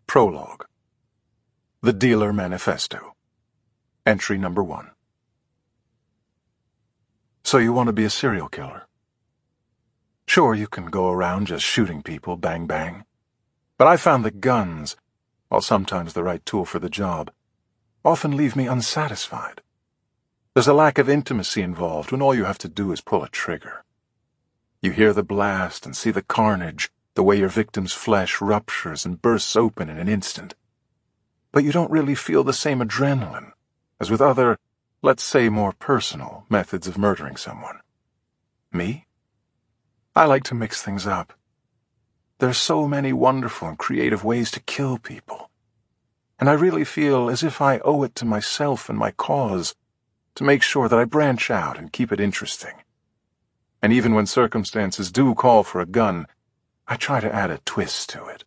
Prologue. The Dealer Manifesto. Entry number 1. So you want to be a serial killer? Sure, you can go around just shooting people, bang bang. But I found that guns, while sometimes the right tool for the job, often leave me unsatisfied. There's a lack of intimacy involved when all you have to do is pull a trigger. You hear the blast and see the carnage, the way your victim's flesh ruptures and bursts open in an instant. But you don't really feel the same adrenaline as with other, let's say more personal, methods of murdering someone. Me? I like to mix things up. There's so many wonderful and creative ways to kill people. And I really feel as if I owe it to myself and my cause to make sure that I branch out and keep it interesting. And even when circumstances do call for a gun, I try to add a twist to it.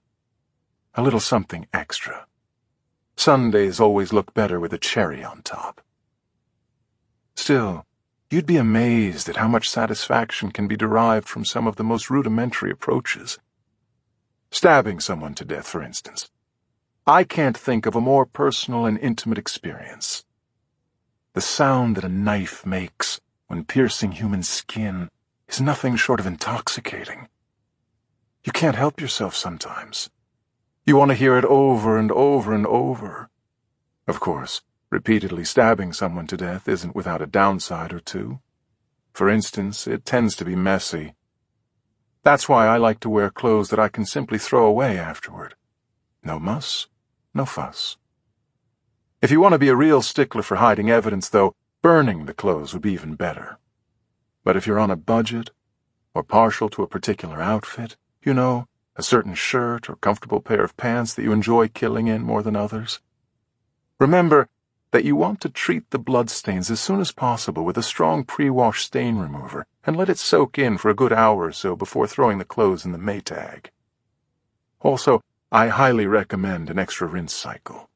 A little something extra. Sundays always look better with a cherry on top. Still, you'd be amazed at how much satisfaction can be derived from some of the most rudimentary approaches. Stabbing someone to death, for instance. I can't think of a more personal and intimate experience. The sound that a knife makes when piercing human skin is nothing short of intoxicating. You can't help yourself sometimes. You want to hear it over and over and over. Of course, repeatedly stabbing someone to death isn't without a downside or two. For instance, it tends to be messy. That's why I like to wear clothes that I can simply throw away afterward. No muss, no fuss. If you want to be a real stickler for hiding evidence, though, burning the clothes would be even better. But if you're on a budget, or partial to a particular outfit, you know, a certain shirt or comfortable pair of pants that you enjoy killing in more than others, remember that you want to treat the bloodstains as soon as possible with a strong pre-wash stain remover and let it soak in for a good hour or so before throwing the clothes in the Maytag. Also, I highly recommend an extra rinse cycle.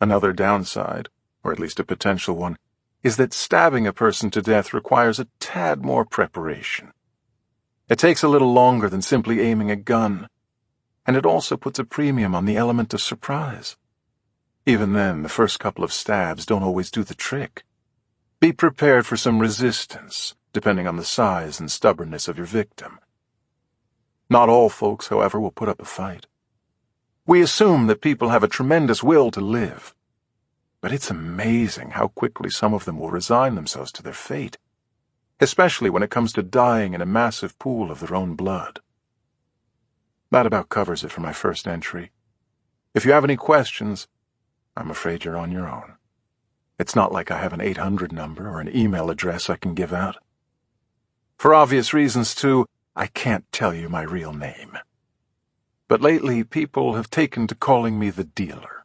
Another downside, or at least a potential one, is that stabbing a person to death requires a tad more preparation. It takes a little longer than simply aiming a gun, and it also puts a premium on the element of surprise. Even then, the first couple of stabs don't always do the trick. Be prepared for some resistance, depending on the size and stubbornness of your victim. Not all folks, however, will put up a fight. We assume that people have a tremendous will to live, but it's amazing how quickly some of them will resign themselves to their fate, especially when it comes to dying in a massive pool of their own blood. That about covers it for my first entry. If you have any questions, I'm afraid you're on your own. It's not like I have an 800 number or an email address I can give out. For obvious reasons, too, I can't tell you my real name. But lately, people have taken to calling me the Dealer,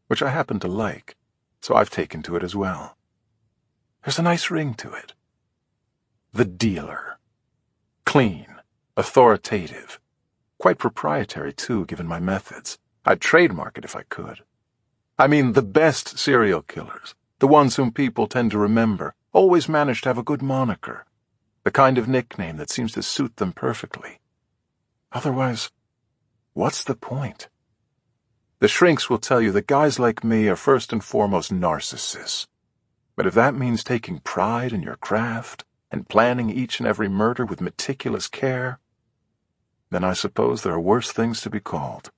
which I happen to like, so I've taken to it as well. There's a nice ring to it. The Dealer. Clean, authoritative, quite proprietary, too, given my methods. I'd trademark it if I could. I mean, the best serial killers, the ones whom people tend to remember, always manage to have a good moniker, the kind of nickname that seems to suit them perfectly. Otherwise, what's the point? The shrinks will tell you that guys like me are first and foremost narcissists. But if that means taking pride in your craft and planning each and every murder with meticulous care, then I suppose there are worse things to be called.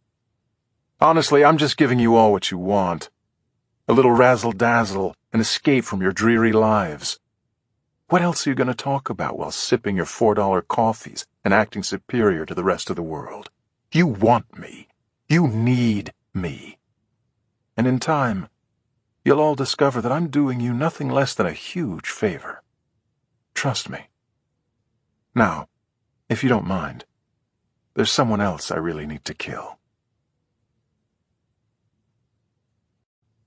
Honestly, I'm just giving you all what you want. A little razzle-dazzle, an escape from your dreary lives. What else are you going to talk about while sipping your $4 coffees and acting superior to the rest of the world? You want me. You need me. And in time, you'll all discover that I'm doing you nothing less than a huge favor. Trust me. Now, if you don't mind, there's someone else I really need to kill.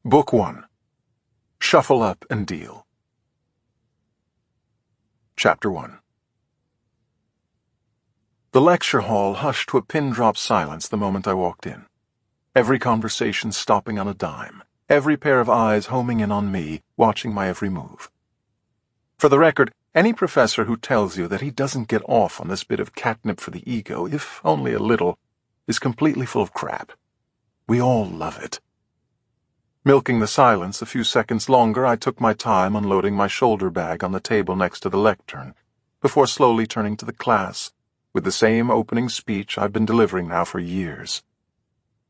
Book 1. Shuffle Up and Deal. Chapter 1. The lecture hall hushed to a pin-drop silence the moment I walked in. Every conversation stopping on a dime, every pair of eyes homing in on me, watching my every move. For the record, any professor who tells you that he doesn't get off on this bit of catnip for the ego, if only a little, is completely full of crap. We all love it. Milking the silence a few seconds longer, I took my time unloading my shoulder bag on the table next to the lectern, before slowly turning to the class, with the same opening speech I've been delivering now for years.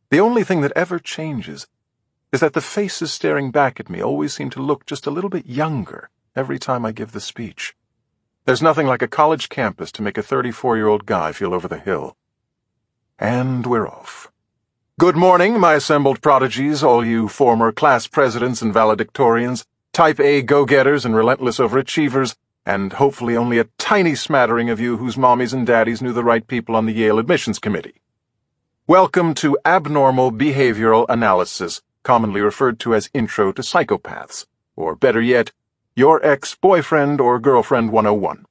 The only thing that ever changes is that the faces staring back at me always seem to look just a little bit younger every time I give the speech. There's nothing like a college campus to make a 34-year-old guy feel over the hill. And we're off. Good morning, my assembled prodigies, all you former class presidents and valedictorians, type A go-getters and relentless overachievers, and hopefully only a tiny smattering of you whose mommies and daddies knew the right people on the Yale admissions committee. Welcome to Abnormal Behavioral Analysis, commonly referred to as Intro to Psychopaths, or better yet, Your Ex-Boyfriend or Girlfriend 101.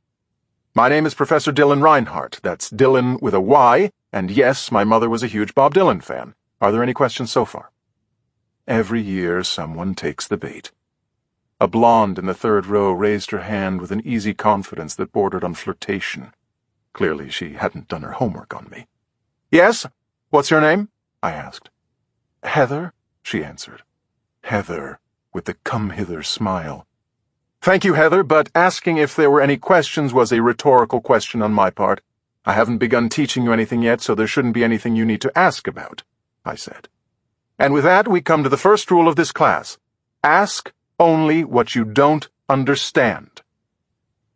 My name is Professor Dylan Reinhardt. That's Dylan with a Y, and yes, my mother was a huge Bob Dylan fan. Are there any questions so far? Every year someone takes the bait. A blonde in the third row raised her hand with an easy confidence that bordered on flirtation. Clearly she hadn't done her homework on me. Yes? What's your name? I asked. Heather, she answered. Heather, with the come-hither smile. Thank you, Heather, but asking if there were any questions was a rhetorical question on my part. I haven't begun teaching you anything yet, so there shouldn't be anything you need to ask about, I said. And with that, we come to the first rule of this class. Ask only what you don't understand.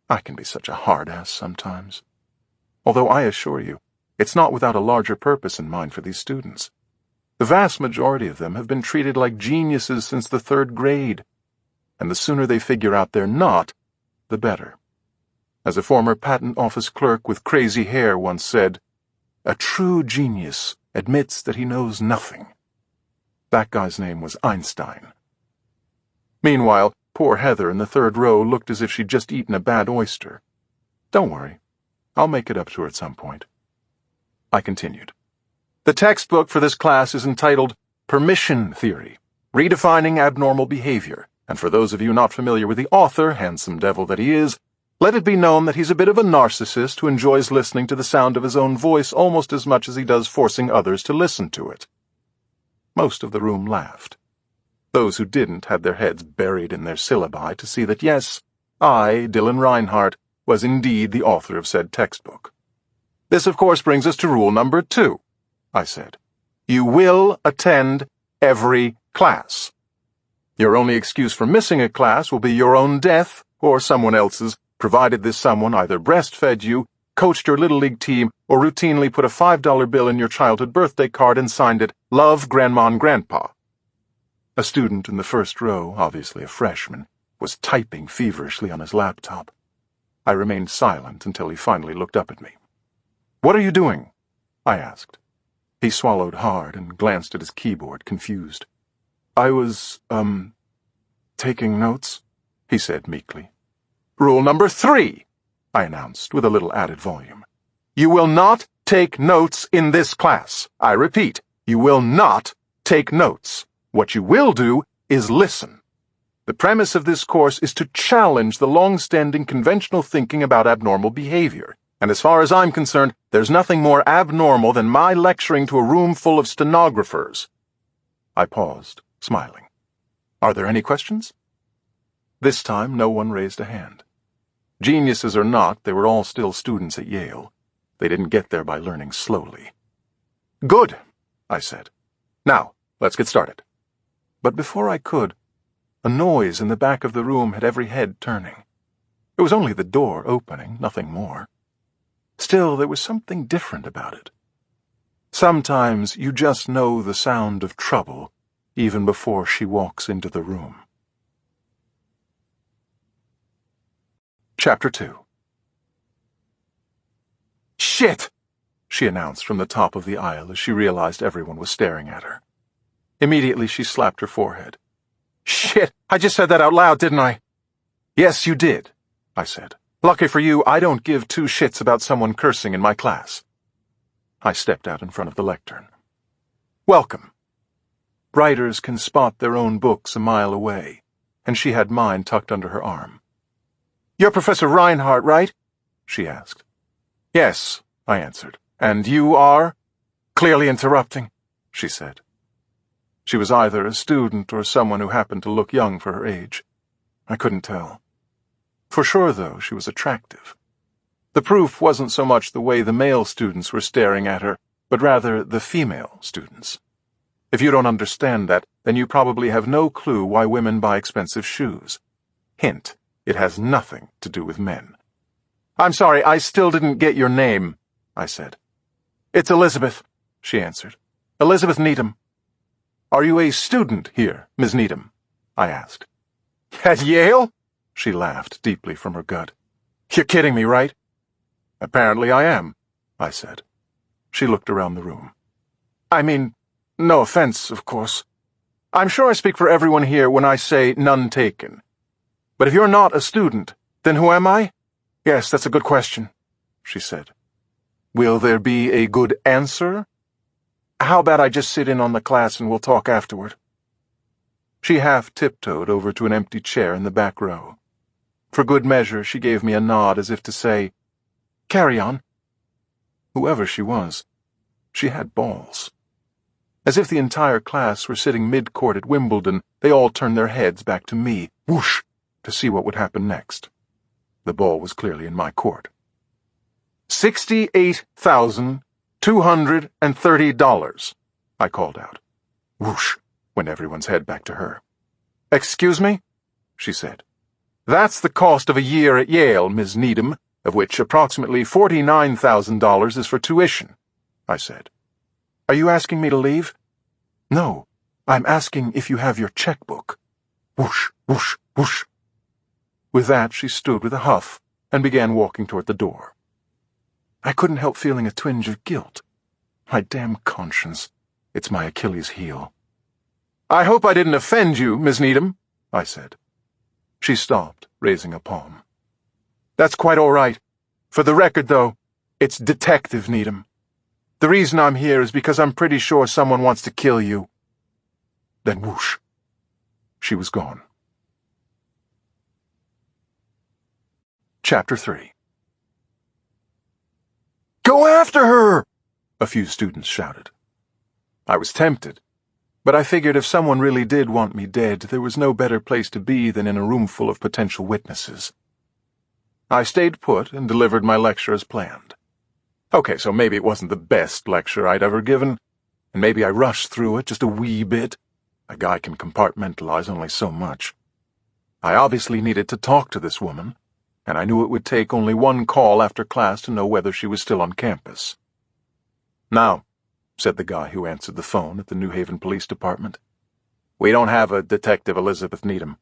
I can be such a hard-ass sometimes. Although I assure you, it's not without a larger purpose in mind for these students. The vast majority of them have been treated like geniuses since the 3rd grade, and the sooner they figure out they're not, the better. As a former patent office clerk with crazy hair once said, a true genius admits that he knows nothing. That guy's name was Einstein. Meanwhile, poor Heather in the 3rd row looked as if she'd just eaten a bad oyster. Don't worry, I'll make it up to her at some point. I continued. The textbook for this class is entitled Permission Theory, Redefining Abnormal Behavior, and for those of you not familiar with the author, handsome devil that he is, let it be known that he's a bit of a narcissist who enjoys listening to the sound of his own voice almost as much as he does forcing others to listen to it. Most of the room laughed. Those who didn't had their heads buried in their syllabi to see that, yes, I, Dylan Reinhardt, was indeed the author of said textbook. This, of course, brings us to rule number 2, I said. You will attend every class. Your only excuse for missing a class will be your own death or someone else's, provided this someone either breastfed you, coached your Little League team, or routinely put a $5 bill in your childhood birthday card and signed it, Love, Grandma and Grandpa. A student in the 1st row, obviously a freshman, was typing feverishly on his laptop. I remained silent until he finally looked up at me. What are you doing? I asked. He swallowed hard and glanced at his keyboard, confused. I was, taking notes, he said meekly. Rule number 3, I announced with a little added volume. You will not take notes in this class. I repeat, you will not take notes. What you will do is listen. The premise of this course is to challenge the long-standing conventional thinking about abnormal behavior. And as far as I'm concerned, there's nothing more abnormal than my lecturing to a room full of stenographers. I paused, smiling. Are there any questions? This time, no one raised a hand. Geniuses or not, they were all still students at Yale. They didn't get there by learning slowly. Good, I said. Now, let's get started. But before I could, a noise in the back of the room had every head turning. It was only the door opening, nothing more. Still, there was something different about it. Sometimes you just know the sound of trouble even before she walks into the room. Chapter 2. Shit! She announced from the top of the aisle as she realized everyone was staring at her. Immediately she slapped her forehead. Shit! I just said that out loud, didn't I? Yes, you did, I said. Lucky for you, I don't give 2 shits about someone cursing in my class. I stepped out in front of the lectern. Welcome. Writers can spot their own books a mile away, and she had mine tucked under her arm. You're Professor Reinhardt, right? She asked. Yes, I answered. And you are? clearly interrupting," she said. She was either a student or someone who happened to look young for her age. I couldn't tell. For sure, though, she was attractive. The proof wasn't so much the way the male students were staring at her, but rather the female students. If you don't understand that, then you probably have no clue why women buy expensive shoes. Hint, it has nothing to do with men. "I'm sorry, I still didn't get your name," I said. "It's Elizabeth," she answered. "Elizabeth Needham." "Are you a student here, Miss Needham?" I asked. "At Yale?" She laughed deeply from her gut. "You're kidding me, right?" "Apparently I am," I said. She looked around the room. "I mean, no offense, of course. I'm sure I speak for everyone here when I say none taken. But if you're not a student, then who am I?" "Yes, that's a good question," she said. "Will there be a good answer? How about I just sit in on the class and we'll talk afterward?" She half tiptoed over to an empty chair in the back row. For good measure, she gave me a nod as if to say, "Carry on." Whoever she was, she had balls. As if the entire class were sitting mid-court at Wimbledon, they all turned their heads back to me, whoosh, to see what would happen next. The ball was clearly in my court. $68,230, I called out. Whoosh, went everyone's head back to her. "Excuse me?" she said. "That's the cost of a year at Yale, Ms. Needham, of which approximately $49,000 is for tuition," I said. "Are you asking me to leave?" "No, I'm asking if you have your checkbook." Whoosh, whoosh, whoosh. With that, she stood with a huff and began walking toward the door. I couldn't help feeling a twinge of guilt. My damn conscience. It's my Achilles heel. "I hope I didn't offend you, Miss Needham," I said. She stopped, raising a palm. "That's quite all right. For the record, though, it's Detective Needham. The reason I'm here is because I'm pretty sure someone wants to kill you." Then whoosh. She was gone. Chapter 3. "Go after her!" a few students shouted. I was tempted, but I figured if someone really did want me dead, there was no better place to be than in a room full of potential witnesses. I stayed put and delivered my lecture as planned. Okay, so maybe it wasn't the best lecture I'd ever given, and maybe I rushed through it just a wee bit. A guy can compartmentalize only so much. I obviously needed to talk to this woman, and I knew it would take only one call after class to know whether she was still on campus. "Now," said the guy who answered the phone at the New Haven Police Department, "we don't have a Detective Elizabeth Needham."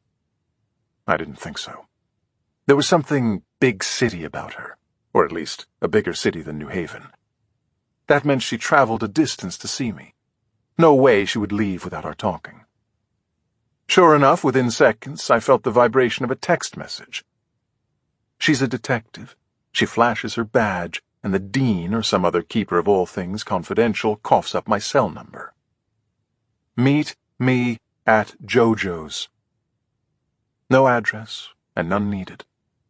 I didn't think so. There was something big city about her, or at least a bigger city than New Haven. That meant she traveled a distance to see me. No way she would leave without our talking. Sure enough, within seconds, I felt the vibration of a text message. She's a detective. She flashes her badge, and the dean or some other keeper of all things confidential coughs up my cell number. "Meet me at JoJo's." No address, and none needed.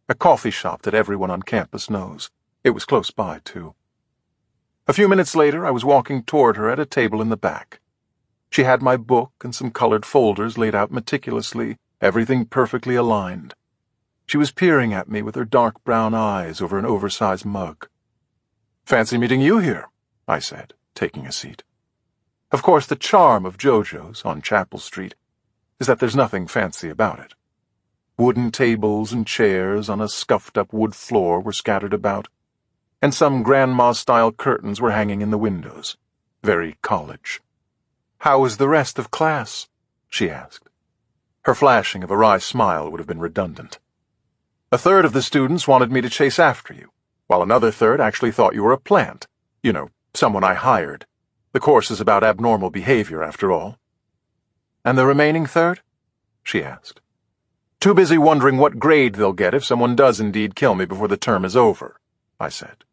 A coffee shop that everyone on campus knows. It was close by, too. A few minutes later, I was walking toward her at a table in the back. She had my book and some colored folders laid out meticulously, everything perfectly aligned. She was peering at me with her dark brown eyes over an oversized mug. "Fancy meeting you here," I said, taking a seat. Of course, the charm of JoJo's on Chapel Street is that there's nothing fancy about it. Wooden tables and chairs on a scuffed-up wood floor were scattered about, and some grandma-style curtains were hanging in the windows. Very college. "How was the rest of class?" she asked. Her flashing of a wry smile would have been redundant. "A third of the students wanted me to chase after you, while another third actually thought you were a plant. You know, someone I hired. The course is about abnormal behavior, after all." "And the remaining third?" she asked. "Too busy wondering what grade they'll get if someone does indeed kill me before the term is over," I said.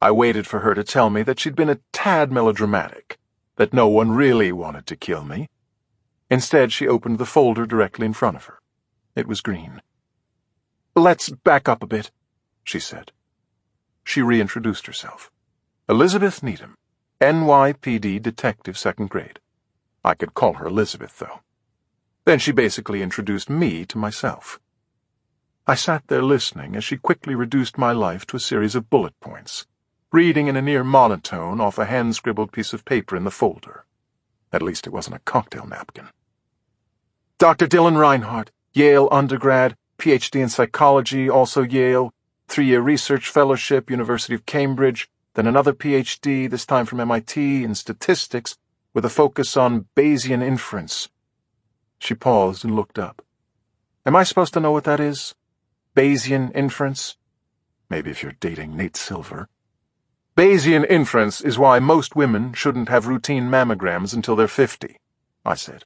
I waited for her to tell me that she'd been a tad melodramatic, that no one really wanted to kill me. Instead, she opened the folder directly in front of her. It was green. "Let's back up a bit," she said. She reintroduced herself. "Elizabeth Needham, NYPD detective, second grade. I could call her Elizabeth, though. Then she basically introduced me to myself. I sat there listening as she quickly reduced my life to a series of bullet points, reading in a near monotone off a hand-scribbled piece of paper in the folder. At least it wasn't a cocktail napkin. Dr. Dylan Reinhardt, Yale undergrad, PhD in psychology, also Yale, 3-year research fellowship, University of Cambridge, then another PhD, this time from MIT, in statistics, with a focus on Bayesian inference. She paused and looked up. Am I supposed to know what that is? Bayesian inference? Maybe if you're dating Nate Silver. Bayesian inference is why most women shouldn't have routine mammograms until they're 50, I said.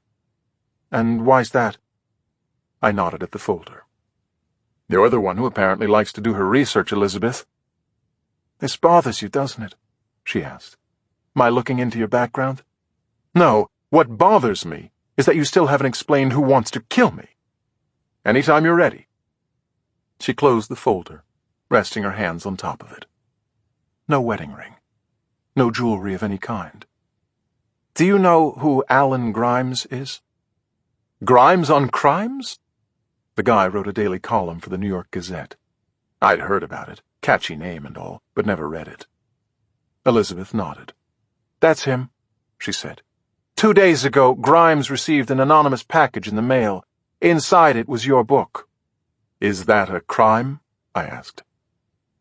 And why's that? I nodded at the folder. You're the one who apparently likes to do her research, Elizabeth. This bothers you, doesn't it? She asked. My looking into your background? No, what bothers me is that you still haven't explained who wants to kill me. Anytime you're ready. She closed the folder, resting her hands on top of it. No wedding ring. No jewelry of any kind. Do you know who Alan Grimes is? Grimes on crimes? The guy wrote a daily column for the New York Gazette. I'd heard about it, catchy name and all, but never read it. Elizabeth nodded. That's him, she said. 2 days ago, Grimes received an anonymous package in the mail. Inside it was your book. Is that a crime? I asked.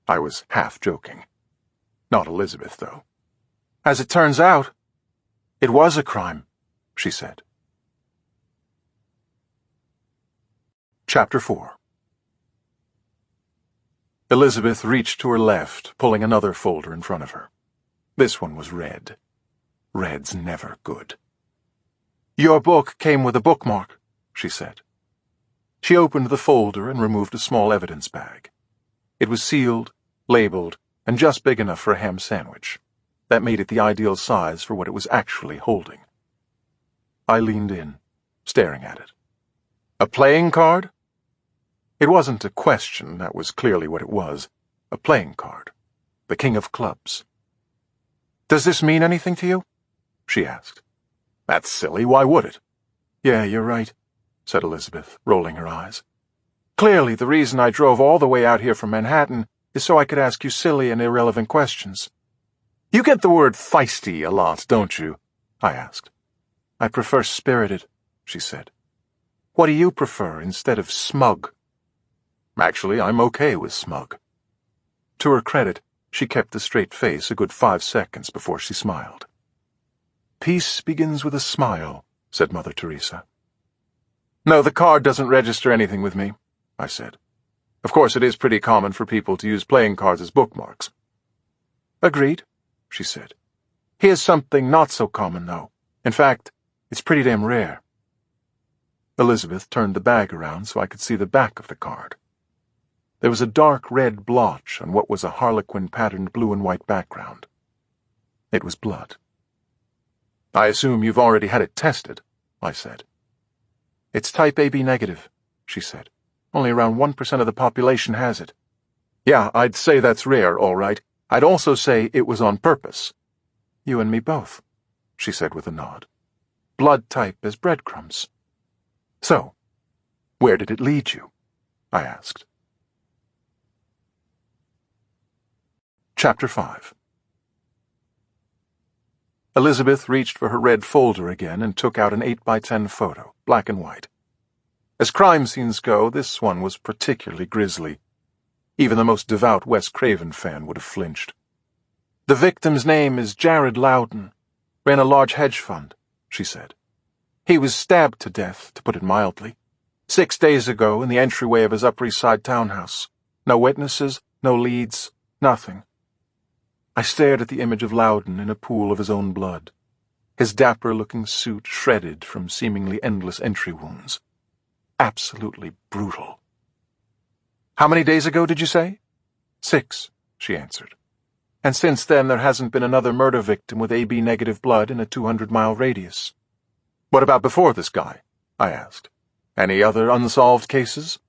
I was half joking. Not Elizabeth, though. As it turns out, it was a crime, she said. Chapter 4. Elizabeth reached to her left, pulling another folder in front of her. This one was red. Red's never good. Your book came with a bookmark, she said. She opened the folder and removed a small evidence bag. It was sealed, labeled, and just big enough for a ham sandwich. That made it the ideal size for what it was actually holding. I leaned in, staring at it. A playing card? It wasn't a question, that was clearly what it was. A playing card. The king of clubs. Does this mean anything to you? She asked. That's silly, why would it? Yeah, you're right, said Elizabeth, rolling her eyes. Clearly, the reason I drove all the way out here from Manhattan is so I could ask you silly and irrelevant questions. You get the word feisty a lot, don't you? I asked. I prefer spirited, she said. What do you prefer instead of smug? Actually, I'm okay with smug. To her credit, she kept the straight face a good 5 seconds before she smiled. Peace begins with a smile, said Mother Teresa. No, the card doesn't register anything with me, I said. Of course, it is pretty common for people to use playing cards as bookmarks. Agreed, she said. Here's something not so common, though. In fact, it's pretty damn rare. Elizabeth turned the bag around so I could see the back of the card. There was a dark red blotch on what was a harlequin-patterned blue and white background. It was blood. I assume you've already had it tested, I said. It's type AB negative, she said. Only around 1% of the population has it. Yeah, I'd say that's rare, all right. I'd also say it was on purpose. You and me both, she said with a nod. Blood type as breadcrumbs. So, where did it lead you? I asked. Chapter 5. Elizabeth reached for her red folder again and took out an 8x10 photo, black and white. As crime scenes go, this one was particularly grisly. Even the most devout Wes Craven fan would have flinched. The victim's name is Jared Loudon. Ran a large hedge fund, she said. He was stabbed to death, to put it mildly, 6 days ago in the entryway of his Upper East Side townhouse. No witnesses, no leads, nothing. I stared at the image of Loudon in a pool of his own blood, his dapper-looking suit shredded from seemingly endless entry wounds. Absolutely brutal. How many days ago did you say? 6, she answered. And since then there hasn't been another murder victim with AB negative blood in a 200-mile radius. What about before this guy? I asked. Any other unsolved cases?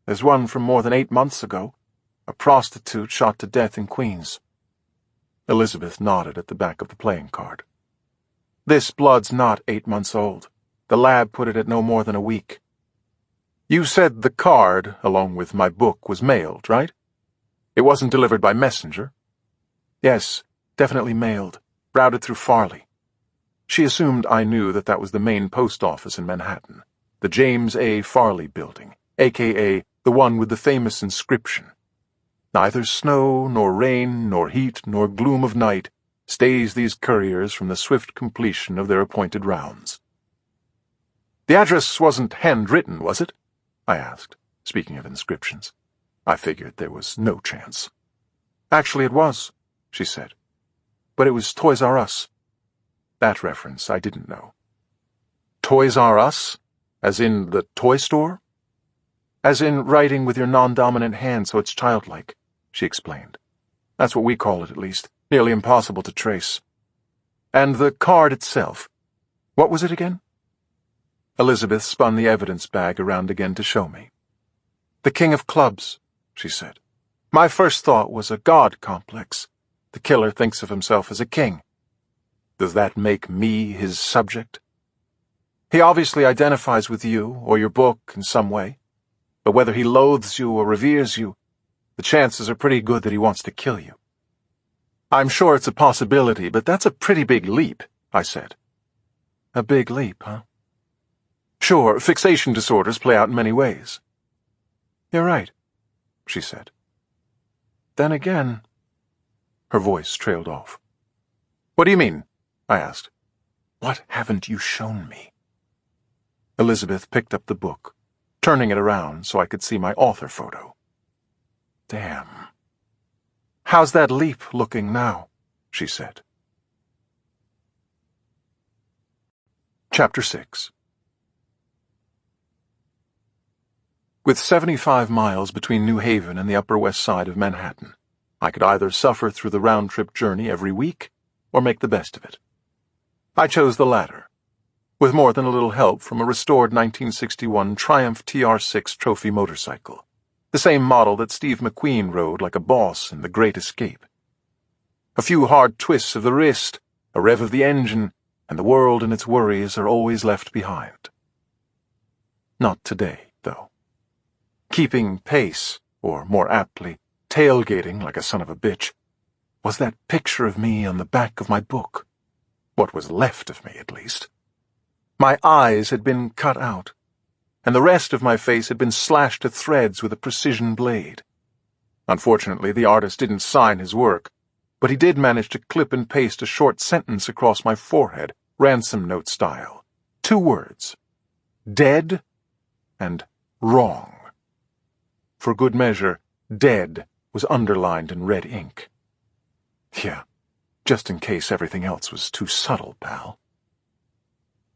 There's one from more than 8 months ago. A prostitute shot to death in Queens. Elizabeth nodded at the back of the playing card. "This blood's not 8 months old. The lab put it at no more than a week." "You said the card, along with my book, was mailed, right? It wasn't delivered by messenger?" "Yes, definitely mailed, routed through Farley." She assumed I knew that was the main post office in Manhattan, the James A. Farley building, a.k.a. the one with the famous inscription, "Neither snow, nor rain, nor heat, nor gloom of night stays these couriers from the swift completion of their appointed rounds." "The address wasn't handwritten, was it?" I asked, speaking of inscriptions. I figured there was no chance. "Actually it was," she said. "But it was Toys R Us." That reference I didn't know. "Toys R Us? As in the toy store?" "As in writing with your non-dominant hand so it's childlike," she explained. "That's what we call it, at least. Nearly impossible to trace." "And the card itself, what was it again?" Elizabeth spun the evidence bag around again to show me. "The King of Clubs," she said. "My first thought was a god complex. The killer thinks of himself as a king. Does that make me his subject? He obviously identifies with you or your book in some way, but whether he loathes you or reveres you, the chances are pretty good that he wants to kill you." "I'm sure it's a possibility, but that's a pretty big leap," I said. "A big leap, huh?" "Sure, fixation disorders play out in many ways." "You're right," she said. "Then again—" Her voice trailed off. "What do you mean?" I asked. "What haven't you shown me?" Elizabeth picked up the book, turning it around so I could see my author photo. "Damn. How's that leap looking now?" she said. Chapter 6. With 75 miles between New Haven and the Upper West Side of Manhattan, I could either suffer through the round-trip journey every week or make the best of it. I chose the latter, with more than a little help from a restored 1961 Triumph TR6 trophy motorcycle, the same model that Steve McQueen rode like a boss in The Great Escape. A few hard twists of the wrist, a rev of the engine, and the world and its worries are always left behind. Not today, though. Keeping pace, or more aptly, tailgating like a son of a bitch, was that picture of me on the back of my book. What was left of me, at least. My eyes had been cut out, and the rest of my face had been slashed to threads with a precision blade. Unfortunately, the artist didn't sign his work, but he did manage to clip and paste a short sentence across my forehead, ransom note style. 2 words. Dead and wrong. For good measure, dead was underlined in red ink. Yeah, just in case everything else was too subtle, pal.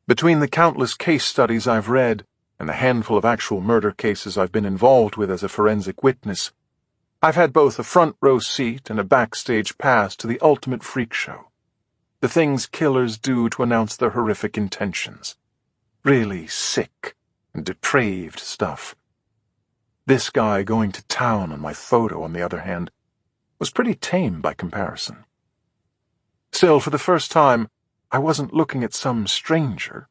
Between the countless case studies I've read and the handful of actual murder cases I've been involved with as a forensic witness, I've had both a front-row seat and a backstage pass to the ultimate freak show. The things killers do to announce their horrific intentions. Really sick and depraved stuff. This guy going to town on my photo, on the other hand, was pretty tame by comparison. Still, for the first time, I wasn't looking at some stranger,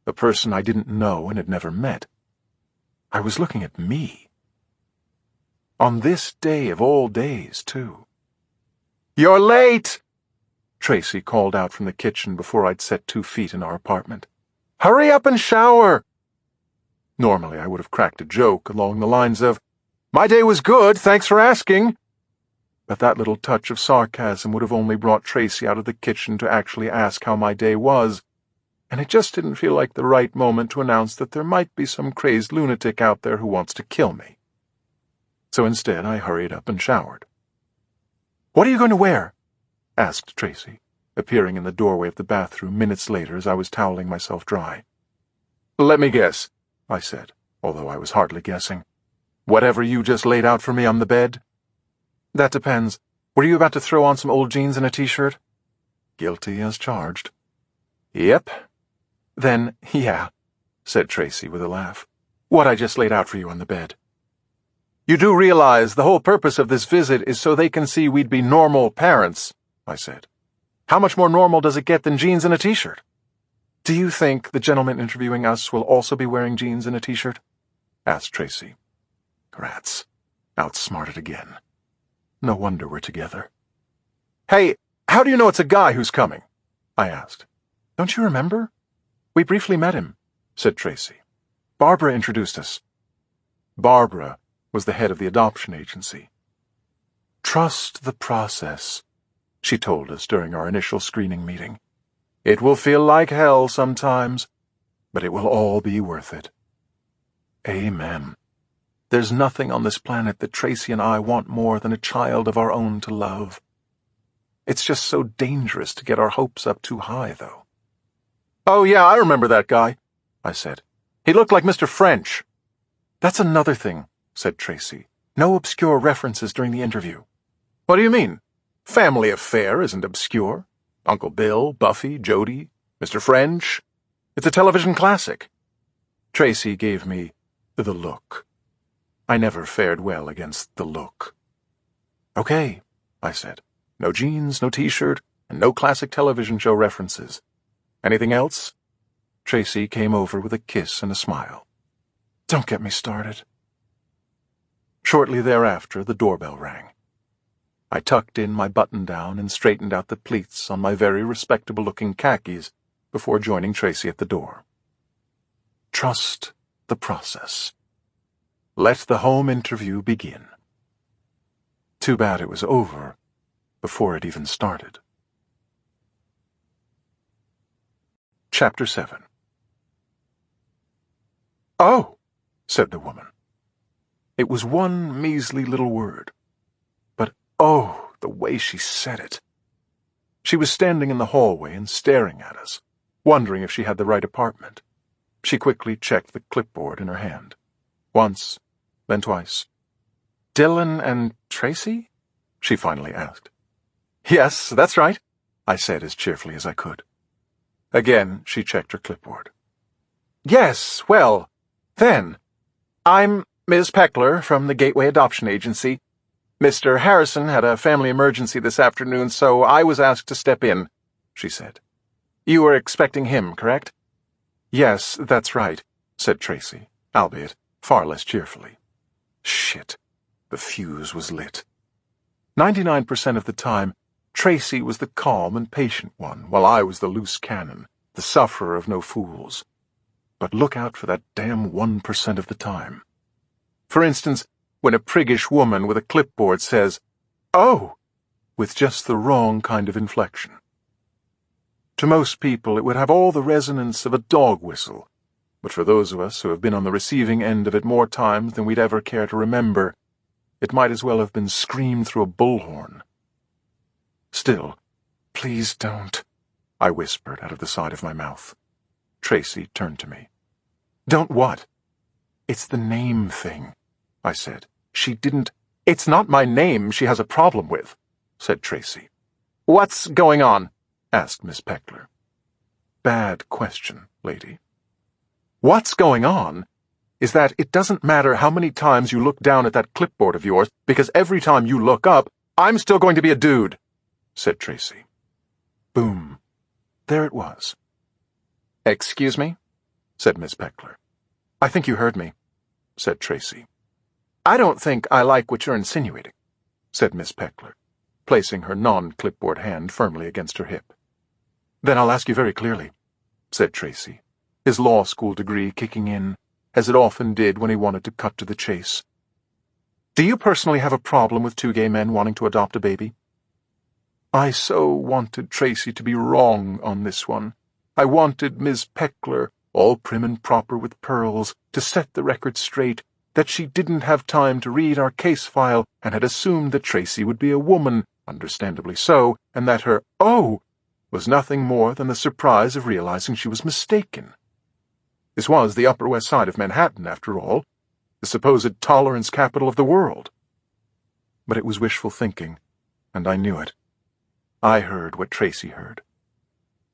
a person I didn't know and had never met. I was looking at me. On this day of all days, too. "You're late!" Tracy called out from the kitchen before I'd set 2 feet in our apartment. "Hurry up and shower!" Normally I would have cracked a joke along the lines of, "My day was good, thanks for asking." But that little touch of sarcasm would have only brought Tracy out of the kitchen to actually ask how my day was, and it just didn't feel like the right moment to announce that there might be some crazed lunatic out there who wants to kill me. So instead I hurried up and showered. "What are you going to wear?" asked Tracy, appearing in the doorway of the bathroom minutes later as I was toweling myself dry. "Let me guess," I said, although I was hardly guessing. "Whatever you just laid out for me on the bed?" "That depends. Were you about to throw on some old jeans and a t-shirt?" "Guilty as charged." "Yep." "Then, yeah," said Tracy with a laugh. "What I just laid out for you on the bed." "You do realize the whole purpose of this visit is so they can see we'd be normal parents," I said. "How much more normal does it get than jeans and a t-shirt?" "Do you think the gentleman interviewing us will also be wearing jeans and a t-shirt?" asked Tracy. Rats. Outsmarted again. No wonder we're together. "Hey, how do you know it's a guy who's coming?" I asked. "Don't you remember? We briefly met him," said Tracy. "Barbara introduced us." Barbara was the head of the adoption agency. "Trust the process," she told us during our initial screening meeting. "It will feel like hell sometimes, but it will all be worth it." Amen. There's nothing on this planet that Tracy and I want more than a child of our own to love. It's just so dangerous to get our hopes up too high, though. "Oh, yeah, I remember that guy," I said. "He looked like Mr. French." "That's another thing," said Tracy. "No obscure references during the interview." "What do you mean? Family Affair isn't obscure. Uncle Bill, Buffy, Jody, Mr. French. It's a television classic." Tracy gave me the look. I never fared well against the look. "Okay," I said. "No jeans, no t-shirt, and no classic television show references. Anything else?" Tracy came over with a kiss and a smile. "Don't get me started." Shortly thereafter, the doorbell rang. I tucked in my button-down and straightened out the pleats on my very respectable-looking khakis before joining Tracy at the door. Trust the process. Let the home interview begin. Too bad it was over before it even started. Chapter 7. "Oh," said the woman. It was one measly little word. But oh, the way she said it. She was standing in the hallway and staring at us, wondering if she had the right apartment. She quickly checked the clipboard in her hand. Once, then twice. "Dylan and Tracy?" she finally asked. "Yes, that's right," I said as cheerfully as I could. Again, she checked her clipboard. "Yes, well, then, I'm Ms. Peckler from the Gateway Adoption Agency. Mr. Harrison had a family emergency this afternoon, so I was asked to step in," she said. "You were expecting him, correct?" "Yes, that's right," said Tracy, albeit far less cheerfully. Shit. The fuse was lit. 99% of the time, Tracy was the calm and patient one, while I was the loose cannon, the sufferer of no fools. But look out for that damn 1% of the time. For instance, when a priggish woman with a clipboard says, "Oh," with just the wrong kind of inflection. To most people, it would have all the resonance of a dog whistle, but for those of us who have been on the receiving end of it more times than we'd ever care to remember, it might as well have been screamed through a bullhorn. "Still, please don't," I whispered out of the side of my mouth. Tracy turned to me. "Don't what?" "It's the name thing," I said. "She didn't—" "It's not my name she has a problem with," said Tracy. "What's going on?" asked Miss Peckler. "Bad question, lady. What's going on is that it doesn't matter how many times you look down at that clipboard of yours, because every time you look up, I'm still going to be a dude," said Tracy. Boom. There it was. "Excuse me?" said Miss Peckler. "I think you heard me," said Tracy. "I don't think I like what you're insinuating," said Miss Peckler, placing her non-clipboard hand firmly against her hip. "Then I'll ask you very clearly," said Tracy, his law school degree kicking in, as it often did when he wanted to cut to the chase. "Do you personally have a problem with two gay men wanting to adopt a baby?" I so wanted Tracy to be wrong on this one. I wanted Miss Peckler, all prim and proper with pearls, to set the record straight, that she didn't have time to read our case file and had assumed that Tracy would be a woman, understandably so, and that her "oh" was nothing more than the surprise of realizing she was mistaken. This was the Upper West Side of Manhattan, after all, the supposed tolerance capital of the world. But it was wishful thinking, and I knew it. I heard what Tracy heard.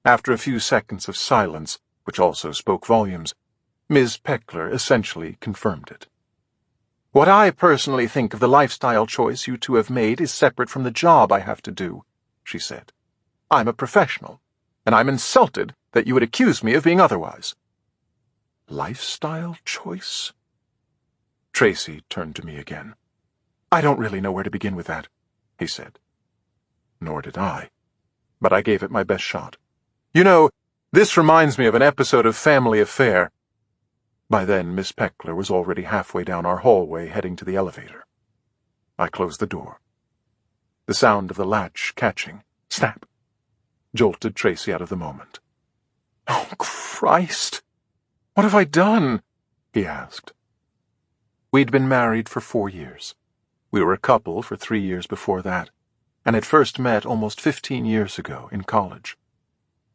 After a few seconds of silence, which also spoke volumes, Ms. Peckler essentially confirmed it. "What I personally think of the lifestyle choice you two have made is separate from the job I have to do. she said. "I'm a professional, and I'm insulted that you would accuse me of being otherwise." Lifestyle choice? Tracy turned to me again. "I don't really know where to begin with that," he said. Nor did I, but I gave it my best shot. "You know, this reminds me of an episode of Family Affair." By then, Miss Peckler was already halfway down our hallway, heading to the elevator. I closed the door. The sound of the latch catching, snap, jolted Tracy out of the moment. "Oh, Christ! What have I done?" he asked. We'd been married for 4 years. We were a couple for 3 years before that, and had first met almost 15 years ago in college.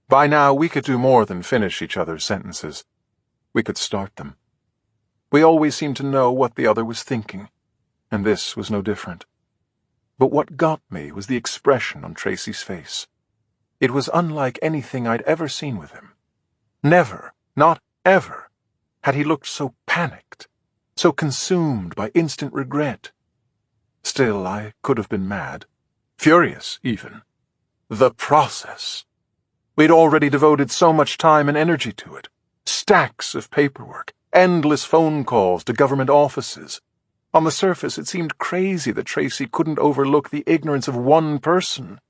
By now, we could do more than finish each other's sentences. We could start them. We always seemed to know what the other was thinking, and this was no different. But what got me was the expression on Tracy's face. It was unlike anything I'd ever seen with him. Never, not ever, had he looked so panicked, so consumed by instant regret. Still, I could have been mad, furious even. The process. We'd already devoted so much time and energy to it. Stacks of paperwork, endless phone calls to government offices. On the surface, it seemed crazy that Tracy couldn't overlook the ignorance of one person.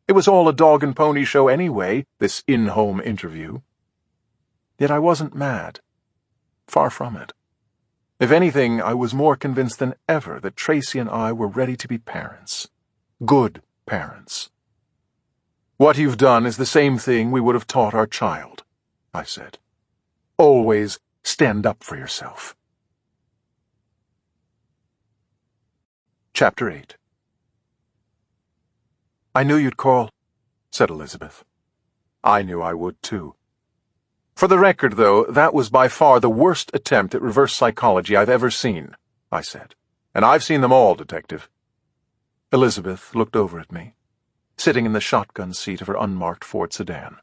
It was all a dog and pony show anyway, this in-home interview. Yet I wasn't mad. Far from it. If anything, I was more convinced than ever that Tracy and I were ready to be parents. Good parents. "What you've done is the same thing we would have taught our child," I said. "Always stand up for yourself." Chapter 8. "I knew you'd call," said Elizabeth. I knew I would, too. "For the record, though, that was by far the worst attempt at reverse psychology I've ever seen," I said. "And I've seen them all, Detective." Elizabeth looked over at me, sitting in the shotgun seat of her unmarked Ford sedan.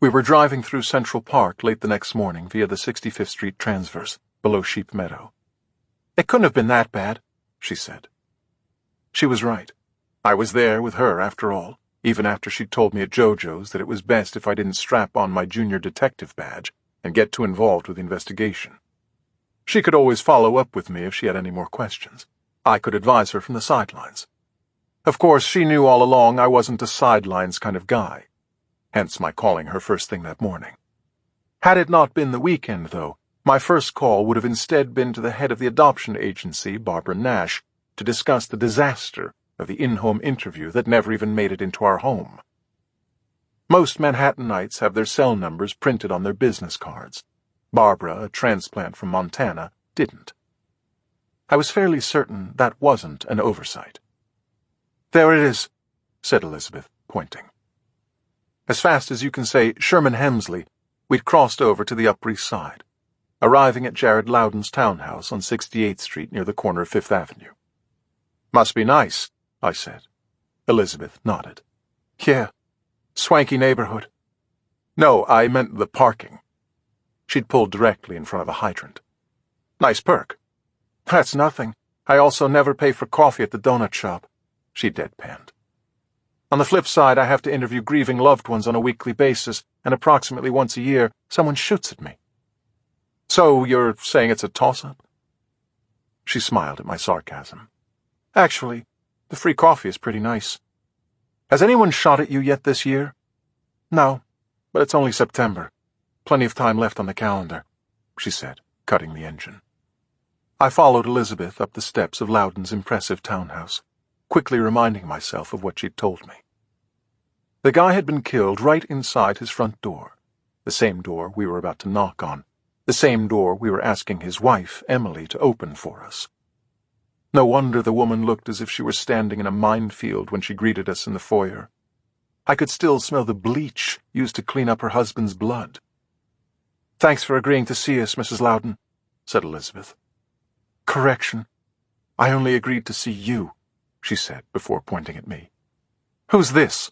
We were driving through Central Park late the next morning via the 65th Street Transverse, below Sheep Meadow. "It couldn't have been that bad," she said. She was right. I was there with her, after all, even after she'd told me at JoJo's that it was best if I didn't strap on my junior detective badge and get too involved with the investigation. She could always follow up with me if she had any more questions. I could advise her from the sidelines. Of course, she knew all along I wasn't a sidelines kind of guy, hence my calling her first thing that morning. Had it not been the weekend, though, my first call would have instead been to the head of the adoption agency, Barbara Nash, to discuss the disaster of the in-home interview that never even made it into our home. Most Manhattanites have their cell numbers printed on their business cards. Barbara, a transplant from Montana, didn't. I was fairly certain that wasn't an oversight. "There it is," said Elizabeth, pointing. As fast as you can say Sherman Hemsley, we'd crossed over to the Upper East Side, arriving at Jared Loudon's townhouse on 68th Street near the corner of Fifth Avenue. "Must be nice," I said. Elizabeth nodded. "Yeah, swanky neighborhood." "No, I meant the parking." She'd pulled directly in front of a hydrant. "Nice perk." "That's nothing. I also never pay for coffee at the donut shop," she deadpanned. "On the flip side, I have to interview grieving loved ones on a weekly basis, and approximately once a year, someone shoots at me." "So you're saying it's a toss-up?" She smiled at my sarcasm. "Actually, the free coffee is pretty nice. Has anyone shot at you yet this year?" "No, but it's only September. Plenty of time left on the calendar," she said, cutting the engine. I followed Elizabeth up the steps of Loudon's impressive townhouse, quickly reminding myself of what she'd told me. The guy had been killed right inside his front door, the same door we were about to knock on, the same door we were asking his wife, Emily, to open for us. No wonder the woman looked as if she were standing in a minefield when she greeted us in the foyer. I could still smell the bleach used to clean up her husband's blood. "Thanks for agreeing to see us, Mrs. Loudon," said Elizabeth. "Correction. I only agreed to see you," she said before pointing at me. "Who's this?"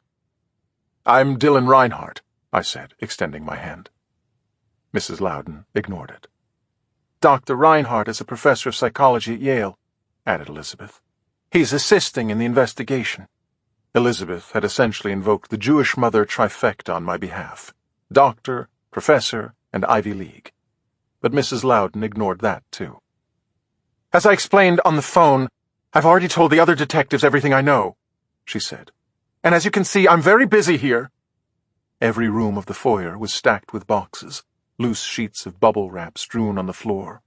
"I'm Dylan Reinhardt," I said, extending my hand. Mrs. Loudon ignored it. "Dr. Reinhardt is a professor of psychology at Yale," added Elizabeth. "He's assisting in the investigation." Elizabeth had essentially invoked the Jewish mother trifecta on my behalf: doctor, professor, and Ivy League. But Mrs. Loudon ignored that, too. "As I explained on the phone, I've already told the other detectives everything I know," she said. "And as you can see, I'm very busy here." Every room of the foyer was stacked with boxes, loose sheets of bubble wrap strewn on the floor.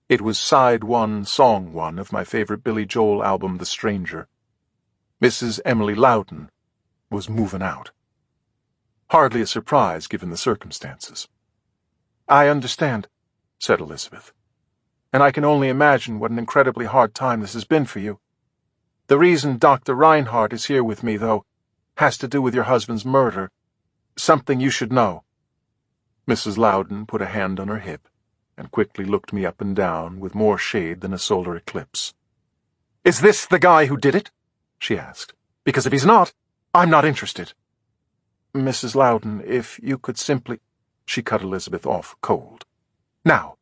It was side one, song one of my favorite Billy Joel album, The Stranger. Mrs. Emily Loudon was moving out. Hardly a surprise given the circumstances. "I understand," said Elizabeth. "And I can only imagine what an incredibly hard time this has been for you. The reason Dr. Reinhardt is here with me, though, has to do with your husband's murder. Something you should know." Mrs. Loudon put a hand on her hip and quickly looked me up and down with more shade than a solar eclipse. "Is this the guy who did it?" she asked. "Because if he's not, I'm not interested." "Mrs. Loudon, if you could simply—" She cut Elizabeth off cold. "Now,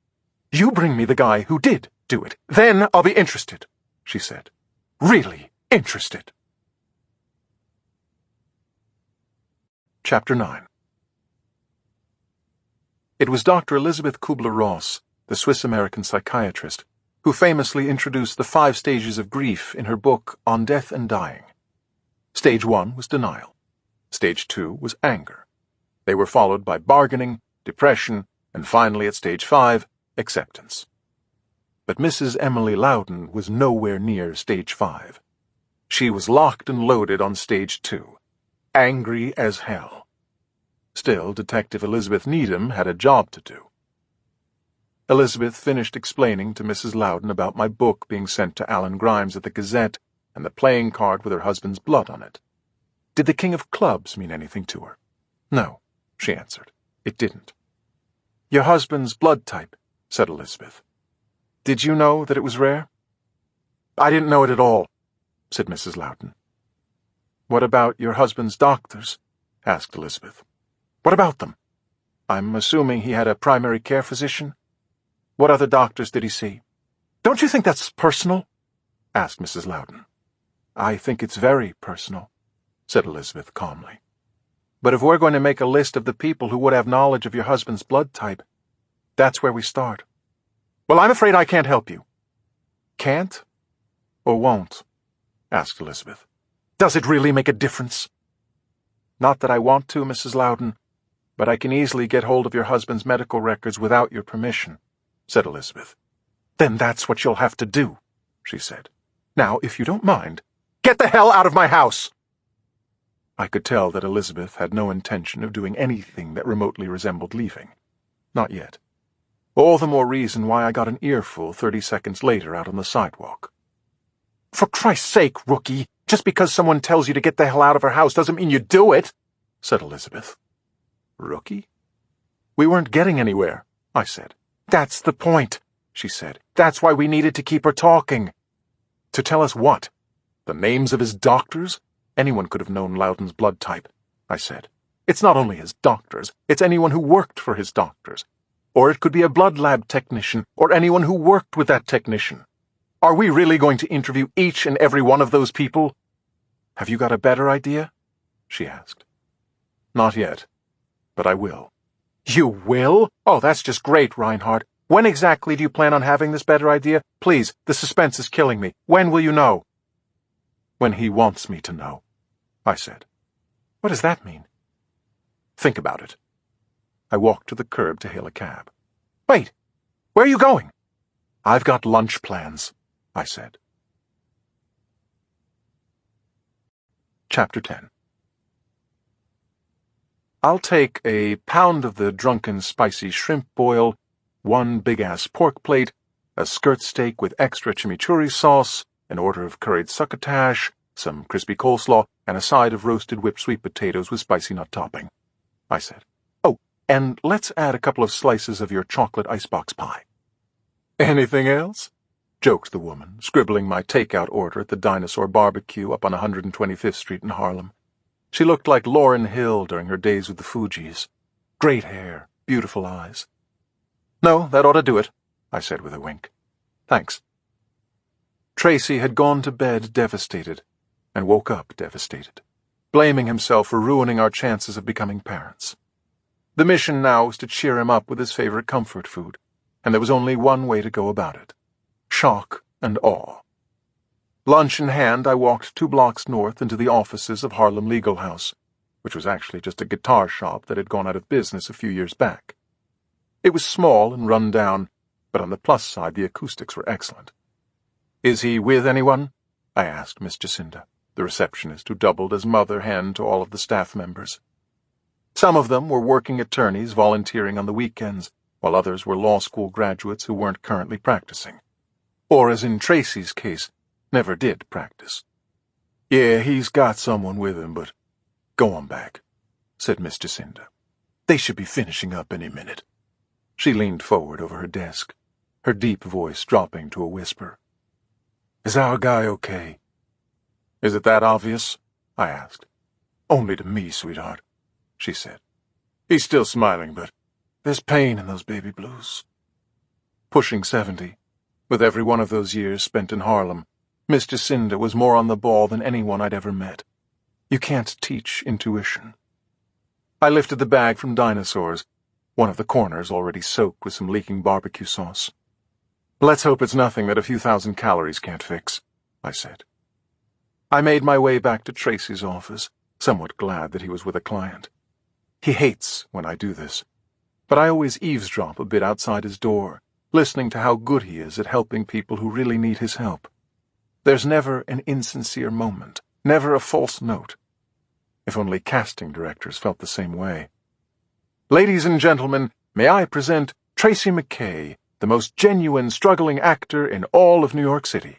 you bring me the guy who did do it. Then I'll be interested," she said. "Really interested." Chapter 9. It was Dr. Elizabeth Kubler-Ross, the Swiss-American psychiatrist, who famously introduced the 5 stages of grief in her book On Death and Dying. Stage 1 was denial. Stage 2 was anger. They were followed by bargaining, depression, and finally at stage 5, acceptance. But Mrs. Emily Loudon was nowhere near stage 5. She was locked and loaded on stage 2, angry as hell. Still, Detective Elizabeth Needham had a job to do. Elizabeth finished explaining to Mrs. Loudon about my book being sent to Alan Grimes at the Gazette and the playing card with her husband's blood on it. Did the King of Clubs mean anything to her? No, she answered. It didn't. "Your husband's blood type," said Elizabeth. "Did you know that it was rare?" "I didn't know it at all," said Mrs. Loudon. "What about your husband's doctors?" asked Elizabeth. "What about them?" "I'm assuming he had a primary care physician. What other doctors did he see?" "Don't you think that's personal?" asked Mrs. Loudon. "I think it's very personal," said Elizabeth calmly. "But if we're going to make a list of the people who would have knowledge of your husband's blood type, that's where we start." "Well, I'm afraid I can't help you." "Can't? Or won't?" asked Elizabeth. "Does it really make a difference?" "Not that I want to, Mrs. Loudon, but I can easily get hold of your husband's medical records without your permission," said Elizabeth. "Then that's what you'll have to do," she said. "Now, if you don't mind, get the hell out of my house!" I could tell that Elizabeth had no intention of doing anything that remotely resembled leaving. Not yet. All the more reason why I got an earful 30 seconds later out on the sidewalk. "For Christ's sake, rookie, just because someone tells you to get the hell out of her house doesn't mean you do it," said Elizabeth. "Rookie?" "We weren't getting anywhere," I said. "That's the point," she said. "That's why we needed to keep her talking." "To tell us what? The names of his doctors? Anyone could have known Loudon's blood type," I said. "It's not only his doctors, it's anyone who worked for his doctors. Or it could be a blood lab technician, or anyone who worked with that technician. Are we really going to interview each and every one of those people?" "Have you got a better idea?" she asked. "Not yet, but I will." "You will? Oh, that's just great, Reinhardt. When exactly do you plan on having this better idea? Please, the suspense is killing me. When will you know?" "When he wants me to know," I said. "What does that mean?" "Think about it." I walked to the curb to hail a cab. "Wait! Where are you going?" "I've got lunch plans," I said. Chapter 10. "I'll take a pound of the drunken spicy shrimp boil, 1 big-ass pork plate, a skirt steak with extra chimichurri sauce, an order of curried succotash, some crispy coleslaw, and a side of roasted whipped sweet potatoes with spicy nut topping," I said. "Oh, and let's add a couple of slices of your chocolate icebox pie." "Anything else?" joked the woman, scribbling my takeout order at the Dinosaur Barbecue up on 125th Street in Harlem. She looked like Lauryn Hill during her days with the Fugees. Great hair, beautiful eyes. "No, that ought to do it," I said with a wink. "Thanks." Tracy had gone to bed devastated, and woke up devastated, blaming himself for ruining our chances of becoming parents. The mission now was to cheer him up with his favorite comfort food, and there was only one way to go about it: shock and awe. Lunch in hand, I walked 2 blocks north into the offices of Harlem Legal House, which was actually just a guitar shop that had gone out of business a few years back. It was small and run down, but on the plus side the acoustics were excellent. "Is he with anyone?" I asked Miss Jacinta, the receptionist who doubled as mother hen to all of the staff members. Some of them were working attorneys volunteering on the weekends, while others were law school graduates who weren't currently practicing. Or, as in Tracy's case, never did practice. "Yeah, he's got someone with him, but go on back," said Miss Jacinta. "They should be finishing up any minute." She leaned forward over her desk, her deep voice dropping to a whisper. "Is our guy okay?" "Is it that obvious?" I asked. "Only to me, sweetheart," she said. "He's still smiling, but there's pain in those baby blues." Pushing 70, with every one of those years spent in Harlem, Miss Jacinta was more on the ball than anyone I'd ever met. You can't teach intuition. I lifted the bag from Dinosaurs, one of the corners already soaked with some leaking barbecue sauce. "Let's hope it's nothing that a few thousand calories can't fix," I said. I made my way back to Tracy's office, somewhat glad that he was with a client. He hates when I do this, but I always eavesdrop a bit outside his door, listening to how good he is at helping people who really need his help. There's never an insincere moment, never a false note. If only casting directors felt the same way. "Ladies and gentlemen, may I present Tracy McKay, the most genuine struggling actor in all of New York City."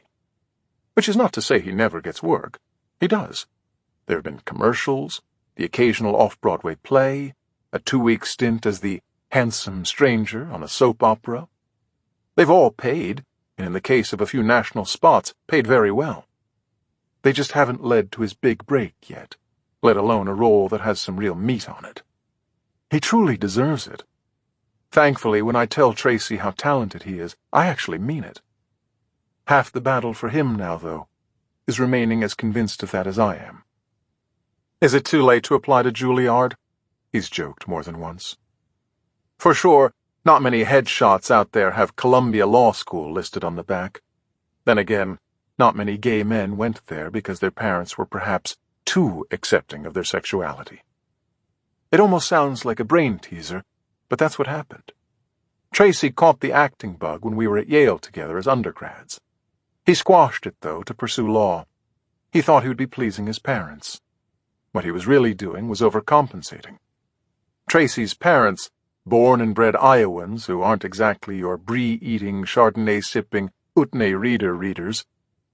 Which is not to say he never gets work. He does. There have been commercials, the occasional off-Broadway play, a 2-week stint as the handsome stranger on a soap opera. They've all paid, and in the case of a few national spots, paid very well. They just haven't led to his big break yet, let alone a role that has some real meat on it. He truly deserves it. Thankfully, when I tell Tracy how talented he is, I actually mean it. Half the battle for him now, though, is remaining as convinced of that as I am. "Is it too late to apply to Juilliard?" he's joked more than once. For sure, not many headshots out there have Columbia Law School listed on the back. Then again, not many gay men went there because their parents were perhaps too accepting of their sexuality. It almost sounds like a brain teaser, but that's what happened. Tracy caught the acting bug when we were at Yale together as undergrads. He squashed it, though, to pursue law. He thought he would be pleasing his parents. What he was really doing was overcompensating. Tracy's parents, born and bred Iowans who aren't exactly your brie-eating, Chardonnay-sipping, Utne Reader readers,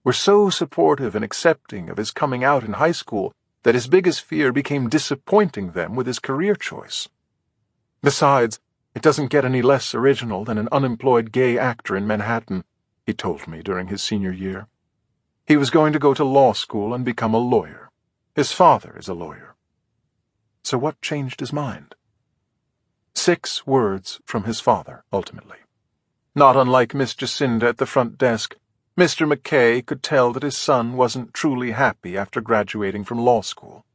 were so supportive and accepting of his coming out in high school that his biggest fear became disappointing them with his career choice. Besides, it doesn't get any less original than an unemployed gay actor in Manhattan, he told me during his senior year. He was going to go to law school and become a lawyer. His father is a lawyer. So what changed his mind? 6 words from his father, ultimately. Not unlike Miss Jacinta at the front desk, Mr. McKay could tell that his son wasn't truly happy after graduating from law school.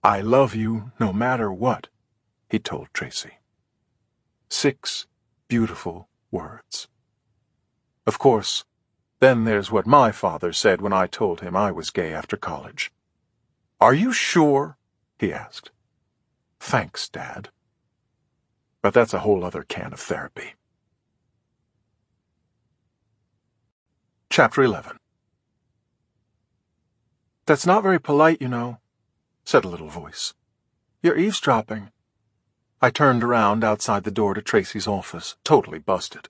"I love you no matter what," he told Tracy. 6 beautiful words. Of course, then there's what my father said when I told him I was gay after college. "Are you sure?" he asked. "Thanks, Dad." But that's a whole other can of therapy. Chapter 11. "That's not very polite, you know," said a little voice. "You're eavesdropping." I turned around outside the door to Tracy's office, totally busted.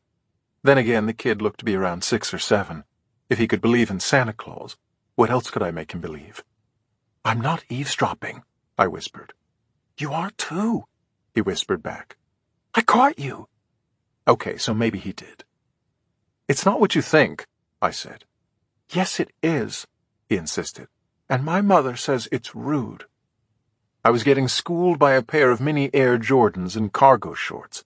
Then again, the kid looked to be around 6 or 7. If he could believe in Santa Claus, what else could I make him believe? "I'm not eavesdropping," I whispered. "You are too," he whispered back. "I caught you." Okay, so maybe he did. "It's not what you think," I said. "Yes, it is," he insisted. "And my mother says it's rude." I was getting schooled by a pair of mini Air Jordans and cargo shorts,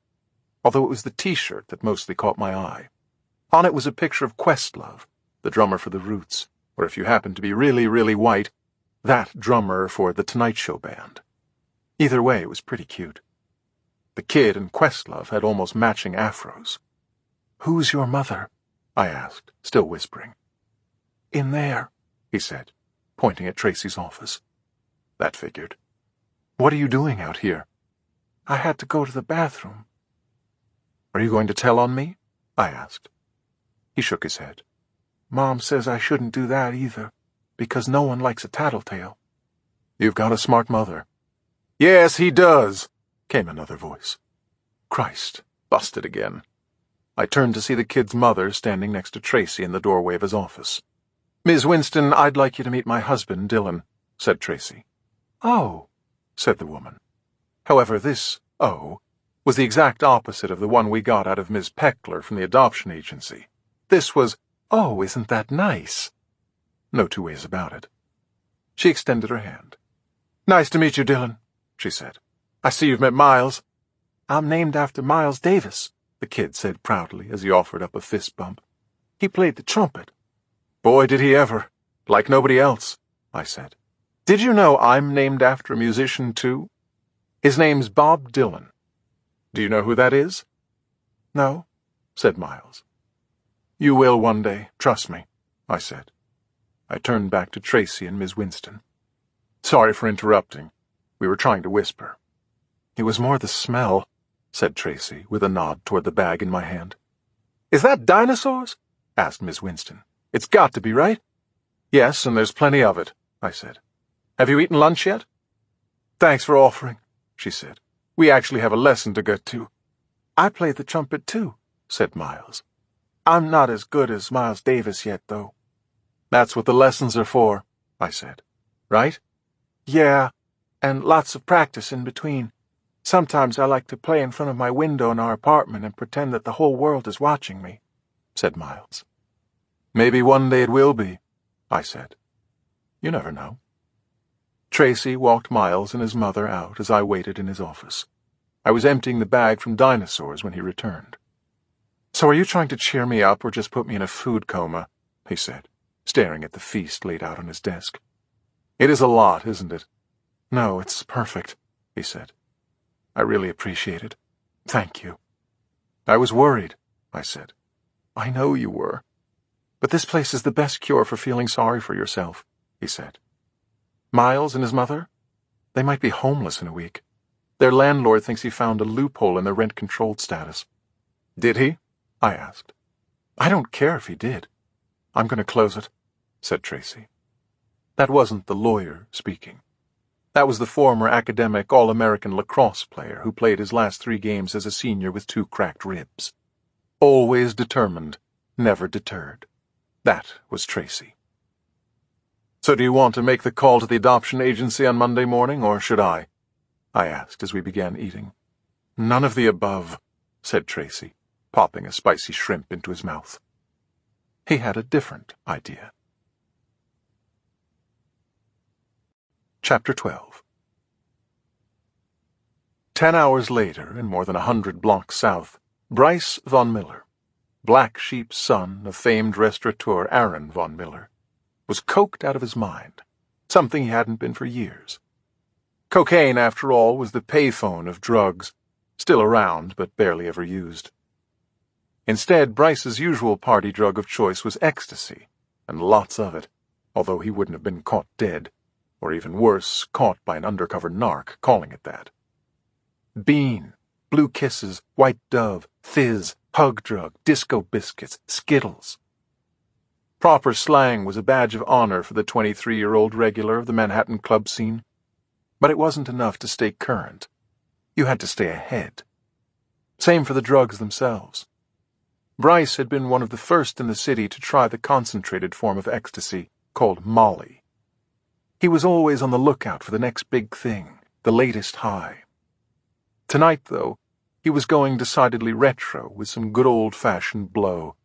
although it was the T-shirt that mostly caught my eye. On it was a picture of Questlove, the drummer for the Roots, or if you happened to be really, really white, that drummer for the Tonight Show band. Either way, it was pretty cute. The kid and Questlove had almost matching afros. "Who's your mother?" I asked, still whispering. "In there," he said, pointing at Tracy's office. That figured. "What are you doing out here?" "I had to go to the bathroom." "Are you going to tell on me?" I asked. He shook his head. "Mom says I shouldn't do that either, because no one likes a tattletale." "You've got a smart mother." "Yes, he does," came another voice. Christ, busted again. I turned to see the kid's mother standing next to Tracy in the doorway of his office. "Ms. Winston, I'd like you to meet my husband, Dylan," said Tracy. "Oh," said the woman. However, this "oh" was the exact opposite of the one we got out of Ms. Peckler from the adoption agency. This was, "Oh, isn't that nice?" No two ways about it. She extended her hand. "Nice to meet you, Dylan," she said. "I see you've met Miles." "I'm named after Miles Davis," the kid said proudly as he offered up a fist bump. "He played the trumpet." "Boy, did he ever. Like nobody else," I said. "Did you know I'm named after a musician, too? His name's Bob Dylan. Do you know who that is?" "No," said Miles. "You will one day, trust me," I said. I turned back to Tracy and Ms. Winston. "Sorry for interrupting. We were trying to whisper." "It was more the smell," said Tracy, with a nod toward the bag in my hand. "Is that dinosaurs?" asked Miss Winston. "It's got to be, right?" "Yes, and there's plenty of it," I said. "Have you eaten lunch yet?" "Thanks for offering," she said. "We actually have a lesson to get to." "I play the trumpet, too," said Miles. "I'm not as good as Miles Davis yet, though." "That's what the lessons are for," I said. "Right?" "Yeah, and lots of practice in between. Sometimes I like to play in front of my window in our apartment and pretend that the whole world is watching me," said Miles. "Maybe one day it will be," I said. You never know. Tracy walked Miles and his mother out as I waited in his office. I was emptying the bag from dinosaurs when he returned. "So are you trying to cheer me up or just put me in a food coma?" he said, staring at the feast laid out on his desk. "It is a lot, isn't it?" "No, it's perfect," he said. "I really appreciate it. Thank you." "I was worried," I said. "I know you were. But this place is the best cure for feeling sorry for yourself," he said. "Miles and his mother? They might be homeless in a week. Their landlord thinks he found a loophole in their rent-controlled status." "Did he?" I asked. "I don't care if he did. I'm going to close it," said Tracy. That wasn't the lawyer speaking. That was the former academic All-American lacrosse player who played his last 3 games as a senior with 2 cracked ribs. Always determined, never deterred. That was Tracy. "So do you want to make the call to the adoption agency on Monday morning, or should I?" I asked as we began eating. "None of the above," said Tracy, popping a spicy shrimp into his mouth. He had a different idea. Chapter 12. 10 hours later, and more than 100 blocks south, Bryce von Miller, black sheep son of famed restaurateur Aaron von Miller, was coked out of his mind, something he hadn't been for years. Cocaine, after all, was the payphone of drugs, still around but barely ever used. Instead, Bryce's usual party drug of choice was ecstasy, and lots of it, although he wouldn't have been caught dead, or even worse, caught by an undercover narc calling it that. Bean, blue kisses, white dove, fizz, hug drug, disco biscuits, Skittles. Proper slang was a badge of honor for the 23-year-old regular of the Manhattan club scene. But it wasn't enough to stay current. You had to stay ahead. Same for the drugs themselves. Bryce had been one of the first in the city to try the concentrated form of ecstasy called Molly. He was always on the lookout for the next big thing, the latest high. Tonight, though, he was going decidedly retro with some good old-fashioned blow,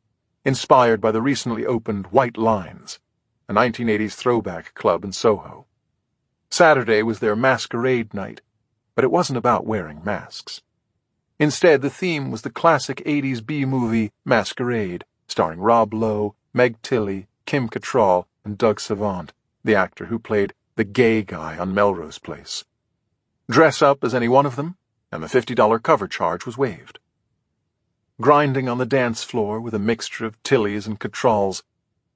inspired by the recently opened White Lines, a 1980s throwback club in Soho. Saturday was their masquerade night, but it wasn't about wearing masks. Instead, the theme was the classic 80s B-movie Masquerade, starring Rob Lowe, Meg Tilly, Kim Cattrall, and Doug Savant, the actor who played the gay guy on Melrose Place. Dress up as any one of them, and the $50 cover charge was waived. Grinding on the dance floor with a mixture of Tillies and Catrals,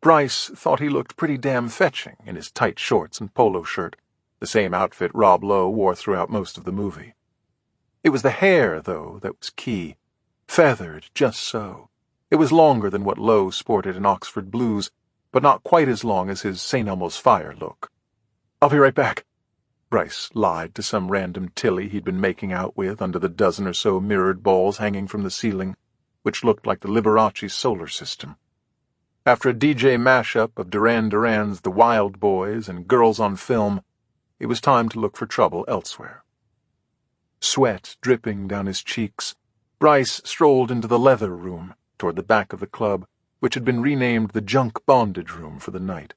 Bryce thought he looked pretty damn fetching in his tight shorts and polo shirt, the same outfit Rob Lowe wore throughout most of the movie. It was the hair, though, that was key. Feathered just so. It was longer than what Lowe sported in Oxford blues, but not quite as long as his St. Elmo's Fire look. "I'll be right back," Bryce lied to some random Tilly he'd been making out with under the dozen or so mirrored balls hanging from the ceiling, which looked like the Liberace solar system. After a DJ mashup of Duran Duran's The Wild Boys and Girls on Film, it was time to look for trouble elsewhere. Sweat dripping down his cheeks, Bryce strolled into the leather room toward the back of the club, which had been renamed the Junk Bondage Room for the night.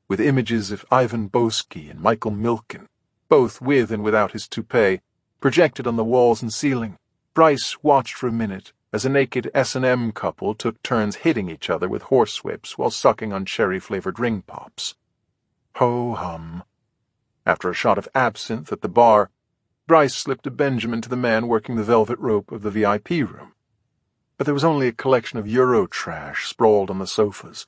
With images of Ivan Boesky and Michael Milken, both with and without his toupee, projected on the walls and ceiling, Bryce watched for a minute as a naked S&M couple took turns hitting each other with horsewhips while sucking on cherry-flavored ring pops. Ho-hum. After a shot of absinthe at the bar, Bryce slipped a Benjamin to the man working the velvet rope of the VIP room. But there was only a collection of Euro trash sprawled on the sofas.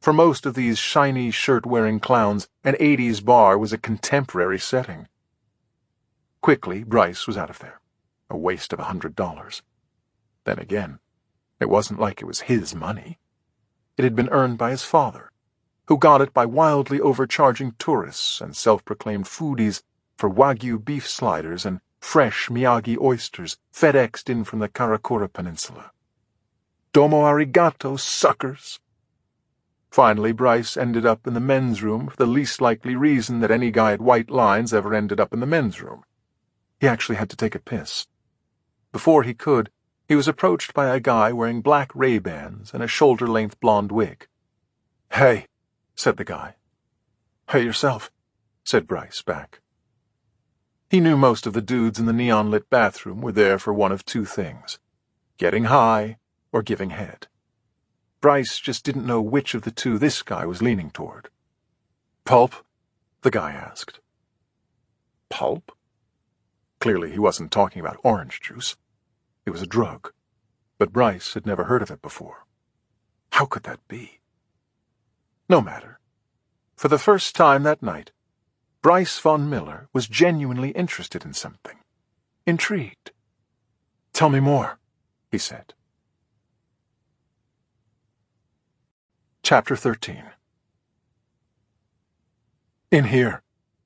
For most of these shiny shirt-wearing clowns, an 80s bar was a contemporary setting. Quickly, Bryce was out of there. A waste of $100. Then again, it wasn't like it was his money. It had been earned by his father, who got it by wildly overcharging tourists and self-proclaimed foodies for Wagyu beef sliders and fresh Miyagi oysters FedExed in from the Karakura Peninsula. Domo arigato, suckers! Finally, Bryce ended up in the men's room for the least likely reason that any guy at White Lines ever ended up in the men's room. He actually had to take a piss. Before he could, he was approached by a guy wearing black Ray-Bans and a shoulder-length blonde wig. "Hey," said the guy. "Hey yourself," said Bryce back. He knew most of the dudes in the neon-lit bathroom were there for one of two things: getting high or giving head. Bryce just didn't know which of the two this guy was leaning toward. "Pulp?" the guy asked. Pulp? Clearly he wasn't talking about orange juice. It was a drug, but Bryce had never heard of it before. How could that be? No matter. For the first time that night, Bryce Von Miller was genuinely interested in something. Intrigued. "Tell me more," he said. Chapter 13. "In here,"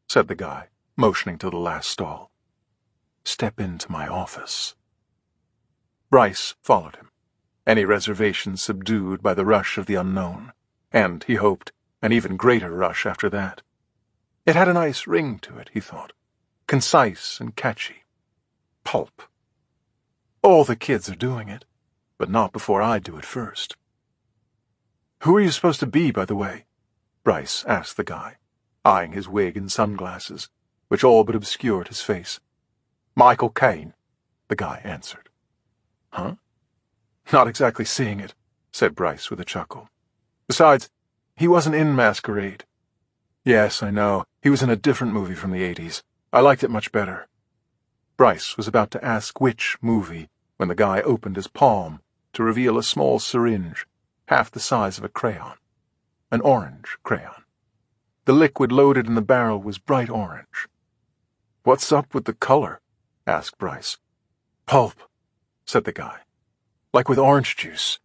said the guy, motioning to the last stall. "Step into my office." Bryce followed him, any reservations subdued by the rush of the unknown, and, he hoped, an even greater rush after that. It had a nice ring to it, he thought, concise and catchy. Pulp. All the kids are doing it, but not before I do it first. "Who are you supposed to be, by the way?" Bryce asked the guy, eyeing his wig and sunglasses, which all but obscured his face. "Michael Caine," the guy answered. "Huh? Not exactly seeing it," said Bryce with a chuckle. "Besides, he wasn't in Masquerade." "Yes, I know. He was in a different movie from the 80s. I liked it much better." Bryce was about to ask which movie when the guy opened his palm to reveal a small syringe, half the size of a crayon. An orange crayon. The liquid loaded in the barrel was bright orange. "What's up with the color?" asked Bryce. "Pulp," said the guy. "Like with orange juice.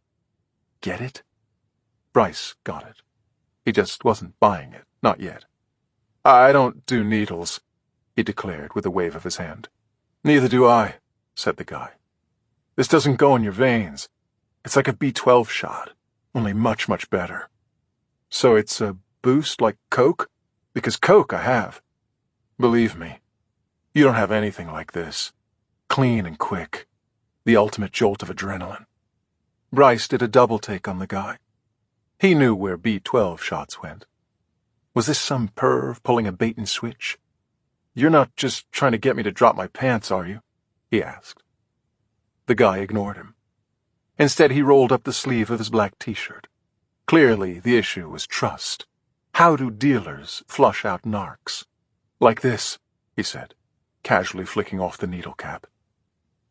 Get it?" Bryce got it. He just wasn't buying it, not yet. "I don't do needles," he declared with a wave of his hand. "Neither do I," said the guy. "This doesn't go in your veins. It's like a B12 shot, only much, much better." "So it's a boost like Coke? Because Coke I have. Believe me, you don't have anything like this. Clean and quick. The ultimate jolt of adrenaline." Bryce did a double-take on the guy. He knew where B12 shots went. Was this some perv pulling a bait-and-switch? "You're not just trying to get me to drop my pants, are you?" he asked. The guy ignored him. Instead, he rolled up the sleeve of his black t-shirt. Clearly, the issue was trust. How do dealers flush out narcs? Like this, he said, casually flicking off the needle cap.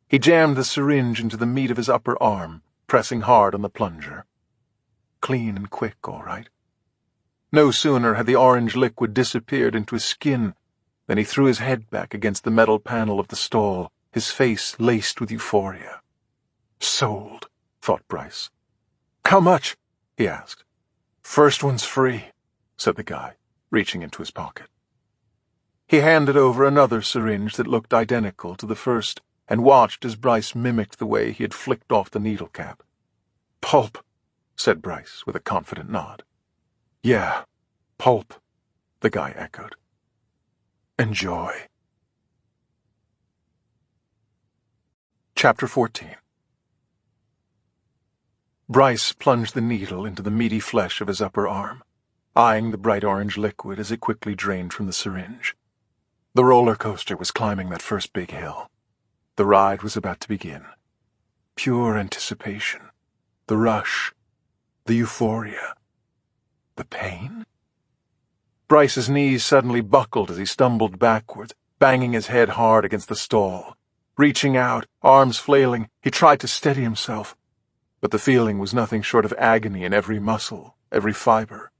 He jammed the syringe into the meat of his upper arm, pressing hard on the plunger. Clean and quick, all right. No sooner had the orange liquid disappeared into his skin than he threw his head back against the metal panel of the stall, his face laced with euphoria. Sold, thought Bryce. How much? He asked. First one's free, said the guy, reaching into his pocket. He handed over another syringe that looked identical to the first and watched as Bryce mimicked the way he had flicked off the needle cap. Pulp, said Bryce with a confident nod. Yeah, pulp, the guy echoed. Enjoy. Chapter 14. Bryce plunged the needle into the meaty flesh of his upper arm, eyeing the bright orange liquid as it quickly drained from the syringe. The roller coaster was climbing that first big hill. The ride was about to begin. Pure anticipation. The rush. The euphoria. The pain? Bryce's knees suddenly buckled as he stumbled backwards, banging his head hard against the stall. Reaching out, arms flailing, he tried to steady himself. But the feeling was nothing short of agony in every muscle, every fiber.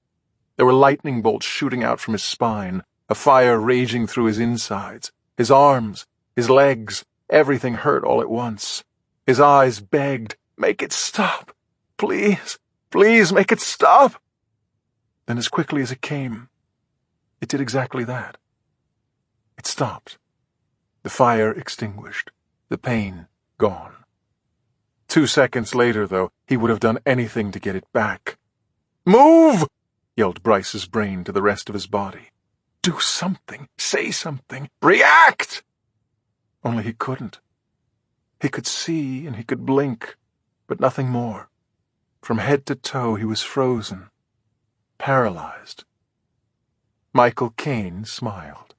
There were lightning bolts shooting out from his spine, a fire raging through his insides. His arms, his legs, everything hurt all at once. His eyes begged, "Make it stop! Please, please make it stop!" Then as quickly as it came, it did exactly that. It stopped. The fire extinguished, the pain gone. 2 seconds later, though, he would have done anything to get it back. "Move!" yelled Bryce's brain to the rest of his body. "Do something! Say something! React!" Only he couldn't. He could see and he could blink, but nothing more. From head to toe he was frozen, paralyzed. Michael Caine smiled.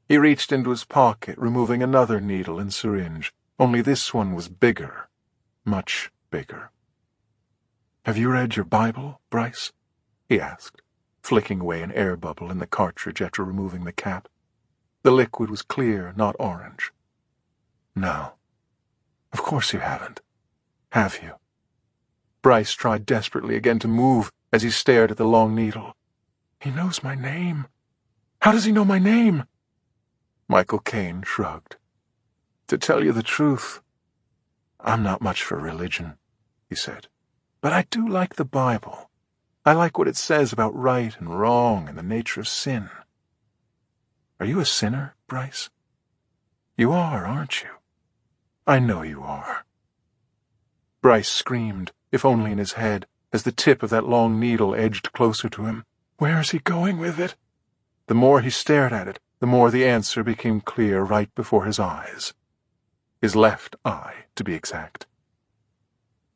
He reached into his pocket, removing another needle and syringe, only this one was bigger, much bigger. "Have you read your Bible, Bryce?" he asked, flicking away an air bubble in the cartridge after removing the cap. The liquid was clear, not orange. "No. Of course you haven't. Have you?" Bryce tried desperately again to move as he stared at the long needle. "He knows my name. How does he know my name?" Michael Caine shrugged. "To tell you the truth, I'm not much for religion," he said. "But I do like the Bible. I like what it says about right and wrong and the nature of sin." "Are you a sinner, Bryce?" "You are, aren't you?" "I know you are." Bryce screamed, if only in his head, as the tip of that long needle edged closer to him. Where is he going with it? The more he stared at it, the more the answer became clear right before his eyes. His left eye, to be exact.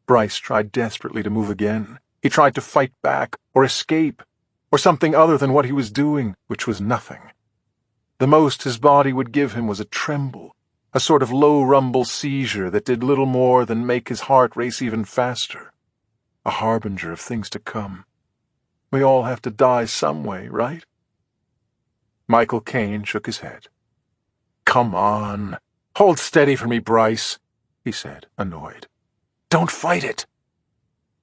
Bryce tried desperately to move again. He tried to fight back, or escape, or something other than what he was doing, which was nothing. The most his body would give him was a tremble, a sort of low-rumble seizure that did little more than make his heart race even faster, a harbinger of things to come. We all have to die some way, right? Michael Caine shook his head. "Come on. Hold steady for me, Bryce," he said, annoyed. "Don't fight it."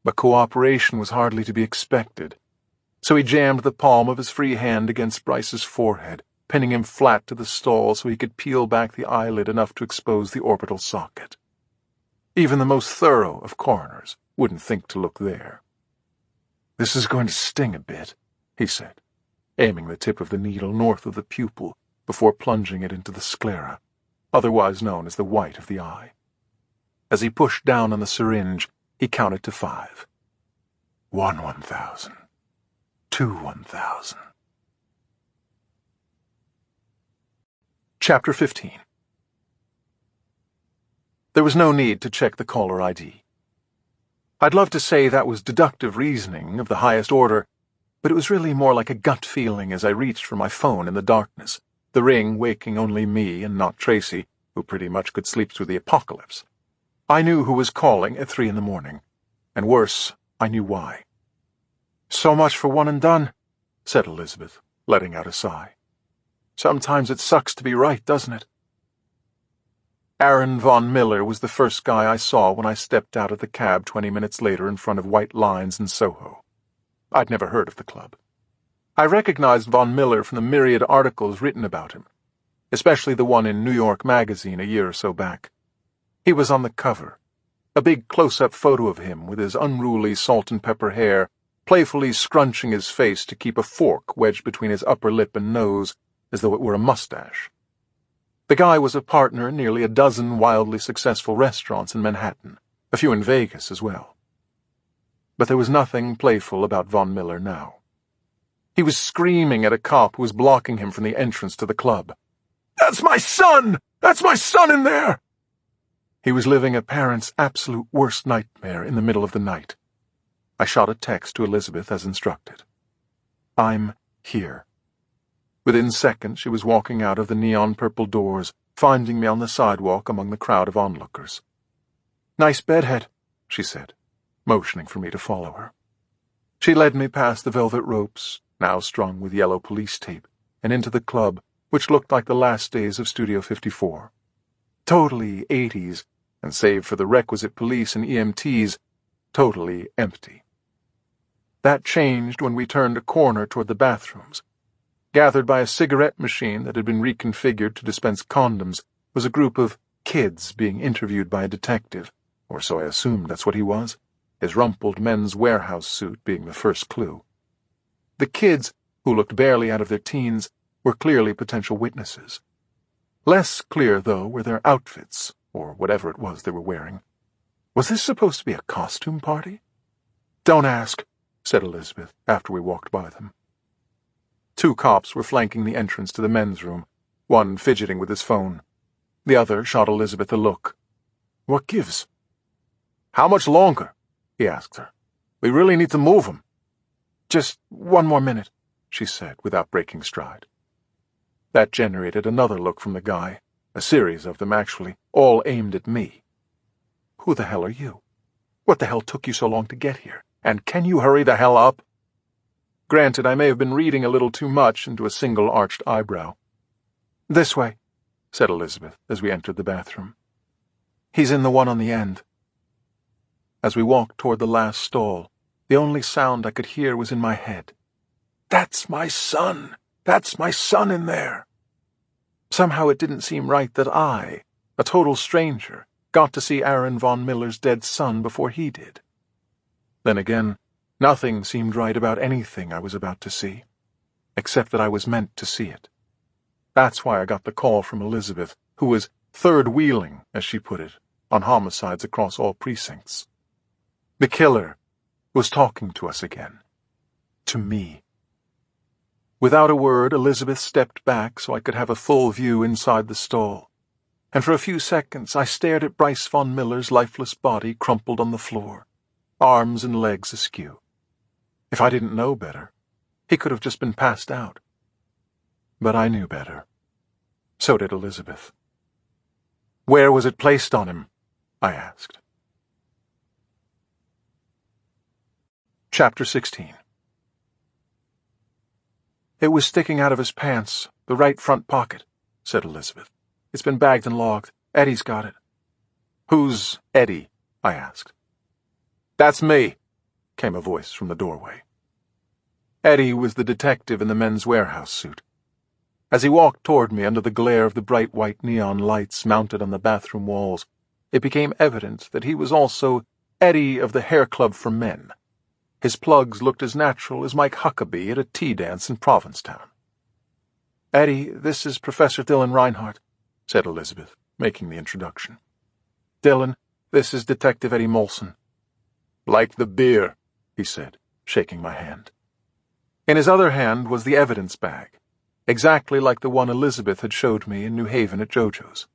But cooperation was hardly to be expected, so he jammed the palm of his free hand against Bryce's forehead, pinning him flat to the stall so he could peel back the eyelid enough to expose the orbital socket. Even the most thorough of coroners wouldn't think to look there. "This is going to sting a bit," he said, aiming the tip of the needle north of the pupil before plunging it into the sclera, otherwise known as the white of the eye. As he pushed down on the syringe, he counted to 5. 1 1,000. 2 1,000. Chapter 15. There was no need to check the caller ID. I'd love to say that was deductive reasoning of the highest order, but it was really more like a gut feeling as I reached for my phone in the darkness, the ring waking only me and not Tracy, who pretty much could sleep through the apocalypse. I knew who was calling at 3 a.m, and worse, I knew why. "So much for one and done," said Elizabeth, letting out a sigh. "Sometimes it sucks to be right, doesn't it?" Aaron Von Miller was the first guy I saw when I stepped out of the cab 20 minutes later in front of White Lines in Soho. I'd never heard of the club. I recognized Von Miller from the myriad articles written about him, especially the one in New York Magazine a year or so back. He was on the cover, a big close-up photo of him with his unruly salt-and-pepper hair, playfully scrunching his face to keep a fork wedged between his upper lip and nose, as though it were a mustache. The guy was a partner in nearly a dozen wildly successful restaurants in Manhattan, a few in Vegas as well. But there was nothing playful about Von Miller now. He was screaming at a cop who was blocking him from the entrance to the club. "That's my son! That's my son in there!" He was living a parent's absolute worst nightmare in the middle of the night. I shot a text to Elizabeth as instructed. "I'm here." Within seconds she was walking out of the neon-purple doors, finding me on the sidewalk among the crowd of onlookers. "Nice bedhead," she said, motioning for me to follow her. She led me past the velvet ropes, now strung with yellow police tape, and into the club, which looked like the last days of Studio 54. Totally 80s, and save for the requisite police and EMTs, totally empty. That changed when we turned a corner toward the bathrooms. Gathered by a cigarette machine that had been reconfigured to dispense condoms was a group of kids being interviewed by a detective, or so I assumed that's what he was, his rumpled Men's Warehouse suit being the first clue. The kids, who looked barely out of their teens, were clearly potential witnesses. Less clear, though, were their outfits, or whatever it was they were wearing. Was this supposed to be a costume party? "Don't ask," said Elizabeth after we walked by them. 2 cops were flanking the entrance to the men's room, one fidgeting with his phone. The other shot Elizabeth a look. "What gives?" "How much longer?" he asked her. "We really need to move him." "Just 1 more minute," she said without breaking stride. That generated another look from the guy, a series of them actually, all aimed at me. "Who the hell are you? What the hell took you so long to get here? And can you hurry the hell up?" Granted, I may have been reading a little too much into a single arched eyebrow. "This way," said Elizabeth as we entered the bathroom. "He's in the one on the end." As we walked toward the last stall, the only sound I could hear was in my head. "That's my son! That's my son in there!" Somehow it didn't seem right that I, a total stranger, got to see Aaron Von Miller's dead son before he did. Then again, nothing seemed right about anything I was about to see, except that I was meant to see it. That's why I got the call from Elizabeth, who was third-wheeling, as she put it, on homicides across all precincts. The killer was talking to us again. To me. Without a word, Elizabeth stepped back so I could have a full view inside the stall, and for a few seconds I stared at Bryce Von Miller's lifeless body crumpled on the floor, arms and legs askew. If I didn't know better, he could have just been passed out. But I knew better. So did Elizabeth. "Where was it placed on him?" I asked. Chapter 16. "It was sticking out of his pants, the right front pocket," said Elizabeth. "It's been bagged and logged. Eddie's got it." "Who's Eddie?" I asked. "That's me," came a voice from the doorway. Eddie was the detective in the Men's Warehouse suit. As he walked toward me under the glare of the bright white neon lights mounted on the bathroom walls, it became evident that he was also Eddie of the Hair Club for Men. His plugs looked as natural as Mike Huckabee at a tea dance in Provincetown. "Eddie, this is Professor Dylan Reinhardt," said Elizabeth, making the introduction. "Dylan, this is Detective Eddie Molson." "Like the beer," he said, shaking my hand. In his other hand was the evidence bag, exactly like the one Elizabeth had showed me in New Haven at JoJo's.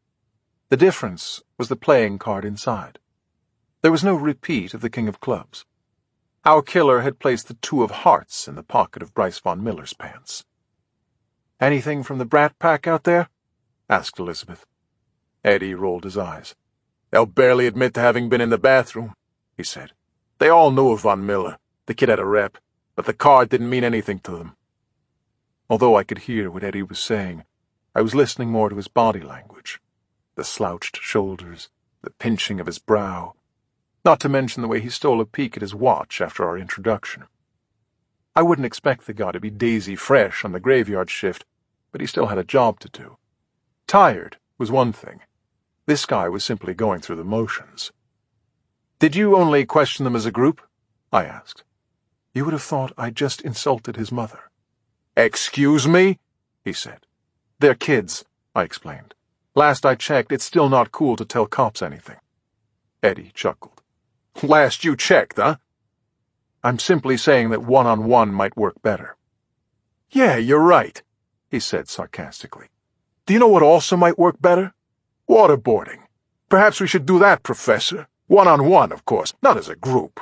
The difference was the playing card inside. There was no repeat of the King of Clubs. Our killer had placed the 2 of hearts in the pocket of Bryce Von Miller's pants. "Anything from the Brat Pack out there?" asked Elizabeth. Eddie rolled his eyes. "They'll barely admit to having been in the bathroom," he said. "They all knew of Von Miller. The kid had a rep, but the card didn't mean anything to them. Although I could hear what Eddie was saying, I was listening more to his body language, the slouched shoulders, the pinching of his brow, not to mention the way he stole a peek at his watch after our introduction. I wouldn't expect the guy to be daisy fresh on the graveyard shift, but he still had a job to do. Tired was one thing. This guy was simply going through the motions. "Did you only question them as a group?" I asked. You would have thought I'd just insulted his mother. "Excuse me?" he said. "They're kids," I explained. "Last I checked, it's still not cool to tell cops anything." Eddie chuckled. "Last you checked, huh?" "I'm simply saying that one-on-one might work better." "Yeah, you're right," he said sarcastically. "Do you know what also might work better? Waterboarding. Perhaps we should do that, Professor. One-on-one, of course, not as a group."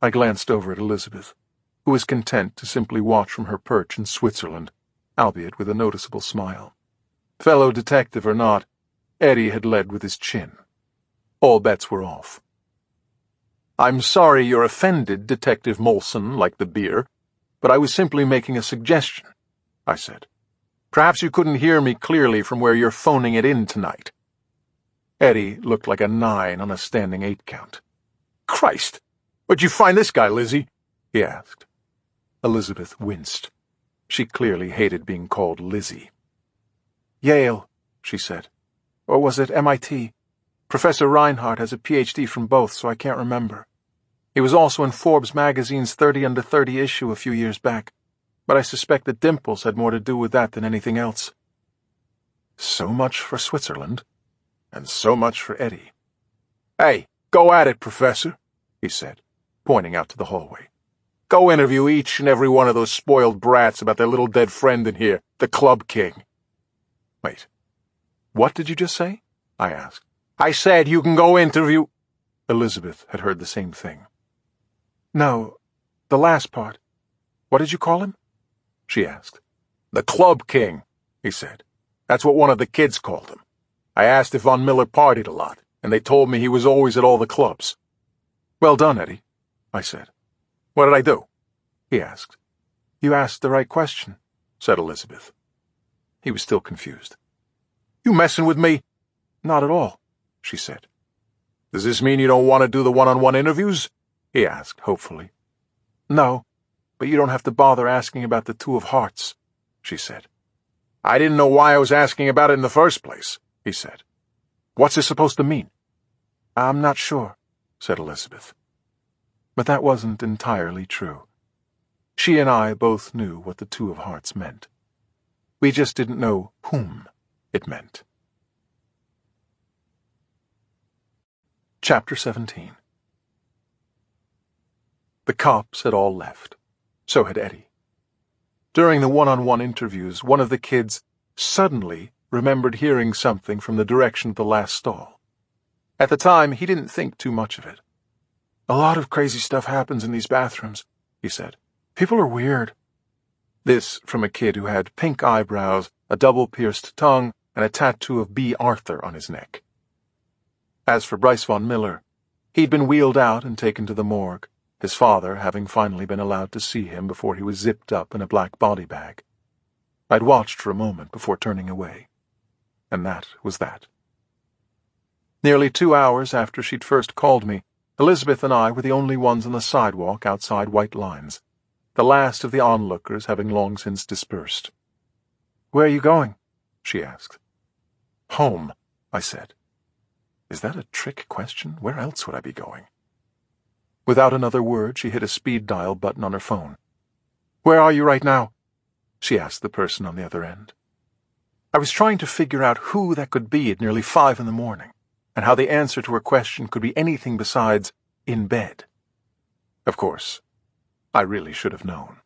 I glanced over at Elizabeth, who was content to simply watch from her perch in Switzerland, albeit with a noticeable smile. Fellow detective or not, Eddie had led with his chin. All bets were off. "I'm sorry you're offended, Detective Molson, like the beer, but I was simply making a suggestion," I said. "Perhaps you couldn't hear me clearly from where you're phoning it in tonight." Eddie looked like a 9 on a standing 8 count. "Christ! Where'd you find this guy, Lizzie?" he asked. Elizabeth winced. She clearly hated being called Lizzie. "Yale," she said. "Or was it MIT? Professor Reinhardt has a PhD from both, so I can't remember. He was also in Forbes magazine's 30 Under 30 issue a few years back, but I suspect that Dimples had more to do with that than anything else." So much for Switzerland, and so much for Eddie. "Hey, go at it, Professor," he said, pointing out to the hallway. "Go interview each and every one of those spoiled brats about their little dead friend in here, the Club King." "Wait, what did you just say?" I asked. "I said you can go interview—" Elizabeth had heard the same thing. "No, the last part. What did you call him?" she asked. "The Club King," he said. "That's what one of the kids called him. I asked if Von Miller partied a lot, and they told me he was always at all the clubs." "Well done, Eddie," I said. "What did I do?" he asked. "You asked the right question," said Elizabeth. He was still confused. "You messing with me?" "Not at all," she said. "Does this mean you don't want to do the one-on-one interviews?" he asked, hopefully. "No, but you don't have to bother asking about the Two of Hearts," she said. "I didn't know why I was asking about it in the first place," he said. "What's this supposed to mean?" "I'm not sure," said Elizabeth. But that wasn't entirely true. She and I both knew what the Two of Hearts meant. We just didn't know whom it meant. Chapter 17. The cops had all left. So had Eddie. During the one-on-one interviews, one of the kids suddenly remembered hearing something from the direction of the last stall. At the time, he didn't think too much of it. "A lot of crazy stuff happens in these bathrooms," he said. "People are weird." This from a kid who had pink eyebrows, a double-pierced tongue, and a tattoo of B. Arthur on his neck. As for Bryce Von Miller, he'd been wheeled out and taken to the morgue, his father having finally been allowed to see him before he was zipped up in a black body bag. I'd watched for a moment before turning away. And that was that. Nearly 2 hours after she'd first called me, Elizabeth and I were the only ones on the sidewalk outside White Lines, the last of the onlookers having long since dispersed. "Where are you going?" she asked. "Home," I said. Is that a trick question? Where else would I be going? Without another word, she hit a speed dial button on her phone. "Where are you right now?" she asked the person on the other end. I was trying to figure out who that could be at nearly 5 in the morning, and how the answer to her question could be anything besides in bed. Of course, I really should have known.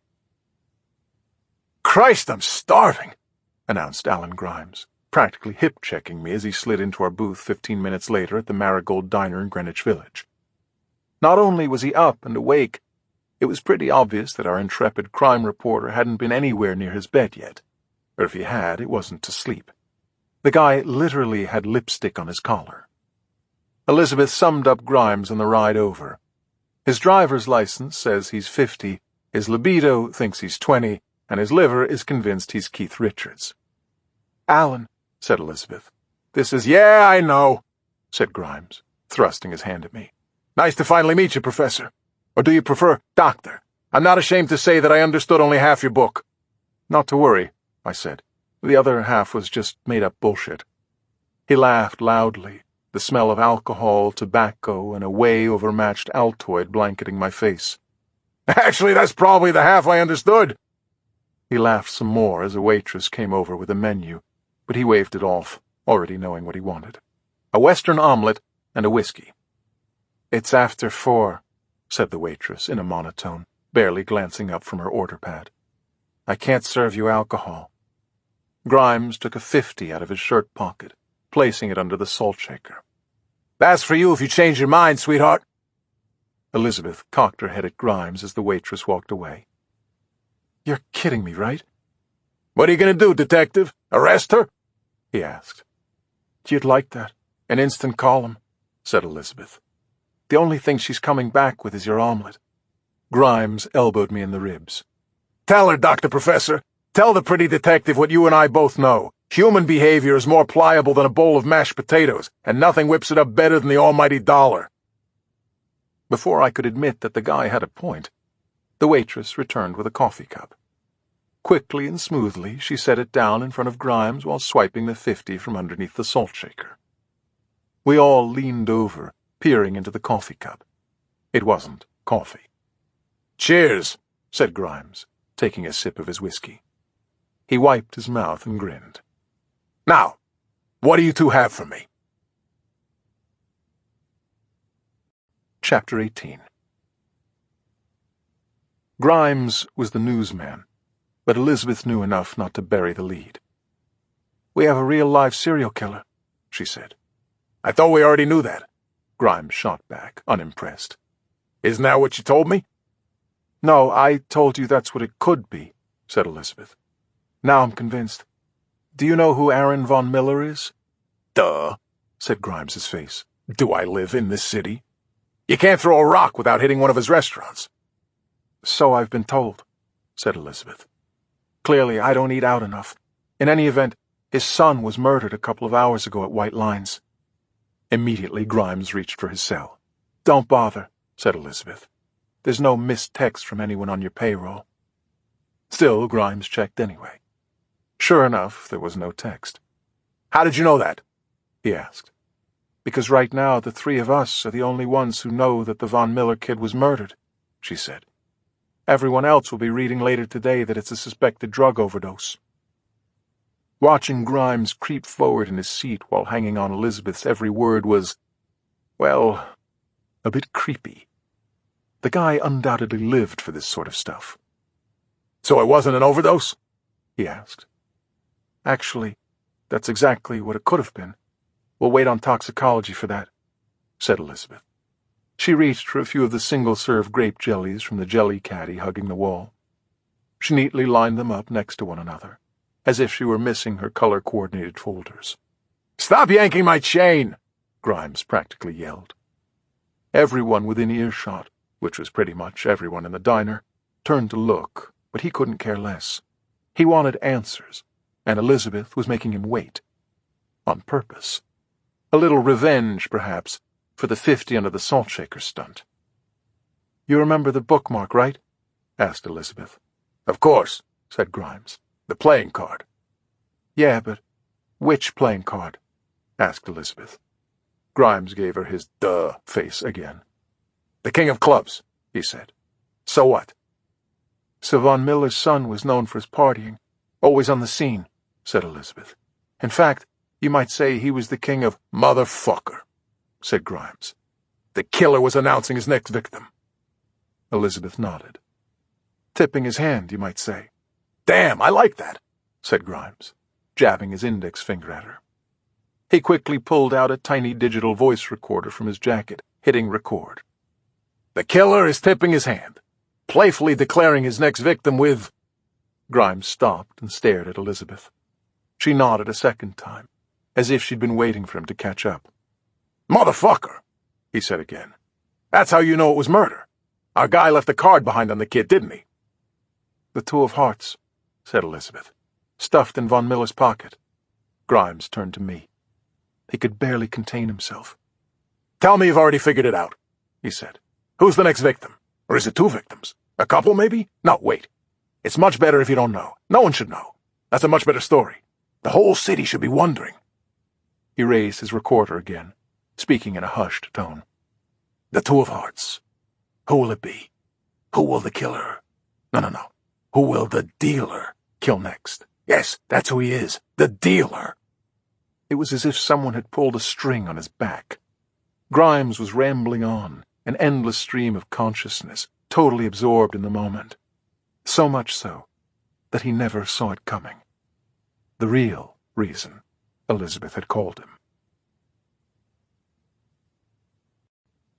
"Christ, I'm starving," announced Alan Grimes, practically hip-checking me as he slid into our booth 15 minutes later at the Marigold Diner in Greenwich Village. Not only was he up and awake, it was pretty obvious that our intrepid crime reporter hadn't been anywhere near his bed yet, or if he had, it wasn't to sleep. The guy literally had lipstick on his collar. Elizabeth summed up Grimes on the ride over. His driver's license says he's 50, his libido thinks he's 20, and his liver is convinced he's Keith Richards. "Alan," said Elizabeth. "This is—" "Yeah, I know," said Grimes, thrusting his hand at me. "Nice to finally meet you, Professor. Or do you prefer Doctor? I'm not ashamed to say that I understood only half your book." "Not to worry," I said. "The other half was just made-up bullshit." He laughed loudly, the smell of alcohol, tobacco, and a way overmatched Altoid blanketing my face. "Actually, that's probably the half I understood." He laughed some more as a waitress came over with a menu, but he waved it off, already knowing what he wanted. "A Western omelette and a whiskey." "It's after 4, said the waitress in a monotone, barely glancing up from her order pad. "I can't serve you alcohol." Grimes took a 50 out of his shirt pocket, placing it under the salt shaker. "That's for you if you change your mind, sweetheart." Elizabeth cocked her head at Grimes as the waitress walked away. "You're kidding me, right?" "What are you going to do, detective? Arrest her?" he asked. "You'd like that. An instant column," said Elizabeth. "The only thing she's coming back with is your omelet." Grimes elbowed me in the ribs. "Tell her, Dr. Professor. Tell the pretty detective what you and I both know. Human behavior is more pliable than a bowl of mashed potatoes, and nothing whips it up better than the almighty dollar." Before I could admit that the guy had a point, the waitress returned with a coffee cup. Quickly and smoothly, she set it down in front of Grimes while swiping the 50 from underneath the salt shaker. We all leaned over, peering into the coffee cup. It wasn't coffee. "Cheers," said Grimes, taking a sip of his whiskey. He wiped his mouth and grinned. "Now, what do you two have for me?" Chapter 18. Grimes was the newsman, but Elizabeth knew enough not to bury the lead. "We have a real-life serial killer," she said. "I thought we already knew that," Grimes shot back, unimpressed. "Isn't that what you told me?" "No, I told you that's what it could be," said Elizabeth. "Now I'm convinced. Do you know who Aaron von Miller is?" "Duh," said Grimes's face. "Do I live in this city? You can't throw a rock without hitting one of his restaurants." "So I've been told," said Elizabeth. "Clearly, I don't eat out enough. In any event, his son was murdered a couple of hours ago at White Lines." Immediately, Grimes reached for his cell. "Don't bother," said Elizabeth. "There's no missed text from anyone on your payroll." Still, Grimes checked anyway. Sure enough, there was no text. "How did you know that?" he asked. "Because right now the 3 of us are the only ones who know that the Von Miller kid was murdered," she said. "Everyone else will be reading later today that it's a suspected drug overdose." Watching Grimes creep forward in his seat while hanging on Elizabeth's every word was, well, a bit creepy. The guy undoubtedly lived for this sort of stuff. "So it wasn't an overdose?" he asked. "Actually, that's exactly what it could have been. We'll wait on toxicology for that," said Elizabeth. She reached for a few of the single-serve grape jellies from the jelly caddy hugging the wall. She neatly lined them up next to one another, as if she were missing her color-coordinated folders. "Stop yanking my chain!" Grimes practically yelled. Everyone within earshot, which was pretty much everyone in the diner, turned to look, but he couldn't care less. He wanted answers, and Elizabeth was making him wait. On purpose. A little revenge, perhaps, for the 50 under the salt shaker stunt. "You remember the bookmark, right?" asked Elizabeth. "Of course," said Grimes. "The playing card." "Yeah, but which playing card?" asked Elizabeth. Grimes gave her his duh face again. "The king of clubs," he said. "So what?" "So Von Miller's son was known for his partying, always on the scene," said Elizabeth. "In fact, you might say he was the king of—" "Motherfucker," said Grimes. "The killer was announcing his next victim." Elizabeth nodded. "Tipping his hand, you might say." "Damn, I like that," said Grimes, jabbing his index finger at her. He quickly pulled out a tiny digital voice recorder from his jacket, hitting record. "The killer is tipping his hand, playfully declaring his next victim with—" Grimes stopped and stared at Elizabeth. She nodded a second time, as if she'd been waiting for him to catch up. "Motherfucker," he said again. "That's how you know it was murder. Our guy left a card behind on the kid, didn't he?" "The 2 of hearts," said Elizabeth. "Stuffed in Von Miller's pocket." Grimes turned to me. He could barely contain himself. "Tell me you've already figured it out," he said. "Who's the next victim? Or is it 2 victims? A couple, maybe? No, wait. It's much better if you don't know. No one should know. That's a much better story. The whole city should be wondering." He raised his recorder again, speaking in a hushed tone. "The 2 of Hearts. Who will it be? Who will the killer? No. Who will the dealer kill next? Yes, that's who he is. The dealer." It was as if someone had pulled a string on his back. Grimes was rambling on, an endless stream of consciousness, totally absorbed in the moment. So much so that he never saw it coming. The real reason Elizabeth had called him.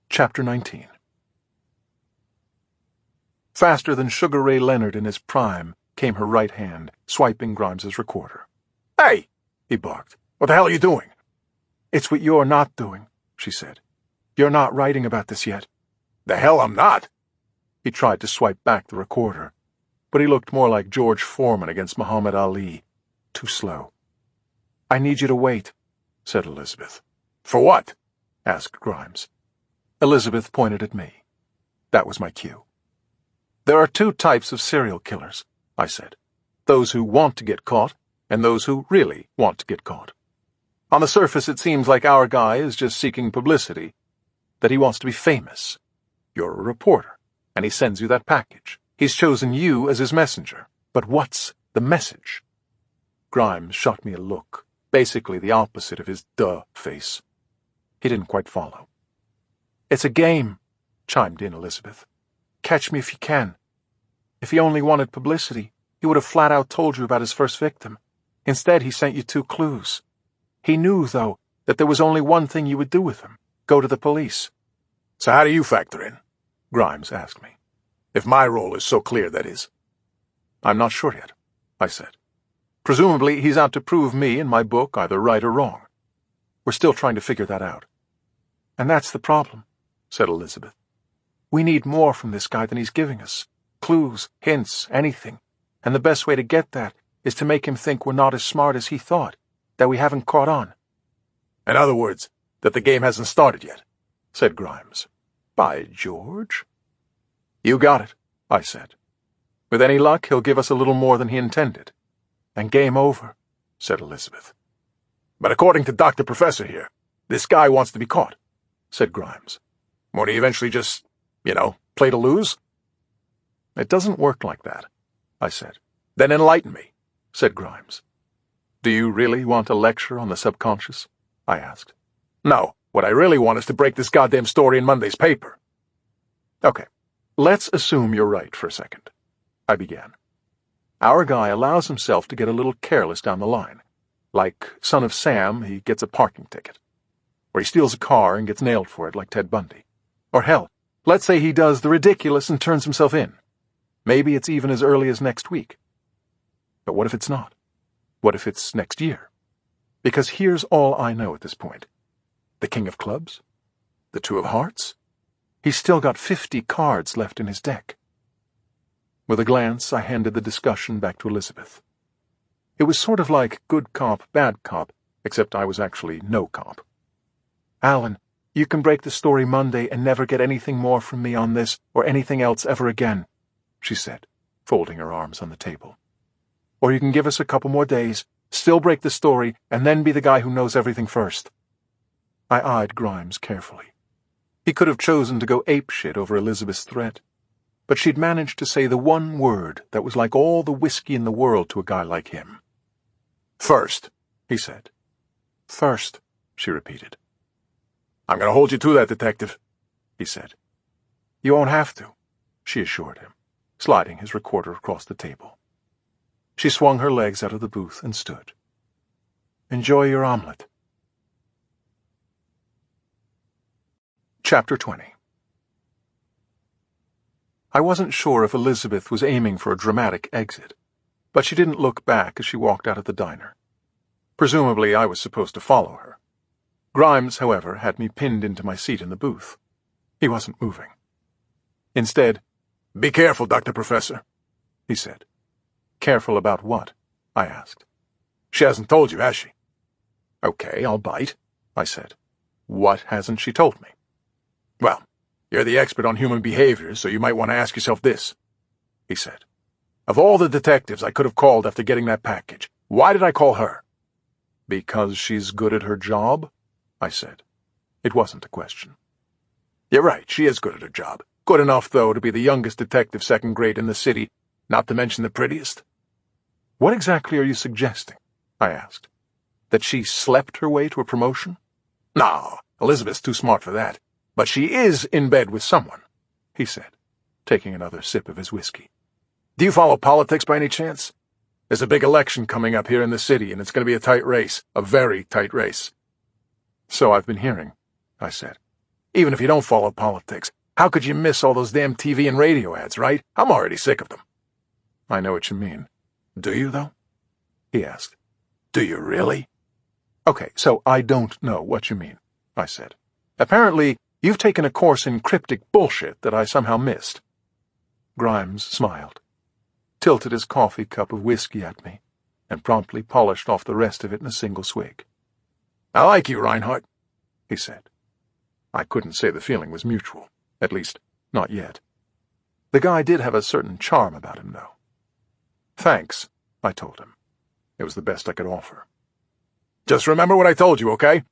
Chapter 19. Faster than Sugar Ray Leonard in his prime came her right hand, swiping Grimes's recorder. "Hey!" he barked. "What the hell are you doing?" "It's what you're not doing," she said. "You're not writing about this yet." "The hell I'm not!" He tried to swipe back the recorder, but he looked more like George Foreman against Muhammad Ali. Too slow. "I need you to wait," said Elizabeth. "For what?" asked Grimes. Elizabeth pointed at me. That was my cue. "There are 2 types of serial killers," I said. "Those who want to get caught, and those who really want to get caught. On the surface, it seems like our guy is just seeking publicity, that he wants to be famous. You're a reporter, and he sends you that package. He's chosen you as his messenger. But what's the message?" Grimes shot me a look, basically the opposite of his duh face. He didn't quite follow. "It's a game," chimed in Elizabeth. "Catch me if you can. If he only wanted publicity, he would have flat out told you about his first victim. Instead, he sent you 2 clues. He knew, though, that there was only one thing you would do with him: go to the police." "So how do you factor in?" Grimes asked me. "If my role is so clear, that is." "I'm not sure yet," I said. "Presumably he's out to prove me and my book either right or wrong. We're still trying to figure that out." "And that's the problem," said Elizabeth. "We need more from this guy than he's giving us. Clues, hints, anything. And the best way to get that is to make him think we're not as smart as he thought, that we haven't caught on." "In other words, that the game hasn't started yet," said Grimes. "By George." "You got it," I said. "With any luck, he'll give us a little more than he intended." "And game over," said Elizabeth. "But according to Dr. Professor here, this guy wants to be caught," said Grimes. "Won't he eventually just, play to lose?" "It doesn't work like that," I said. "Then enlighten me," said Grimes. "Do you really want a lecture on the subconscious?" I asked. "No, what I really want is to break this goddamn story in Monday's paper." "Okay, let's assume you're right for a second," I began. "Our guy allows himself to get a little careless down the line. Like Son of Sam, he gets a parking ticket. Or he steals a car and gets nailed for it like Ted Bundy. Or hell, let's say he does the ridiculous and turns himself in. Maybe it's even as early as next week. But what if it's not? What if it's next year? Because here's all I know at this point. The King of Clubs? The 2 of Hearts? He's still got 50 cards left in his deck." With a glance, I handed the discussion back to Elizabeth. It was sort of like good cop, bad cop, except I was actually no cop. "Alan, you can break the story Monday and never get anything more from me on this or anything else ever again," she said, folding her arms on the table. "Or you can give us a couple more days, still break the story, and then be the guy who knows everything first." I eyed Grimes carefully. He could have chosen to go apeshit over Elizabeth's threat, but she'd managed to say the one word that was like all the whiskey in the world to a guy like him. "First," he said. "First," she repeated. "I'm going to hold you to that, Detective," he said. "You won't have to," she assured him, sliding his recorder across the table. She swung her legs out of the booth and stood. "Enjoy your omelet." Chapter 20. I wasn't sure if Elizabeth was aiming for a dramatic exit, but she didn't look back as she walked out of the diner. Presumably I was supposed to follow her. Grimes, however, had me pinned into my seat in the booth. He wasn't moving. Instead, "Be careful, Dr. Professor," he said. Careful about what? I asked. She hasn't told you, has she? Okay, I'll bite, I said. What hasn't she told me? Well, you're the expert on human behavior, so you might want to ask yourself this, he said. Of all the detectives I could have called after getting that package, why did I call her? Because she's good at her job, I said. It wasn't a question. You're right, she is good at her job. Good enough, though, to be the youngest detective second grade in the city, not to mention the prettiest. What exactly are you suggesting? I asked. That she slept her way to a promotion? No, Elizabeth's too smart for that. But she is in bed with someone, he said, taking another sip of his whiskey. Do you follow politics by any chance? There's a big election coming up here in the city, and it's going to be a tight race, a very tight race. So I've been hearing, I said. Even if you don't follow politics, how could you miss all those damn TV and radio ads, right? I'm already sick of them. I know what you mean. Do you, though? He asked. Do you really? Okay, so I don't know what you mean, I said. Apparently, you've taken a course in cryptic bullshit that I somehow missed. Grimes smiled, tilted his coffee cup of whiskey at me, and promptly polished off the rest of it in a single swig. I like you, Reinhardt, he said. I couldn't say the feeling was mutual, at least, not yet. The guy did have a certain charm about him, though. Thanks, I told him. It was the best I could offer. Just remember what I told you, okay?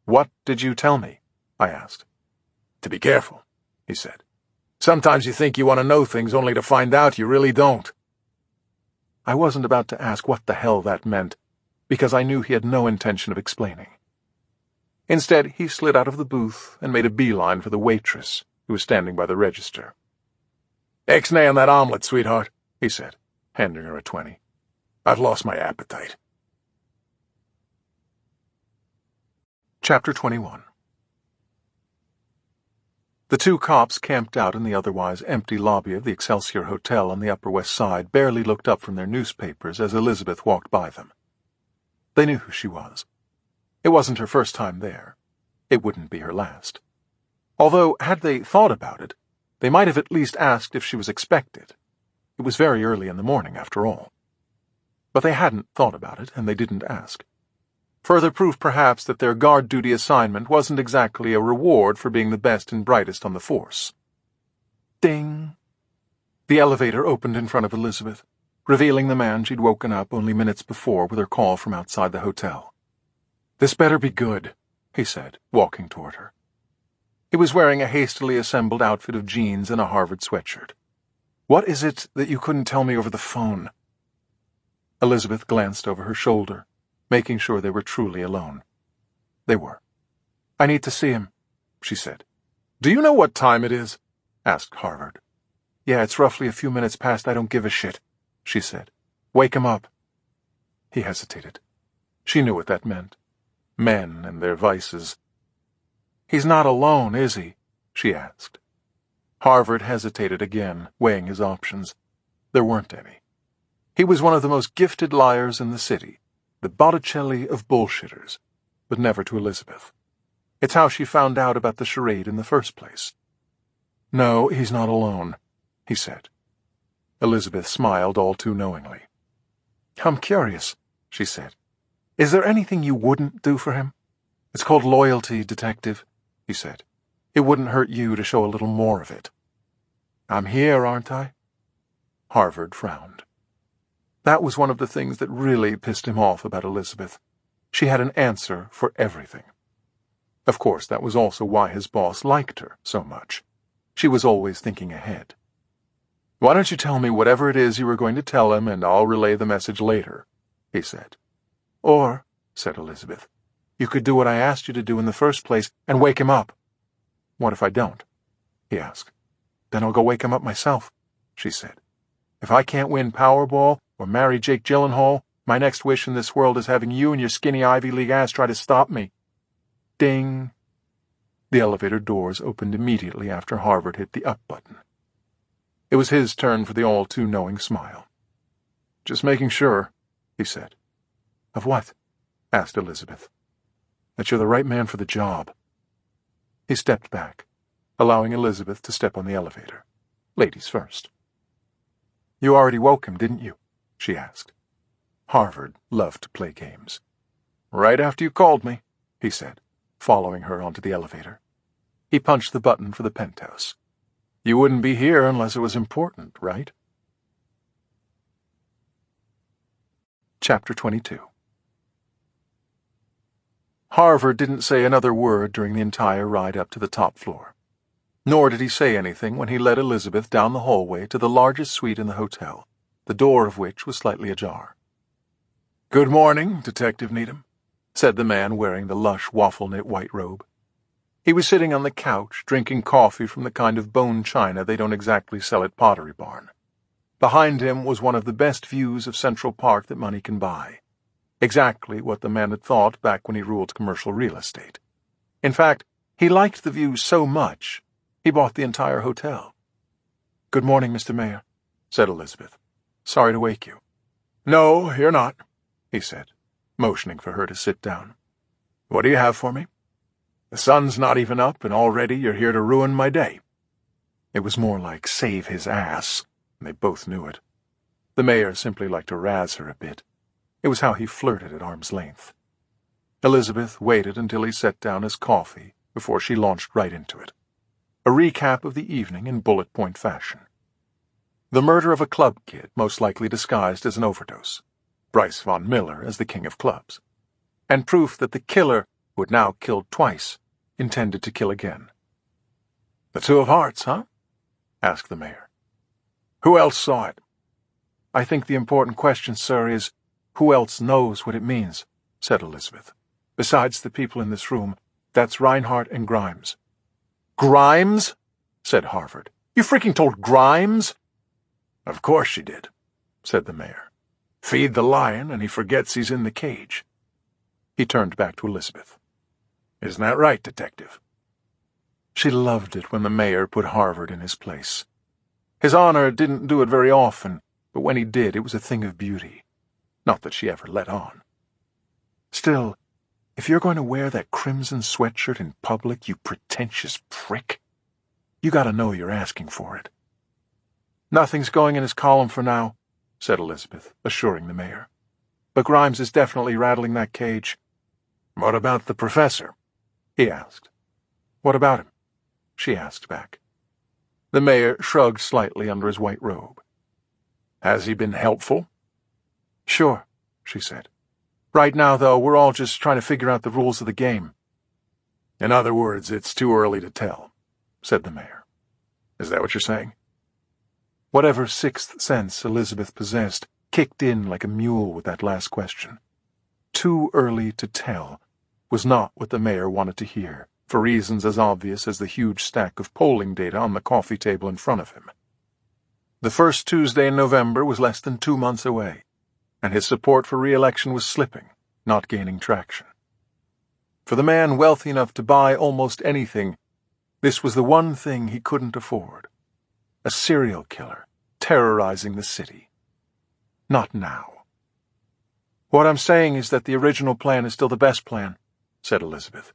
What did you tell me? I asked. To be careful, he said. Sometimes you think you want to know things only to find out you really don't. I wasn't about to ask what the hell that meant, because I knew he had no intention of explaining. Instead, he slid out of the booth and made a beeline for the waitress, who was standing by the register. Ex-nay on that omelet, sweetheart, he said, handing her a 20. I've lost my appetite. Chapter 21. The two cops camped out in the otherwise empty lobby of the Excelsior Hotel on the Upper West Side barely looked up from their newspapers as Elizabeth walked by them. They knew who she was. It wasn't her first time there. It wouldn't be her last. Although, had they thought about it, they might have at least asked if she was expected. It was very early in the morning, after all. But they hadn't thought about it, and they didn't ask. Further proof, perhaps, that their guard duty assignment wasn't exactly a reward for being the best and brightest on the force. Ding! The elevator opened in front of Elizabeth, revealing the man she'd woken up only minutes before with her call from outside the hotel. "This better be good," he said, walking toward her. He was wearing a hastily assembled outfit of jeans and a Harvard sweatshirt. "What is it that you couldn't tell me over the phone?" Elizabeth glanced over her shoulder, making sure they were truly alone. They were. "I need to see him," she said. "Do you know what time it is?" asked Harvard. "Yeah, it's roughly a few minutes past I don't give a shit," she said. "Wake him up." He hesitated. She knew what that meant. Men and their vices. "He's not alone, is he?" she asked. Harvard hesitated again, weighing his options. There weren't any. He was one of the most gifted liars in the city, the Botticelli of bullshitters, but never to Elizabeth. It's how she found out about the charade in the first place. "No, he's not alone," he said. Elizabeth smiled all too knowingly. "I'm curious," she said. "Is there anything you wouldn't do for him? It's called loyalty, Detective," he said. "It wouldn't hurt you to show a little more of it." "I'm here, aren't I?" Harvard frowned. That was one of the things that really pissed him off about Elizabeth. She had an answer for everything. Of course, that was also why his boss liked her so much. She was always thinking ahead. "Why don't you tell me whatever it is you were going to tell him, and I'll relay the message later," he said. "Or," said Elizabeth, "you could do what I asked you to do in the first place and wake him up." "What if I don't?" he asked. "Then I'll go wake him up myself," she said. "If I can't win Powerball or marry Jake Gyllenhaal, my next wish in this world is having you and your skinny Ivy League ass try to stop me." Ding! The elevator doors opened immediately after Harvard hit the up button. It was his turn for the all-too-knowing smile. "Just making sure," he said. "Of what?" asked Elizabeth. "That you're the right man for the job." He stepped back, allowing Elizabeth to step on the elevator. Ladies first. "You already woke him, didn't you?" she asked. Harvard loved to play games. Right after you called me, he said, following her onto the elevator. He punched the button for the penthouse. You wouldn't be here unless it was important, right? Chapter 22. Harvard didn't say another word during the entire ride up to the top floor. Nor did he say anything when he led Elizabeth down the hallway to the largest suite in the hotel, the door of which was slightly ajar. "Good morning, Detective Needham," said the man wearing the lush waffle-knit white robe. He was sitting on the couch, drinking coffee from the kind of bone china they don't exactly sell at Pottery Barn. Behind him was one of the best views of Central Park that money can buy. Exactly what the man had thought back when he ruled commercial real estate. In fact, he liked the view so much, he bought the entire hotel. "Good morning, Mr. Mayor," said Elizabeth. "Sorry to wake you." "No, you're not," he said, motioning for her to sit down. "What do you have for me? The sun's not even up, and already you're here to ruin my day." It was more like save his ass, and they both knew it. The mayor simply liked to razz her a bit. It was how he flirted at arm's length. Elizabeth waited until he set down his coffee before she launched right into it. A recap of the evening in bullet-point fashion. The murder of a club kid, most likely disguised as an overdose. Bryce Von Miller as the king of clubs. And proof that the killer, who had now killed twice, intended to kill again. "The Two of Hearts, huh?" asked the mayor. "Who else saw it?" "I think the important question, sir, is who else knows what it means," said Elizabeth. "Besides the people in this room, that's Reinhardt and Grimes." "Grimes?" said Harvard. "You freaking told Grimes?" "Of course she did," said the mayor. "Feed the lion and he forgets he's in the cage." He turned back to Elizabeth. "Isn't that right, Detective?" She loved it when the mayor put Harvard in his place. His Honor didn't do it very often, but when he did, it was a thing of beauty. Not that she ever let on. "Still, if you're going to wear that crimson sweatshirt in public, you pretentious prick, you gotta know you're asking for it." "Nothing's going in his column for now," said Elizabeth, assuring the mayor. "But Grimes is definitely rattling that cage." "What about the professor?" he asked. "What about him?" she asked back. The mayor shrugged slightly under his white robe. "Has he been helpful?" "Sure," she said. "Right now, though, we're all just trying to figure out the rules of the game." "In other words, it's too early to tell," said the mayor. "Is that what you're saying?" Whatever sixth sense Elizabeth possessed kicked in like a mule with that last question. Too early to tell was not what the mayor wanted to hear, for reasons as obvious as the huge stack of polling data on the coffee table in front of him. The first Tuesday in November was less than 2 months away, and his support for re-election was slipping, not gaining traction. For the man wealthy enough to buy almost anything, this was the one thing he couldn't afford. A serial killer terrorizing the city. Not now. "What I'm saying is that the original plan is still the best plan," said Elizabeth.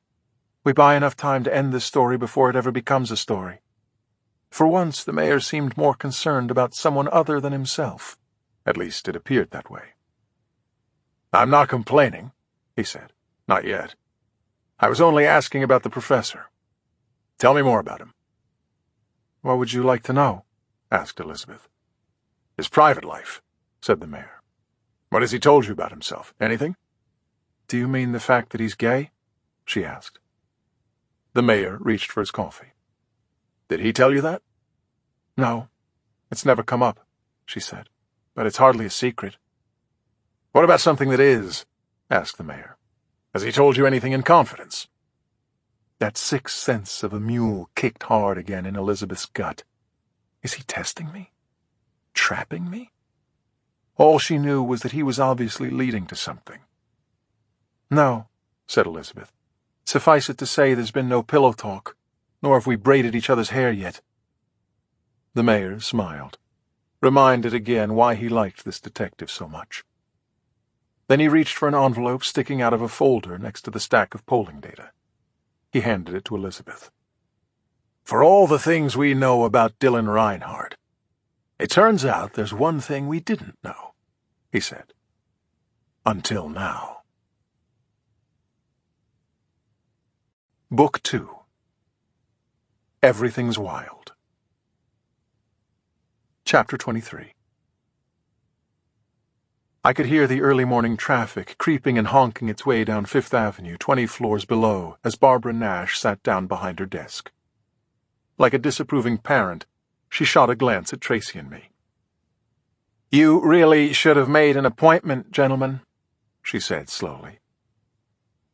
"We buy enough time to end this story before it ever becomes a story." For once, the mayor seemed more concerned about someone other than himself. At least it appeared that way. "I'm not complaining," he said. "Not yet. I was only asking about the professor. Tell me more about him." "What would you like to know?" asked Elizabeth. "His private life," said the mayor. "What has he told you about himself? Anything?" "Do you mean the fact that he's gay?" she asked. The mayor reached for his coffee. "Did he tell you that?" "No, it's never come up," she said. "But it's hardly a secret." "What about something that is?" asked the mayor. "Has he told you anything in confidence?" That sixth sense of a mule kicked hard again in Elizabeth's gut. Is he testing me? Trapping me? All she knew was that he was obviously leading to something. "No," said Elizabeth. "Suffice it to say there's been no pillow talk, nor have we braided each other's hair yet." The mayor smiled, reminded again why he liked this detective so much. Then he reached for an envelope sticking out of a folder next to the stack of polling data. He handed it to Elizabeth. "For all the things we know about Dylan Reinhardt, it turns out there's one thing we didn't know. he said. Until now. Book 2. Everything's Wild. Chapter 23. I could hear the early morning traffic creeping and honking its way down Fifth Avenue 20 floors below as Barbara Nash sat down behind her desk. Like a disapproving parent, she shot a glance at Tracy and me. "You really should have made an appointment, gentlemen," she said slowly.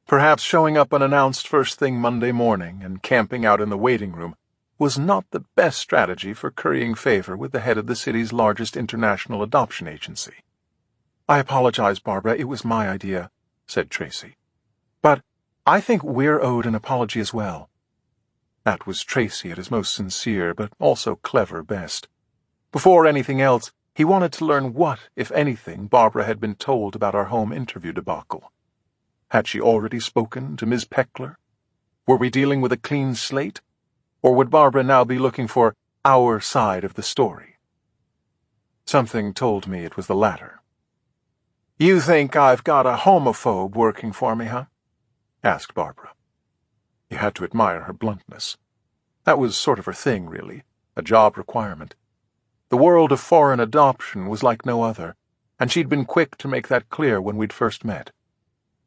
Perhaps showing up unannounced first thing Monday morning and camping out in the waiting room was not the best strategy for currying favor with the head of the city's largest international adoption agency. "I apologize, Barbara. It was my idea," said Tracy. "But I think we're owed an apology as well." That was Tracy at his most sincere, but also clever best. Before anything else, he wanted to learn what, if anything, Barbara had been told about our home interview debacle. Had she already spoken to Ms. Peckler? Were we dealing with a clean slate? Or would Barbara now be looking for our side of the story? Something told me it was the latter. "You think I've got a homophobe working for me, huh?" asked Barbara. You had to admire her bluntness. That was sort of her thing, really, a job requirement. The world of foreign adoption was like no other, and she'd been quick to make that clear when we'd first met.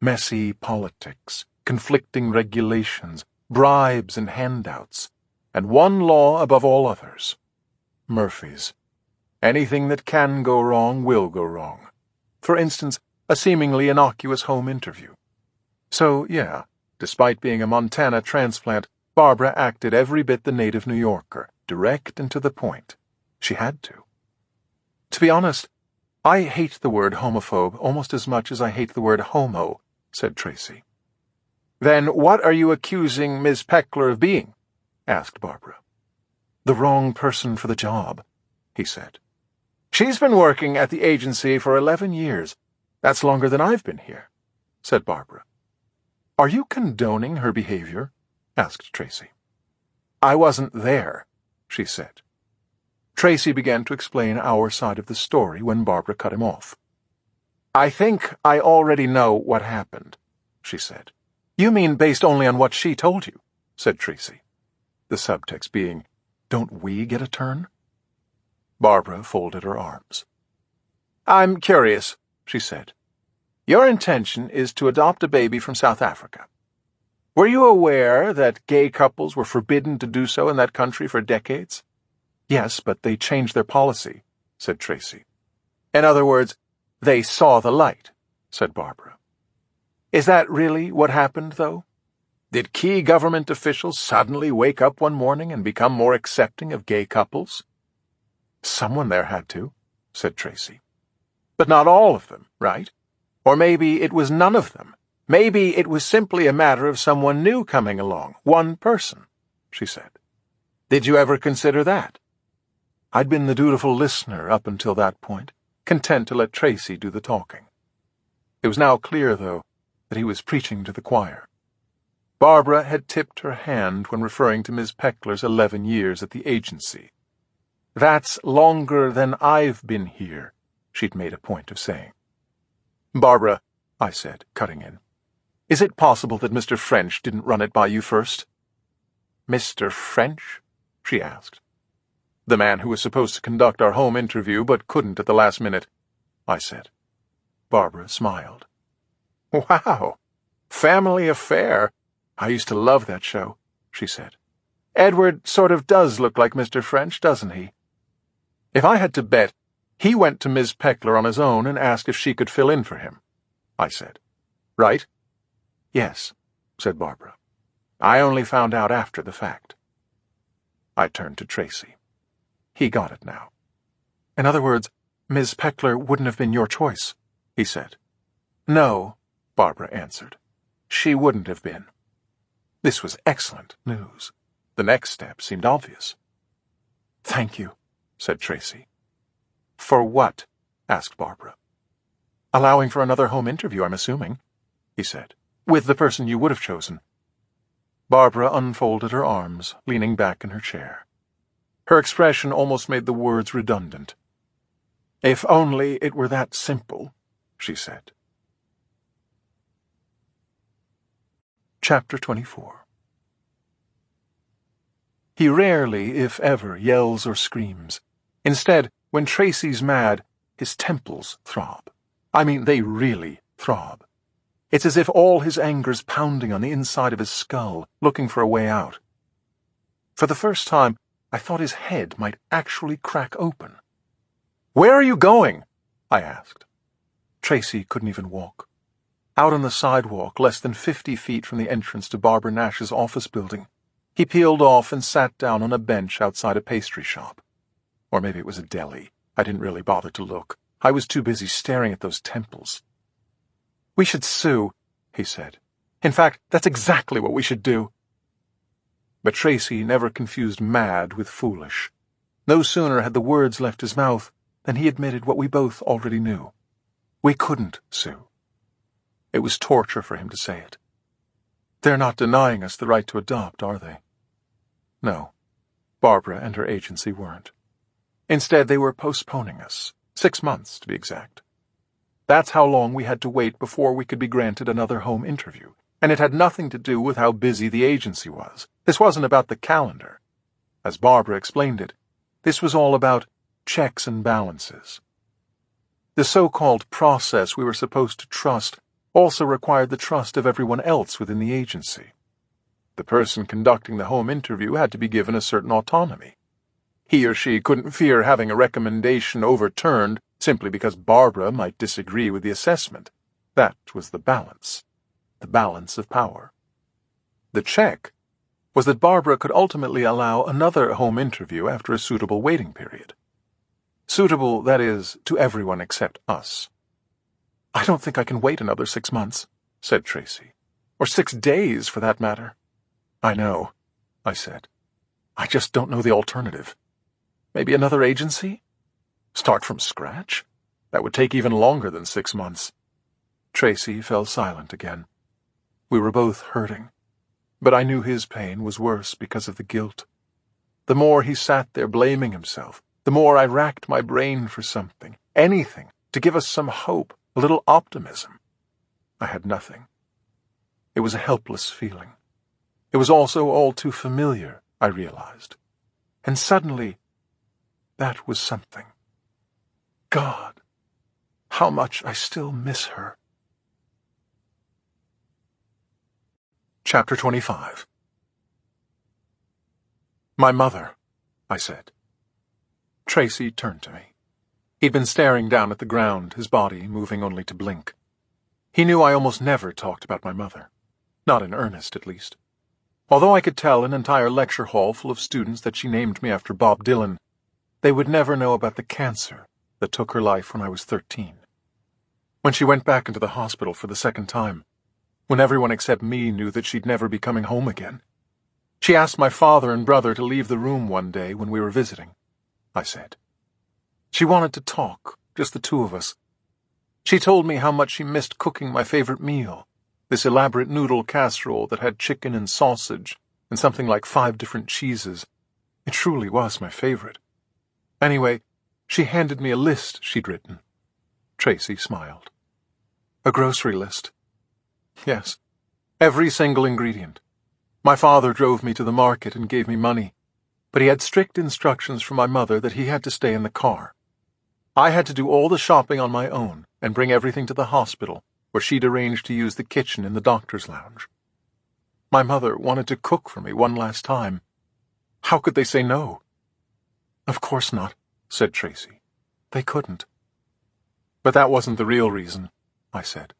Messy politics, conflicting regulations, bribes and handouts, and one law above all others: Murphy's. Anything that can go wrong will go wrong. For instance, a seemingly innocuous home interview. So, yeah, despite being a Montana transplant, Barbara acted every bit the native New Yorker, direct and to the point. She had to. To be honest, I hate the word homophobe almost as much as I hate the word homo, said Tracy. "Then what are you accusing Miss Peckler of being?" asked Barbara. "The wrong person for the job," he said. "She's been working at the agency for 11 years. That's longer than I've been here," said Barbara. "Are you condoning her behavior?" asked Tracy. "I wasn't there," she said. Tracy began to explain our side of the story when Barbara cut him off. "I think I already know what happened," she said. "You mean based only on what she told you?" said Tracy. The subtext being, don't we get a turn? Barbara folded her arms. "I'm curious," she said. "Your intention is to adopt a baby from South Africa. Were you aware that gay couples were forbidden to do so in that country for decades?" "Yes, but they changed their policy," said Tracy. "In other words, they saw the light," said Barbara. "Is that really what happened, though? Did key government officials suddenly wake up one morning and become more accepting of gay couples?" "Someone there had to," said Tracy. "But not all of them, right? Or maybe it was none of them. Maybe it was simply a matter of someone new coming along, one person," she said. "Did you ever consider that?" I'd been the dutiful listener up until that point, content to let Tracy do the talking. It was now clear, though, that he was preaching to the choir. Barbara had tipped her hand when referring to Miss Peckler's 11 years at the agency. "That's longer than I've been here," she'd made a point of saying. "Barbara," I said, cutting in, "is it possible that Mr. French didn't run it by you first?" "Mr. French?" she asked. "The man who was supposed to conduct our home interview but couldn't at the last minute," I said. Barbara smiled. "Wow, family affair. I used to love that show," she said. "Edward sort of does look like Mr. French, doesn't he?" "If I had to bet, he went to Miss Peckler on his own and asked if she could fill in for him," I said. "Right?" "Yes," said Barbara. "I only found out after the fact." I turned to Tracy. He got it now. "In other words, Miss Peckler wouldn't have been your choice," he said. "No," Barbara answered. "She wouldn't have been." This was excellent news. The next step seemed obvious. "Thank you," said Tracy. "For what?" asked Barbara. "Allowing for another home interview, I'm assuming," he said, "with the person you would have chosen." Barbara unfolded her arms, leaning back in her chair. Her expression almost made the words redundant. If only it were that simple, she said. Chapter 24. He rarely, if ever, yells or screams. Instead, when Tracy's mad, his temples throb. I mean, they really throb. It's as if all his anger's pounding on the inside of his skull, looking for a way out. For the first time, I thought his head might actually crack open. "Where are you going?" I asked. Tracy couldn't even walk. Out on the sidewalk, less than 50 feet from the entrance to Barbara Nash's office building, he peeled off and sat down on a bench outside a pastry shop. Or maybe it was a deli. I didn't really bother to look. I was too busy staring at those temples. "We should sue," he said. "In fact, that's exactly what we should do." But Tracy never confused mad with foolish. No sooner had the words left his mouth than he admitted what we both already knew. We couldn't sue. It was torture for him to say it. They're not denying us the right to adopt, are they? No, Barbara and her agency weren't. Instead, they were postponing us, 6 months to be exact. That's how long we had to wait before we could be granted another home interview, and it had nothing to do with how busy the agency was. This wasn't about the calendar. As Barbara explained it, this was all about checks and balances. The so-called process we were supposed to trust also required the trust of everyone else within the agency. The person conducting the home interview had to be given a certain autonomy. He or she couldn't fear having a recommendation overturned simply because Barbara might disagree with the assessment. That was the balance of power. The check was that Barbara could ultimately allow another home interview after a suitable waiting period. Suitable, that is, to everyone except us. "I don't think I can wait another 6 months," said Tracy. "Or 6 days, for that matter." "I know," I said. "I just don't know the alternative. Maybe another agency? Start from scratch? That would take even longer than 6 months." Tracy fell silent again. We were both hurting, but I knew his pain was worse because of the guilt. The more he sat there blaming himself, the more I racked my brain for something, anything, to give us some hope, a little optimism. I had nothing. It was a helpless feeling. It was also all too familiar, I realized. And suddenly, that was something. God, how much I still miss her. Chapter 25. "My mother," I said. Tracy turned to me. He'd been staring down at the ground, his body moving only to blink. He knew I almost never talked about my mother. Not in earnest, at least. Although I could tell an entire lecture hall full of students that she named me after Bob Dylan, they would never know about the cancer that took her life when I was 13. When she went back into the hospital for the second time, when everyone except me knew that she'd never be coming home again, she asked my father and brother to leave the room one day when we were visiting, I said. She wanted to talk, just the two of us. She told me how much she missed cooking my favorite meal, this elaborate noodle casserole that had chicken and sausage and something like 5 different cheeses. It truly was my favorite. Anyway, she handed me a list she'd written. Tracy smiled. A grocery list. Yes, every single ingredient. My father drove me to the market and gave me money, but he had strict instructions from my mother that he had to stay in the car. I had to do all the shopping on my own and bring everything to the hospital, where she'd arranged to use the kitchen in the doctor's lounge. My mother wanted to cook for me one last time. How could they say no? Of course not, said Tracy. They couldn't. But that wasn't the real reason, I said.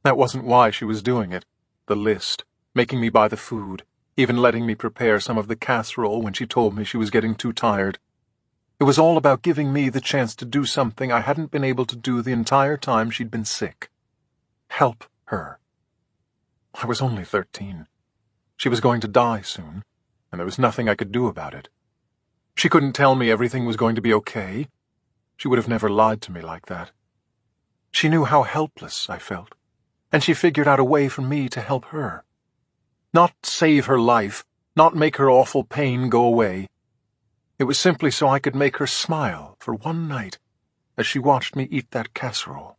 That wasn't why she was doing it. The list, making me buy the food, even letting me prepare some of the casserole when she told me she was getting too tired. It was all about giving me the chance to do something I hadn't been able to do the entire time she'd been sick. Help her. I was only 13. She was going to die soon, and there was nothing I could do about it. She couldn't tell me everything was going to be okay. She would have never lied to me like that. She knew how helpless I felt, and she figured out a way for me to help her. Not save her life, not make her awful pain go away. It was simply so I could make her smile for one night, as she watched me eat that casserole.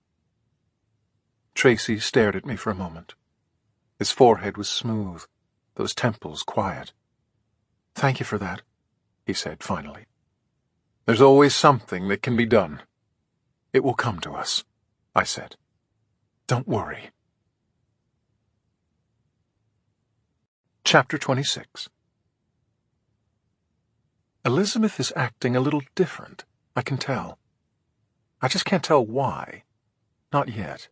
Tracy stared at me for a moment. His forehead was smooth, those temples quiet. "Thank you for that," he said finally. "There's always something that can be done. It will come to us," I said. "Don't worry." Chapter 26. Elizabeth is acting a little different, I can tell. I just can't tell why. Not yet.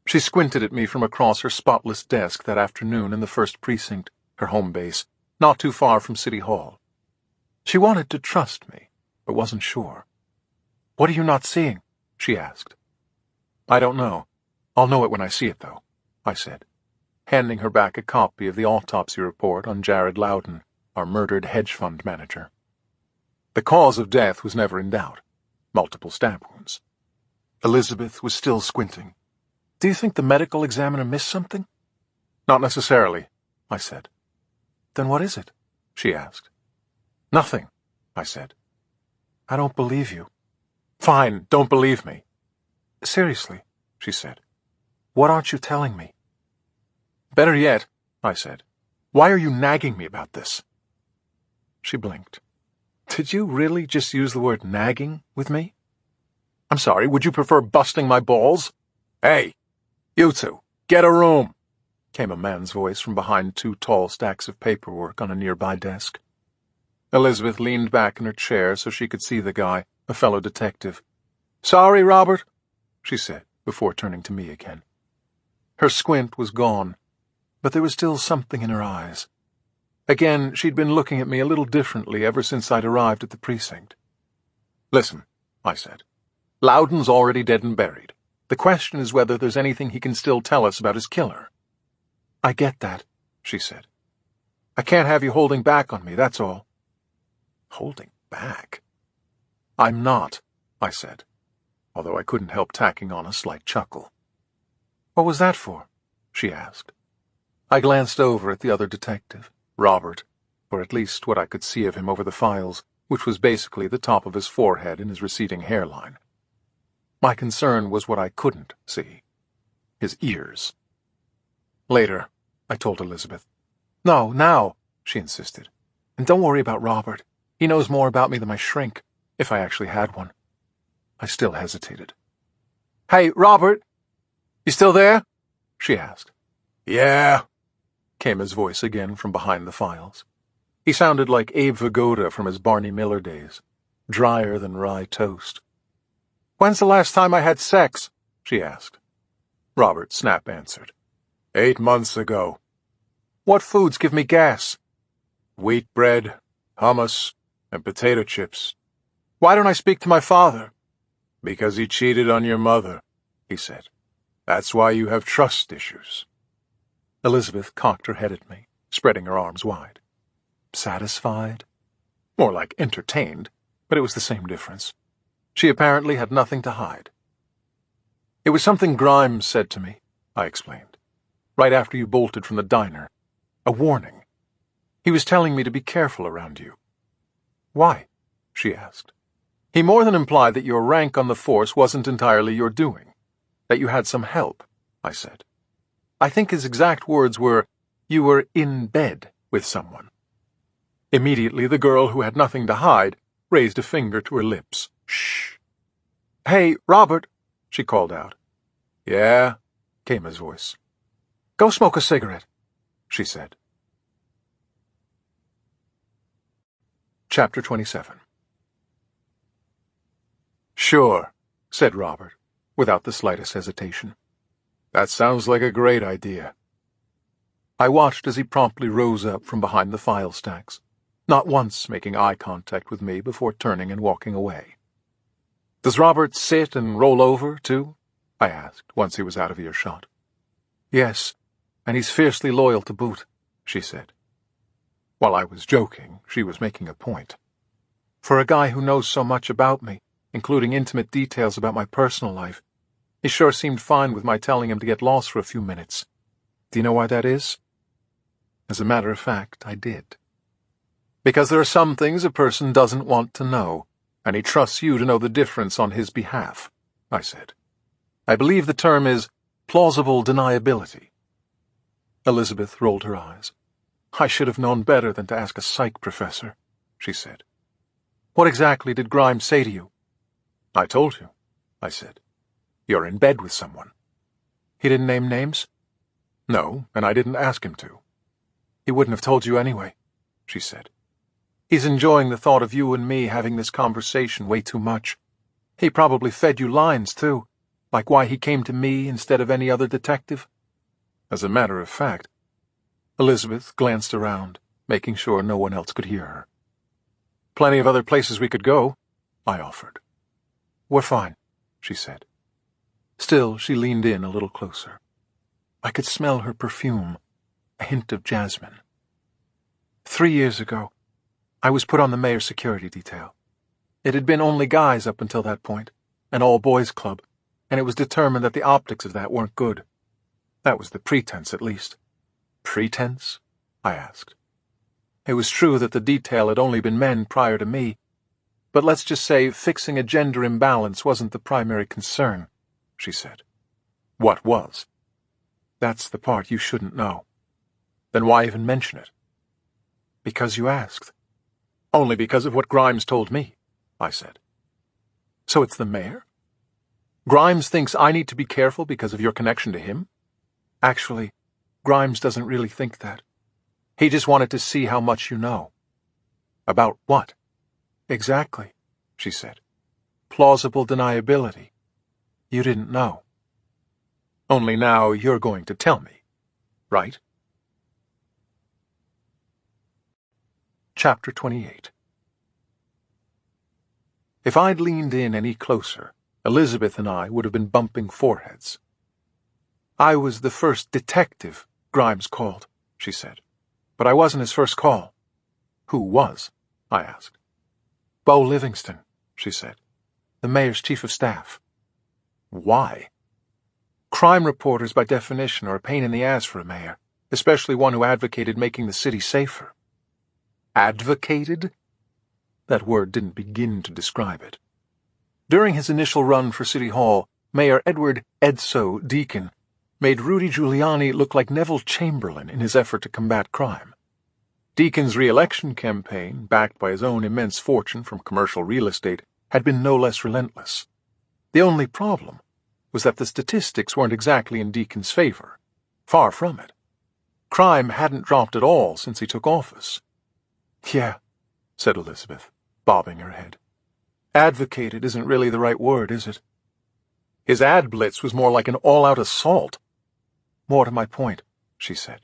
She squinted at me from across her spotless desk that afternoon in the 1st Precinct, her home base, not too far from City Hall. She wanted to trust me, but wasn't sure. "What are you not seeing?" she asked. "I don't know. I'll know it when I see it, though," I said, handing her back a copy of the autopsy report on Jared Loudon, our murdered hedge fund manager. The cause of death was never in doubt. Multiple stab wounds. Elizabeth was still squinting. "Do you think the medical examiner missed something?" "Not necessarily," I said. "Then what is it?" she asked. "Nothing," I said. "I don't believe you." "Fine, don't believe me." "Seriously," she said. "What aren't you telling me?" "Better yet," I said, "why are you nagging me about this?" She blinked. "Did you really just use the word nagging with me?" "I'm sorry, would you prefer busting my balls?" "Hey, you two, get a room," came a man's voice from behind 2 tall stacks of paperwork on a nearby desk. Elizabeth leaned back in her chair so she could see the guy, a fellow detective. "Sorry, Robert," she said, before turning to me again. Her squint was gone, but there was still something in her eyes. Again, she'd been looking at me a little differently ever since I'd arrived at the precinct. "Listen," I said. "Loudon's already dead and buried. The question is whether there's anything he can still tell us about his killer." "I get that," she said. "I can't have you holding back on me, that's all." "Holding back?" "I'm not," I said, although I couldn't help tacking on a slight chuckle. "What was that for?" she asked. I glanced over at the other detective, Robert, or at least what I could see of him over the files, which was basically the top of his forehead and his receding hairline. My concern was what I couldn't see. His ears. "Later," I told Elizabeth. "No, now," she insisted. "And don't worry about Robert. He knows more about me than my shrink, if I actually had one." I still hesitated. "Hey, Robert! You still there?" she asked. "Yeah," came his voice again from behind the files. He sounded like Abe Vigoda from his Barney Miller days, drier than rye toast. "When's the last time I had sex?" she asked. Robert Snap answered. 8 months ago. "What foods give me gas?" "Wheat bread, hummus, and potato chips." "Why don't I speak to my father?" "Because he cheated on your mother," he said. "That's why you have trust issues." Elizabeth cocked her head at me, spreading her arms wide. Satisfied? More like entertained, but it was the same difference. She apparently had nothing to hide. "It was something Grimes said to me," I explained, "right after you bolted from the diner. A warning. He was telling me to be careful around you." "Why?" she asked. "He more than implied that your rank on the force wasn't entirely your doing, that you had some help," I said. "I think his exact words were, you were in bed with someone." Immediately, the girl who had nothing to hide raised a finger to her lips. "Shh." "Hey, Robert," she called out. "Yeah," came his voice. "Go smoke a cigarette," she said. Chapter 27. "Sure," said Robert, without the slightest hesitation. "That sounds like a great idea." I watched as he promptly rose up from behind the file stacks, not once making eye contact with me before turning and walking away. "Does Robert sit and roll over, too?" I asked, once he was out of earshot. "Yes, and he's fiercely loyal to boot," she said. While I was joking, she was making a point. "For a guy who knows so much about me, including intimate details about my personal life, he sure seemed fine with my telling him to get lost for a few minutes. Do you know why that is?" As a matter of fact, I did. Because there are some things a person doesn't want to know, and he trusts you to know the difference on his behalf, I said. I believe the term is plausible deniability. Elizabeth rolled her eyes. I should have known better than to ask a psych professor, she said. What exactly did Grimes say to you? I told you, I said. You're in bed with someone. He didn't name names? No, and I didn't ask him to. He wouldn't have told you anyway, she said. He's enjoying the thought of you and me having this conversation way too much. He probably fed you lines, too, like why he came to me instead of any other detective. As a matter of fact, Elizabeth glanced around, making sure no one else could hear her. Plenty of other places we could go, I offered. We're fine, she said. Still, she leaned in a little closer. I could smell her perfume, a hint of jasmine. 3 years ago, I was put on the mayor's security detail. It had been only guys up until that point, an all-boys club, and it was determined that the optics of that weren't good. That was the pretense, at least. Pretense? I asked. It was true that the detail had only been men prior to me, but let's just say fixing a gender imbalance wasn't the primary concern, she said. What was? That's the part you shouldn't know. Then why even mention it? Because you asked. Only because of what Grimes told me, I said. So it's the mayor? Grimes thinks I need to be careful because of your connection to him? Actually, Grimes doesn't really think that. He just wanted to see how much you know. About what? Exactly, she said. Plausible deniability. You didn't know. Only now you're going to tell me, right? Chapter 28. If I'd leaned in any closer, Elizabeth and I would have been bumping foreheads. I was the first detective Grimes called, she said. But I wasn't his first call. Who was? I asked. Bo Livingston, she said. The mayor's chief of staff. Why? Crime reporters, by definition, are a pain in the ass for a mayor, especially one who advocated making the city safer. Advocated? That word didn't begin to describe it. During his initial run for City Hall, Mayor Edward Edso Deacon made Rudy Giuliani look like Neville Chamberlain in his effort to combat crime. Deacon's re-election campaign, backed by his own immense fortune from commercial real estate, had been no less relentless. The only problem was that the statistics weren't exactly in Deacon's favor. Far from it. Crime hadn't dropped at all since he took office. Yeah, said Elizabeth, bobbing her head. Advocated isn't really the right word, is it? His ad blitz was more like an all-out assault. More to my point, she said.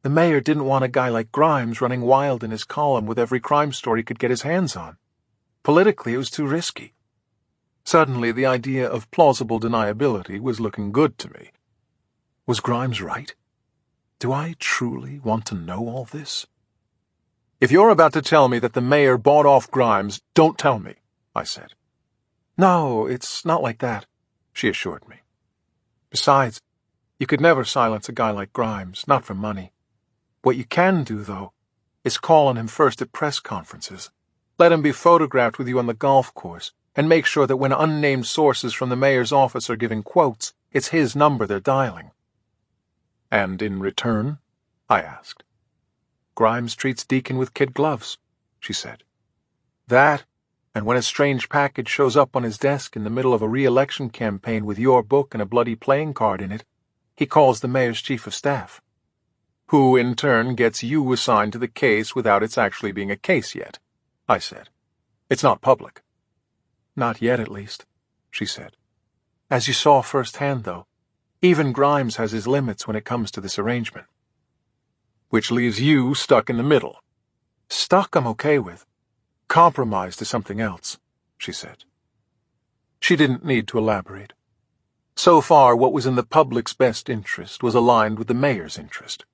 The mayor didn't want a guy like Grimes running wild in his column with every crime story he could get his hands on. Politically, it was too risky. Suddenly, the idea of plausible deniability was looking good to me. Was Grimes right? Do I truly want to know all this? If you're about to tell me that the mayor bought off Grimes, don't tell me, I said. No, it's not like that, she assured me. Besides, you could never silence a guy like Grimes, not for money. What you can do, though, is call on him first at press conferences. Let him be photographed with you on the golf course, and make sure that when unnamed sources from the mayor's office are giving quotes, it's his number they're dialing. And in return? I asked. Grimes treats Deacon with kid gloves, she said. That, and when a strange package shows up on his desk in the middle of a re-election campaign with your book and a bloody playing card in it, he calls the mayor's chief of staff, who in turn gets you assigned to the case without its actually being a case yet, I said. It's not public. Not yet, at least, she said. As you saw firsthand, though, even Grimes has his limits when it comes to this arrangement. Which leaves you stuck in the middle. Stuck I'm okay with. Compromised is something else, she said. She didn't need to elaborate. So far, what was in the public's best interest was aligned with the mayor's interest,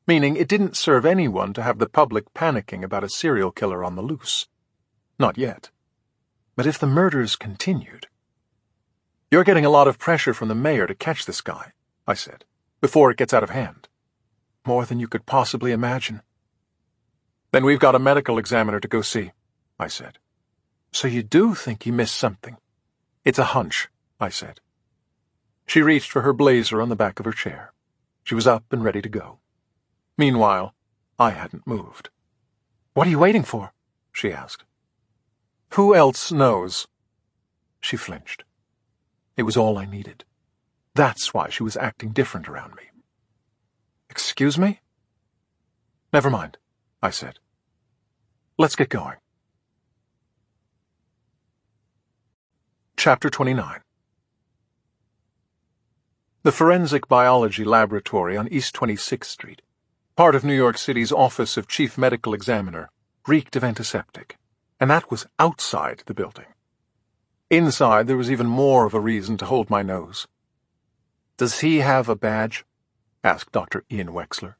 meaning it didn't serve anyone to have the public panicking about a serial killer on the loose. Not yet. But if the murders continued... You're getting a lot of pressure from the mayor to catch this guy, I said, before it gets out of hand. More than you could possibly imagine. Then we've got a medical examiner to go see, I said. So you do think he missed something? It's a hunch, I said. She reached for her blazer on the back of her chair. She was up and ready to go. Meanwhile, I hadn't moved. What are you waiting for? She asked. Who else knows? She flinched. It was all I needed. That's why she was acting different around me. Excuse me? Never mind, I said. Let's get going. Chapter 29. The Forensic Biology Laboratory on East 26th Street, part of New York City's Office of Chief Medical Examiner, reeked of antiseptic, and that was outside the building. Inside, there was even more of a reason to hold my nose. Does he have a badge? Asked Dr. Ian Wexler.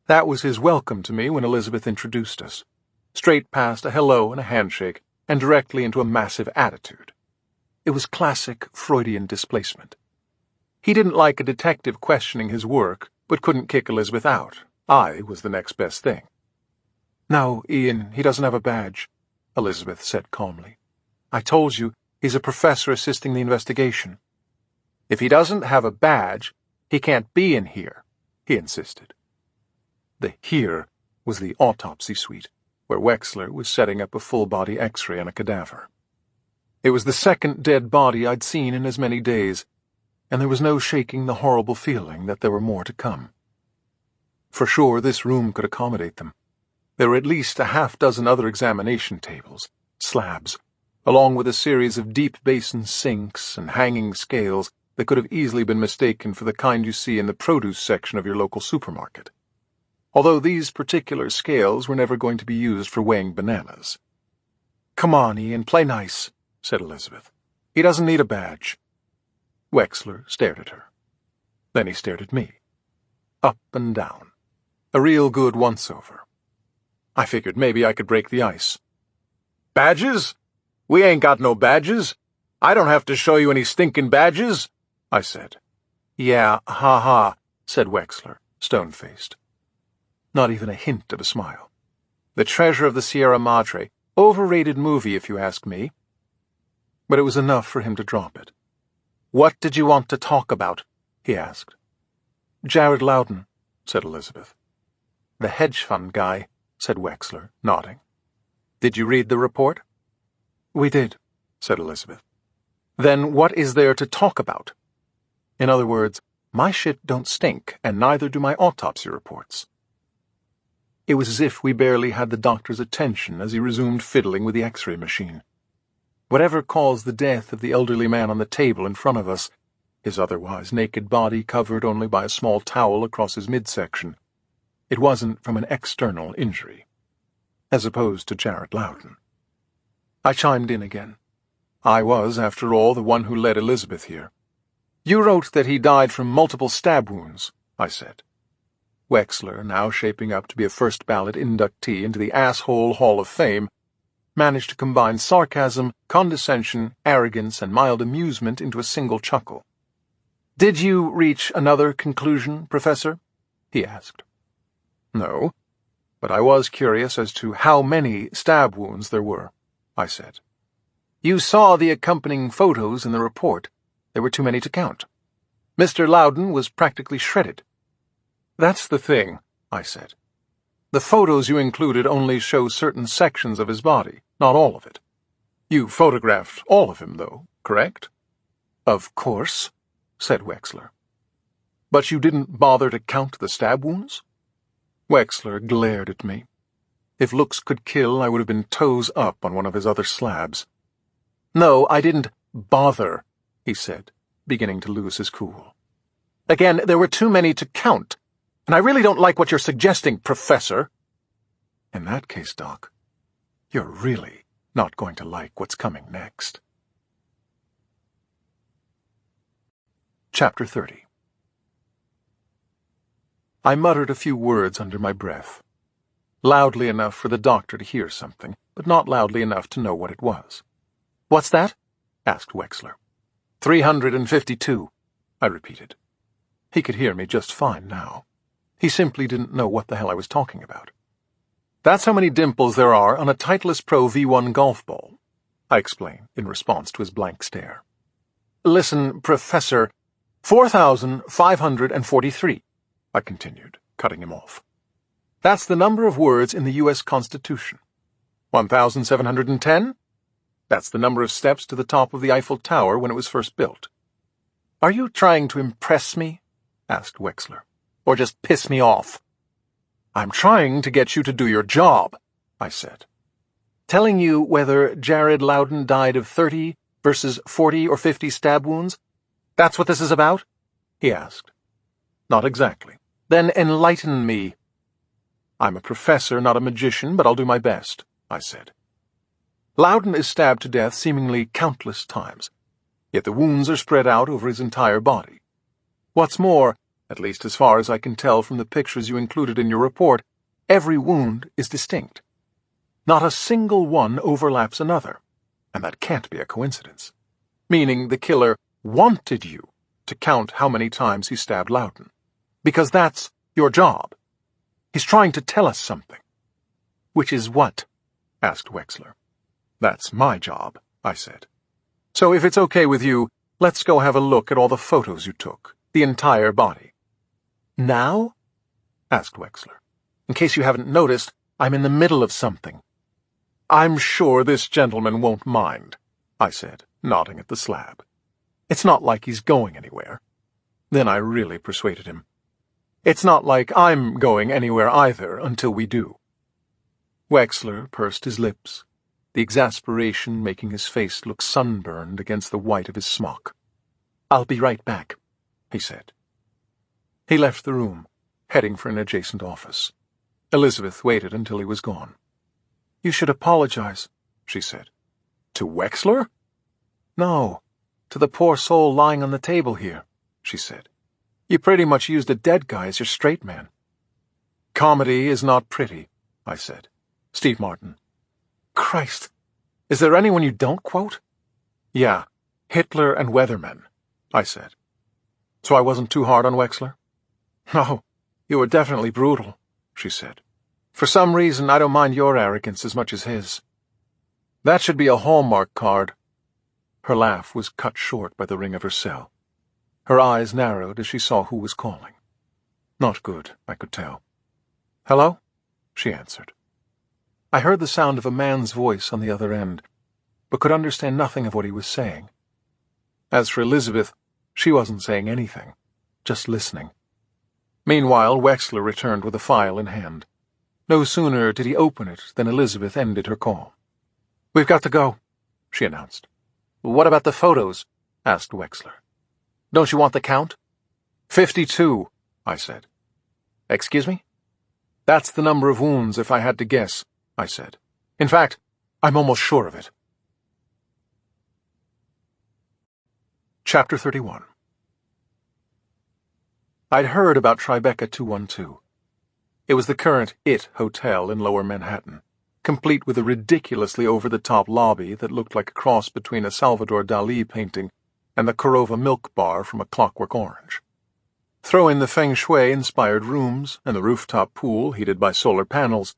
That was his welcome to me when Elizabeth introduced us, straight past a hello and a handshake, and directly into a massive attitude. It was classic Freudian displacement. He didn't like a detective questioning his work, but couldn't kick Elizabeth out. I was the next best thing. No, Ian, he doesn't have a badge, Elizabeth said calmly. I told you, he's a professor assisting the investigation. If he doesn't have a badge, he can't be in here, he insisted. The here was the autopsy suite, where Wexler was setting up a full-body X-ray on a cadaver. It was the second dead body I'd seen in as many days, and there was no shaking the horrible feeling that there were more to come. For sure, this room could accommodate them. There were at least a half-dozen other examination tables, slabs, along with a series of deep basin sinks and hanging scales that could have easily been mistaken for the kind you see in the produce section of your local supermarket. Although these particular scales were never going to be used for weighing bananas. Come on, Ian, play nice, said Elizabeth. He doesn't need a badge. Wexler stared at her. Then he stared at me. Up and down. A real good once-over. I figured maybe I could break the ice. Badges? We ain't got no badges. I don't have to show you any stinking badges, I said. Yeah, ha-ha, said Wexler, stone-faced. Not even a hint of a smile. The Treasure of the Sierra Madre. Overrated movie, if you ask me. But it was enough for him to drop it. What did you want to talk about? He asked. Jared Loudon, said Elizabeth. The hedge fund guy, said Wexler, nodding. Did you read the report? We did, said Elizabeth. Then what is there to talk about? In other words, my shit don't stink, and neither do my autopsy reports. It was as if we barely had the doctor's attention as he resumed fiddling with the X-ray machine. Whatever caused the death of the elderly man on the table in front of us, his otherwise naked body covered only by a small towel across his midsection, it wasn't from an external injury, as opposed to Jared Loudon. I chimed in again. I was, after all, the one who led Elizabeth here. You wrote that he died from multiple stab wounds, I said. Wexler, now shaping up to be a first-ballot inductee into the Asshole Hall of Fame, managed to combine sarcasm, condescension, arrogance, and mild amusement into a single chuckle. Did you reach another conclusion, Professor? He asked. No, but I was curious as to how many stab wounds there were, I said. You saw the accompanying photos in the report. There were too many to count. Mr. Loudon was practically shredded. That's the thing, I said. The photos you included only show certain sections of his body, not all of it. You photographed all of him, though, correct? Of course, said Wexler. But you didn't bother to count the stab wounds? Wexler glared at me. If looks could kill, I would have been toes up on one of his other slabs. No, I didn't bother, he said, beginning to lose his cool. Again, there were too many to count. And I really don't like what you're suggesting, Professor. In that case, Doc, you're really not going to like what's coming next. Chapter 30. I muttered a few words under my breath, loudly enough for the doctor to hear something, but not loudly enough to know what it was. What's that? asked Wexler. 352, I repeated. He could hear me just fine now. He simply didn't know what the hell I was talking about. That's how many dimples there are on a Titleist Pro V1 golf ball. I explained in response to his blank stare. Listen, Professor, 4,543, I continued, cutting him off. That's the number of words in the U.S. Constitution. 1,710? That's the number of steps to the top of the Eiffel Tower when it was first built. Are you trying to impress me? Asked Wexler. Or just piss me off? I'm trying to get you to do your job, I said. Telling you whether Jared Loudon died of 30 versus 40 or 50 stab wounds? That's what this is about? He asked. Not exactly. Then enlighten me. I'm a professor, not a magician, but I'll do my best, I said. Loudon is stabbed to death seemingly countless times, yet the wounds are spread out over his entire body. What's more, at least as far as I can tell from the pictures you included in your report, every wound is distinct. Not a single one overlaps another, and that can't be a coincidence, meaning the killer wanted you to count how many times he stabbed Loudon, because that's your job. He's trying to tell us something. Which is what? Asked Wexler. That's my job, I said. So if it's okay with you, let's go have a look at all the photos you took, the entire body. Now? Asked Wexler. In case you haven't noticed, I'm in the middle of something. I'm sure this gentleman won't mind, I said, nodding at the slab. It's not like he's going anywhere. Then I really persuaded him. It's not like I'm going anywhere either until we do. Wexler pursed his lips, the exasperation making his face look sunburned against the white of his smock. I'll be right back, he said. He left the room, heading for an adjacent office. Elizabeth waited until he was gone. You should apologize, she said. To Wexler? No, to the poor soul lying on the table here, she said. You pretty much used a dead guy as your straight man. Comedy is not pretty, I said. Steve Martin. Christ, is there anyone you don't quote? Yeah, Hitler and Weathermen, I said. So I wasn't too hard on Wexler? No, you were definitely brutal, she said. For some reason, I don't mind your arrogance as much as his. That should be a Hallmark card. Her laugh was cut short by the ring of her cell. Her eyes narrowed as she saw who was calling. Not good, I could tell. Hello? She answered. I heard the sound of a man's voice on the other end, but could understand nothing of what he was saying. As for Elizabeth, she wasn't saying anything, just listening. Meanwhile, Wexler returned with a file in hand. No sooner did he open it than Elizabeth ended her call. We've got to go, she announced. What about the photos? Asked Wexler. Don't you want the count? 52, I said. Excuse me? That's the number of wounds, if I had to guess, I said. In fact, I'm almost sure of it. Chapter 31. I'd heard about Tribeca 212. It was the current IT hotel in Lower Manhattan, complete with a ridiculously over-the-top lobby that looked like a cross between a Salvador Dali painting and the Korova milk bar from A Clockwork Orange. Throw in the feng shui-inspired rooms and the rooftop pool heated by solar panels,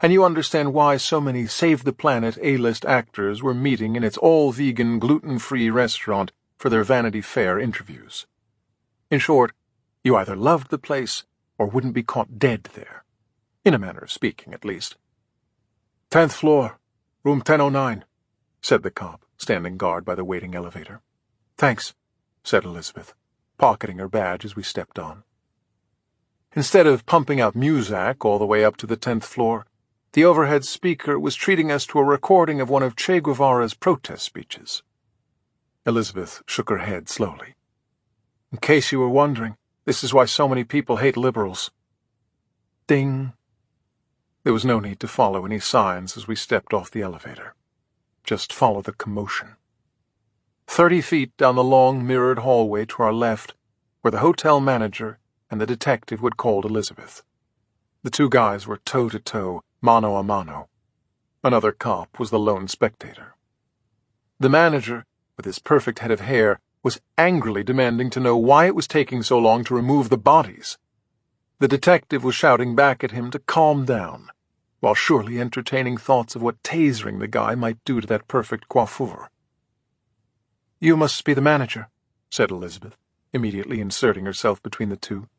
and you understand why so many save-the-planet A-list actors were meeting in its all-vegan, gluten-free restaurant for their Vanity Fair interviews. In short, you either loved the place or wouldn't be caught dead there. In a manner of speaking, at least. 10th floor, room 1009, said the cop, standing guard by the waiting elevator. Thanks, said Elizabeth, pocketing her badge as we stepped on. Instead of pumping out Muzak all the way up to the 10th floor, the overhead speaker was treating us to a recording of one of Che Guevara's protest speeches. Elizabeth shook her head slowly. In case you were wondering, this is why so many people hate liberals. Ding. There was no need to follow any signs as we stepped off the elevator. Just follow the commotion. 30 feet down the long, mirrored hallway to our left were the hotel manager and the detective who had called Elizabeth. The two guys were toe-to-toe, mano a mano. Another cop was the lone spectator. The manager, with his perfect head of hair, was angrily demanding to know why it was taking so long to remove the bodies. The detective was shouting back at him to calm down. while surely entertaining thoughts of what tasering the guy might do to that perfect coiffure. "You must be the manager," said Elizabeth, immediately inserting herself between the two.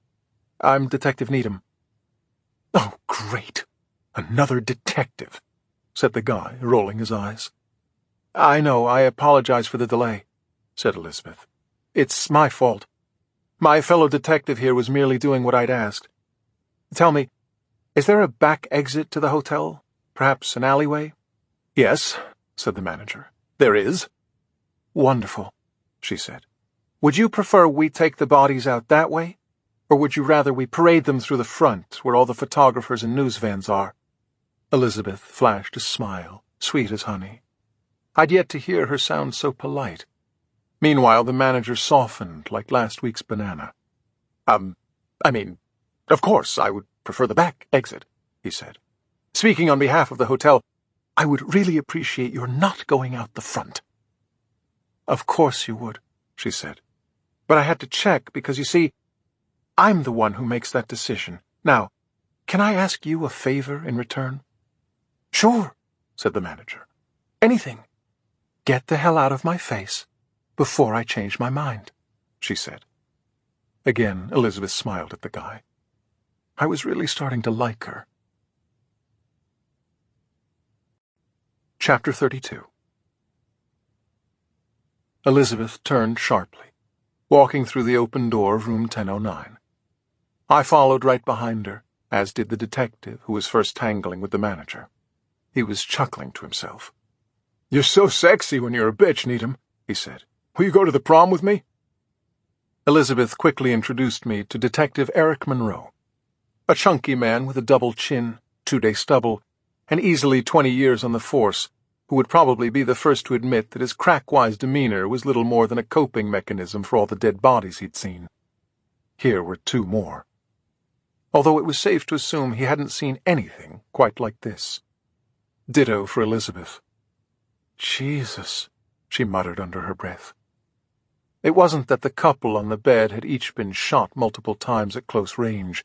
"I'm Detective Needham." "Oh, great! Another detective," said the guy, rolling his eyes. "I know, I apologize for the delay," said Elizabeth. "It's my fault. My fellow detective here was merely doing what I'd asked. Tell me, is there a back exit to the hotel? Perhaps an alleyway?" "Yes," said the manager. "There is." "Wonderful," she said. "Would you prefer we take the bodies out that way? Or would you rather we parade them through the front, where all the photographers and news vans are?" Elizabeth flashed a smile, sweet as honey. I'd yet to hear her sound so polite. Meanwhile, the manager softened like last week's banana. Of course, I would prefer the back exit," he said. "Speaking on behalf of the hotel, I would really appreciate your not going out the front." "Of course you would," she said. "But I had to check because, you see, I'm the one who makes that decision. Now, can I ask you a favor in return?" "Sure," said the manager. "Anything. Get the hell out of my face before I change my mind," she said. Again, Elizabeth smiled at the guy. I was really starting to like her. Chapter 32. Elizabeth turned sharply, walking through the open door of room 1009. I followed right behind her, as did the detective who was first tangling with the manager. He was chuckling to himself. "You're so sexy when you're a bitch, Needham," he said. "Will you go to the prom with me?" Elizabeth quickly introduced me to Detective Eric Monroe, a chunky man with a double chin, 2-day stubble, and easily 20 years on the force, who would probably be the first to admit that his crack-wise demeanor was little more than a coping mechanism for all the dead bodies he'd seen. Here were 2 more. Although it was safe to assume he hadn't seen anything quite like this. Ditto for Elizabeth. "Jesus," she muttered under her breath. It wasn't that the couple on the bed had each been shot multiple times at close range,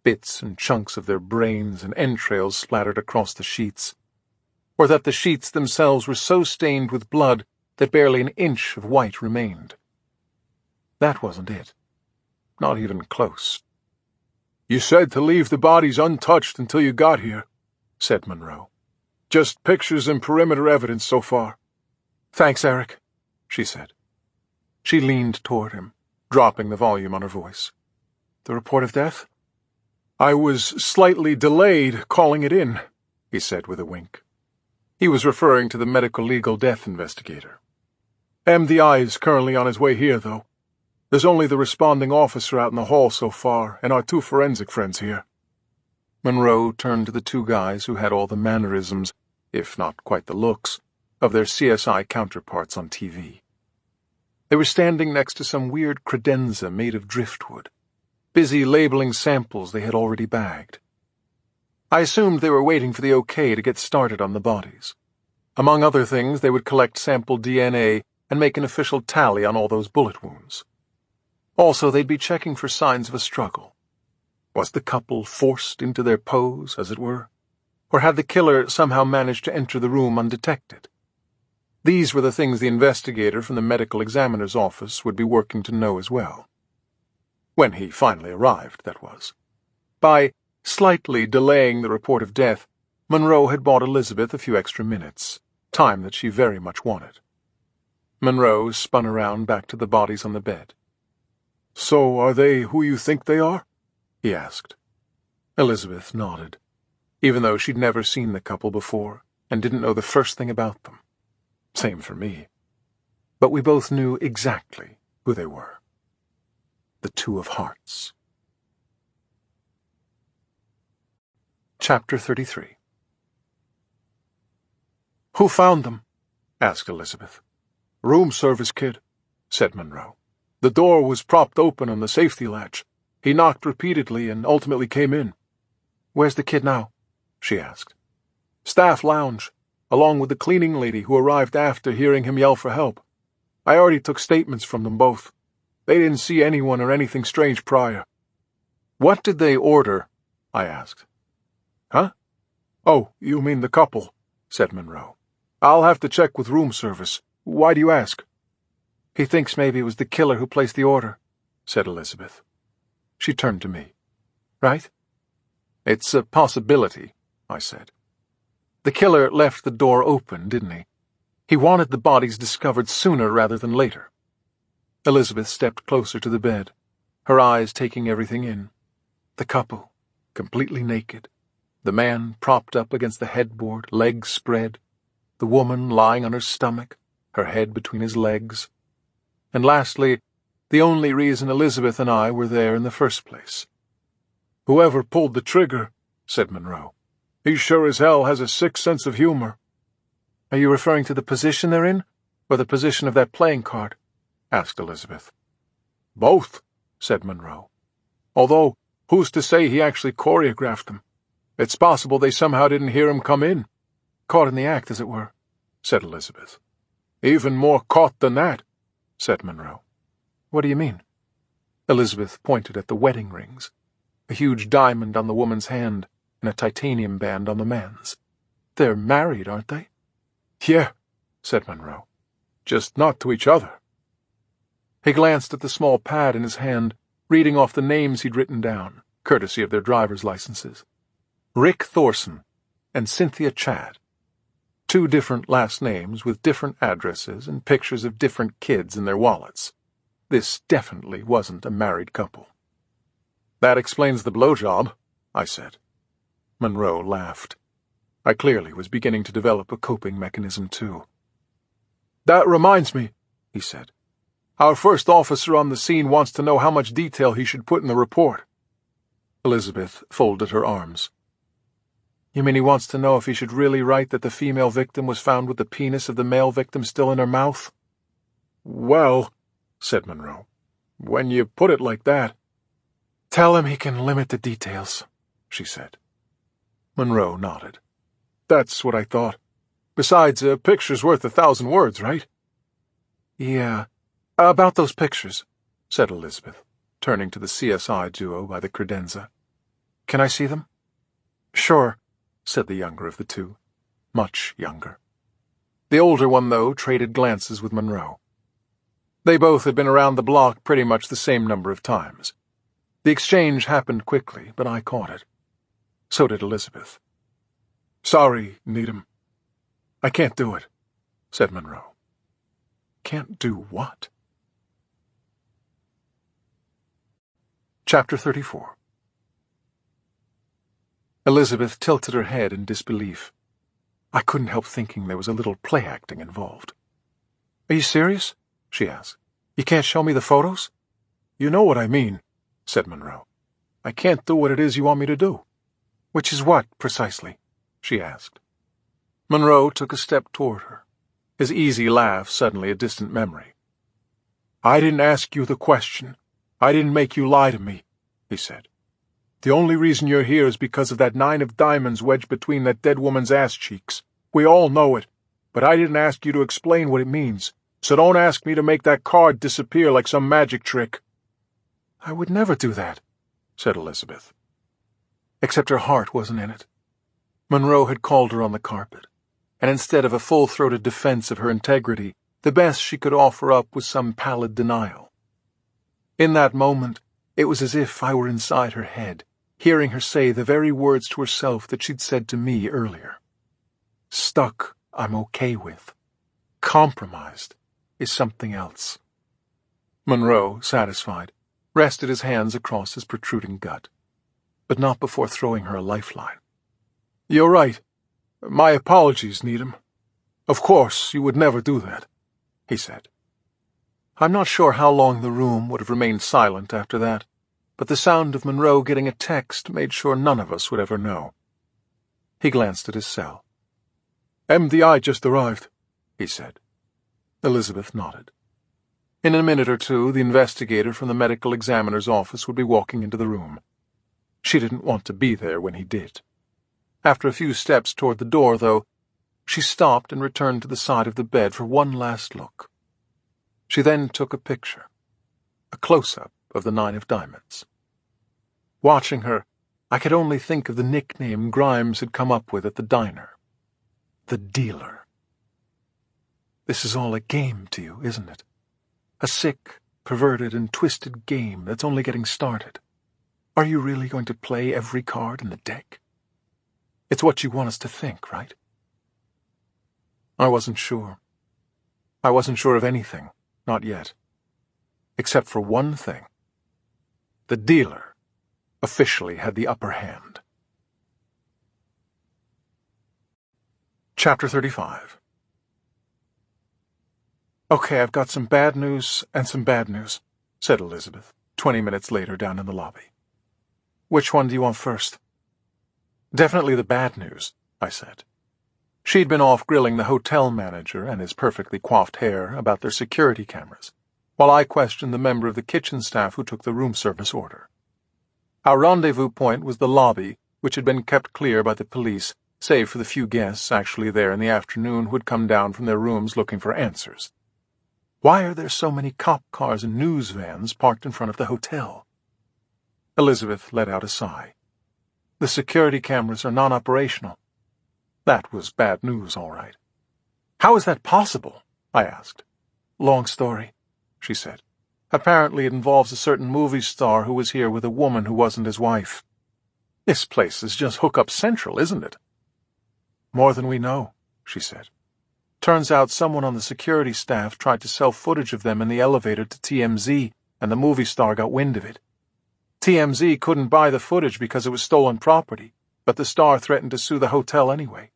bits and chunks of their brains and entrails splattered across the sheets, or that the sheets themselves were so stained with blood that barely an inch of white remained. That wasn't it. Not even close. "You said to leave the bodies untouched until you got here," said Monroe. "Just pictures and perimeter evidence so far." "Thanks, Eric," she said. She leaned toward him, dropping the volume on her voice. "The report of death?" "I was slightly delayed calling it in," he said with a wink. He was referring to the medical legal death investigator. "MDI is currently on his way here, though. There's only the responding officer out in the hall so far, and our 2 forensic friends here." Monroe turned to the 2 guys who had all the mannerisms, if not quite the looks, of their CSI counterparts on TV. They were standing next to some weird credenza made of driftwood, busy labeling samples they had already bagged. I assumed they were waiting for the okay to get started on the bodies. Among other things, they would collect sample DNA and make an official tally on all those bullet wounds. Also, they'd be checking for signs of a struggle. Was the couple forced into their pose, as it were? Or had the killer somehow managed to enter the room undetected? These were the things the investigator from the medical examiner's office would be working to know as well. When he finally arrived, that was. By slightly delaying the report of death, Monroe had bought Elizabeth a few extra minutes, time that she very much wanted. Monroe spun around back to the bodies on the bed. "So are they who you think they are?" he asked. Elizabeth nodded, even though she'd never seen the couple before and didn't know the first thing about them. Same for me. But we both knew exactly who they were. The 2 of Hearts. Chapter 33. "Who found them?" asked Elizabeth. "Room service kid," said Monroe. "The door was propped open on the safety latch. He knocked repeatedly and ultimately came in." "Where's the kid now?" she asked. "Staff lounge, along with the cleaning lady who arrived after hearing him yell for help. I already took statements from them both. They didn't see anyone or anything strange prior." "What did they order?" I asked. "Huh?" "Oh, you mean the couple," said Monroe. "I'll have to check with room service. Why do you ask?" "He thinks maybe it was the killer who placed the order," said Elizabeth. She turned to me. "Right?" "It's a possibility," I said. "The killer left the door open, didn't he? He wanted the bodies discovered sooner rather than later." Elizabeth stepped closer to the bed, her eyes taking everything in. The couple, completely naked. The man propped up against the headboard, legs spread. The woman lying on her stomach, her head between his legs. And lastly, the only reason Elizabeth and I were there in the first place. "Whoever pulled the trigger," said Monroe. "He sure as hell has a sick sense of humor." "Are you referring to the position they're in, or the position of that playing card?" asked Elizabeth. "Both," said Monroe. "Although, who's to say he actually choreographed them? It's possible they somehow didn't hear him come in." "Caught in the act, as it were," said Elizabeth. "Even more caught than that," said Monroe. "What do you mean?" Elizabeth pointed at the wedding rings, a huge diamond on the woman's hand and a titanium band on the man's. "They're married, aren't they?" "Yeah," said Monroe. "Just not to each other." He glanced at the small pad in his hand, reading off the names he'd written down, courtesy of their driver's licenses. Rick Thorson and Cynthia Chad. 2 different last names with different addresses and pictures of different kids in their wallets. This definitely wasn't a married couple. "That explains the blowjob," I said. Monroe laughed. I clearly was beginning to develop a coping mechanism, too. "That reminds me," he said. "Our first officer on the scene wants to know how much detail he should put in the report." Elizabeth folded her arms. "You mean he wants to know if he should really write that the female victim was found with the penis of the male victim still in her mouth?" "Well," said Monroe, "when you put it like that—" "Tell him he can limit the details," she said. Monroe nodded. "That's what I thought. Besides, a picture's worth 1,000 words, right?" "Yeah. About those pictures," said Elizabeth, turning to the CSI duo by the credenza. "Can I see them?" "Sure," said the younger of the two. Much younger. The older one, though, traded glances with Monroe. They both had been around the block pretty much the same number of times. The exchange happened quickly, but I caught it. So did Elizabeth. "Sorry, Needham. I can't do it," said Monroe. Can't do what? Chapter 34. Elizabeth tilted her head in disbelief. I couldn't help thinking there was a little play-acting involved. "Are you serious?" she asked. "You can't show me the photos?" "You know what I mean," said Monroe. "I can't do what it is you want me to do." "Which is what, precisely?" she asked. Monroe took a step toward her, his easy laugh suddenly a distant memory. "I didn't ask you the question. I didn't make you lie to me," he said. "The only reason you're here is because of that 9 of diamonds wedged between that dead woman's ass cheeks. We all know it, but I didn't ask you to explain what it means, so don't ask me to make that card disappear like some magic trick." "I would never do that," said Elizabeth. Except her heart wasn't in it. Monroe had called her on the carpet, and instead of a full-throated defense of her integrity, the best she could offer up was some pallid denial. In that moment, it was as if I were inside her head, hearing her say the very words to herself that she'd said to me earlier. Stuck, I'm okay with. Compromised is something else. Monroe, satisfied, rested his hands across his protruding gut, but not before throwing her a lifeline. "You're right. My apologies, Needham. Of course, you would never do that," he said. I'm not sure how long the room would have remained silent after that, but the sound of Monroe getting a text made sure none of us would ever know. He glanced at his cell. "MDI just arrived," he said. Elizabeth nodded. In a minute or two, the investigator from the medical examiner's office would be walking into the room. She didn't want to be there when he did. After a few steps toward the door, though, she stopped and returned to the side of the bed for one last look. She then took a picture, a close-up of the 9 of diamonds. Watching her, I could only think of the nickname Grimes had come up with at the diner. The dealer. This is all a game to you, isn't it? A sick, perverted, and twisted game that's only getting started. Are you really going to play every card in the deck? It's what you want us to think, right? I wasn't sure. I wasn't sure of anything, not yet. Except for one thing. The dealer officially had the upper hand. Chapter 35. "Okay, I've got some bad news and some bad news," said Elizabeth, 20 minutes later down in the lobby. "Which one do you want first?" "Definitely the bad news," I said. She'd been off grilling the hotel manager and his perfectly coiffed hair about their security cameras, while I questioned the member of the kitchen staff who took the room service order. Our rendezvous point was the lobby, which had been kept clear by the police, save for the few guests actually there in the afternoon who had come down from their rooms looking for answers. Why are there so many cop cars and news vans parked in front of the hotel? Elizabeth let out a sigh. The security cameras are non-operational. That was bad news, all right. "How is that possible?" I asked. "Long story," she said. "Apparently it involves a certain movie star who was here with a woman who wasn't his wife. This place is just hookup central, isn't it?" "More than we know," she said. "Turns out someone on the security staff tried to sell footage of them in the elevator to TMZ, and the movie star got wind of it. TMZ couldn't buy the footage because it was stolen property, but the star threatened to sue the hotel anyway.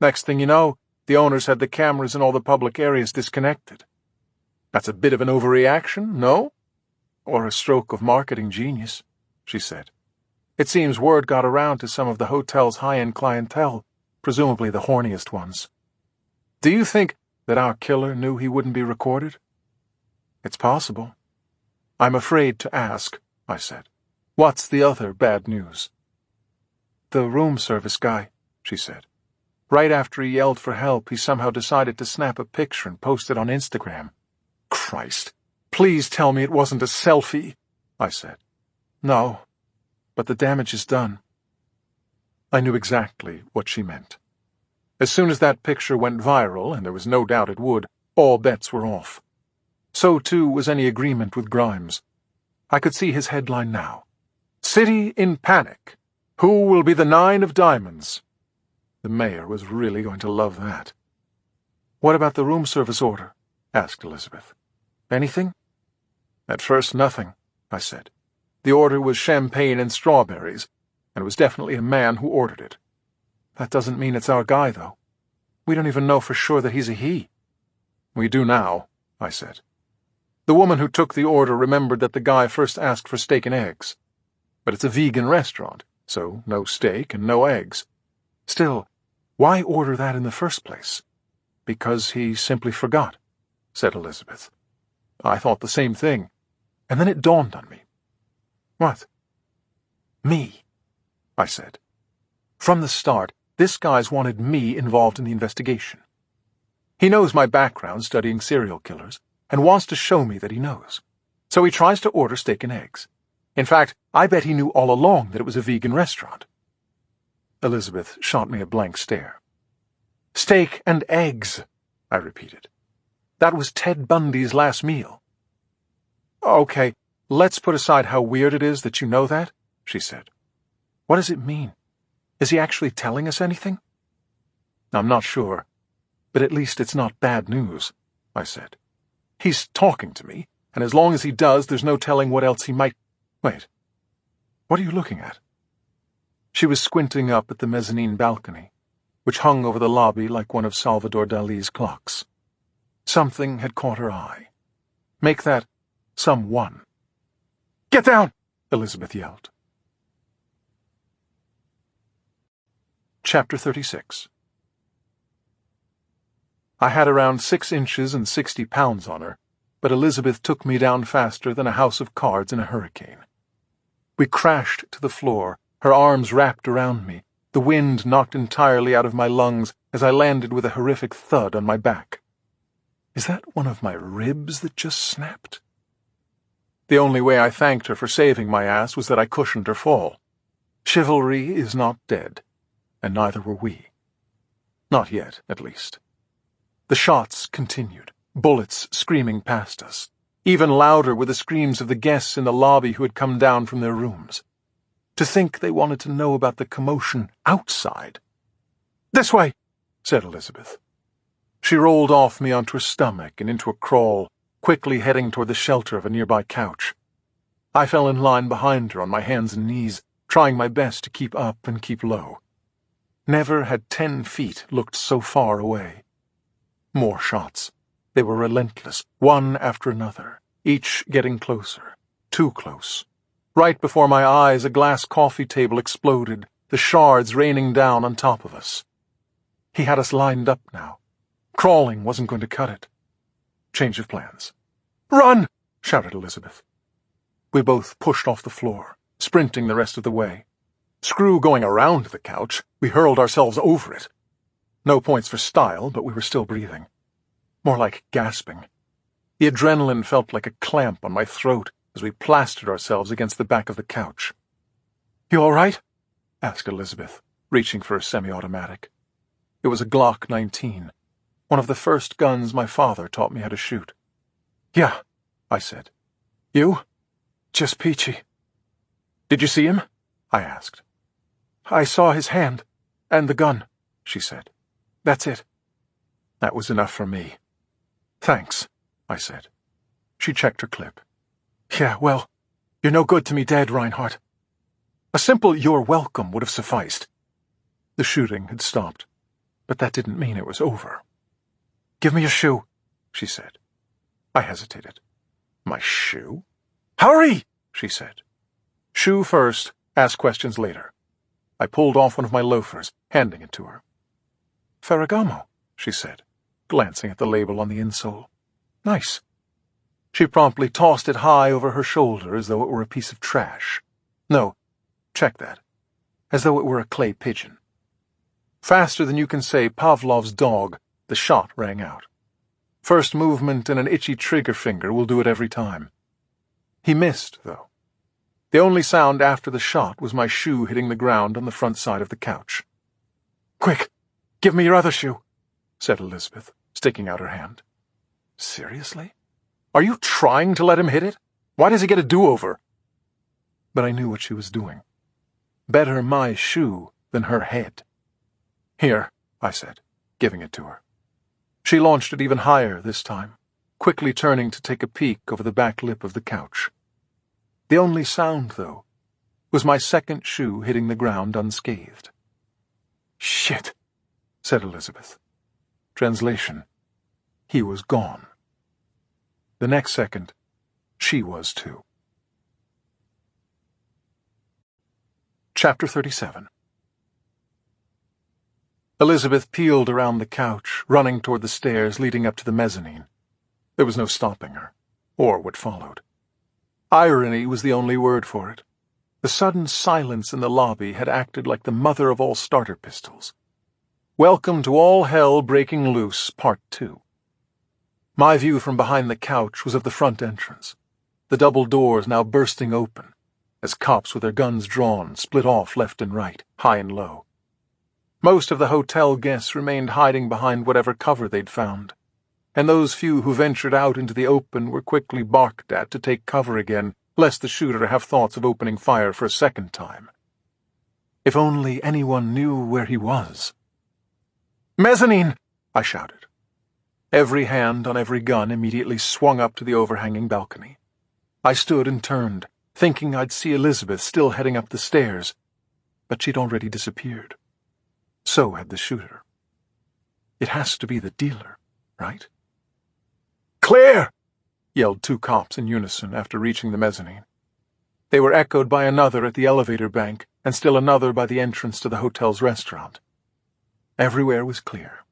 Next thing you know, the owners had the cameras in all the public areas disconnected. That's a bit of an overreaction, no? Or a stroke of marketing genius," she said. "It seems word got around to some of the hotel's high-end clientele, presumably the horniest ones. Do you think that our killer knew he wouldn't be recorded?" "It's possible." "I'm afraid to ask," I said. "What's the other bad news?" "The room service guy," she said. "Right after he yelled for help, he somehow decided to snap a picture and post it on Instagram." "Christ, please tell me it wasn't a selfie," I said. "No, but the damage is done." I knew exactly what she meant. As soon as that picture went viral, and there was no doubt it would, all bets were off. So, too, was any agreement with Grimes. I could see his headline now. "City in panic. Who will be the 9 of diamonds?" The mayor was really going to love that. "What about the room service order?" asked Elizabeth. "Anything?" "At first, nothing," I said. "The order was champagne and strawberries, and it was definitely a man who ordered it." "That doesn't mean it's our guy, though. We don't even know for sure that he's a he." "We do now," I said. "The woman who took the order remembered that the guy first asked for steak and eggs. But it's a vegan restaurant, so no steak and no eggs. Still, why order that in the first place?" "Because he simply forgot," said Elizabeth. I thought the same thing, and then it dawned on me. "What?" "Me," I said. "From the start, this guy's wanted me involved in the investigation. He knows my background studying serial killers, and wants to show me that he knows. So he tries to order steak and eggs. In fact, I bet he knew all along that it was a vegan restaurant." Elizabeth shot me a blank stare. "Steak and eggs," I repeated. "That was Ted Bundy's last meal." "Okay, let's put aside how weird it is that you know that," she said. "What does it mean? Is he actually telling us anything?" "I'm not sure, but at least it's not bad news," I said. "He's talking to me, and as long as he does, there's no telling what else he might— Wait, what are you looking at?" She was squinting up at the mezzanine balcony, which hung over the lobby like one of Salvador Dali's clocks. Something had caught her eye. Make that someone. "Get down!" Elizabeth yelled. Chapter 36. I had around 6 inches and 60 pounds on her, but Elizabeth took me down faster than a house of cards in a hurricane. We crashed to the floor, her arms wrapped around me, the wind knocked entirely out of my lungs as I landed with a horrific thud on my back. Is that one of my ribs that just snapped? The only way I thanked her for saving my ass was that I cushioned her fall. Chivalry is not dead, and neither were we. Not yet, at least. The shots continued, bullets screaming past us. Even louder were the screams of the guests in the lobby who had come down from their rooms. To think they wanted to know about the commotion outside. "This way," said Elizabeth. She rolled off me onto her stomach and into a crawl, quickly heading toward the shelter of a nearby couch. I fell in line behind her on my hands and knees, trying my best to keep up and keep low. Never had 10 feet looked so far away. More shots. They were relentless, one after another, each getting closer, too close. Right before my eyes, a glass coffee table exploded, the shards raining down on top of us. He had us lined up now. Crawling wasn't going to cut it. Change of plans. "Run!" shouted Elizabeth. We both pushed off the floor, sprinting the rest of the way. Screw going around the couch, we hurled ourselves over it. No points for style, but we were still breathing. More like gasping. The adrenaline felt like a clamp on my throat as we plastered ourselves against the back of the couch. "You all right?" asked Elizabeth, reaching for a semi-automatic. It was a Glock 19, one of the first guns my father taught me how to shoot. "Yeah," I said. "You?" "Just peachy." "Did you see him?" I asked. "I saw his hand, and the gun," she said. "That's it." That was enough for me. "Thanks," I said. She checked her clip. "Yeah, well, you're no good to me dead, Reinhardt." A simple "you're welcome" would have sufficed. The shooting had stopped, but that didn't mean it was over. "Give me your shoe," she said. I hesitated. "My shoe?" "Hurry!" she said. "Shoe first, ask questions later." I pulled off one of my loafers, handing it to her. "Ferragamo," she said, glancing at the label on the insole. "Nice." She promptly tossed it high over her shoulder as though it were a piece of trash. No, check that. As though it were a clay pigeon. Faster than you can say Pavlov's dog, the shot rang out. First movement and an itchy trigger finger will do it every time. He missed, though. The only sound after the shot was my shoe hitting the ground on the front side of the couch. "Quick, give me your other shoe," said Elizabeth, sticking out her hand. "Seriously? Are you trying to let him hit it? Why does he get a do-over?" But I knew what she was doing. Better my shoe than her head. "Here," I said, giving it to her. She launched it even higher this time, quickly turning to take a peek over the back lip of the couch. The only sound, though, was my second shoe hitting the ground unscathed. "Shit," said Elizabeth. Translation: he was gone. The next second, she was too. Chapter 37. Elizabeth peeled around the couch, running toward the stairs leading up to the mezzanine. There was no stopping her, or what followed. Irony was the only word for it. The sudden silence in the lobby had acted like the mother of all starter pistols. Welcome to All Hell Breaking Loose, Part 2. My view from behind the couch was of the front entrance, the double doors now bursting open, as cops with their guns drawn split off left and right, high and low. Most of the hotel guests remained hiding behind whatever cover they'd found, and those few who ventured out into the open were quickly barked at to take cover again, lest the shooter have thoughts of opening fire for a second time. If only anyone knew where he was. "Mezzanine!" I shouted. Every hand on every gun immediately swung up to the overhanging balcony. I stood and turned, thinking I'd see Elizabeth still heading up the stairs, but she'd already disappeared. So had the shooter. It has to be the dealer, right? "Clear!" yelled 2 cops in unison after reaching the mezzanine. They were echoed by another at the elevator bank and still another by the entrance to the hotel's restaurant. Everywhere was clear,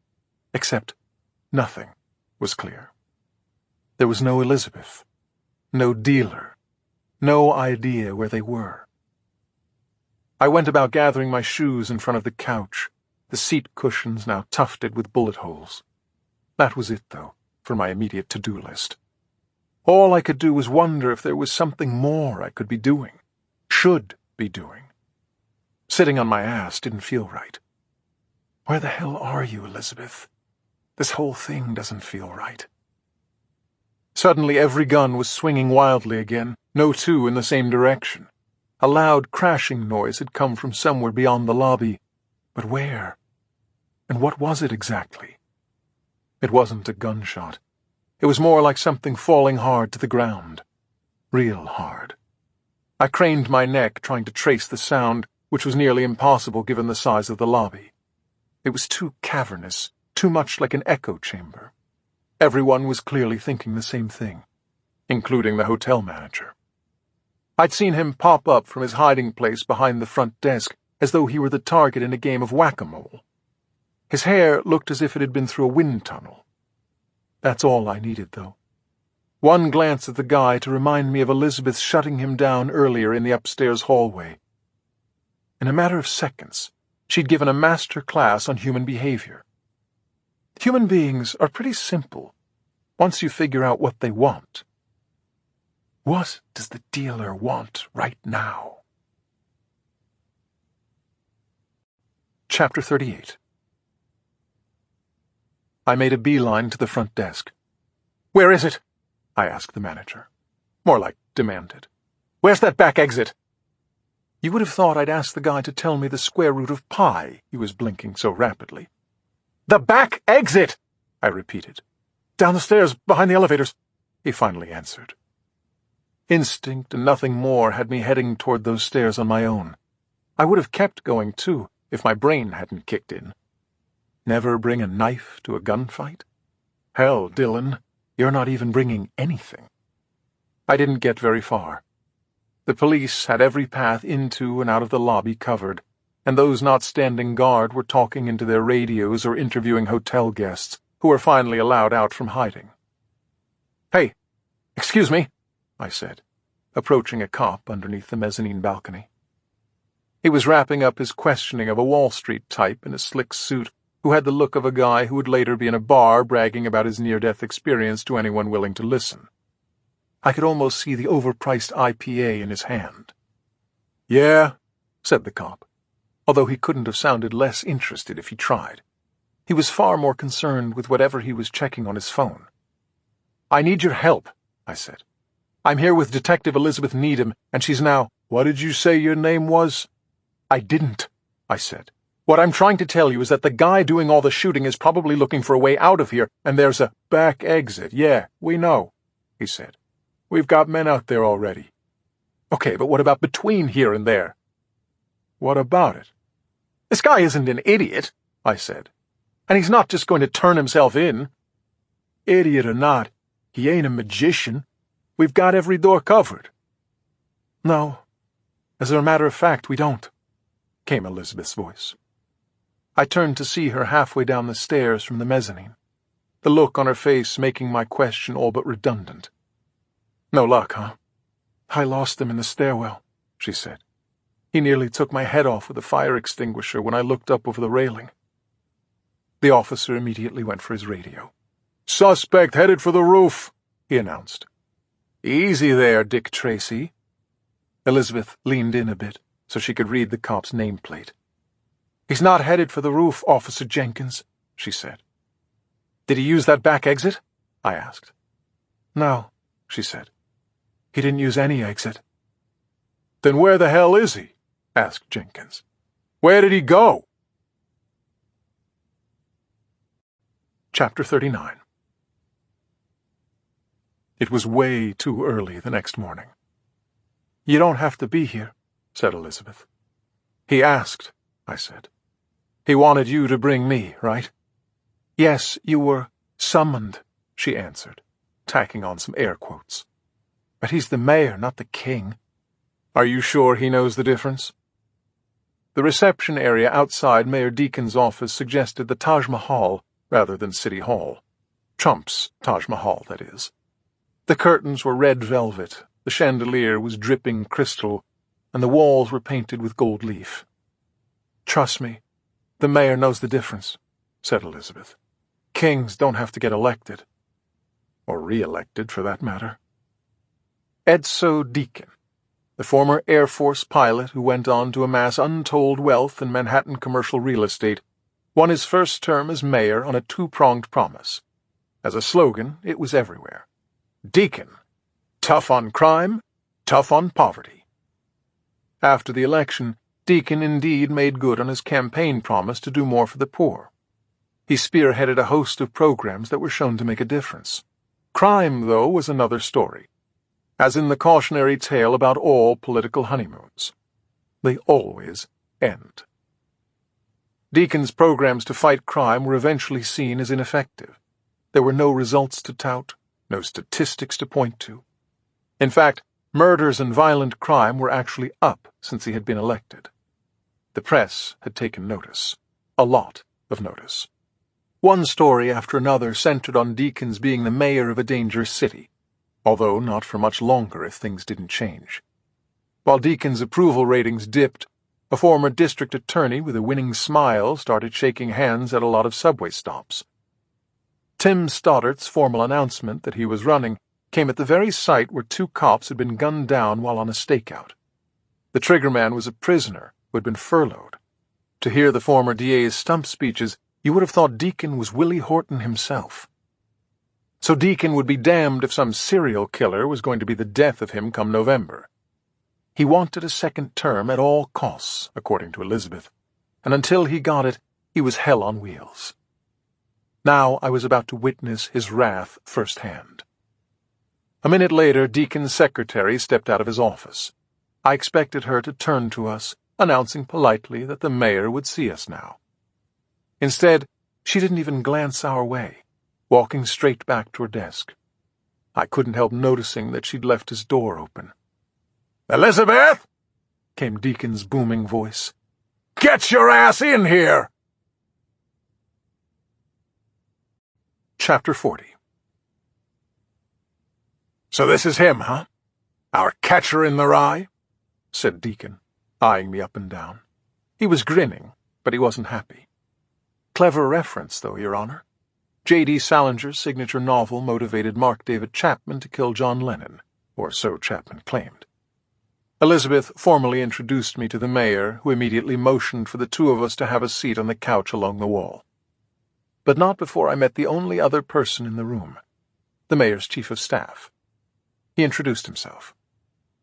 except nothing was clear. There was no Elizabeth, no dealer, no idea where they were. I went about gathering my shoes in front of the couch, the seat cushions now tufted with bullet holes. That was it, though, for my immediate to-do list. All I could do was wonder if there was something more I could be doing, should be doing. Sitting on my ass didn't feel right. Where the hell are you, Elizabeth? This whole thing doesn't feel right. Suddenly every gun was swinging wildly again, no two in the same direction. A loud crashing noise had come from somewhere beyond the lobby. But where? And what was it exactly? It wasn't a gunshot. It was more like something falling hard to the ground. Real hard. I craned my neck, trying to trace the sound, which was nearly impossible given the size of the lobby. It was too cavernous, too much like an echo chamber. Everyone was clearly thinking the same thing, including the hotel manager. I'd seen him pop up from his hiding place behind the front desk, as though he were the target in a game of whack-a-mole. His hair looked as if it had been through a wind tunnel. That's all I needed, though. One glance at the guy to remind me of Elizabeth shutting him down earlier in the upstairs hallway. In a matter of seconds, she'd given a master class on human behavior. Human beings are pretty simple, once you figure out what they want. What does the dealer want right now? Chapter 38. I made a beeline to the front desk. "Where is it?" I asked the manager. More like demanded. "Where's that back exit?" You would have thought I'd asked the guy to tell me the square root of pi, he was blinking so rapidly. "The back exit!" I repeated. "Down the stairs, behind the elevators," he finally answered. Instinct and nothing more had me heading toward those stairs on my own. I would have kept going, too, if my brain hadn't kicked in. Never bring a knife to a gunfight? Hell, Dylan, you're not even bringing anything. I didn't get very far. The police had every path into and out of the lobby covered, and those not standing guard were talking into their radios or interviewing hotel guests, who were finally allowed out from hiding. "Hey, excuse me," I said, approaching a cop underneath the mezzanine balcony. He was wrapping up his questioning of a Wall Street type in a slick suit who had the look of a guy who would later be in a bar bragging about his near-death experience to anyone willing to listen. I could almost see the overpriced IPA in his hand. "Yeah," said the cop, although he couldn't have sounded less interested if he tried. He was far more concerned with whatever he was checking on his phone. "I need your help," I said. "I'm here with Detective Elizabeth Needham, and she's now—" "What did you say your name was?" "I didn't," I said. "What I'm trying to tell you is that the guy doing all the shooting is probably looking for a way out of here, and there's a back exit. Yeah, we know," he said. "We've got men out there already." "Okay, but what about between here and there?" "What about it?" "This guy isn't an idiot," I said. "And he's not just going to turn himself in." "Idiot or not, he ain't a magician. We've got every door covered." "No, as a matter of fact, we don't," came Elizabeth's voice. I turned to see her halfway down the stairs from the mezzanine, the look on her face making my question all but redundant. "No luck, huh?" "I lost him in the stairwell," she said. "He nearly took my head off with a fire extinguisher when I looked up over the railing." The officer immediately went for his radio. "Suspect headed for the roof," he announced. "Easy there, Dick Tracy." Elizabeth leaned in a bit so she could read the cop's nameplate. "He's not headed for the roof, Officer Jenkins," she said. "Did he use that back exit?" I asked. "No," she said. "He didn't use any exit." "Then where the hell is he?" asked Jenkins. "Where did he go?" Chapter 39. It was way too early the next morning. "You don't have to be here," said Elizabeth. "He asked," I said. "He wanted you to bring me, right?" "Yes, you were summoned," she answered, tacking on some air quotes. "But he's the mayor, not the king." "Are you sure he knows the difference?" The reception area outside Mayor Deacon's office suggested the Taj Mahal rather than City Hall. Trump's Taj Mahal, that is. The curtains were red velvet, the chandelier was dripping crystal, and the walls were painted with gold leaf. "Trust me, the mayor knows the difference," said Elizabeth. "Kings don't have to get elected. Or re-elected, for that matter." Edso Deacon, the former Air Force pilot who went on to amass untold wealth in Manhattan commercial real estate, won his first term as mayor on a two-pronged promise. As a slogan, it was everywhere. Deacon, tough on crime, tough on poverty. After the election, Deacon indeed made good on his campaign promise to do more for the poor. He spearheaded a host of programs that were shown to make a difference. Crime, though, was another story, as in the cautionary tale about all political honeymoons. They always end. Deacon's programs to fight crime were eventually seen as ineffective. There were no results to tout, no statistics to point to. In fact, murders and violent crime were actually up since he had been elected. The press had taken notice, a lot of notice. One story after another centered on Deacon's being the mayor of a dangerous city, although not for much longer if things didn't change. While Deacon's approval ratings dipped, a former district attorney with a winning smile started shaking hands at a lot of subway stops. Tim Stoddart's formal announcement that he was running came at the very site where two cops had been gunned down while on a stakeout. The triggerman was a prisoner who had been furloughed. To hear the former DA's stump speeches, you would have thought Deacon was Willie Horton himself. So Deacon would be damned if some serial killer was going to be the death of him come November. He wanted a second term at all costs, according to Elizabeth, and until he got it, he was hell on wheels. Now I was about to witness his wrath firsthand. A minute later, Deacon's secretary stepped out of his office. I expected her to turn to us, announcing politely that the mayor would see us now. Instead, she didn't even glance our way, walking straight back to her desk. I couldn't help noticing that she'd left his door open. "Elizabeth!" came Deacon's booming voice. "Get your ass in here!" Chapter 40. "So this is him, huh? Our catcher in the rye?" said Deacon, eyeing me up and down. He was grinning, but he wasn't happy. Clever reference, though, Your Honor. J.D. Salinger's signature novel motivated Mark David Chapman to kill John Lennon, or so Chapman claimed. Elizabeth formally introduced me to the mayor, who immediately motioned for the two of us to have a seat on the couch along the wall. But not before I met the only other person in the room, the mayor's chief of staff. He introduced himself.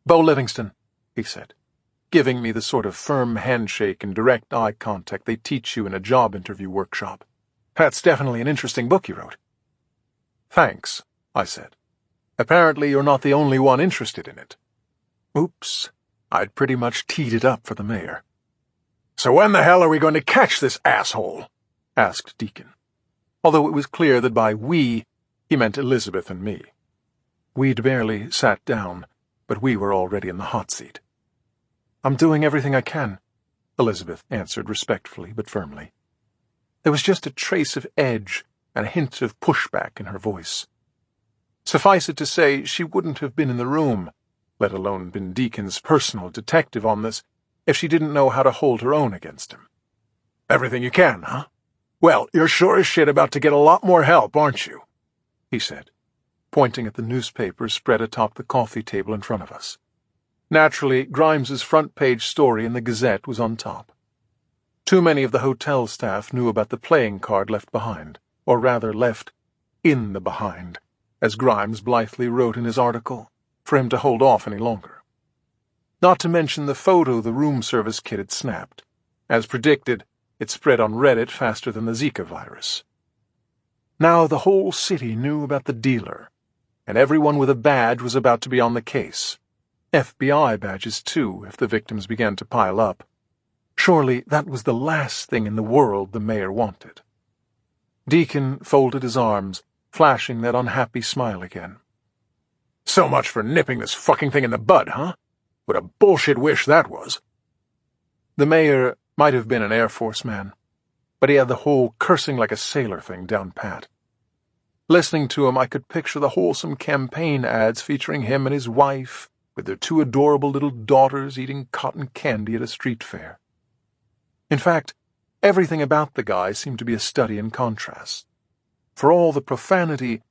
"Bo Livingston," he said, giving me the sort of firm handshake and direct eye contact they teach you in a job interview workshop. "That's definitely an interesting book you wrote." "Thanks," I said. "Apparently you're not the only one interested in it." Oops, I'd pretty much teed it up for the mayor. "So when the hell are we going to catch this asshole?" asked Deacon, although it was clear that by we he meant Elizabeth and me. We'd barely sat down, but we were already in the hot seat. "I'm doing everything I can," Elizabeth answered respectfully but firmly. There was just a trace of edge and a hint of pushback in her voice. Suffice it to say, she wouldn't have been in the room, let alone been Deacon's personal detective on this, if she didn't know how to hold her own against him. "Everything you can, huh? Well, you're sure as shit about to get a lot more help, aren't you?" he said, pointing at the newspapers spread atop the coffee table in front of us. Naturally, Grimes's front-page story in the Gazette was on top. Too many of the hotel staff knew about the playing card left behind, or rather left in the behind, as Grimes blithely wrote in his article, for him to hold off any longer. Not to mention the photo the room service kid had snapped. As predicted, it spread on Reddit faster than the Zika virus. Now the whole city knew about the dealer, and everyone with a badge was about to be on the case. FBI badges, too, if the victims began to pile up. Surely that was the last thing in the world the mayor wanted. Deacon folded his arms, flashing that unhappy smile again. "So much for nipping this fucking thing in the bud, huh? What a bullshit wish that was." The mayor might have been an Air Force man, but he had the whole cursing like a sailor thing down pat. Listening to him, I could picture the wholesome campaign ads featuring him and his wife, with their two adorable little daughters eating cotton candy at a street fair. In fact, everything about the guy seemed to be a study in contrast. For all the profanity,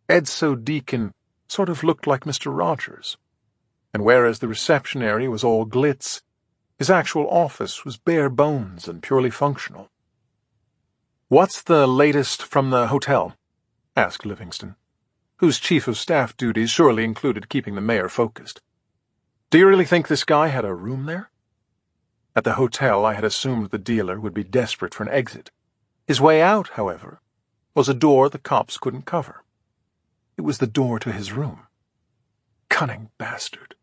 Edso Deacon sort of looked like Mr. Rogers. and whereas the reception area was all glitz, his actual office was bare bones and purely functional. "What's the latest from the hotel?" asked Livingston, whose chief of staff duties surely included keeping the mayor focused. "Do you really think this guy had a room there?" At the hotel, I had assumed the dealer would be desperate for an exit. His way out, however, was a door the cops couldn't cover. It was the door to his room. Cunning bastard.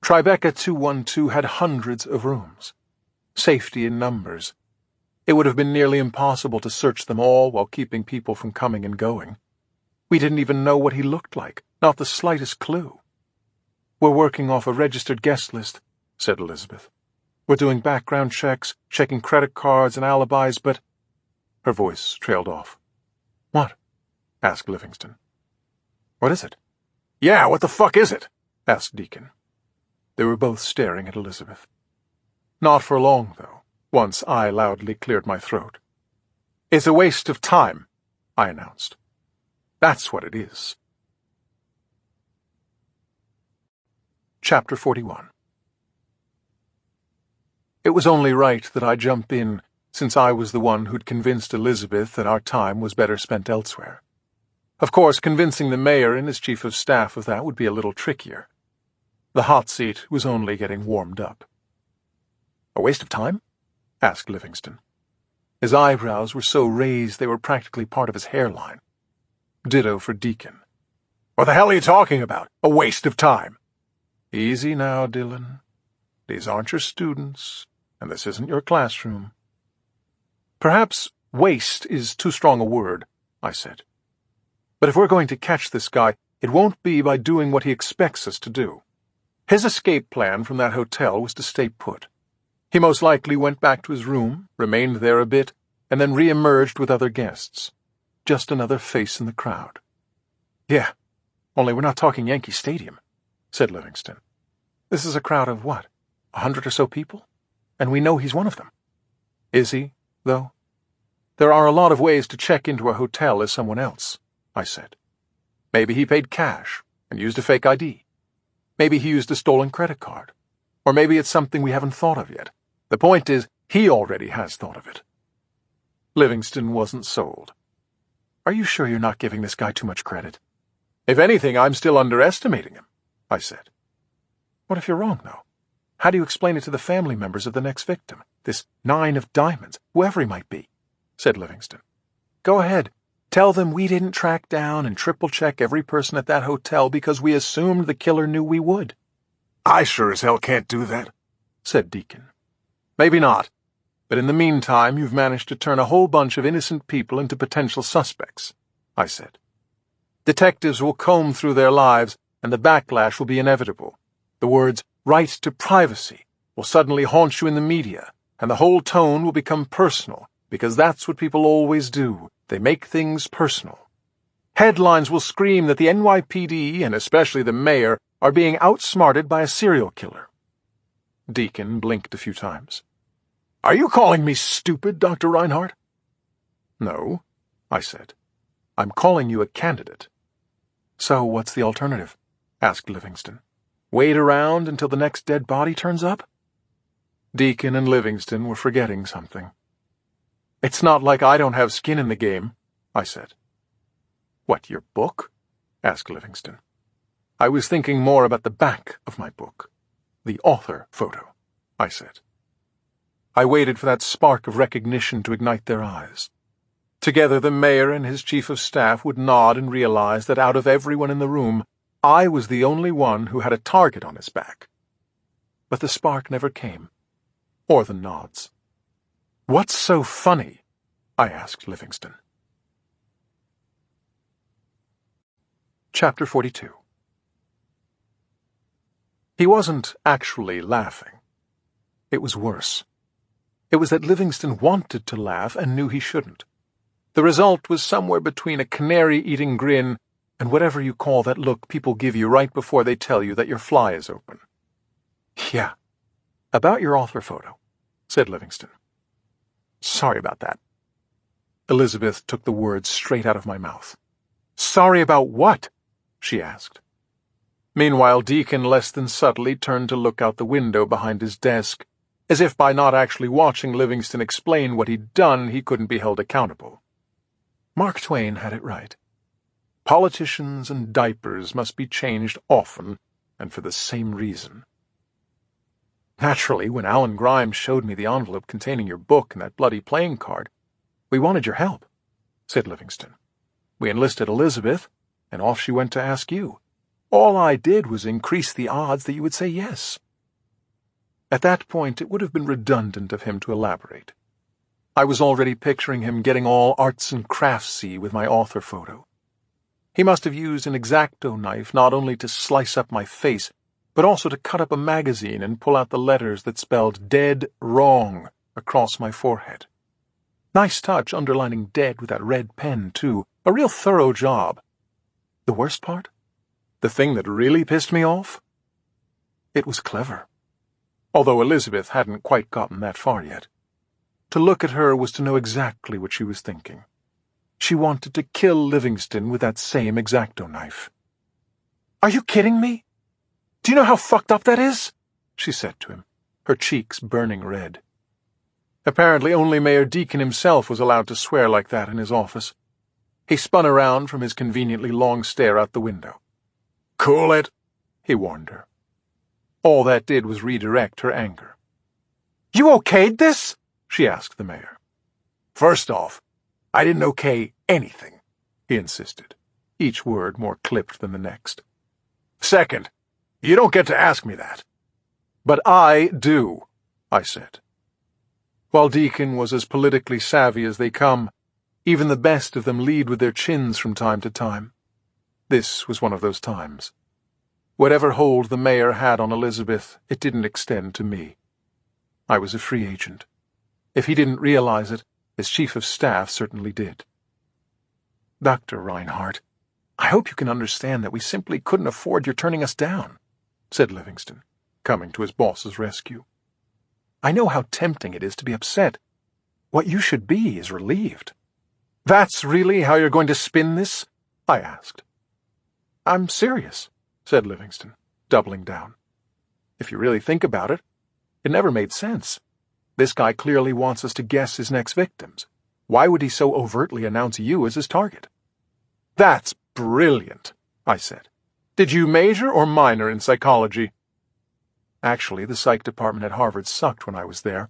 Tribeca 212 had hundreds of rooms. Safety in numbers. It would have been nearly impossible to search them all while keeping people from coming and going. We didn't even know what he looked like, not the slightest clue. "We're working off a registered guest list," said Elizabeth. "We're doing background checks, checking credit cards and alibis, but—" Her voice trailed off. "What?" asked Livingston. "What is it?" "Yeah, what the fuck is it?" asked Deacon. They were both staring at Elizabeth. Not for long, though, once I loudly cleared my throat. "It's a waste of time," I announced. "That's what it is." Chapter 41. It was only right that I jump in, since I was the one who'd convinced Elizabeth that our time was better spent elsewhere. Of course, convincing the mayor and his chief of staff of that would be a little trickier. The hot seat was only getting warmed up. "A waste of time?" asked Livingston. His eyebrows were so raised they were practically part of his hairline. Ditto for Deacon. "What the hell are you talking about? A waste of time?" "Easy now, Dylan. These aren't your students, and this isn't your classroom." "Perhaps waste is too strong a word," I said. "But if we're going to catch this guy, it won't be by doing what he expects us to do. His escape plan from that hotel was to stay put. He most likely went back to his room, remained there a bit, and then re-emerged with other guests. Just another face in the crowd." "Yeah, only we're not talking Yankee Stadium," said Livingston. "This is a crowd of what, 100 or so people? And we know he's one of them." "Is he, though? There are a lot of ways to check into a hotel as someone else," I said. "Maybe he paid cash and used a fake ID. Maybe he used a stolen credit card. Or maybe it's something we haven't thought of yet. The point is, he already has thought of it." Livingston wasn't sold. "Are you sure you're not giving this guy too much credit?" "If anything, I'm still underestimating him," I said. "What if you're wrong, though? How do you explain it to the family members of the next victim, this 9 of diamonds, whoever he might be?" said Livingston. "Go ahead. Tell them we didn't track down and triple-check every person at that hotel because we assumed the killer knew we would." "I sure as hell can't do that," said Deacon. "Maybe not, but in the meantime you've managed to turn a whole bunch of innocent people into potential suspects," I said. "Detectives will comb through their lives, and the backlash will be inevitable. The words, 'right to privacy,' will suddenly haunt you in the media, and the whole tone will become personal, because that's what people always do. They make things personal. Headlines will scream that the NYPD, and especially the mayor, are being outsmarted by a serial killer." Deacon blinked a few times. "Are you calling me stupid, Dr. Reinhardt?" "No," I said. "I'm calling you a candidate." "So what's the alternative?" asked Livingston. "Wait around until the next dead body turns up?" Deacon and Livingston were forgetting something. "It's not like I don't have skin in the game," I said. "What, your book?" asked Livingston. "I was thinking more about the back of my book. The author photo," I said. I waited for that spark of recognition to ignite their eyes. Together the mayor and his chief of staff would nod and realize that out of everyone in the room, I was the only one who had a target on his back. But the spark never came, or the nods. "What's so funny?" I asked Livingston. Chapter 42. He wasn't actually laughing. It was worse. It was that Livingston wanted to laugh and knew he shouldn't. The result was somewhere between a canary-eating grin and whatever you call that look people give you right before they tell you that your fly is open. "Yeah, about your author photo," said Livingston. "Sorry about that." Elizabeth took the words straight out of my mouth. "Sorry about what?" she asked. Meanwhile, Deacon less than subtly turned to look out the window behind his desk, as if by not actually watching Livingston explain what he'd done, he couldn't be held accountable. Mark Twain had it right. Politicians and diapers must be changed often, and for the same reason. Naturally, when Alan Grimes showed me the envelope containing your book and that bloody playing card, we wanted your help, said Livingston. We enlisted Elizabeth, and off she went to ask you. All I did was increase the odds that you would say yes. At that point, it would have been redundant of him to elaborate. I was already picturing him getting all arts and craftsy with my author photo. He must have used an X-Acto knife not only to slice up my face, but also to cut up a magazine and pull out the letters that spelled "dead wrong" across my forehead. Nice touch underlining "dead" with that red pen, too. A real thorough job. The worst part? The thing that really pissed me off? It was clever. Although Elizabeth hadn't quite gotten that far yet. To look at her was to know exactly what she was thinking. She wanted to kill Livingston with that same X-Acto knife. "Are you kidding me? Do you know how fucked up that is?" she said to him, her cheeks burning red. Apparently only Mayor Deacon himself was allowed to swear like that in his office. He spun around from his conveniently long stare out the window. "Cool it," he warned her. All that did was redirect her anger. "You okayed this?" she asked the mayor. "First off, I didn't okay anything," he insisted, each word more clipped than the next. "Second, you don't get to ask me that." "But I do," I said. While Deacon was as politically savvy as they come, even the best of them lead with their chins from time to time. This was one of those times. Whatever hold the mayor had on Elizabeth, it didn't extend to me. I was a free agent. If he didn't realize it, his chief of staff certainly did. "Dr. Reinhardt, I hope you can understand that we simply couldn't afford your turning us down," said Livingston, coming to his boss's rescue. "I know how tempting it is to be upset. What you should be is relieved." "That's really how you're going to spin this?" I asked. "I'm serious," said Livingston, doubling down. "If you really think about it, it never made sense. This guy clearly wants us to guess his next victims. Why would he so overtly announce you as his target?" "That's brilliant," I said. "Did you major or minor in psychology?" "Actually, the psych department at Harvard sucked when I was there,"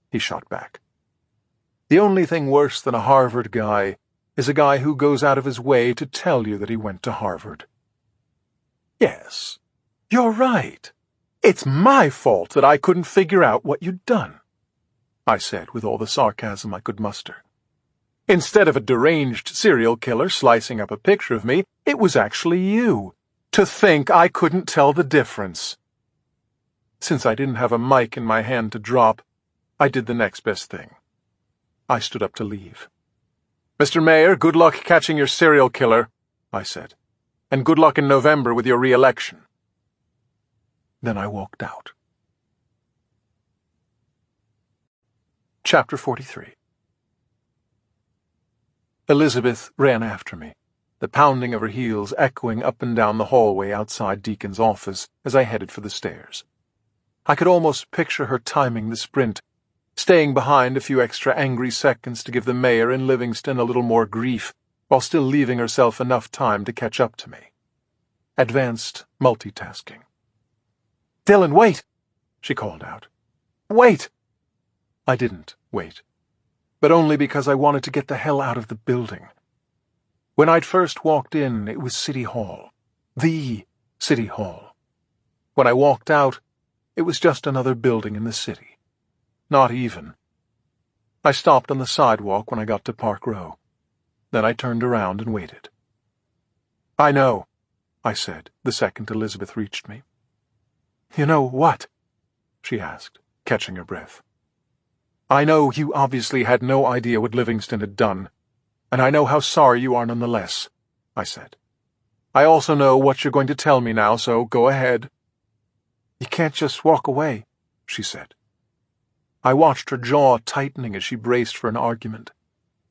he shot back. "The only thing worse than a Harvard guy is a guy who goes out of his way to tell you that he went to Harvard." "Yes, you're right. It's my fault that I couldn't figure out what you'd done," I said with all the sarcasm I could muster. "Instead of a deranged serial killer slicing up a picture of me, it was actually you. To think I couldn't tell the difference." Since I didn't have a mic in my hand to drop, I did the next best thing. I stood up to leave. "Mr. Mayor, good luck catching your serial killer," I said, "and good luck in November with your re-election." Then I walked out. Chapter 43. Elizabeth ran after me, the pounding of her heels echoing up and down the hallway outside Deacon's office as I headed for the stairs. I could almost picture her timing the sprint, staying behind a few extra angry seconds to give the mayor and Livingston a little more grief, while still leaving herself enough time to catch up to me. Advanced multitasking. "Dylan, wait!" she called out. "Wait!" I didn't wait, but only because I wanted to get the hell out of the building. When I'd first walked in, it was City Hall. The City Hall. When I walked out, it was just another building in the city. Not even. I stopped on the sidewalk when I got to Park Row. Then I turned around and waited. "I know," I said, the second Elizabeth reached me. "You know what?" she asked, catching her breath. "I know you obviously had no idea what Livingston had done, and I know how sorry you are nonetheless," I said. "I also know what you're going to tell me now, so go ahead." "You can't just walk away," she said. I watched her jaw tightening as she braced for an argument,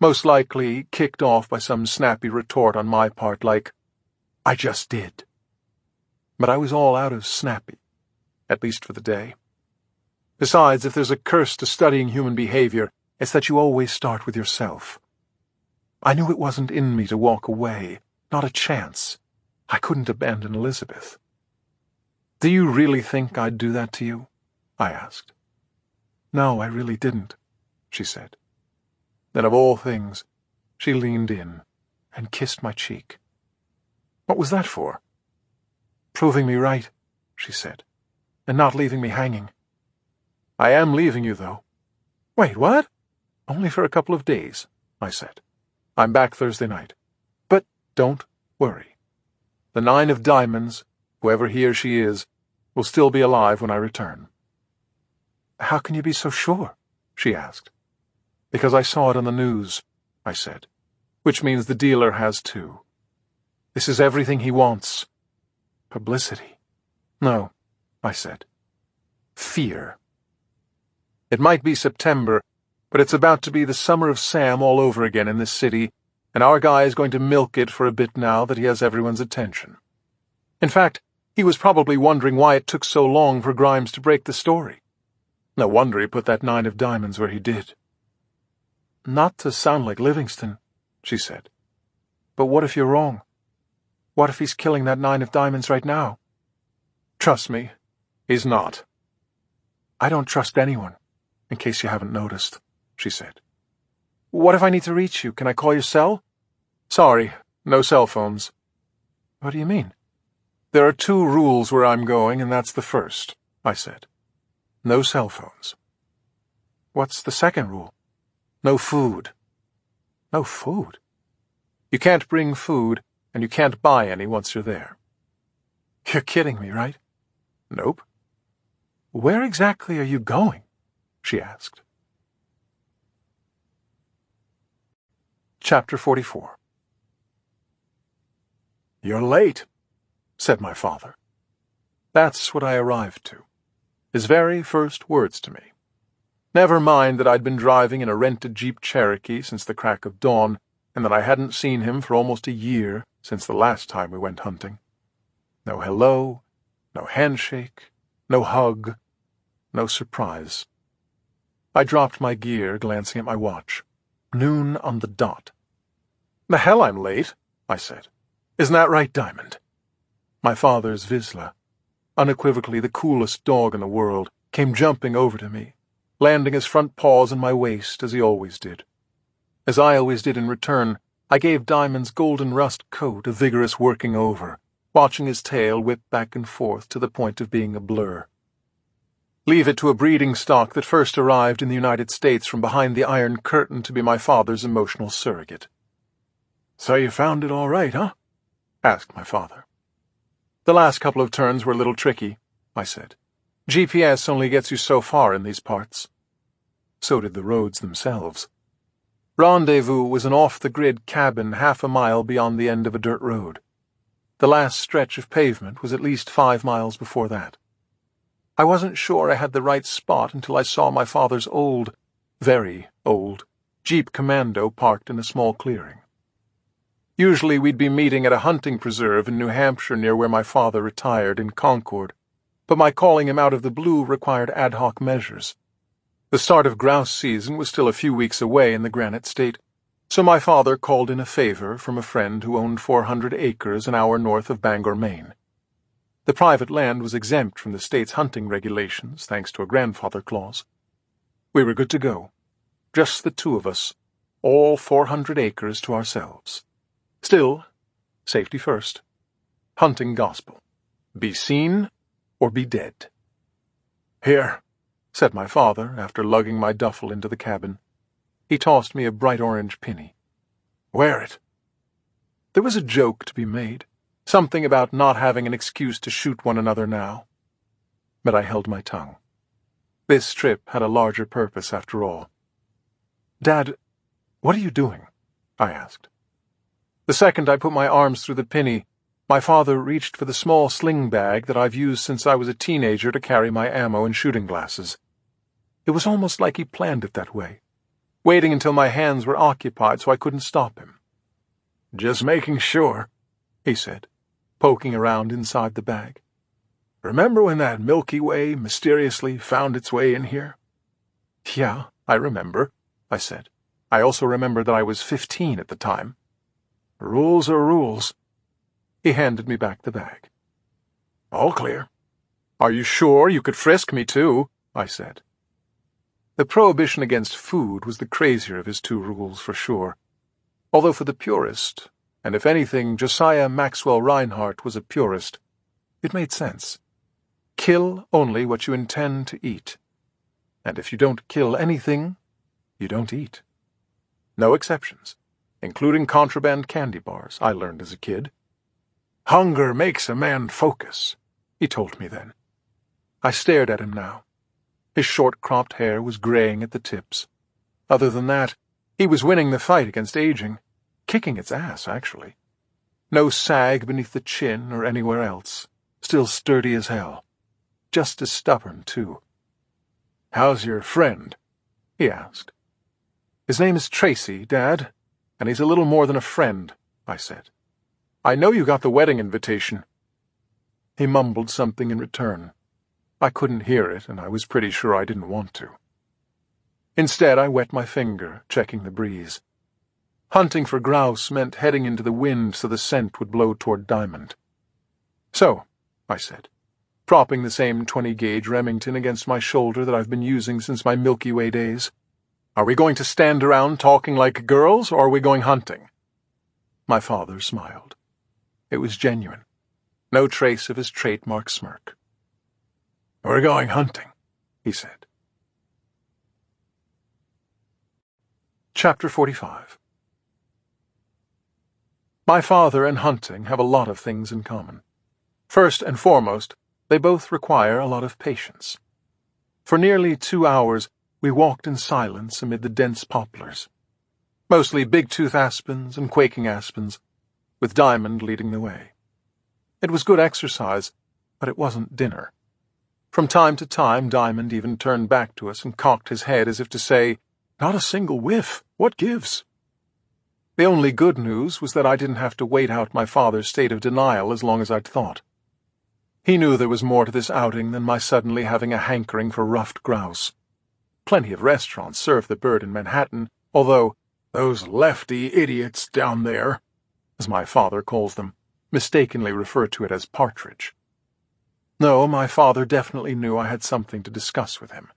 most likely kicked off by some snappy retort on my part like, "I just did." but I was all out of snappy, at least for the day. Besides, if there's a curse to studying human behavior, it's that you always start with yourself. I knew it wasn't in me to walk away, not a chance. I couldn't abandon Elizabeth. "Do you really think I'd do that to you?" I asked. "No, I really didn't," she said. Then of all things, she leaned in and kissed my cheek. "What was that for?" "Proving me right," she said, "and not leaving me hanging." "I am leaving you, though." "Wait, what?" "Only for a couple of days," I said. "I'm back Thursday night. But don't worry. The 9 of Diamonds, whoever he or she is, will still be alive when I return." "How can you be so sure?" she asked. "Because I saw it on the news," I said, "which means the dealer has too. This is everything he wants. Publicity." "No," I said. "Fear. It might be September, but it's about to be the summer of Sam all over again in this city, and our guy is going to milk it for a bit now that he has everyone's attention. In fact, he was probably wondering why it took so long for Grimes to break the story. No wonder he put that 9 of Diamonds where he did." "Not to sound like Livingston," she said, "but what if you're wrong? What if he's killing that 9 of Diamonds right now?" "Trust me, he's not." "I don't trust anyone, in case you haven't noticed," she said. "What if I need to reach you? Can I call your cell?" "Sorry, no cell phones." "What do you mean?" "There are 2 rules where I'm going, and that's the first," I said. "No cell phones." "What's the second rule?" "No food." "No food?" "You can't bring food, and you can't buy any once you're there." "You're kidding me, right?" "Nope." "Where exactly are you going?" she asked. Chapter 44. "You're late," said my father. That's what I arrived to. His very first words to me. Never mind that I'd been driving in a rented Jeep Cherokee since the crack of dawn, and that I hadn't seen him for almost a year since the last time we went hunting. No hello, no handshake, no hug, no surprise. I dropped my gear, glancing at my watch. Noon on the dot. "The hell I'm late," I said. "Isn't that right, Diamond?" My father's Vizsla, unequivocally the coolest dog in the world, came jumping over to me, landing his front paws on my waist as he always did. As I always did in return, I gave Diamond's golden rust coat a vigorous working over, watching his tail whip back and forth to the point of being a blur. Leave it to a breeding stock that first arrived in the United States from behind the Iron Curtain to be my father's emotional surrogate. "So you found it all right, huh?" asked my father. "The last couple of turns were a little tricky," I said. "GPS only gets you so far in these parts." So did the roads themselves. Rendezvous was an off-the-grid cabin 1/2 a mile beyond the end of a dirt road. The last stretch of pavement was at least 5 miles before that. I wasn't sure I had the right spot until I saw my father's old, very old, Jeep Commando parked in a small clearing. Usually we'd be meeting at a hunting preserve in New Hampshire near where my father retired in Concord, but my calling him out of the blue required ad hoc measures. The start of grouse season was still a few weeks away in the Granite State, so my father called in a favor from a friend who owned 400 acres an hour north of Bangor, Maine. The private land was exempt from the state's hunting regulations thanks to a grandfather clause. We were good to go. Just the 2 of us, all 400 acres to ourselves. Still, safety first. Hunting gospel. Be seen or be dead. "Here," said my father after lugging my duffel into the cabin. He tossed me a bright orange penny. "Wear it." There was a joke to be made. Something about not having an excuse to shoot one another now. But I held my tongue. This trip had a larger purpose after all. "Dad, what are you doing?" I asked. The second I put my arms through the penny, my father reached for the small sling bag that I've used since I was a teenager to carry my ammo and shooting glasses. It was almost like he planned it that way, waiting until my hands were occupied so I couldn't stop him. "Just making sure," he said, poking around inside the bag. Remember when that Milky Way mysteriously found its way in here?" "Yeah, I remember," I said. I also remember that I was 15 at the time. "Rules are rules." He handed me back the bag. "All clear." "Are you sure? You could frisk me, too," I said. The prohibition against food was the crazier of his two rules, for sure. Although for the purist, and if anything, Josiah Maxwell Reinhardt was a purist, it made sense. Kill only what you intend to eat. And if you don't kill anything, you don't eat. No exceptions, including contraband candy bars, I learned as a kid. "Hunger makes a man focus," he told me then. I stared at him now. His short-cropped hair was graying at the tips. Other than that, he was winning the fight against aging, kicking its ass, actually. No sag beneath the chin or anywhere else, still sturdy as hell. Just as stubborn, too. "How's your friend?" he asked. "His name is Tracy, Dad, and he's a little more than a friend," I said. "I know you got the wedding invitation." He mumbled something in return. I couldn't hear it, and I was pretty sure I didn't want to. Instead, I wet my finger, checking the breeze. Hunting for grouse meant heading into the wind so the scent would blow toward Diamond. "So," I said, propping the same 20-gauge Remington against my shoulder that I've been using since my Milky Way days, "are we going to stand around talking like girls, or are we going hunting?" My father smiled. It was genuine. No trace of his trademark smirk. "We're going hunting," he said. Chapter 45. My father and hunting have a lot of things in common. First and foremost, they both require a lot of patience. For nearly 2 hours, we walked in silence amid the dense poplars. Mostly big-tooth aspens and quaking aspens, with Diamond leading the way. It was good exercise, but it wasn't dinner. From time to time, Diamond even turned back to us and cocked his head as if to say, "Not a single whiff. What gives?" The only good news was that I didn't have to wait out my father's state of denial as long as I'd thought. He knew there was more to this outing than my suddenly having a hankering for ruffed grouse. Plenty of restaurants serve the bird in Manhattan, although "those lefty idiots down there," as my father calls them, mistakenly refer to it as partridge. No, my father definitely knew I had something to discuss with him.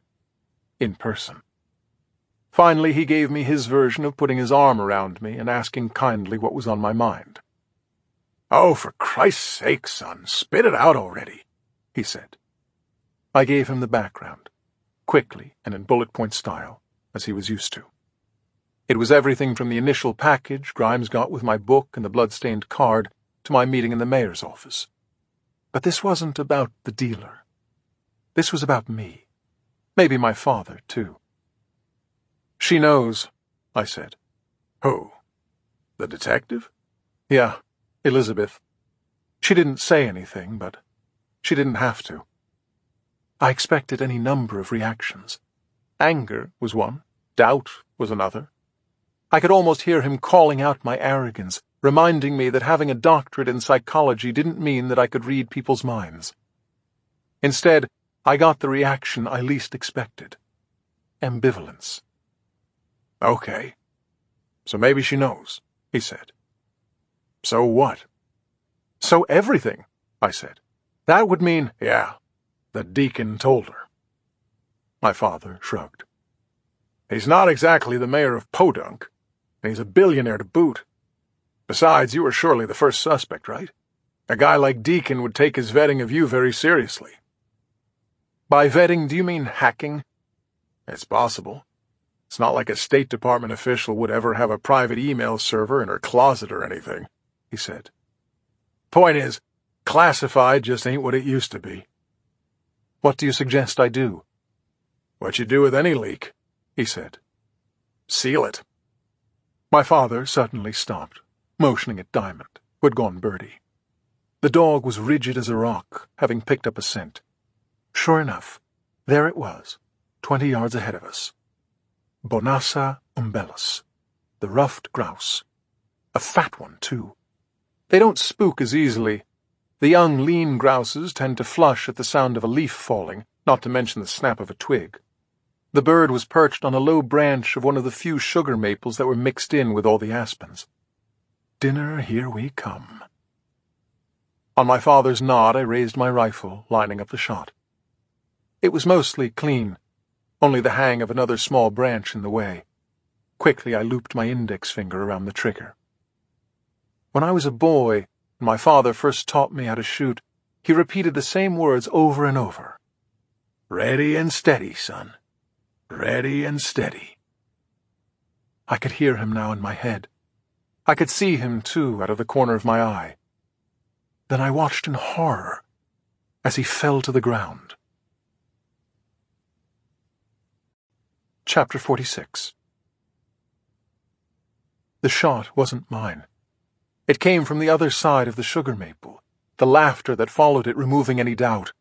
In person. Finally, he gave me his version of putting his arm around me and asking kindly what was on my mind. "Oh, for Christ's sake, son, spit it out already," he said. I gave him the background, quickly and in bullet-point style, as he was used to. It was everything from the initial package Grimes got with my book and the blood-stained card to my meeting in the mayor's office. But this wasn't about the dealer. This was about me. Maybe my father, too. "She knows," I said. "Who? The detective?" "Yeah, Elizabeth. She didn't say anything, but she didn't have to." I expected any number of reactions. Anger was one, doubt was another. I could almost hear him calling out my arrogance, reminding me that having a doctorate in psychology didn't mean that I could read people's minds. Instead, I got the reaction I least expected. Ambivalence. "Okay. So maybe she knows," he said. "So what?" "So everything," I said. "That would mean—" "Yeah, the deacon told her." My father shrugged. "He's not exactly the mayor of Podunk, and he's a billionaire to boot. Besides, you were surely the first suspect, right? A guy like Deacon would take his vetting of you very seriously." "By vetting, do you mean hacking?" "It's possible. It's not like a State Department official would ever have a private email server in her closet or anything," he said. "Point is, classified just ain't what it used to be." "What do you suggest I do?" "What you do with any leak," he said. "Seal it." My father suddenly stopped, motioning at Diamond, who had gone birdie. The dog was rigid as a rock, having picked up a scent. Sure enough, there it was, 20 yards ahead of us. Bonassa umbellus, the ruffed grouse. A fat one, too. They don't spook as easily, The young lean grouses tend to flush at the sound of a leaf falling, not to mention the snap of a twig. The bird was perched on a low branch of one of the few sugar maples that were mixed in with all the aspens. Dinner, here we come. On my father's nod, I raised my rifle, lining up the shot. It was mostly clean, only the hang of another small branch in the way. Quickly, I looped my index finger around the trigger. When I was a boy, and my father first taught me how to shoot, he repeated the same words over and over. "Ready and steady, son. Ready and steady." I could hear him now in my head. I could see him, too, out of the corner of my eye. Then I watched in horror as he fell to the ground. Chapter 46. The shot wasn't mine. It came from the other side of the sugar maple, the laughter that followed it removing any doubt.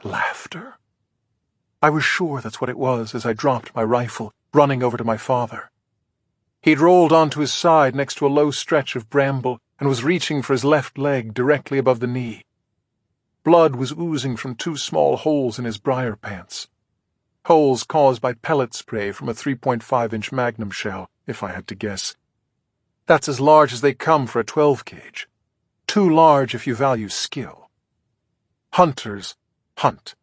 Laughter? I was sure that's what it was as I dropped my rifle, running over to my father. He'd rolled onto his side next to a low stretch of bramble and was reaching for his left leg directly above the knee. Blood was oozing from 2 small holes in his briar pants. Holes caused by pellet spray from a 3.5-inch Magnum shell, if I had to guess. That's as large as they come for a 12-gauge. Too large if you value skill. Hunters hunt.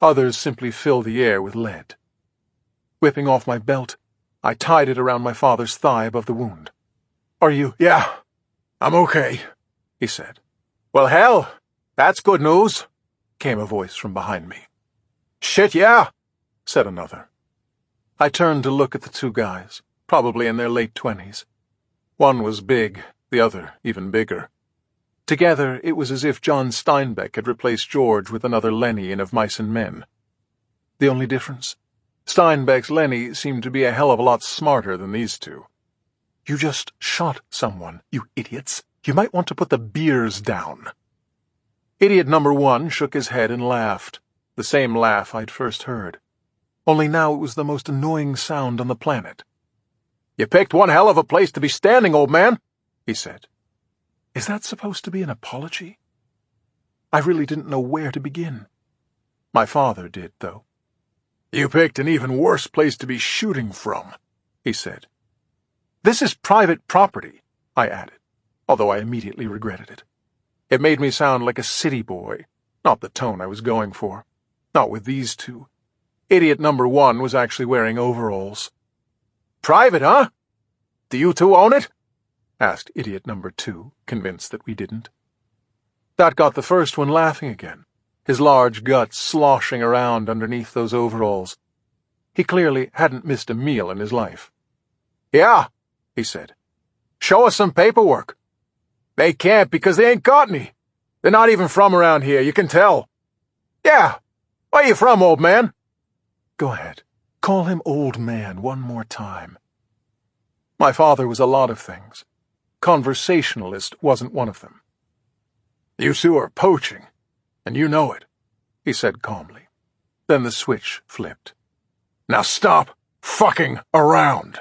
Others simply fill the air with lead. Whipping off my belt, I tied it around my father's thigh above the wound. "Are you—" "Yeah, I'm okay," he said. "Well, hell, that's good news," came a voice from behind me. "Shit, yeah," said another. I turned to look at the 2 guys, probably in their late 20s. One was big, the other even bigger. Together, it was as if John Steinbeck had replaced George with another Lenny in Of Mice and Men. The only difference? Steinbeck's Lenny seemed to be a hell of a lot smarter than these 2. "You just shot someone, you idiots. You might want to put the beers down." Idiot number 1 shook his head and laughed, the same laugh I'd first heard. Only now it was the most annoying sound on the planet. "You picked one hell of a place to be standing, old man," he said. Is that supposed to be an apology? I really didn't know where to begin. My father did, though. "You picked an even worse place to be shooting from," he said. "This is private property," I added, although I immediately regretted it. It made me sound like a city boy, not the tone I was going for. Not with these 2. Idiot number 1 was actually wearing overalls. "Private, huh? Do you 2 own it?" asked idiot number 2, convinced that we didn't. That got the first one laughing again, his large guts sloshing around underneath those overalls. He clearly hadn't missed a meal in his life. "Yeah," he said. "Show us some paperwork." "They can't because they ain't got any. They're not even from around here, you can tell." "Yeah, where you from, old man?" Go ahead. Call him old man one more time. My father was a lot of things. Conversationalist wasn't one of them. "You 2 are poaching, and you know it," he said calmly. Then the switch flipped. "Now stop fucking around."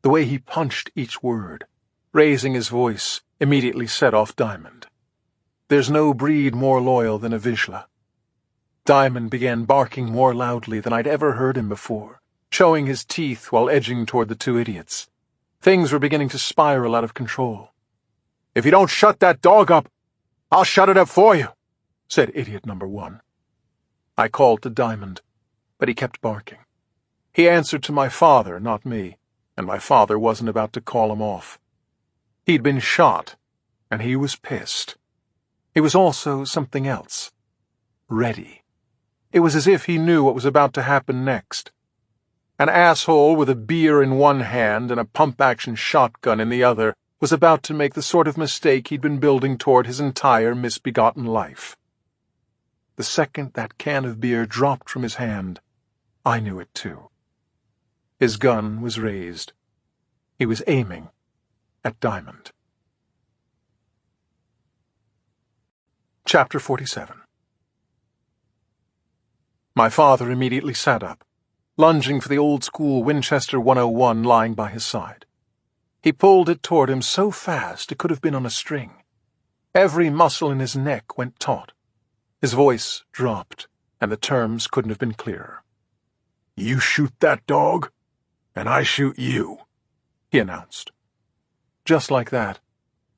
The way he punched each word, raising his voice, immediately set off Diamond. There's no breed more loyal than a Vizsla. Diamond began barking more loudly than I'd ever heard him before, showing his teeth while edging toward the 2 idiots. Things were beginning to spiral out of control. "If you don't shut that dog up, I'll shut it up for you," said idiot number 1. I called to Diamond, but he kept barking. He answered to my father, not me, and my father wasn't about to call him off. He'd been shot, and he was pissed. He was also something else. Ready. It was as if he knew what was about to happen next. An asshole with a beer in one hand and a pump-action shotgun in the other was about to make the sort of mistake he'd been building toward his entire misbegotten life. The second that can of beer dropped from his hand, I knew it too. His gun was raised. He was aiming at Diamond. Chapter 47. My father immediately sat up, lunging for the old-school Winchester 101 lying by his side. He pulled it toward him so fast it could have been on a string. Every muscle in his neck went taut. His voice dropped, and the terms couldn't have been clearer. "You shoot that dog, and I shoot you," he announced. Just like that,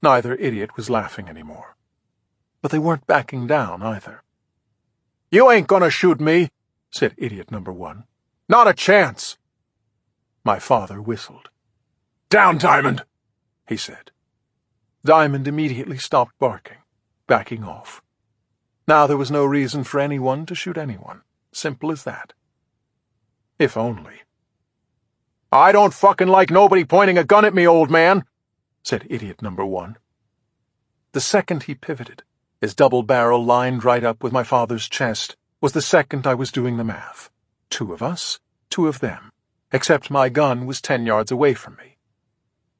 neither idiot was laughing anymore. But they weren't backing down either. "You ain't gonna shoot me," said idiot number 1. "Not a chance." My father whistled. "Down, Diamond," he said. Diamond immediately stopped barking, backing off. Now there was no reason for anyone to shoot anyone. Simple as that. If only. "I don't fucking like nobody pointing a gun at me, old man," said idiot number 1. The second he pivoted, his double barrel lined right up with my father's chest, was the second I was doing the math. 2 of us, 2 of them, except my gun was 10 yards away from me.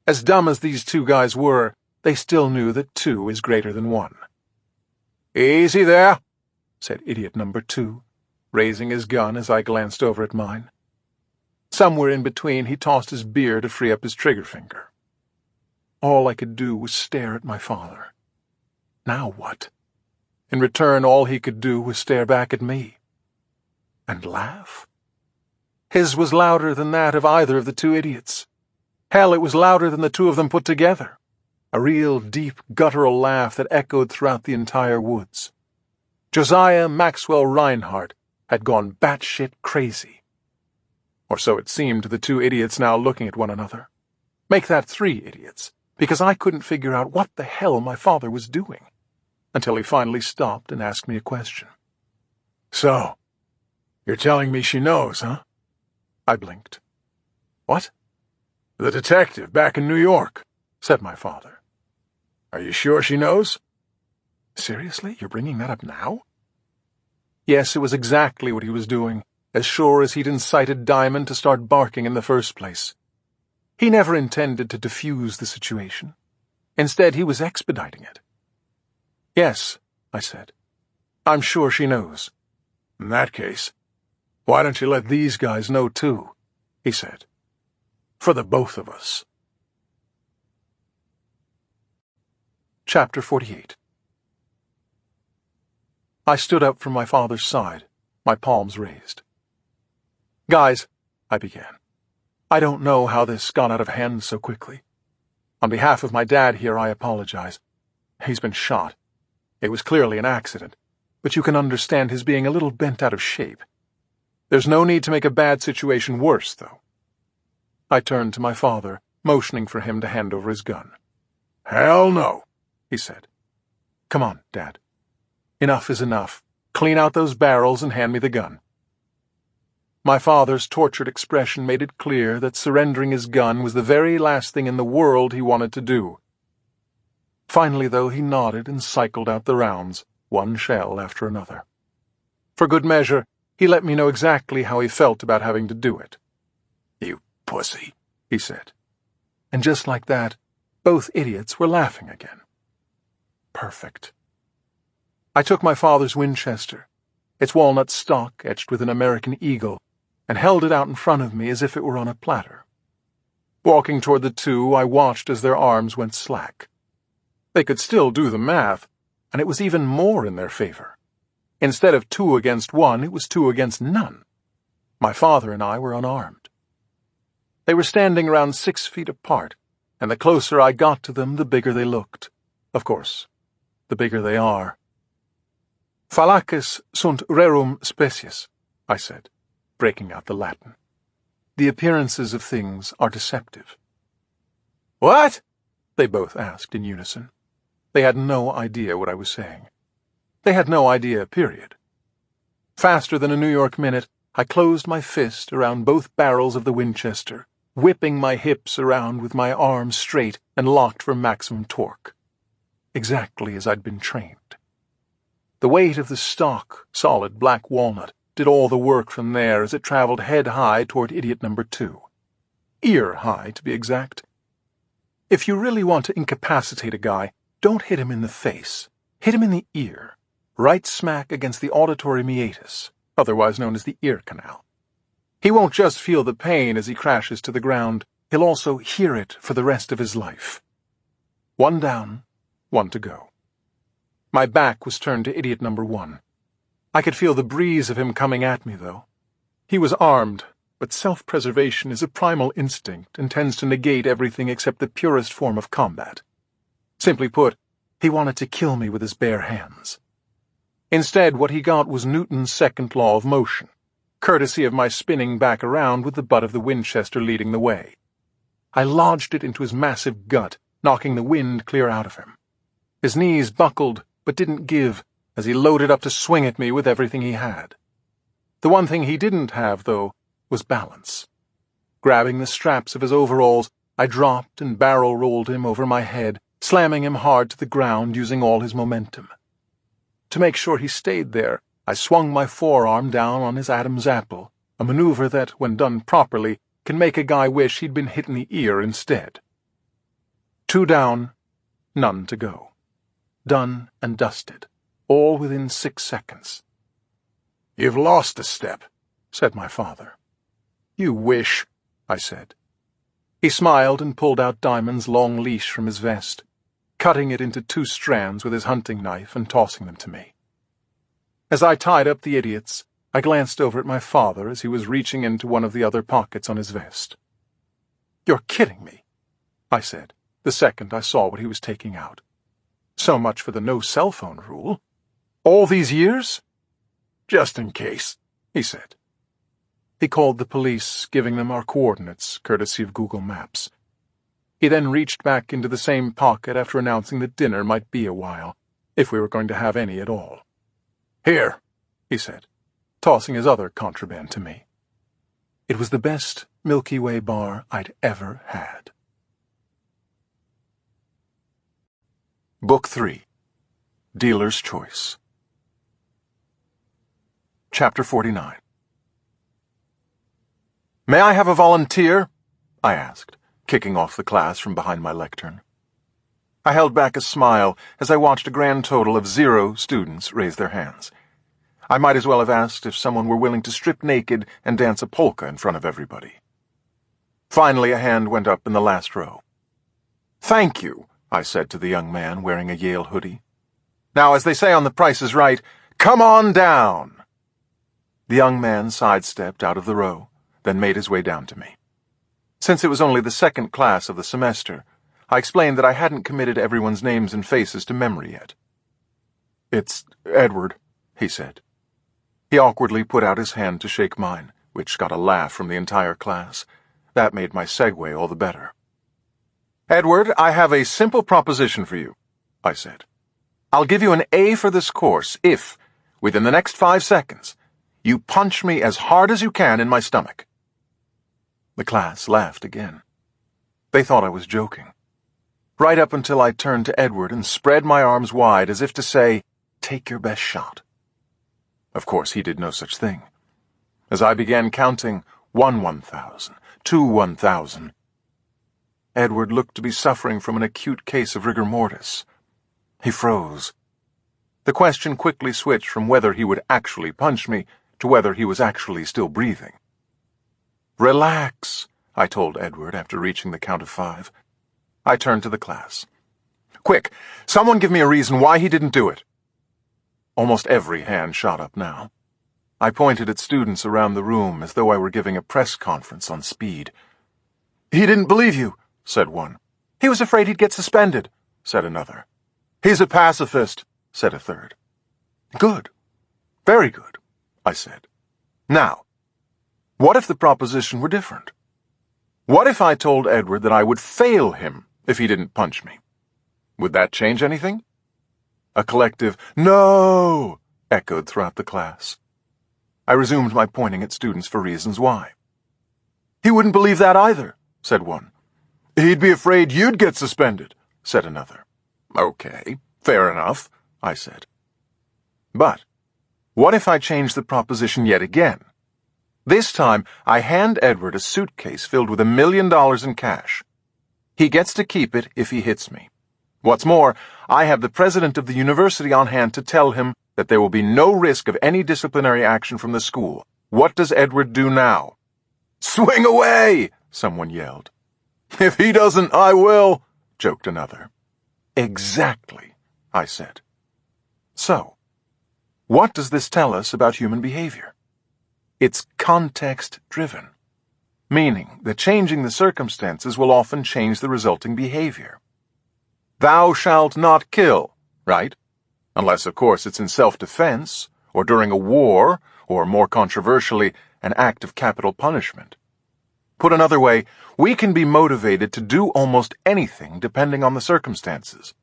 As dumb as these 2 guys were, they still knew that 2 is greater than 1. "Easy there," said idiot number 2, raising his gun as I glanced over at mine. Somewhere in between he tossed his beer to free up his trigger finger. All I could do was stare at my father. Now what? In return, all he could do was stare back at me. And laugh? His was louder than that of either of the 2 idiots. Hell, it was louder than the 2 of them put together. A real deep, guttural laugh that echoed throughout the entire woods. Josiah Maxwell Reinhardt had gone batshit crazy. Or so it seemed to the 2 idiots now looking at one another. Make that 3 idiots, because I couldn't figure out what the hell my father was doing, until he finally stopped and asked me a question. "So, you're telling me she knows, huh?" I blinked. "What?" "The detective back in New York," said my father. "Are you sure she knows?" Seriously? You're bringing that up now? Yes, it was exactly what he was doing, as sure as he'd incited Diamond to start barking in the first place. He never intended to defuse the situation. Instead, he was expediting it. "Yes," I said. "I'm sure she knows." "In that case, why don't you let these guys know too?" he said. "For the both of us." Chapter 48. I stood up from my father's side, my palms raised. "Guys," I began, "I don't know how this got out of hand so quickly. On behalf of my dad here, I apologize. He's been shot. It was clearly an accident, but you can understand his being a little bent out of shape. There's no need to make a bad situation worse, though." I turned to my father, motioning for him to hand over his gun. "Hell no," he said. "Come on, Dad. Enough is enough. Clean out those barrels and hand me the gun." My father's tortured expression made it clear that surrendering his gun was the very last thing in the world he wanted to do. Finally, though, he nodded and cycled out the rounds, one shell after another. For good measure, he let me know exactly how he felt about having to do it. "You pussy," he said. And just like that, both idiots were laughing again. Perfect. I took my father's Winchester, its walnut stock etched with an American eagle, and held it out in front of me as if it were on a platter. Walking toward the 2, I watched as their arms went slack. They could still do the math, and it was even more in their favor. Instead of 2 against 1, it was 2 against none. My father and I were unarmed. They were standing around 6 feet apart, and the closer I got to them, the bigger they looked. Of course, the bigger they are. "Fallaces sunt rerum species," I said, breaking out the Latin. "The appearances of things are deceptive." "What?" they both asked in unison. They had no idea what I was saying. They had no idea, period. Faster than a New York minute, I closed my fist around both barrels of the Winchester, whipping my hips around with my arms straight and locked for maximum torque. Exactly as I'd been trained. The weight of the stock, solid black walnut, did all the work from there as it traveled head-high toward idiot number 2. Ear-high, to be exact. If you really want to incapacitate a guy, don't hit him in the face. Hit him in the ear, right smack against the auditory meatus, otherwise known as the ear canal. He won't just feel the pain as he crashes to the ground, he'll also hear it for the rest of his life. 1 down, 1 to go. My back was turned to idiot number 1. I could feel the breeze of him coming at me, though. He was armed, but self-preservation is a primal instinct and tends to negate everything except the purest form of combat. Simply put, he wanted to kill me with his bare hands. Instead, what he got was Newton's second law of motion, courtesy of my spinning back around with the butt of the Winchester leading the way. I lodged it into his massive gut, knocking the wind clear out of him. His knees buckled, but didn't give, as he loaded up to swing at me with everything he had. The one thing he didn't have, though, was balance. Grabbing the straps of his overalls, I dropped and barrel-rolled him over my head, slamming him hard to the ground using all his momentum. To make sure he stayed there, I swung my forearm down on his Adam's apple, a maneuver that, when done properly, can make a guy wish he'd been hit in the ear instead. 2 down, none to go. Done and dusted, all within 6 seconds. "You've lost a step," said my father. "You wish," I said. He smiled and pulled out Diamond's long leash from his vest, cutting it into 2 strands with his hunting knife and tossing them to me. As I tied up the idiots, I glanced over at my father as he was reaching into one of the other pockets on his vest. "You're kidding me," I said, the second I saw what he was taking out. "So much for the no cell phone rule. All these years?" "Just in case," he said. He called the police, giving them our coordinates, courtesy of Google Maps. He then reached back into the same pocket after announcing that dinner might be a while, if we were going to have any at all. "Here," he said, tossing his other contraband to me. It was the best Milky Way bar I'd ever had. Book 3. Dealer's Choice. Chapter 49. "May I have a volunteer?" I asked, kicking off the class from behind my lectern. I held back a smile as I watched a grand total of 0 students raise their hands. I might as well have asked if someone were willing to strip naked and dance a polka in front of everybody. Finally, a hand went up in the last row. "Thank you," I said to the young man wearing a Yale hoodie. "Now, as they say on The Price is Right, come on down." The young man sidestepped out of the row, then made his way down to me. Since it was only the 2nd class of the semester, I explained that I hadn't committed everyone's names and faces to memory yet. "It's Edward," he said. He awkwardly put out his hand to shake mine, which got a laugh from the entire class. That made my segue all the better. "Edward, I have a simple proposition for you," I said. "I'll give you an A for this course if, within the next 5 seconds, you punch me as hard as you can in my stomach." The class laughed again. They thought I was joking. Right up until I turned to Edward and spread my arms wide as if to say, "Take your best shot." Of course, he did no such thing. As I began counting 1,000, 1,000, Edward looked to be suffering from an acute case of rigor mortis. He froze. The question quickly switched from whether he would actually punch me to whether he was actually still breathing. "Relax," I told Edward after reaching the count of 5. I turned to the class. "Quick, someone give me a reason why he didn't do it." Almost every hand shot up now. I pointed at students around the room as though I were giving a press conference on speed. "He didn't believe you," said one. "He was afraid he'd get suspended," said another. "He's a pacifist," said a third. "Good. Very good," I said. "Now, what if the proposition were different? What if I told Edward that I would fail him if he didn't punch me? Would that change anything?" A collective "No!" echoed throughout the class. I resumed my pointing at students for reasons why. "He wouldn't believe that either," said one. "He'd be afraid you'd get suspended," said another. "Okay, fair enough," I said. But what if I changed the proposition yet again? This time, I hand Edward a suitcase filled with $1 million in cash. He gets to keep it if he hits me. What's more, I have the president of the university on hand to tell him that there will be no risk of any disciplinary action from the school. What does Edward do now? "Swing away!" someone yelled. "If he doesn't, I will," joked another. "Exactly," I said. So, what does this tell us about human behavior? It's context-driven, meaning that changing the circumstances will often change the resulting behavior. Thou shalt not kill, right? Unless, of course, it's in self-defense, or during a war, or more controversially, an act of capital punishment. Put another way, we can be motivated to do almost anything depending on the circumstances.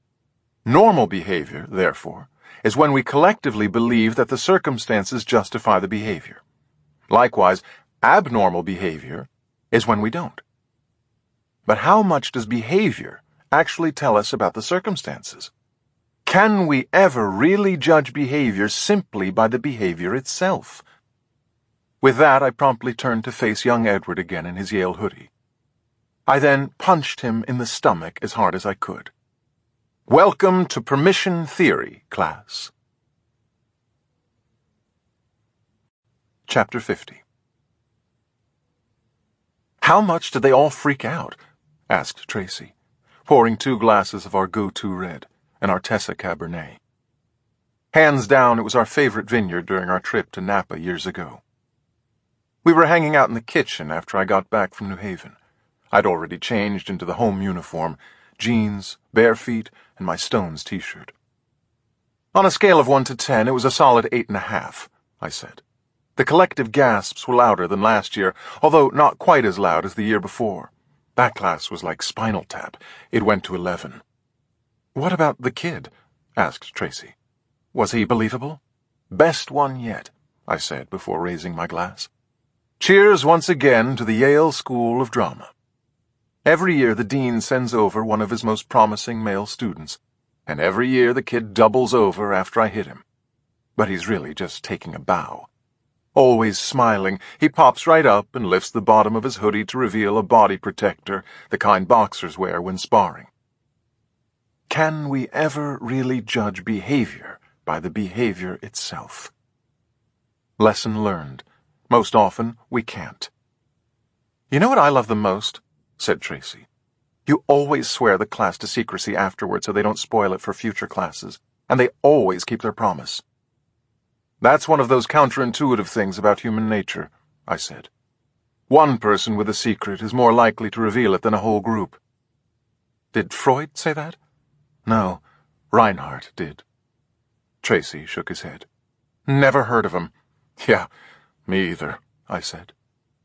Normal behavior, therefore, is when we collectively believe that the circumstances justify the behavior. Likewise, abnormal behavior is when we don't. But how much does behavior actually tell us about the circumstances? Can we ever really judge behavior simply by the behavior itself? With that, I promptly turned to face young Edward again in his Yale hoodie. I then punched him in the stomach as hard as I could. Welcome to Permission Theory, class. Chapter 50. How much did they all freak out? Asked Tracy, pouring 2 glasses of our go-to red, an Artesa Cabernet. Hands down, it was our favorite vineyard during our trip to Napa years ago. We were hanging out in the kitchen after I got back from New Haven. I'd already changed into the home uniform, jeans, bare feet, and my Stones t-shirt. On a scale of 1 to 10, it was a solid 8.5, I said. The collective gasps were louder than last year, although not quite as loud as the year before. That class was like Spinal Tap. It went to 11. What about the kid? Asked Tracy. Was he believable? Best one yet, I said before raising my glass. Cheers once again to the Yale School of Drama. Every year the dean sends over one of his most promising male students, and every year the kid doubles over after I hit him. But he's really just taking a bow. Always smiling, he pops right up and lifts the bottom of his hoodie to reveal a body protector, the kind boxers wear when sparring. Can we ever really judge behavior by the behavior itself? Lesson learned. Most often, we can't. You know what I love the most? Said Tracy. You always swear the class to secrecy afterward so they don't spoil it for future classes, and they always keep their promise. That's one of those counterintuitive things about human nature, I said. One person with a secret is more likely to reveal it than a whole group. Did Freud say that? No, Reinhardt did. Tracy shook his head. Never heard of him. Yeah, me either, I said,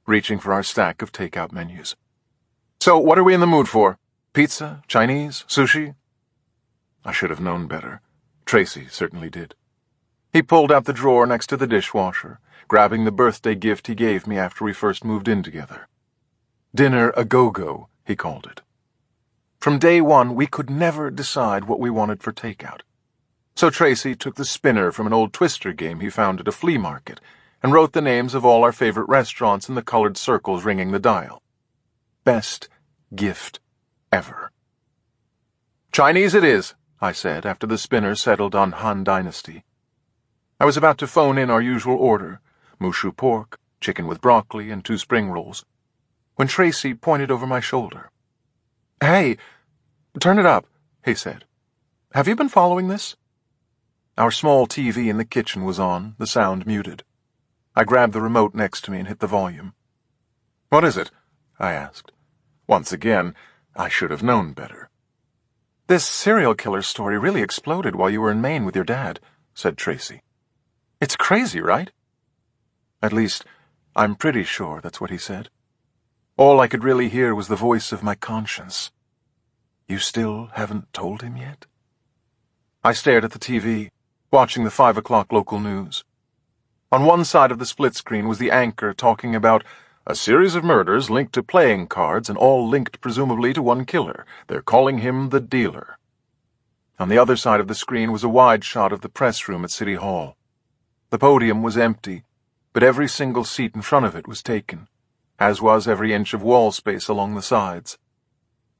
reaching for our stack of takeout menus. So what are we in the mood for? Pizza? Chinese? Sushi? I should have known better. Tracy certainly did. He pulled out the drawer next to the dishwasher, grabbing the birthday gift he gave me after we first moved in together. Dinner a go-go, he called it. From day one, we could never decide what we wanted for takeout. So Tracy took the spinner from an old Twister game he found at a flea market and wrote the names of all our favorite restaurants in the colored circles ringing the dial. Best gift ever. Chinese it is, I said after the spinner settled on Han Dynasty. I was about to phone in our usual order, Mushu pork, chicken with broccoli, and 2 spring rolls, when Tracy pointed over my shoulder. Hey, turn it up, he said. Have you been following this? Our small TV in the kitchen was on, the sound muted. I grabbed the remote next to me and hit the volume. What is it? I asked. Once again, I should have known better. This serial killer story really exploded while you were in Maine with your dad, said Tracy. It's crazy, right? At least, I'm pretty sure that's what he said. All I could really hear was the voice of my conscience. You still haven't told him yet? I stared at the TV, watching the 5 o'clock local news. On one side of the split screen was the anchor talking about a series of murders linked to playing cards and all linked presumably to one killer. They're calling him the dealer. On the other side of the screen was a wide shot of the press room at City Hall. The podium was empty, but every single seat in front of it was taken, as was every inch of wall space along the sides.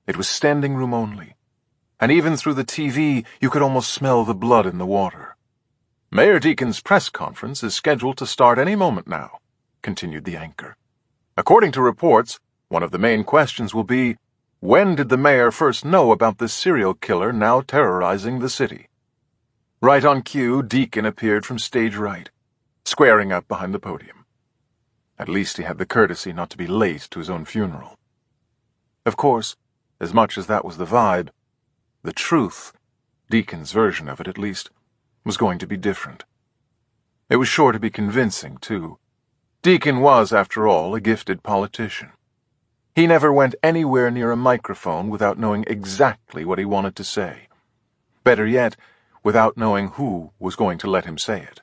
It was standing room only, and even through the TV you could almost smell the blood in the water. Mayor Deacon's press conference is scheduled to start any moment now, continued the anchor. According to reports, one of the main questions will be, when did the mayor first know about this serial killer now terrorizing the city? Right on cue, Deacon appeared from stage right, squaring up behind the podium. At least he had the courtesy not to be late to his own funeral. Of course, as much as that was the vibe, the truth, Deacon's version of it at least, was going to be different. It was sure to be convincing, too. Deacon was, after all, a gifted politician. He never went anywhere near a microphone without knowing exactly what he wanted to say. Better yet, without knowing who was going to let him say it.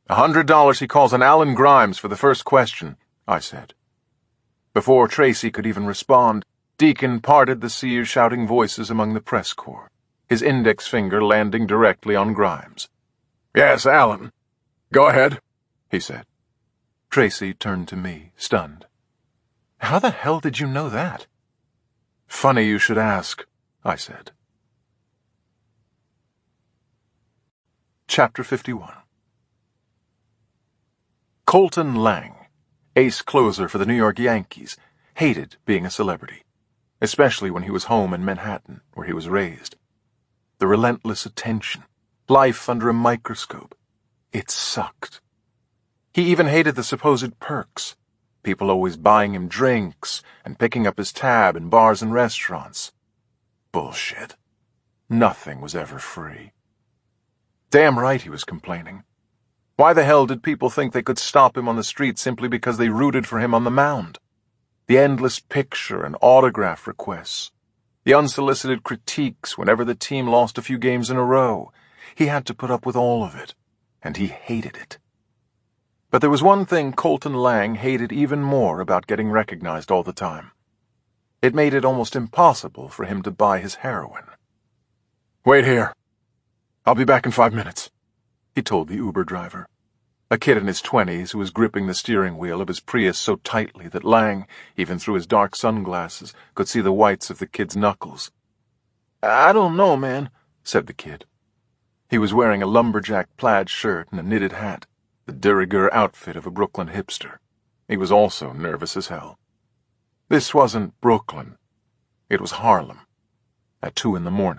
$100 he calls on Alan Grimes for the first question, I said. Before Tracy could even respond, Deacon parted the sea of shouting voices among the press corps, his index finger landing directly on Grimes. Yes, Alan. Go ahead, he said. Tracy turned to me, stunned. How the hell did you know that? Funny you should ask, I said. Chapter 51. Colton Lang, ace closer for the New York Yankees, hated being a celebrity, especially when he was home in Manhattan, where he was raised. The relentless attention, life under a microscope, it sucked. He even hated the supposed perks, people always buying him drinks and picking up his tab in bars and restaurants. Bullshit. Nothing was ever free. Damn right he was complaining. Why the hell did people think they could stop him on the street simply because they rooted for him on the mound? The endless picture and autograph requests, the unsolicited critiques whenever the team lost a few games in a row. He had to put up with all of it, and he hated it. But there was one thing Colton Lang hated even more about getting recognized all the time. It made it almost impossible for him to buy his heroin. Wait here. I'll be back in 5 minutes, he told the Uber driver, a kid in his 20s who was gripping the steering wheel of his Prius so tightly that Lang, even through his dark sunglasses, could see the whites of the kid's knuckles. I don't know, man, said the kid. He was wearing a lumberjack plaid shirt and a knitted hat, the de rigueur outfit of a Brooklyn hipster. He was also nervous as hell. This wasn't Brooklyn. It was Harlem, at 2 a.m.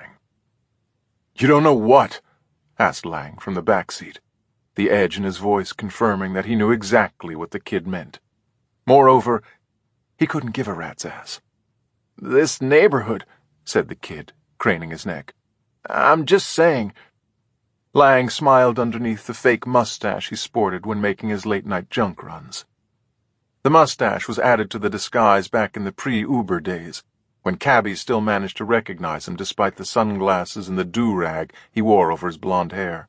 You don't know what? Asked Lang from the back seat, the edge in his voice confirming that he knew exactly what the kid meant. Moreover, he couldn't give a rat's ass. This neighborhood, said the kid, craning his neck. I'm just saying. Lang smiled underneath the fake mustache he sported when making his late-night junk runs. The mustache was added to the disguise back in the pre-Uber days, when cabbies still managed to recognize him despite the sunglasses and the do-rag he wore over his blonde hair.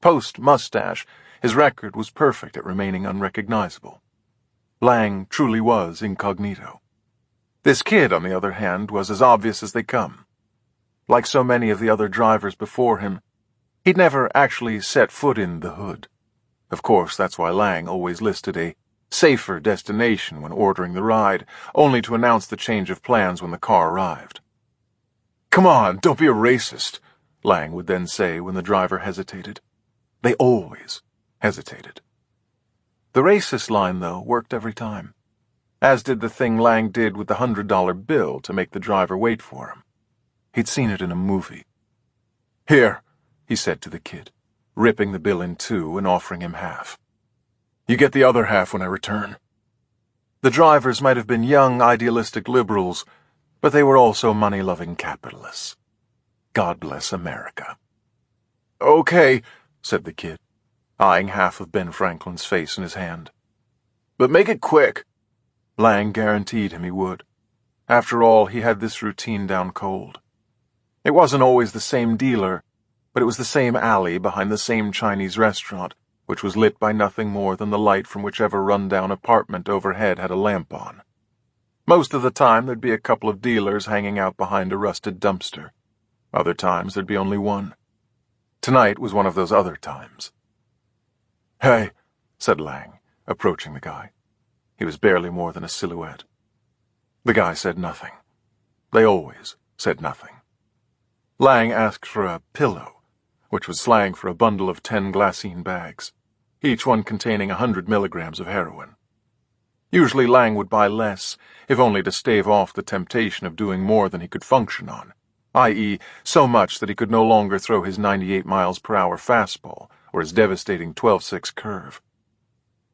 Post-mustache, his record was perfect at remaining unrecognizable. Lang truly was incognito. This kid, on the other hand, was as obvious as they come. Like so many of the other drivers before him, he'd never actually set foot in the hood. Of course, that's why Lang always listed a safer destination when ordering the ride, only to announce the change of plans when the car arrived. Come on, don't be a racist, Lang would then say when the driver hesitated. They always hesitated. The racist line, though, worked every time, as did the thing Lang did with the $100 bill to make the driver wait for him. He'd seen it in a movie. Here, he said to the kid, ripping the bill in two and offering him half. You get the other half when I return. The drivers might have been young, idealistic liberals, but they were also money-loving capitalists. God bless America. Okay, said the kid, eyeing half of Ben Franklin's face in his hand. But make it quick. Lang guaranteed him he would. After all, he had this routine down cold. It wasn't always the same dealer, but it was the same alley behind the same Chinese restaurant, which was lit by nothing more than the light from whichever run-down apartment overhead had a lamp on. Most of the time there'd be a couple of dealers hanging out behind a rusted dumpster. Other times there'd be only one. Tonight was one of those other times. Hey, said Lang, approaching the guy. He was barely more than a silhouette. The guy said nothing. They always said nothing. Lang asked for a pillow, which was slang for a bundle of 10 glassine bags, each one containing 100 milligrams of heroin. Usually Lang would buy less, if only to stave off the temptation of doing more than he could function on, i.e., so much that he could no longer throw his 98 miles per hour fastball or his devastating 12-6 curve.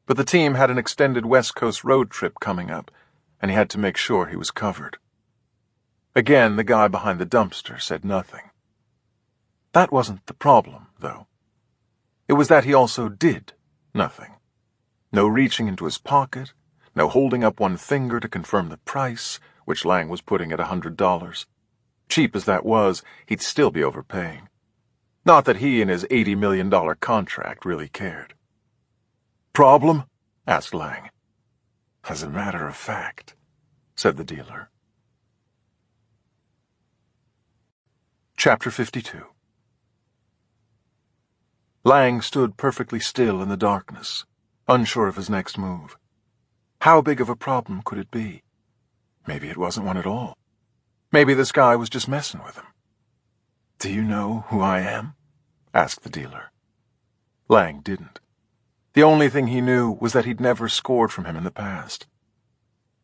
But the team had an extended West Coast road trip coming up, and he had to make sure he was covered. Again, the guy behind the dumpster said nothing. That wasn't the problem, though. It was that he also did nothing. No reaching into his pocket, no holding up one finger to confirm the price, which Lang was putting at $100. Cheap as that was, he'd still be overpaying. Not that he and his $80 million contract really cared. "Problem?" asked Lang. "As a matter of fact," said the dealer. Chapter 52. Lang stood perfectly still in the darkness, unsure of his next move. How big of a problem could it be? Maybe it wasn't one at all. Maybe this guy was just messing with him. "Do you know who I am?" asked the dealer. Lang didn't. The only thing he knew was that he'd never scored from him in the past.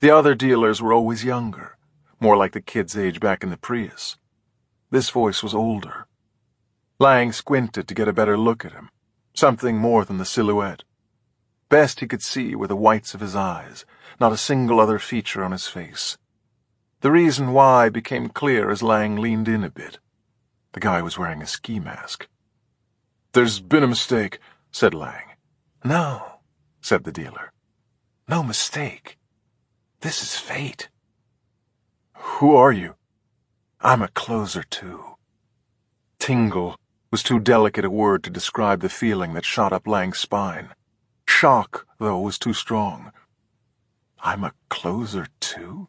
The other dealers were always younger, more like the kids' age back in the Prius. This voice was older. Lang squinted to get a better look at him, something more than the silhouette. Best he could see were the whites of his eyes, not a single other feature on his face. The reason why became clear as Lang leaned in a bit. The guy was wearing a ski mask. "There's been a mistake," said Lang. "No," said the dealer. "No mistake. This is fate." "Who are you?" "I'm a closer, too." Tingle was too delicate a word to describe the feeling that shot up Lang's spine. Shock, though, was too strong. "I'm a closer, too?"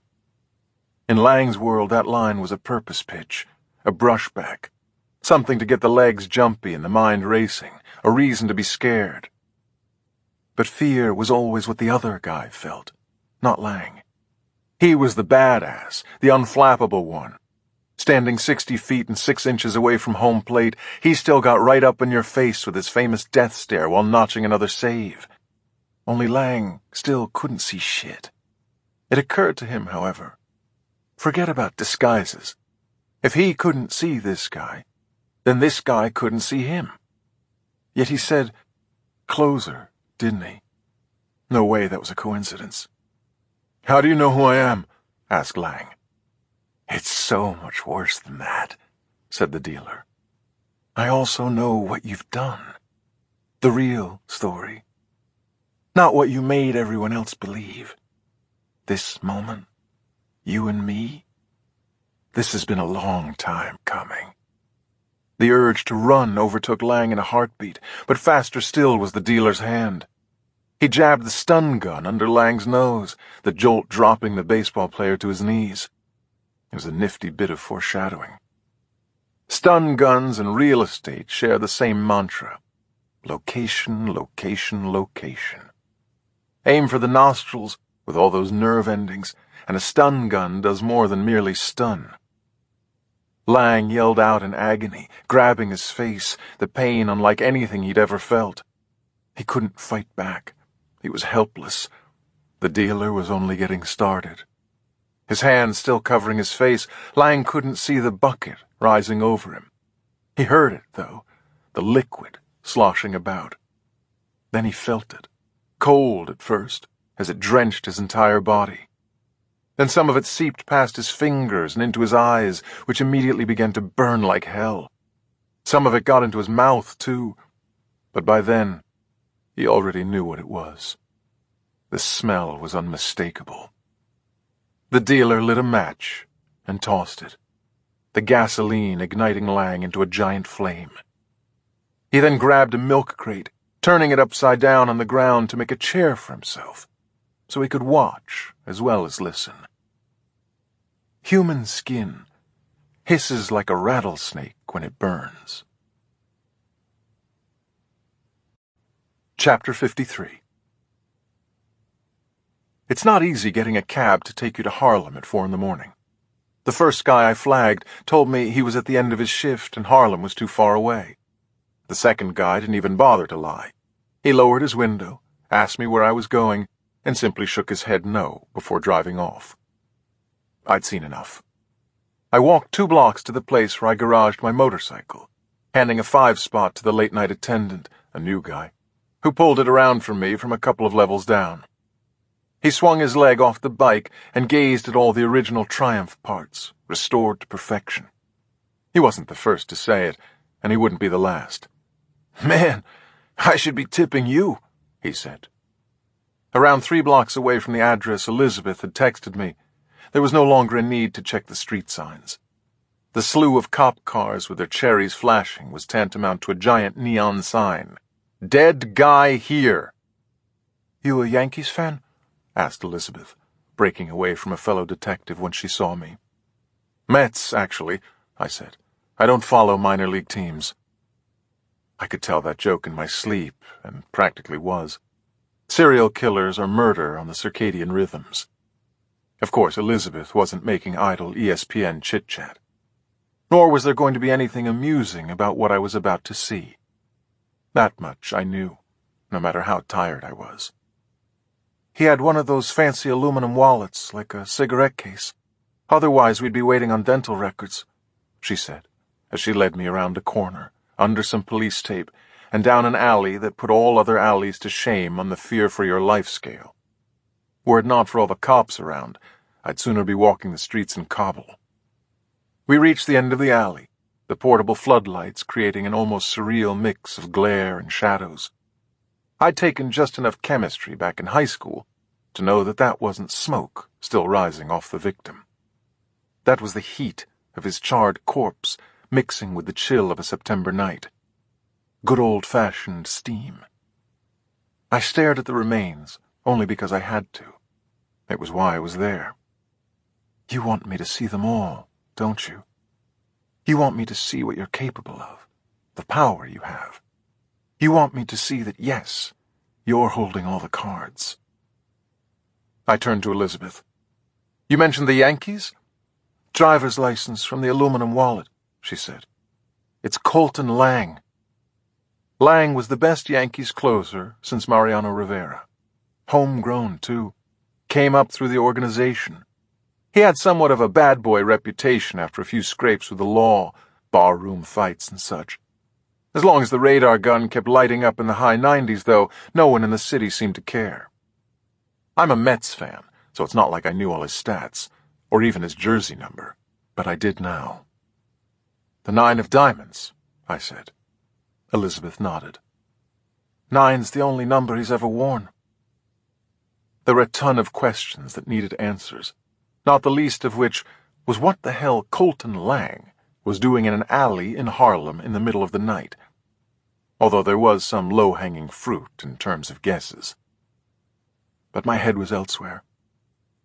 In Lang's world, that line was a purpose pitch, a brushback, something to get the legs jumpy and the mind racing, a reason to be scared. But fear was always what the other guy felt, not Lang. He was the badass, the unflappable one. Standing 60 feet and 6 inches away from home plate, he still got right up in your face with his famous death stare while notching another save. Only Lang still couldn't see shit. It occurred to him, however. Forget about disguises. If he couldn't see this guy, then this guy couldn't see him. Yet he said, "Closer," didn't he? No way that was a coincidence. "How do you know who I am?" asked Lang. "It's so much worse than that," said the dealer. "I also know what you've done. The real story. Not what you made everyone else believe. This moment, you and me, this has been a long time coming." The urge to run overtook Lang in a heartbeat, but faster still was the dealer's hand. He jabbed the stun gun under Lang's nose, the jolt dropping the baseball player to his knees. It was a nifty bit of foreshadowing. Stun guns and real estate share the same mantra. Location, location, location. Aim for the nostrils with all those nerve endings, and a stun gun does more than merely stun. Lang yelled out in agony, grabbing his face, the pain unlike anything he'd ever felt. He couldn't fight back. He was helpless. The dealer was only getting started. His hands still covering his face, Lang couldn't see the bucket rising over him. He heard it, though, the liquid sloshing about. Then he felt it, cold at first, as it drenched his entire body. Then some of it seeped past his fingers and into his eyes, which immediately began to burn like hell. Some of it got into his mouth, too, but by then he already knew what it was. The smell was unmistakable. The dealer lit a match and tossed it, the gasoline igniting Lang into a giant flame. He then grabbed a milk crate, turning it upside down on the ground to make a chair for himself, so he could watch as well as listen. Human skin hisses like a rattlesnake when it burns. Chapter 53. It's not easy getting a cab to take you to Harlem at 4 a.m. The first guy I flagged told me he was at the end of his shift and Harlem was too far away. The second guy didn't even bother to lie. He lowered his window, asked me where I was going, and simply shook his head no before driving off. I'd seen enough. I walked 2 blocks to the place where I garaged my motorcycle, handing a 5-spot to the late-night attendant, a new guy, who pulled it around for me from a couple of levels down. He swung his leg off the bike and gazed at all the original Triumph parts, restored to perfection. He wasn't the first to say it, and he wouldn't be the last. "Man, I should be tipping you," he said. Around 3 blocks away from the address Elizabeth had texted me, there was no longer a need to check the street signs. The slew of cop cars with their cherries flashing was tantamount to a giant neon sign. "Dead guy here." "You a Yankees fan?" asked Elizabeth, breaking away from a fellow detective when she saw me. "Mets, actually," I said. "I don't follow minor league teams." I could tell that joke in my sleep, and practically was. Serial killers are murder on the circadian rhythms. Of course, Elizabeth wasn't making idle ESPN chit-chat. Nor was there going to be anything amusing about what I was about to see. That much I knew, no matter how tired I was. "He had one of those fancy aluminum wallets, like a cigarette case. Otherwise we'd be waiting on dental records," she said, as she led me around a corner, under some police tape, and down an alley that put all other alleys to shame on the fear-for-your-life scale. Were it not for all the cops around, I'd sooner be walking the streets in Kabul. We reached the end of the alley, the portable floodlights creating an almost surreal mix of glare and shadows. I'd taken just enough chemistry back in high school to know that that wasn't smoke still rising off the victim. That was the heat of his charred corpse mixing with the chill of a September night. Good old-fashioned steam. I stared at the remains only because I had to. It was why I was there. "You want me to see them all, don't you? You want me to see what you're capable of, the power you have. You want me to see that, yes, you're holding all the cards." I turned to Elizabeth. "You mentioned the Yankees?" "Driver's license from the aluminum wallet," she said. "It's Colton Lang." Lang was the best Yankees closer since Mariano Rivera. Homegrown, too. Came up through the organization. He had somewhat of a bad boy reputation after a few scrapes with the law, barroom fights and such. As long as the radar gun kept lighting up in the high 90s, though, no one in the city seemed to care. I'm a Mets fan, so it's not like I knew all his stats, or even his jersey number, but I did now. "The 9 of diamonds," I said. Elizabeth nodded. "Nine's the only number he's ever worn." There were a ton of questions that needed answers, not the least of which was what the hell Colton Lang was doing in an alley in Harlem in the middle of the night, although there was some low-hanging fruit in terms of guesses. But my head was elsewhere.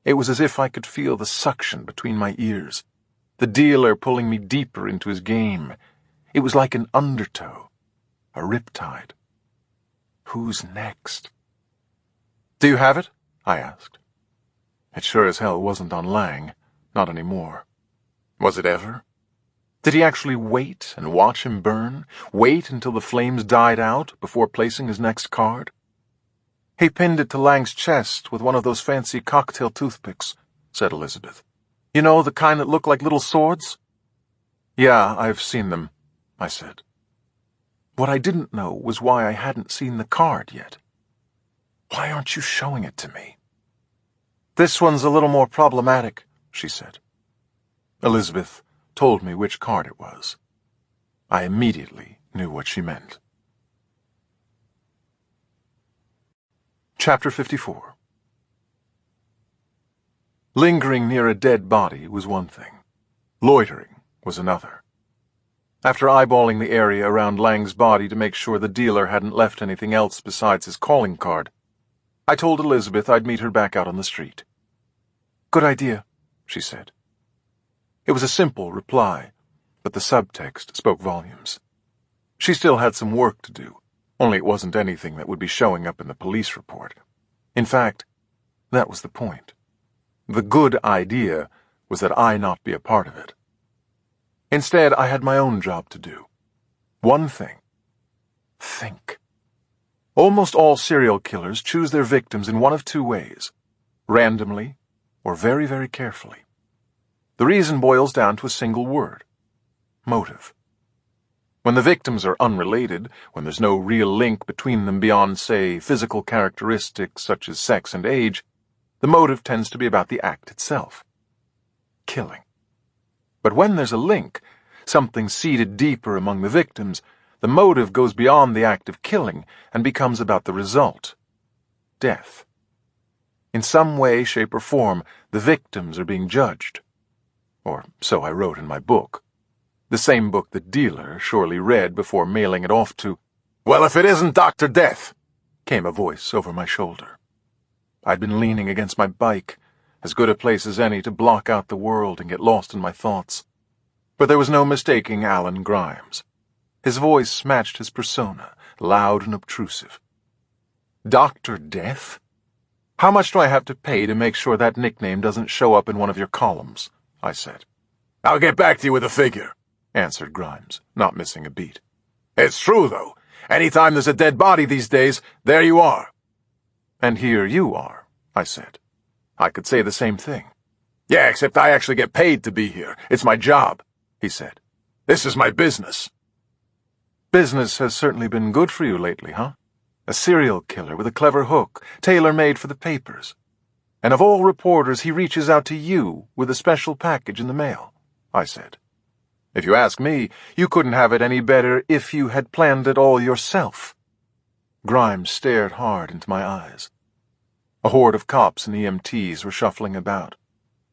It was as if I could feel the suction between my ears, the dealer pulling me deeper into his game. It was like an undertow, a riptide. Who's next? "Do you have it?" I asked. It sure as hell wasn't on Lang, not anymore. Was it ever? Did he actually wait and watch him burn, wait until the flames died out before placing his next card? "He pinned it to Lang's chest with one of those fancy cocktail toothpicks," said Elizabeth. "You know, the kind that look like little swords?" "Yeah, I've seen them," I said. What I didn't know was why I hadn't seen the card yet. "Why aren't you showing it to me?" "This one's a little more problematic," she said. Elizabeth told me which card it was. I immediately knew what she meant. Chapter 54. Lingering near a dead body was one thing. Loitering was another. After eyeballing the area around Lang's body to make sure the dealer hadn't left anything else besides his calling card, I told Elizabeth I'd meet her back out on the street. "Good idea," she said. It was a simple reply, but the subtext spoke volumes. She still had some work to do, only it wasn't anything that would be showing up in the police report. In fact, that was the point. The good idea was that I not be a part of it. Instead, I had my own job to do. One thing. Think. Almost all serial killers choose their victims in one of 2 ways: randomly or very, very carefully. The reason boils down to a single word: motive. When the victims are unrelated, when there's no real link between them beyond, say, physical characteristics such as sex and age, the motive tends to be about the act itself: killing. But when there's a link, something seated deeper among the victims, the motive goes beyond the act of killing and becomes about the result: death. In some way, shape, or form, the victims are being judged. Or so I wrote in my book. The same book the dealer surely read before mailing it off to— "Well, if it isn't Dr. Death," came a voice over my shoulder. I'd been leaning against my bike, as good a place as any to block out the world and get lost in my thoughts. But there was no mistaking Alan Grimes. His voice matched his persona, loud and obtrusive. "Dr. Death? How much do I have to pay to make sure that nickname doesn't show up in one of your columns?" I said. "I'll get back to you with a figure," answered Grimes, not missing a beat. "It's true, though. Anytime there's a dead body these days, there you are." "And here you are," I said. I could say the same thing. "Yeah, except I actually get paid to be here. It's my job," he said. "This is my business." "Business has certainly been good for you lately, huh? A serial killer with a clever hook, tailor-made for the papers. And of all reporters, he reaches out to you with a special package in the mail," I said. "If you ask me, you couldn't have it any better if you had planned it all yourself." Grimes stared hard into my eyes. A horde of cops and EMTs were shuffling about,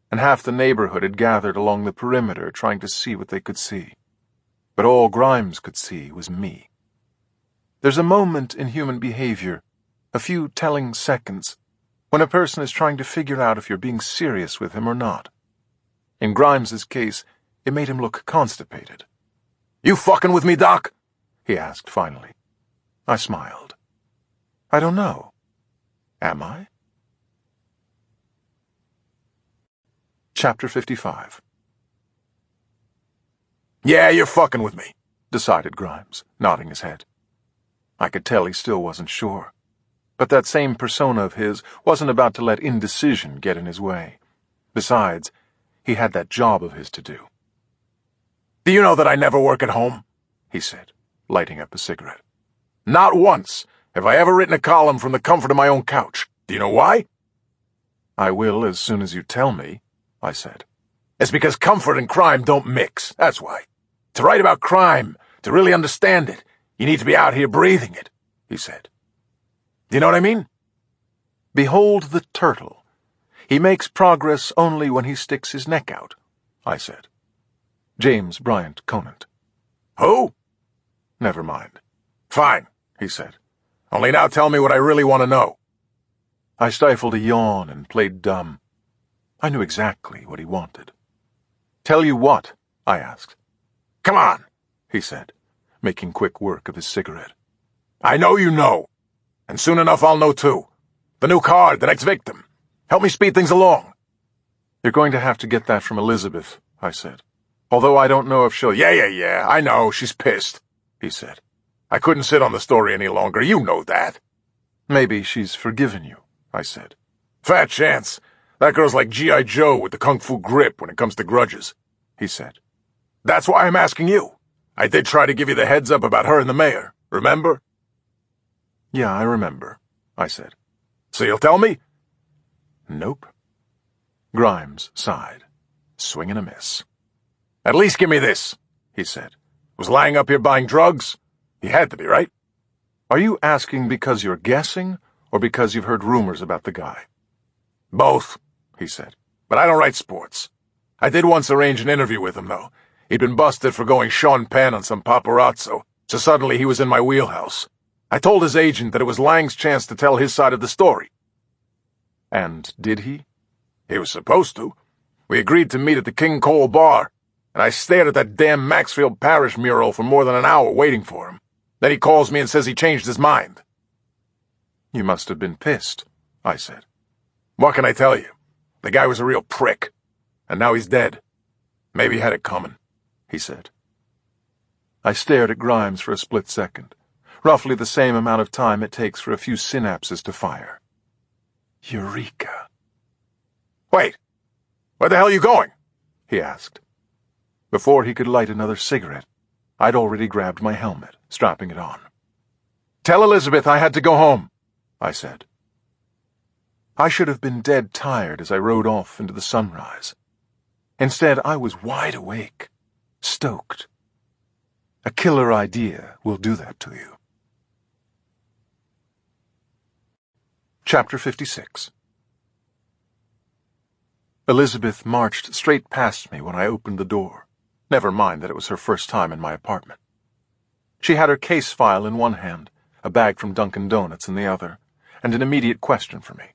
and half the neighborhood had gathered along the perimeter trying to see what they could see. But all Grimes could see was me. There's a moment in human behavior, a few telling seconds, when a person is trying to figure out if you're being serious with him or not. In Grimes's case, it made him look constipated. "You fucking with me, Doc?" he asked finally. I smiled. I don't know. Am I? Chapter 55. "Yeah, you're fucking with me," decided Grimes, nodding his head. I could tell he still wasn't sure. But that same persona of his wasn't about to let indecision get in his way. Besides, he had that job of his to do. "Do you know that I never work at home?" he said, lighting up a cigarette. "Not once have I ever written a column from the comfort of my own couch. Do you know why?" "I will as soon as you tell me," I said. "It's because comfort and crime don't mix, that's why. To write about crime, to really understand it, you need to be out here breathing it," he said. "Do you know what I mean?" "Behold the turtle. He makes progress only when he sticks his neck out," I said. James Bryant Conant. "Who?" "Never mind." "Fine," he said. "Only now tell me what I really want to know." I stifled a yawn and played dumb. I knew exactly what he wanted. "Tell you what?" I asked. "Come on," he said, making quick work of his cigarette. "I know you know. And soon enough I'll know too. The new card, the next victim. Help me speed things along." "You're going to have to get that from Elizabeth," I said. "Although I don't know if she'll—" Yeah, I know, she's pissed," he said. "I couldn't sit on the story any longer, you know that." "Maybe she's forgiven you," I said. "Fat chance. That girl's like G.I. Joe with the kung fu grip when it comes to grudges," he said. "That's why I'm asking you. I did try to give you the heads up about her and the mayor, remember?" "Yeah, I remember," I said. "So you'll tell me?" "Nope." Grimes sighed. Swing and a miss. "At least give me this," he said. "Was lying up here buying drugs? He had to be, right?" "Are you asking because you're guessing, or because you've heard rumors about the guy?" "Both," he said. "But I don't write sports. I did once arrange an interview with him, though. He'd been busted for going Sean Penn on some paparazzo, so suddenly he was in my wheelhouse. I told his agent that it was Lang's chance to tell his side of the story." "And did he?" "He was supposed to. We agreed to meet at the King Cole bar, and I stared at that damn Maxfield Parish mural for more than an hour waiting for him. Then he calls me and says he changed his mind." "You must have been pissed," I said. "What can I tell you? The guy was a real prick. And now he's dead. Maybe he had it coming," he said. I stared at Grimes for a split second, roughly the same amount of time it takes for a few synapses to fire. Eureka. "Wait! Where the hell are you going?" he asked. Before he could light another cigarette, I'd already grabbed my helmet, strapping it on. "Tell Elizabeth I had to go home," I said. I should have been dead tired as I rode off into the sunrise. Instead, I was wide awake, stoked. A killer idea will do that to you. Chapter 56. Elizabeth marched straight past me when I opened the door. Never mind that it was her first time in my apartment. She had her case file in one hand, a bag from Dunkin' Donuts in the other, and an immediate question for me.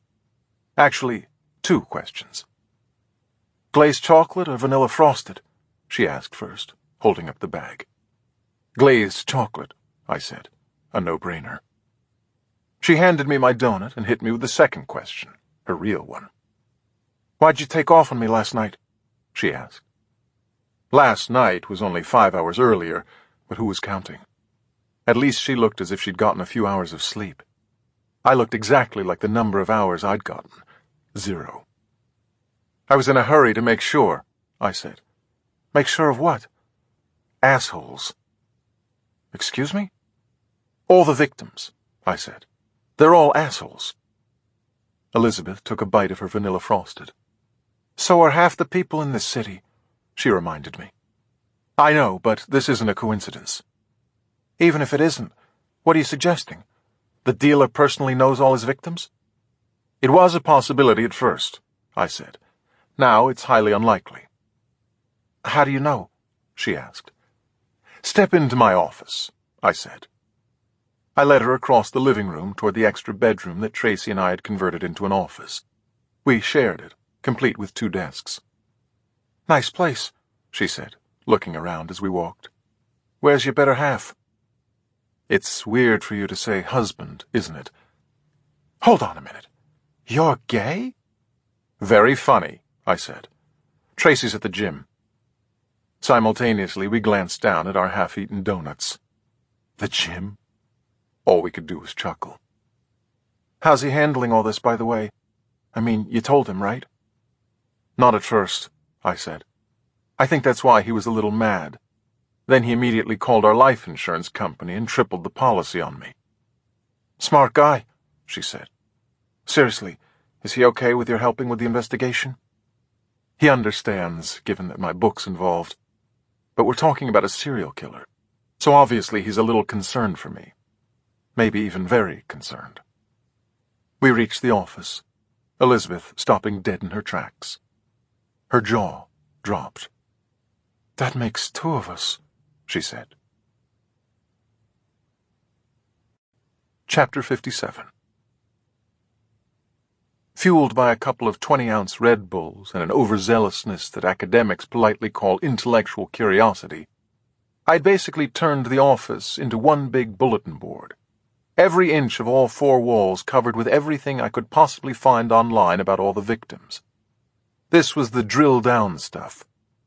Actually, two questions. "Glazed chocolate or vanilla frosted?" she asked first, holding up the bag. "Glazed chocolate," I said, a no-brainer. She handed me my donut and hit me with the second question, her real one. "Why'd you take off on me last night?" she asked. Last night was only 5 hours earlier, but who was counting? At least she looked as if she'd gotten a few hours of sleep. I looked exactly like the number of hours I'd gotten. 0. "I was in a hurry to make sure," I said. "Make sure of what?" "Assholes." "Excuse me?" "All the victims," I said. "They're all assholes." Elizabeth took a bite of her vanilla frosted. "So are half the people in this city," she reminded me. "I know, but this isn't a coincidence." "Even if it isn't, what are you suggesting? The dealer personally knows all his victims?" "It was a possibility at first," I said. "Now it's highly unlikely." "How do you know?" she asked. "Step into my office," I said. I led her across the living room toward the extra bedroom that Tracy and I had converted into an office. We shared it, complete with 2 desks. "Nice place," she said, looking around as we walked. "Where's your better half?" "It's weird for you to say husband, isn't it?" "Hold on a minute. You're gay?" "Very funny," I said. "Tracy's at the gym." Simultaneously, we glanced down at our half-eaten donuts. The gym? All we could do was chuckle. "How's he handling all this, by the way? I mean, you told him, right?" "Not at first," I said. "I think that's why he was a little mad. Then he immediately called our life insurance company and tripled the policy on me." "Smart guy," she said. "Seriously, is he okay with your helping with the investigation?" "He understands, given that my book's involved. But we're talking about a serial killer, so obviously he's a little concerned for me. Maybe even very concerned." We reached the office, Elizabeth stopping dead in her tracks. Her jaw dropped. "That makes 2 of us," she said. Chapter 57. Fueled by a couple of 20-ounce Red Bulls and an overzealousness that academics politely call intellectual curiosity, I'd basically turned the office into one big bulletin board. Every inch of all 4 walls covered with everything I could possibly find online about all the victims. This was the drill-down stuff,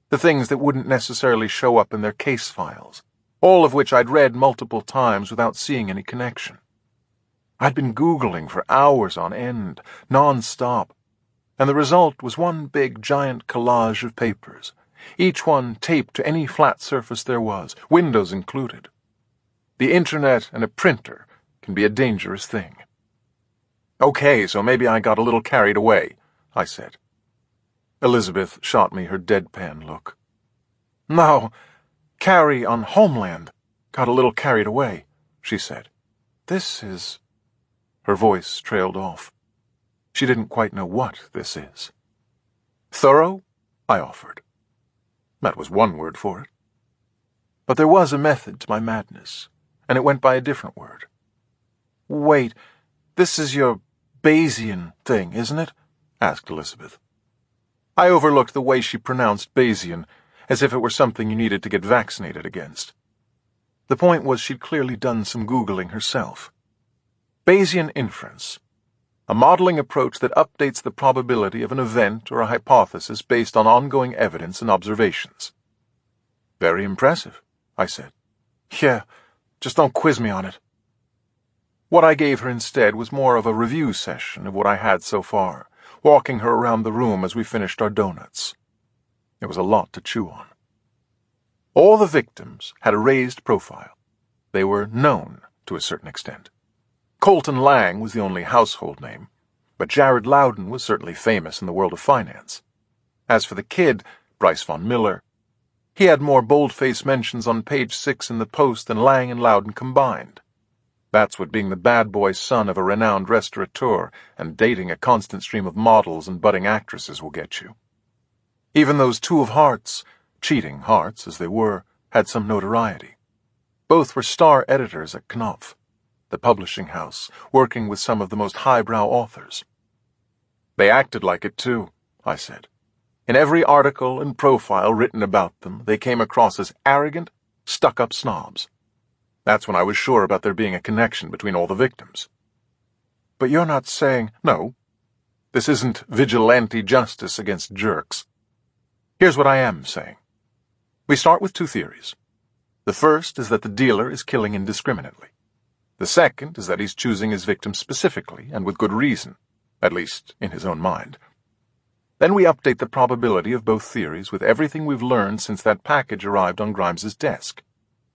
the things that wouldn't necessarily show up in their case files, all of which I'd read multiple times without seeing any connection. I'd been Googling for hours on end, non-stop, and the result was one big giant collage of papers, each one taped to any flat surface there was, windows included. The internet and a printer can be a dangerous thing. "Okay, so maybe I got a little carried away," I said. Elizabeth shot me her deadpan look. "No, Carrie on Homeland got a little carried away," she said. "This is—" Her voice trailed off. She didn't quite know what this is. "Thorough?" I offered. That was one word for it. But there was a method to my madness, and it went by a different word. "Wait, this is your Bayesian thing, isn't it?" asked Elizabeth. I overlooked the way she pronounced Bayesian, as if it were something you needed to get vaccinated against. The point was she'd clearly done some Googling herself. Bayesian inference, a modeling approach that updates the probability of an event or a hypothesis based on ongoing evidence and observations. "Very impressive," I said. "Yeah, just don't quiz me on it." What I gave her instead was more of a review session of what I had so far, walking her around the room as we finished our donuts. There was a lot to chew on. All the victims had a raised profile. They were known to a certain extent. Colton Lang was the only household name, but Jared Loudon was certainly famous in the world of finance. As for the kid, Bryce Von Miller, he had more bold-faced mentions on page 6 in the Post than Lang and Loudon combined. That's what being the bad boy son of a renowned restaurateur and dating a constant stream of models and budding actresses will get you. Even those two of hearts, cheating hearts as they were, had some notoriety. Both were star editors at Knopf, the publishing house, working with some of the most highbrow authors. They acted like it too, I said. In every article and profile written about them, they came across as arrogant, stuck-up snobs. That's when I was sure about there being a connection between all the victims. But you're not saying, no, this isn't vigilante justice against jerks. Here's what I am saying. We start with two theories. The first is that the dealer is killing indiscriminately. The second is that he's choosing his victims specifically and with good reason, at least in his own mind. Then we update the probability of both theories with everything we've learned since that package arrived on Grimes's desk.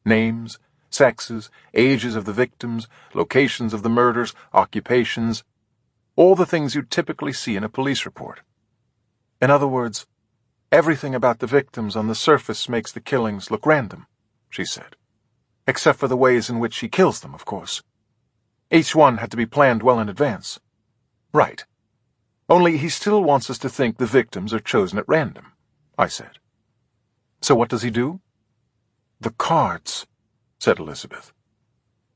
Names, sexes, ages of the victims, locations of the murders, occupations, all the things you typically see in a police report. In other words, everything about the victims on the surface makes the killings look random, she said. Except for the ways in which he kills them, of course. Each one had to be planned well in advance. Right. Only he still wants us to think the victims are chosen at random, I said. So what does he do? The cards, said Elizabeth.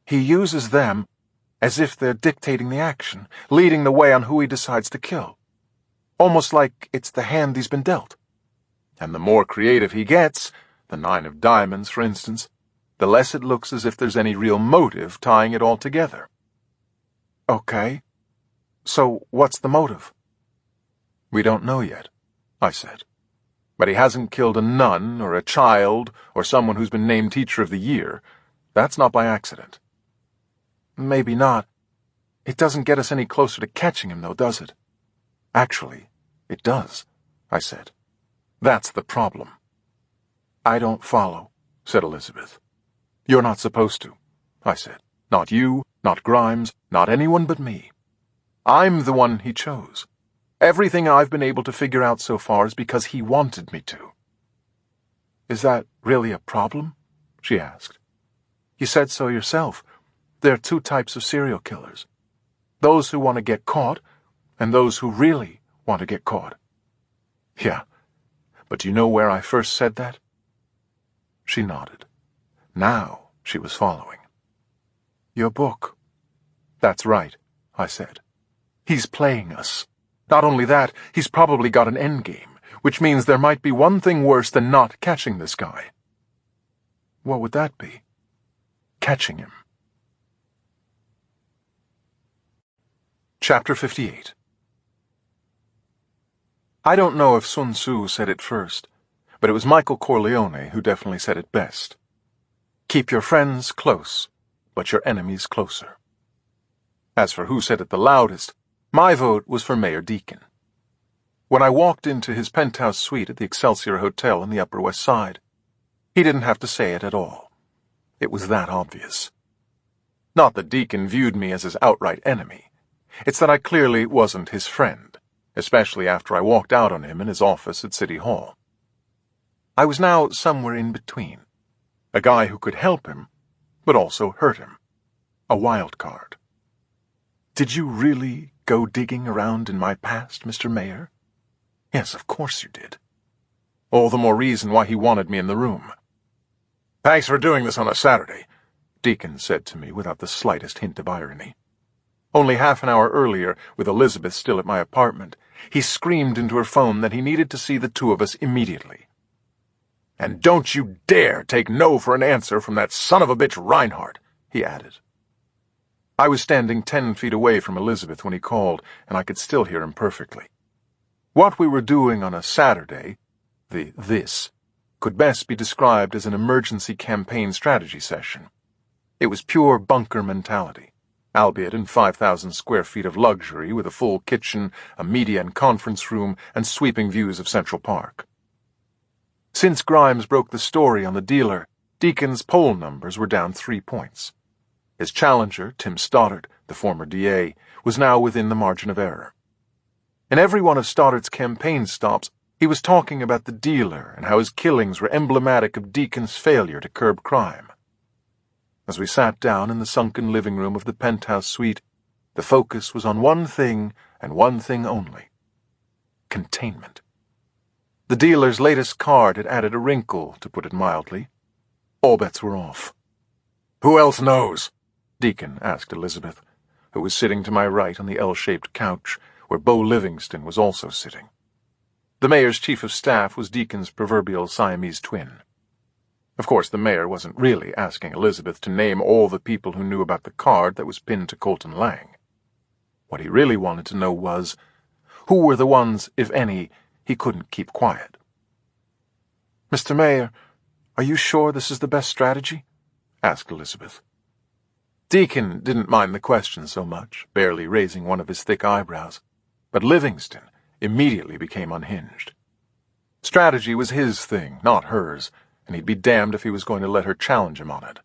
He uses them as if they're dictating the action, leading the way on who he decides to kill. Almost like it's the hand he's been dealt. And the more creative he gets, the 9 of diamonds, for instance, the less it looks as if there's any real motive tying it all together. Okay. So what's the motive? We don't know yet, I said. But he hasn't killed a nun or a child or someone who's been named Teacher of the Year. That's not by accident. Maybe not. It doesn't get us any closer to catching him, though, does it? Actually, it does, I said. That's the problem. I don't follow, said Elizabeth. You're not supposed to, I said. Not you, not Grimes, not anyone but me. I'm the one he chose. Everything I've been able to figure out so far is because he wanted me to. Is that really a problem? She asked. You said so yourself. There are two types of serial killers. Those who want to get caught, and those who really want to get caught. Yeah, but do you know where I first said that? She nodded. Now she was following. Your book. That's right, I said. He's playing us. Not only that, he's probably got an endgame, which means there might be one thing worse than not catching this guy. What would that be? Catching him. Chapter 58. I don't know if Sun Tzu said it first, but it was Michael Corleone who definitely said it best. Keep your friends close, but your enemies closer. As for who said it the loudest, my vote was for Mayor Deacon. When I walked into his penthouse suite at the Excelsior Hotel in the Upper West Side, he didn't have to say it at all. It was that obvious. Not that Deacon viewed me as his outright enemy. It's that I clearly wasn't his friend, especially after I walked out on him in his office at City Hall. I was now somewhere in between. A guy who could help him, but also hurt him. A wild card. Did you really go digging around in my past, Mr. Mayor? Yes, of course you did. All the more reason why he wanted me in the room. Thanks for doing this on a Saturday, Deacon said to me without the slightest hint of irony. Only half an hour earlier, with Elizabeth still at my apartment, he screamed into her phone that he needed to see the two of us immediately. And don't you dare take no for an answer from that son of a bitch Reinhardt, he added. I was standing 10 feet away from Elizabeth when he called, and I could still hear him perfectly. What we were doing on a Saturday, this, could best be described as an emergency campaign strategy session. It was pure bunker mentality, albeit in 5,000 square feet of luxury with a full kitchen, a media and conference room, and sweeping views of Central Park. Since Grimes broke the story on the dealer, Deacon's poll numbers were down 3 points. His challenger, Tim Stoddart, the former DA, was now within the margin of error. In every one of Stoddart's campaign stops, he was talking about the dealer and how his killings were emblematic of Deacon's failure to curb crime. As we sat down in the sunken living room of the penthouse suite, the focus was on one thing and one thing only: containment. The dealer's latest card had added a wrinkle, to put it mildly. All bets were off. "Who else knows?" Deacon asked Elizabeth, who was sitting to my right on the L-shaped couch, where Bo Livingston was also sitting. The mayor's chief of staff was Deacon's proverbial Siamese twin. Of course, the mayor wasn't really asking Elizabeth to name all the people who knew about the card that was pinned to Colton Lang. What he really wanted to know was, who were the ones, if any, he couldn't keep quiet. "Mr. Mayor, are you sure this is the best strategy?" asked Elizabeth. Deacon didn't mind the question so much, barely raising one of his thick eyebrows, but Livingston immediately became unhinged. Strategy was his thing, not hers, and he'd be damned if he was going to let her challenge him on it.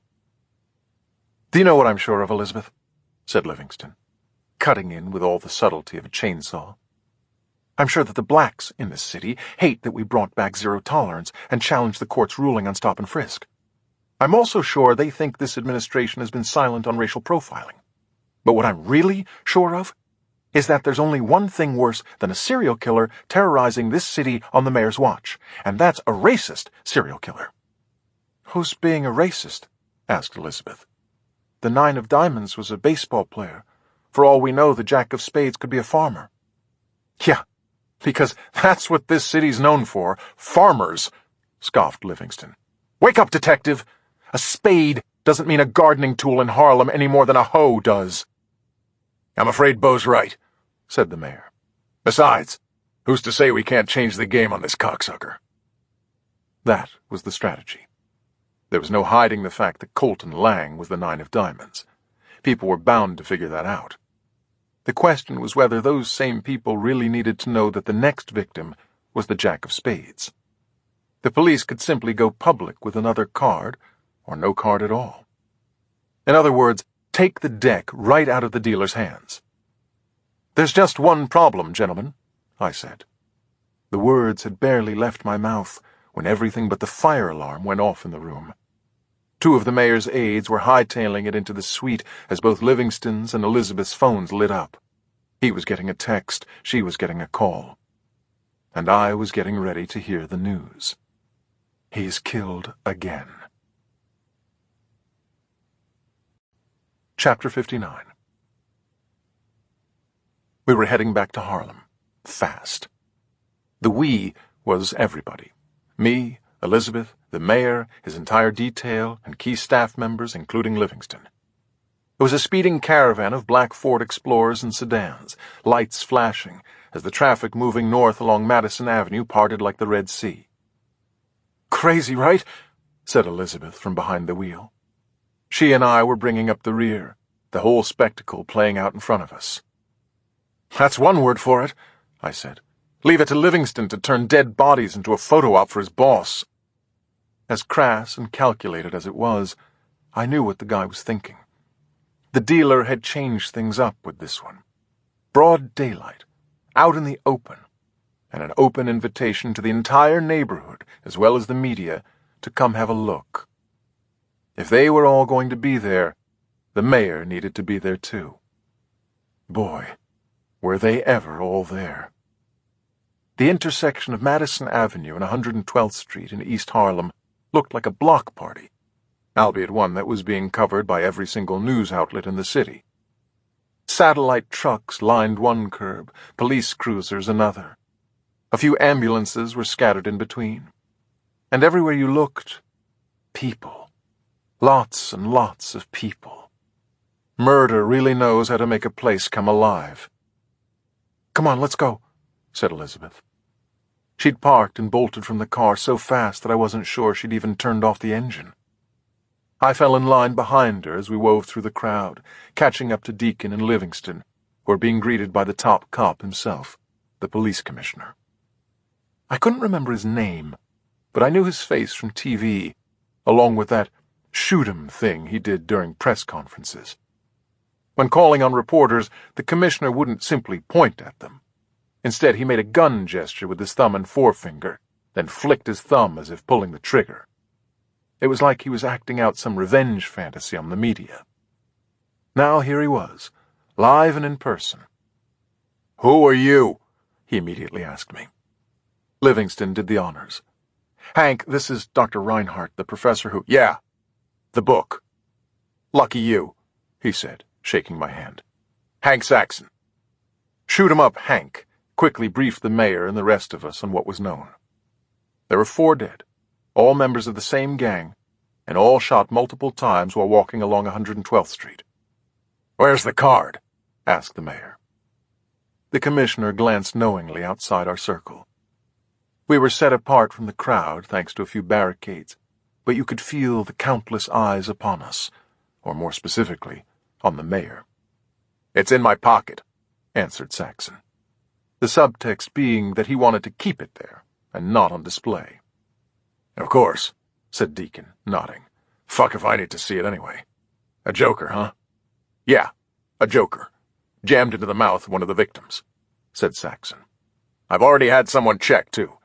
"Do you know what I'm sure of, Elizabeth?" said Livingston, cutting in with all the subtlety of a chainsaw. "I'm sure that the blacks in this city hate that we brought back zero tolerance and challenged the court's ruling on stop and frisk. I'm also sure they think this administration has been silent on racial profiling. But what I'm really sure of is that there's only one thing worse than a serial killer terrorizing this city on the mayor's watch, and that's a racist serial killer." "Who's being a racist?" asked Elizabeth. "The Nine of Diamonds was a baseball player. For all we know, the Jack of Spades could be a farmer." "Yeah, because that's what this city's known for, farmers," scoffed Livingston. "Wake up, detective! A spade doesn't mean a gardening tool in Harlem any more than a hoe does." "I'm afraid Bo's right," said the mayor. "Besides, who's to say we can't change the game on this cocksucker?" That was the strategy. There was no hiding the fact that Colton Lang was the Nine of Diamonds. People were bound to figure that out. The question was whether those same people really needed to know that the next victim was the Jack of Spades. The police could simply go public with another card, or no card at all. In other words, take the deck right out of the dealer's hands. "There's just one problem, gentlemen," I said. The words had barely left my mouth when everything but the fire alarm went off in the room. 2 of the mayor's aides were hightailing it into the suite as both Livingston's and Elizabeth's phones lit up. He was getting a text, she was getting a call. And I was getting ready to hear the news. He's killed again. Chapter 59. We were heading back to Harlem, fast. The we was everybody. Me, Elizabeth, the mayor, his entire detail, and key staff members, including Livingston. It was a speeding caravan of black Ford Explorers and sedans, lights flashing, as the traffic moving north along Madison Avenue parted like the Red Sea. "Crazy, right?" said Elizabeth from behind the wheel. She and I were bringing up the rear, the whole spectacle playing out in front of us. "That's one word for it," I said. "Leave it to Livingston to turn dead bodies into a photo op for his boss." As crass and calculated as it was, I knew what the guy was thinking. The dealer had changed things up with this one. Broad daylight, out in the open, and an open invitation to the entire neighborhood, as well as the media, to come have a look. If they were all going to be there, the mayor needed to be there too. Boy, were they ever all there. The intersection of Madison Avenue and 112th Street in East Harlem looked like a block party, albeit one that was being covered by every single news outlet in the city. Satellite trucks lined one curb, police cruisers another. A few ambulances were scattered in between. And everywhere you looked, people. Lots and lots of people. Murder really knows how to make a place come alive. "Come on, let's go," said Elizabeth. She'd parked and bolted from the car so fast that I wasn't sure she'd even turned off the engine. I fell in line behind her as we wove through the crowd, catching up to Deacon and Livingston, who were being greeted by the top cop himself, the police commissioner. I couldn't remember his name, but I knew his face from TV, along with that shoot 'em thing he did during press conferences. When calling on reporters, the commissioner wouldn't simply point at them. Instead, he made a gun gesture with his thumb and forefinger, then flicked his thumb as if pulling the trigger. It was like he was acting out some revenge fantasy on the media. Now here he was, live and in person. "Who are you?" he immediately asked me. Livingston did the honors. "Hank, this is Dr. Reinhardt, the professor who—" "Yeah, the book." "Lucky you," he said, shaking my hand. "Hank Saxon." "Shoot 'em up, Hank," quickly briefed the mayor and the rest of us on what was known. There were 4 dead, all members of the same gang, and all shot multiple times while walking along 112th Street. "Where's the card?" asked the mayor. The commissioner glanced knowingly outside our circle. We were set apart from the crowd thanks to a few barricades, but you could feel the countless eyes upon us, or more specifically, on the mayor. "It's in my pocket," answered Saxon, the subtext being that he wanted to keep it there and not on display. "Of course," said Deacon, nodding. "Fuck if I need to see it anyway. A joker, huh?" "Yeah, a joker. Jammed into the mouth of one of the victims," said Saxon. "I've already had someone check, too.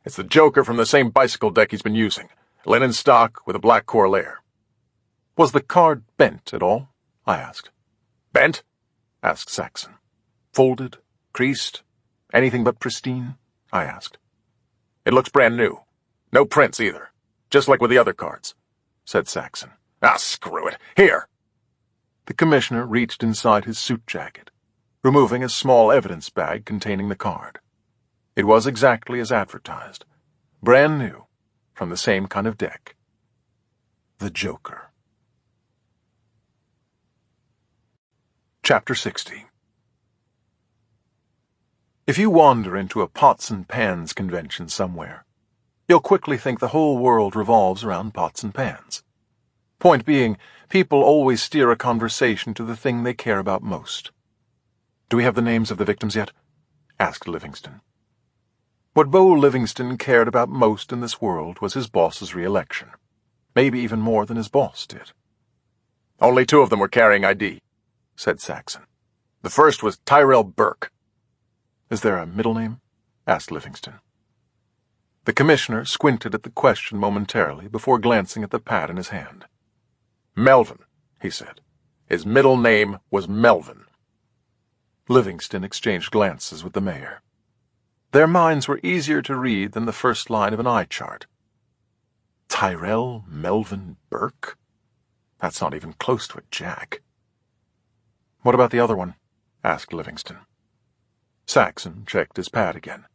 It's the joker from the same bicycle deck he's been using. Linen stock with a black corlaire." "Was the card bent at all?" I asked. "Bent?" asked Saxon. "Folded? Creased? Anything but pristine?" I asked. "It looks brand new. No prints either. Just like with the other cards," said Saxon. "Ah, screw it. Here." The commissioner reached inside his suit jacket, removing a small evidence bag containing the card. It was exactly as advertised. Brand new, from the same kind of deck. The Joker. Chapter 60. If you wander into a pots and pans convention somewhere, you'll quickly think the whole world revolves around pots and pans. Point being, people always steer a conversation to the thing they care about most. "Do we have the names of the victims yet?" asked Livingston. What Bo Livingston cared about most in this world was his boss's re-election. Maybe even more than his boss did. "Only 2 of them were carrying ID," said Saxon. "The first was Tyrell Burke." "Is there a middle name?" asked Livingston. The commissioner squinted at the question momentarily before glancing at the pad in his hand. "Melvin," he said. "His middle name was Melvin." Livingston exchanged glances with the mayor. Their minds were easier to read than the first line of an eye chart. Tyrell Melvin Burke? That's not even close to a Jack. "What about the other one?" asked Livingston. Saxon checked his pad again.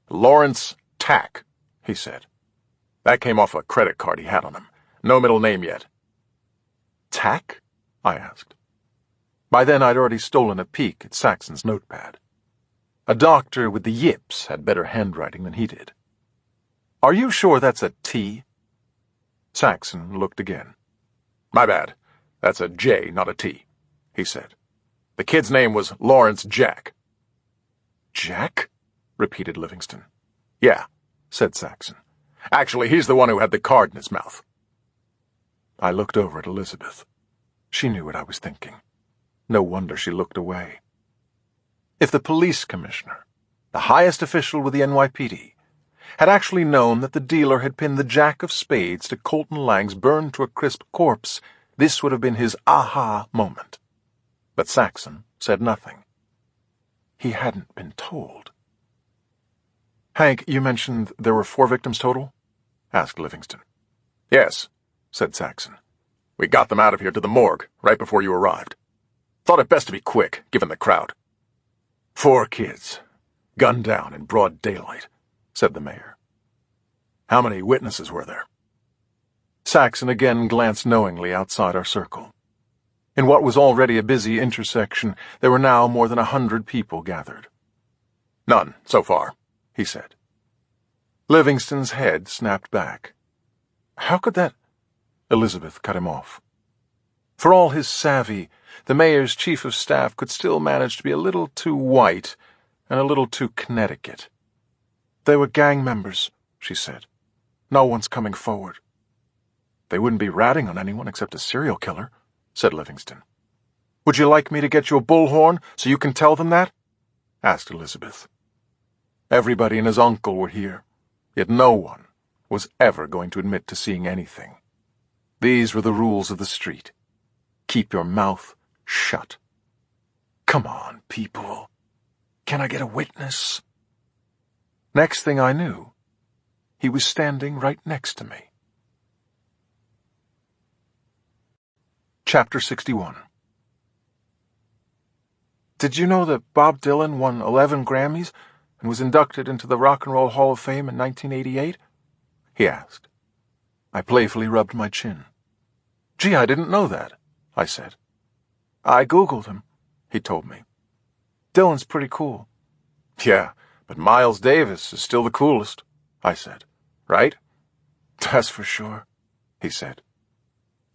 "Lawrence Tack," he said. "That came off a credit card he had on him. No middle name yet." "Tack?" I asked. By then I'd already stolen a peek at Saxon's notepad. A doctor with the yips had better handwriting than he did. "Are you sure that's a T?" Saxon looked again. "My bad. That's a J, not a T," he said. "The kid's name was Lawrence Jack." "Jack?" repeated Livingston. "Yeah," said Saxon. "Actually, he's the one who had the card in his mouth." I looked over at Elizabeth. She knew what I was thinking. No wonder she looked away. If the police commissioner, the highest official with the NYPD, had actually known that the dealer had pinned the Jack of Spades to Colton Lang's burned-to-a-crisp corpse, this would have been his aha moment. But Saxon said nothing. He hadn't been told. "Hank, you mentioned there were 4 victims total?" asked Livingston. "Yes," said Saxon. "We got them out of here to the morgue right before you arrived. Thought it best to be quick, given the crowd." 4 kids, gunned down in broad daylight," said the mayor. "How many witnesses were there?" Saxon again glanced knowingly outside our circle. In what was already a busy intersection, there were now more than 100 people gathered. "None, so far," he said. Livingston's head snapped back. "How could that—" Elizabeth cut him off. For all his savvy, the mayor's chief of staff could still manage to be a little too white and a little too Connecticut. "They were gang members," she said. No one's coming forward. They wouldn't be ratting on anyone except a serial killer, said Livingston. Would you like me to get you a bullhorn so you can tell them that? Asked Elizabeth. Everybody and his uncle were here, yet no one was ever going to admit to seeing anything. These were the rules of the street. Keep your mouth shut. Come on, people. Can I get a witness? Next thing I knew, he was standing right next to me. Chapter 61. Did you know that Bob Dylan won 11 Grammys and was inducted into the Rock and Roll Hall of Fame in 1988? He asked. I playfully rubbed my chin. Gee, I didn't know that, I said. I Googled him, he told me. Dylan's pretty cool. Yeah, but Miles Davis is still the coolest, I said. Right? That's for sure, he said.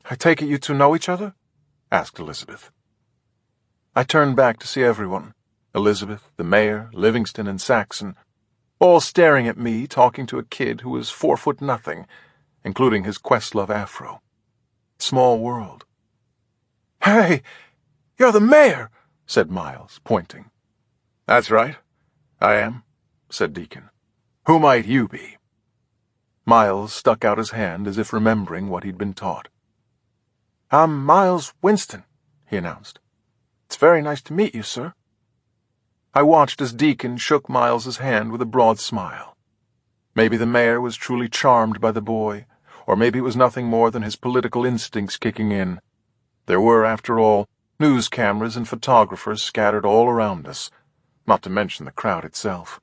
I take it you two know each other? Asked Elizabeth. I turned back to see everyone, Elizabeth, the mayor, Livingston, and Saxon, all staring at me talking to a kid who was 4'0", including his Questlove afro. Small world. Hey, you're the mayor, said Miles, pointing. That's right, I am, said Deacon. Who might you be? Miles stuck out his hand as if remembering what he'd been taught. I'm Miles Winston, he announced. It's very nice to meet you, sir. I watched as Deacon shook Miles's hand with a broad smile. Maybe the mayor was truly charmed by the boy, or maybe it was nothing more than his political instincts kicking in. There were, after all, news cameras and photographers scattered all around us, not to mention the crowd itself.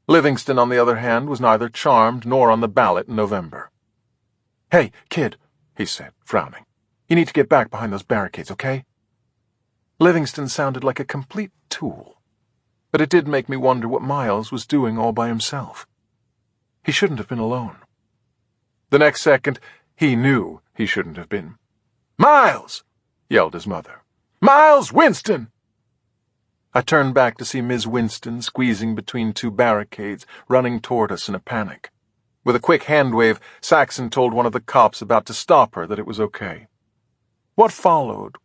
Livingston, on the other hand, was neither charmed nor on the ballot in November. Hey, kid, he said, frowning. You need to get back behind those barricades, okay? Livingston sounded like a complete tool, but it did make me wonder what Miles was doing all by himself. He shouldn't have been alone. The next second, he knew he shouldn't have been. Miles! Yelled his mother. Miles Winston! I turned back to see Ms. Winston squeezing between two barricades, running toward us in a panic. With a quick hand wave, Saxon told one of the cops about to stop her that it was okay. What followed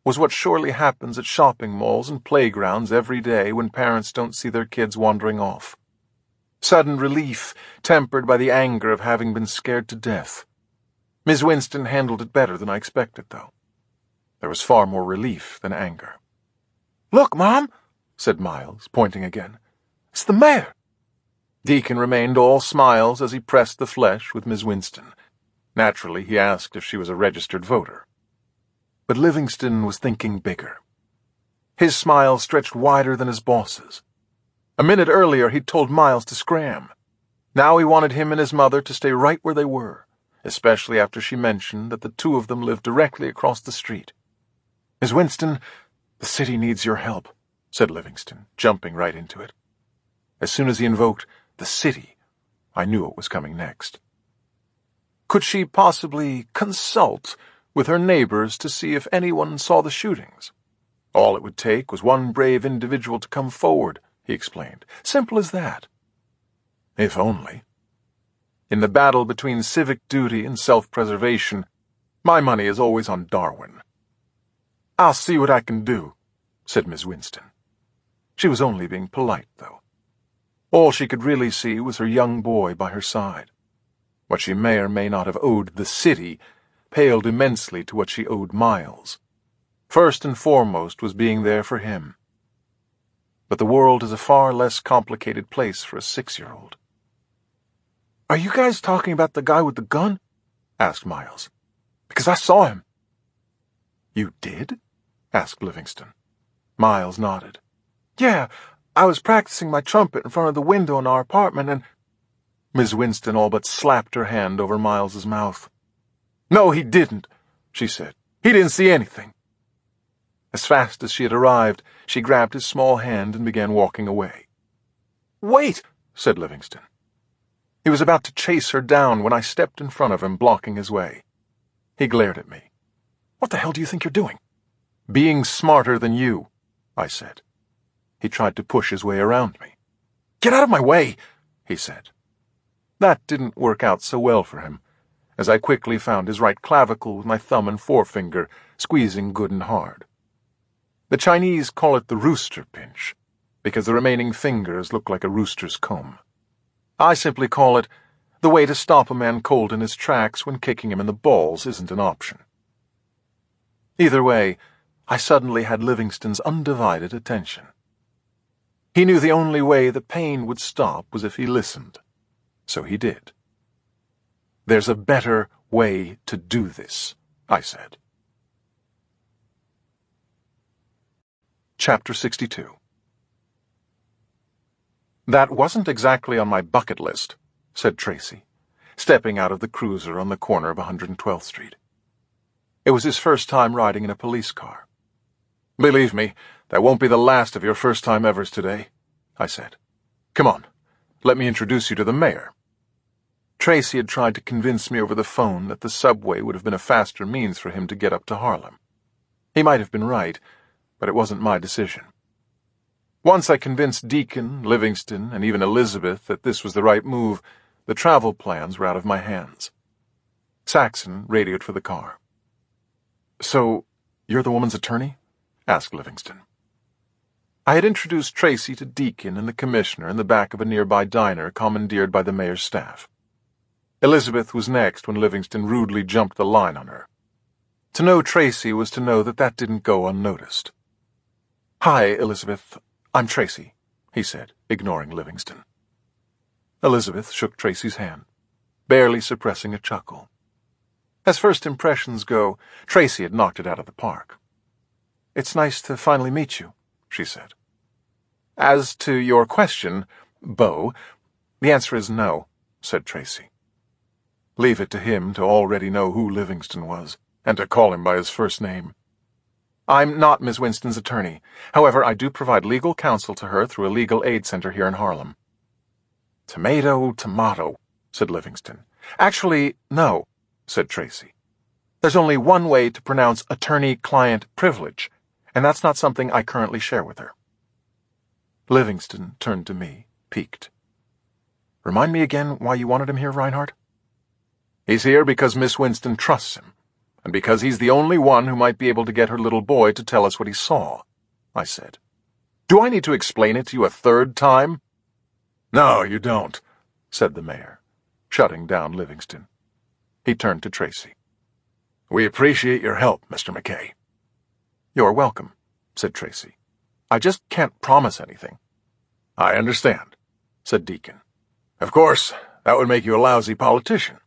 was what surely happens at shopping malls and playgrounds every day when parents don't see their kids wandering off. Sudden relief, tempered by the anger of having been scared to death. Ms. Winston handled it better than I expected, though. There was far more relief than anger. Look, Mom, said Miles, pointing again. It's the mayor. Deacon remained all smiles as he pressed the flesh with Ms. Winston. Naturally, he asked if she was a registered voter. But Livingston was thinking bigger. His smile stretched wider than his boss's. A minute earlier, he'd told Miles to scram. Now he wanted him and his mother to stay right where they were, especially after she mentioned that the two of them lived directly across the street. Ms. Winston, the city needs your help, said Livingston, jumping right into it. As soon as he invoked the city, I knew what was coming next. Could she possibly consult with her neighbors to see if anyone saw the shootings? All it would take was one brave individual to come forward, he explained. Simple as that. If only. In the battle between civic duty and self-preservation, my money is always on Darwin. I'll see what I can do, said Miss Winston. She was only being polite, though. All she could really see was her young boy by her side. What she may or may not have owed the city paled immensely to what she owed Miles. First and foremost was being there for him. But the world is a far less complicated place for a 6-year-old. Are you guys talking about the guy with the gun? Asked Miles. Because I saw him. You did? Asked Livingston. Miles nodded. Yeah, I was practicing my trumpet in front of the window in our apartment and... Miss Winston all but slapped her hand over Miles's mouth. No, he didn't, she said. He didn't see anything. As fast as she had arrived, she grabbed his small hand and began walking away. Wait, said Livingston. He was about to chase her down when I stepped in front of him, blocking his way. He glared at me. What the hell do you think you're doing? Being smarter than you, I said. He tried to push his way around me. Get out of my way, he said. That didn't work out so well for him, as I quickly found his right clavicle with my thumb and forefinger squeezing good and hard. The Chinese call it the rooster pinch, because the remaining fingers look like a rooster's comb. I simply call it the way to stop a man cold in his tracks when kicking him in the balls isn't an option. Either way, I suddenly had Livingston's undivided attention. He knew the only way the pain would stop was if he listened. So he did. "There's a better way to do this," I said. Chapter 62. "That wasn't exactly on my bucket list," said Tracy, stepping out of the cruiser on the corner of 112th Street. It was his first time riding in a police car. "Believe me, that won't be the last of your first-time evers today," I said. "Come on, let me introduce you to the mayor." Tracy had tried to convince me over the phone that the subway would have been a faster means for him to get up to Harlem. He might have been right, but it wasn't my decision. Once I convinced Deacon, Livingston, and even Elizabeth that this was the right move, the travel plans were out of my hands. Saxon radioed for the car. "So, you're the woman's attorney?" asked Livingston. I had introduced Tracy to Deacon and the commissioner in the back of a nearby diner commandeered by the mayor's staff. Elizabeth was next when Livingston rudely jumped the line on her. To know Tracy was to know that didn't go unnoticed. "Hi, Elizabeth. I'm Tracy," he said, ignoring Livingston. Elizabeth shook Tracy's hand, barely suppressing a chuckle. As first impressions go, Tracy had knocked it out of the park. "It's nice to finally meet you," she said. "As to your question, Beau, the answer is no," said Tracy. Leave it to him to already know who Livingston was, and to call him by his first name. "I'm not Miss Winston's attorney. However, I do provide legal counsel to her through a legal aid center here in Harlem." "Tomato, tomato," said Livingston. "Actually, no," said Tracy. "There's only one way to pronounce attorney-client privilege, and that's not something I currently share with her." Livingston turned to me, piqued. "Remind me again why you wanted him here, Reinhardt?" "He's here because Miss Winston trusts him, and because he's the only one who might be able to get her little boy to tell us what he saw," I said. "Do I need to explain it to you a third time?" "No, you don't," said the mayor, shutting down Livingston. He turned to Tracy. "We appreciate your help, Mr. McKay." "You're welcome," said Tracy. "I just can't promise anything." "I understand," said Deacon. "Of course, that would make you a lousy politician.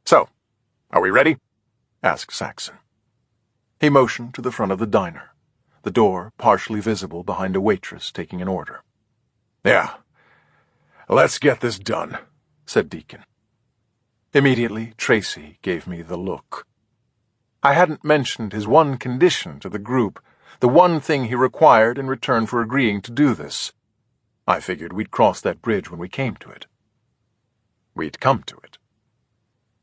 So, are we ready?" asked Saxon. He motioned to the front of the diner, the door partially visible behind a waitress taking an order. "Yeah, let's get this done," said Deacon. Immediately, Tracy gave me the look. I hadn't mentioned his one condition to the group, the one thing he required in return for agreeing to do this. I figured we'd cross that bridge when we came to it. We'd come to it.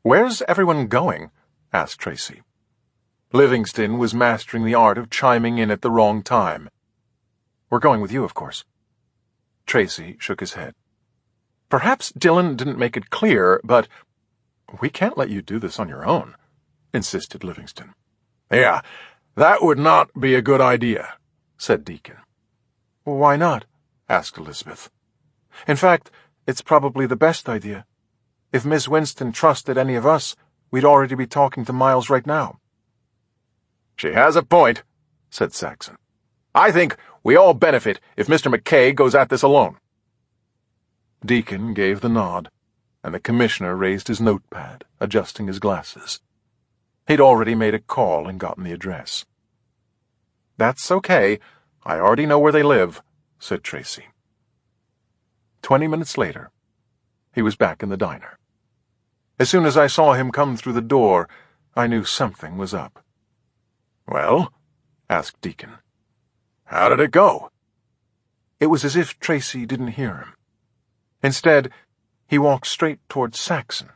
"Where's everyone going?" asked Tracy. Livingston was mastering the art of chiming in at the wrong time. "We're going with you, of course." Tracy shook his head. "Perhaps Dylan didn't make it clear, but—" "We can't let you do this on your own," insisted Livingston. "Yeah, that would not be a good idea," said Deacon. "Why not?" asked Elizabeth. "In fact, it's probably the best idea. If Miss Winston trusted any of us, we'd already be talking to Miles right now." "She has a point," said Saxon. "I think we all benefit if Mr. McKay goes at this alone." Deacon gave the nod, and the commissioner raised his notepad, adjusting his glasses. He'd already made a call and gotten the address. "That's okay. I already know where they live," said Tracy. 20 minutes later, he was back in the diner. As soon as I saw him come through the door, I knew something was up. "Well?" asked Deacon. "How did it go?" It was as if Tracy didn't hear him. Instead, he walked straight toward Saxon,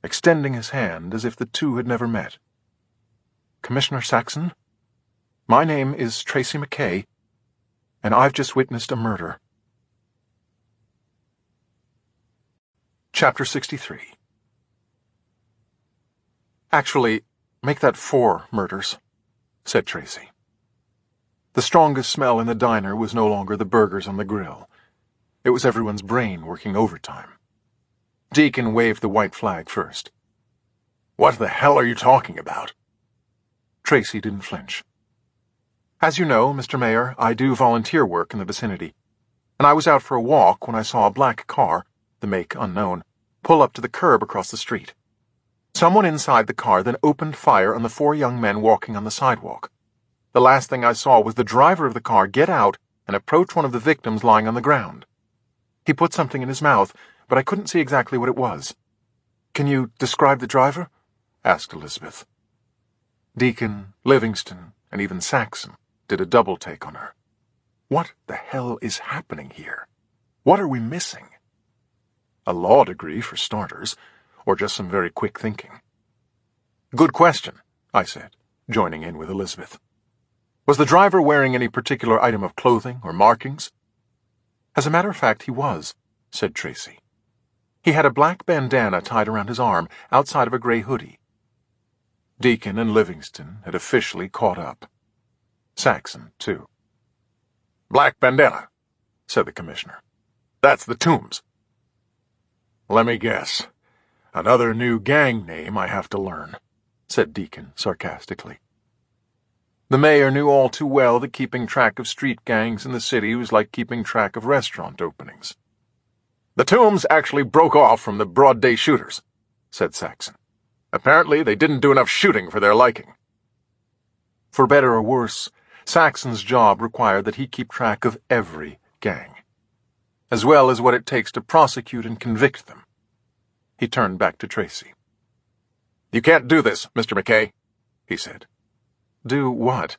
extending his hand as if the two had never met. "Commissioner Saxon, my name is Tracy McKay, and I've just witnessed a murder." Chapter 63. Actually, make that 4 murders, said Tracy. The strongest smell in the diner was no longer the burgers on the grill. It was everyone's brain working overtime. Deacon waved the white flag first. What the hell are you talking about? Tracy didn't flinch. As you know, Mr. Mayor, I do volunteer work in the vicinity, and I was out for a walk when I saw a black car, the make unknown, pull up to the curb across the street. Someone inside the car then opened fire on the 4 young men walking on the sidewalk. The last thing I saw was the driver of the car get out and approach one of the victims lying on the ground. He put something in his mouth, but I couldn't see exactly what it was. Can you describe the driver? Asked Elizabeth. Deacon, Livingston, and even Saxon did a double take on her. What the hell is happening here? What are we missing? A law degree, for starters, or just some very quick thinking. Good question, I said, joining in with Elizabeth. Was the driver wearing any particular item of clothing or markings? As a matter of fact, he was, said Tracy. He had a black bandana tied around his arm outside of a gray hoodie. Deacon and Livingston had officially caught up. Saxon, too. Black bandana, said the commissioner. That's the Tombs. Let me guess. Another new gang name I have to learn, said Deacon sarcastically. The mayor knew all too well that keeping track of street gangs in the city was like keeping track of restaurant openings. The Tombs actually broke off from the broad-day shooters, said Saxon. Apparently they didn't do enough shooting for their liking. For better or worse, Saxon's job required that he keep track of every gang, as well as what it takes to prosecute and convict them. He turned back to Tracy. You can't do this, Mr. McKay, he said. Do what?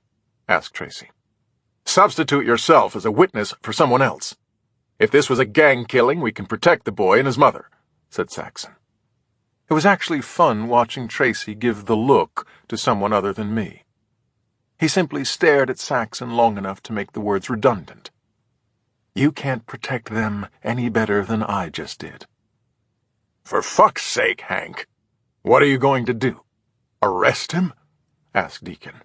Asked Tracy. Substitute yourself as a witness for someone else. If this was a gang killing, we can protect the boy and his mother, said Saxon. It was actually fun watching Tracy give the look to someone other than me. He simply stared at Saxon long enough to make the words redundant. You can't protect them any better than I just did. For fuck's sake, Hank. What are you going to do? Arrest him? Asked Deacon.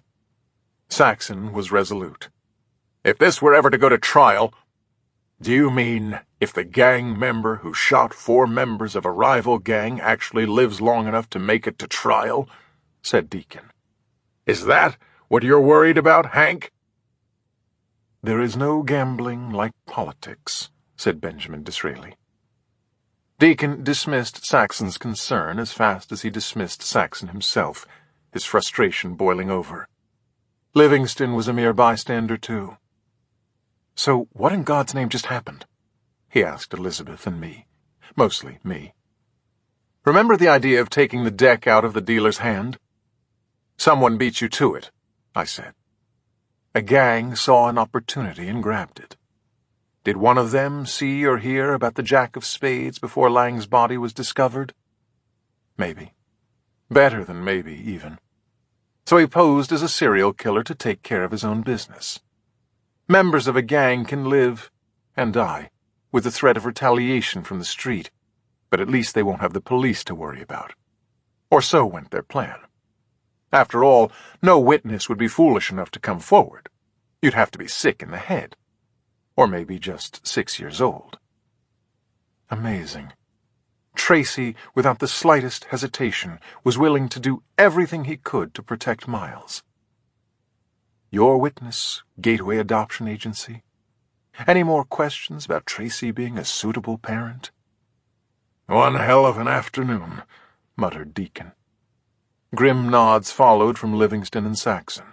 Saxon was resolute. If this were ever to go to trial, do you mean if the gang member who shot 4 members of a rival gang actually lives long enough to make it to trial? Said Deacon. Is that what you're worried about, Hank? There is no gambling like politics, said Benjamin Disraeli. Deacon dismissed Saxon's concern as fast as he dismissed Saxon himself, his frustration boiling over. Livingston was a mere bystander, too. So what in God's name just happened? He asked Elizabeth and me. Mostly me. Remember the idea of taking the deck out of the dealer's hand? Someone beat you to it, I said. A gang saw an opportunity and grabbed it. Did one of them see or hear about the Jack of Spades before Lang's body was discovered? Maybe. Better than maybe, even. So he posed as a serial killer to take care of his own business. Members of a gang can live and die with the threat of retaliation from the street, but at least they won't have the police to worry about. Or so went their plan. After all, no witness would be foolish enough to come forward. You'd have to be sick in the head. Or maybe just 6 years old. Amazing. Tracy, without the slightest hesitation, was willing to do everything he could to protect Miles. Your witness, Gateway Adoption Agency? Any more questions about Tracy being a suitable parent? One hell of an afternoon, muttered Deacon. Grim nods followed from Livingston and Saxon.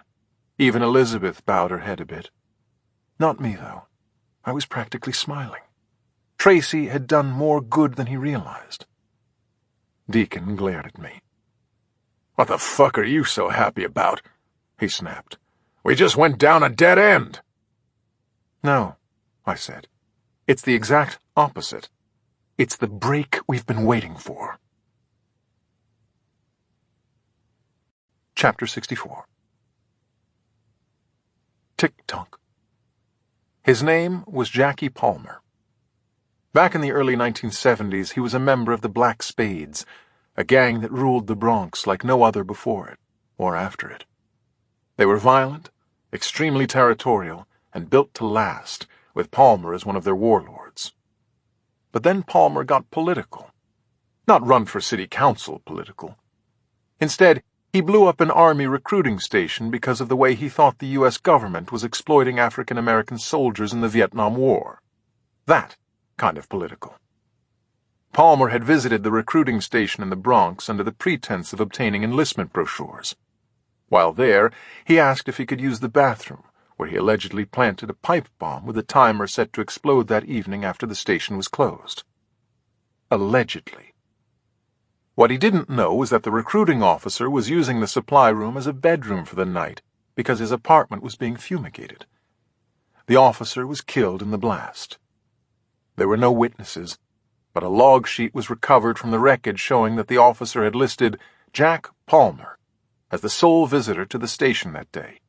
Even Elizabeth bowed her head a bit. Not me, though. I was practically smiling. Tracy had done more good than he realized. Deacon glared at me. What the fuck are you so happy about? He snapped. We just went down a dead end. No, I said. It's the exact opposite. It's the break we've been waiting for. Chapter 64. Tick-tock. His name was Jackie Palmer. Back in the early 1970s, he was a member of the Black Spades, a gang that ruled the Bronx like no other before it, or after it. They were violent, extremely territorial, and built to last, with Palmer as one of their warlords. But then Palmer got political. Not run for city council political. Instead, he blew up an army recruiting station because of the way he thought the U.S. government was exploiting African American soldiers in the Vietnam War. That kind of political. Palmer had visited the recruiting station in the Bronx under the pretense of obtaining enlistment brochures. While there, he asked if he could use the bathroom, where he allegedly planted a pipe bomb with a timer set to explode that evening after the station was closed. Allegedly. What he didn't know was that the recruiting officer was using the supply room as a bedroom for the night because his apartment was being fumigated. The officer was killed in the blast. There were no witnesses, but a log sheet was recovered from the wreckage showing that the officer had listed Jack Palmer as the sole visitor to the station that day.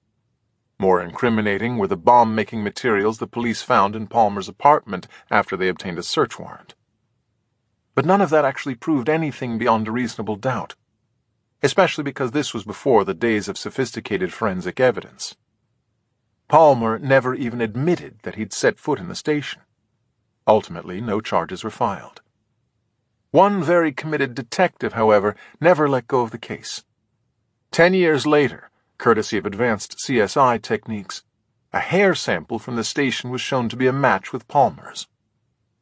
More incriminating were the bomb-making materials the police found in Palmer's apartment after they obtained a search warrant. But none of that actually proved anything beyond a reasonable doubt, especially because this was before the days of sophisticated forensic evidence. Palmer never even admitted that he'd set foot in the station. Ultimately, no charges were filed. One very committed detective, however, never let go of the case. 10 years later, courtesy of advanced CSI techniques, a hair sample from the station was shown to be a match with Palmer's.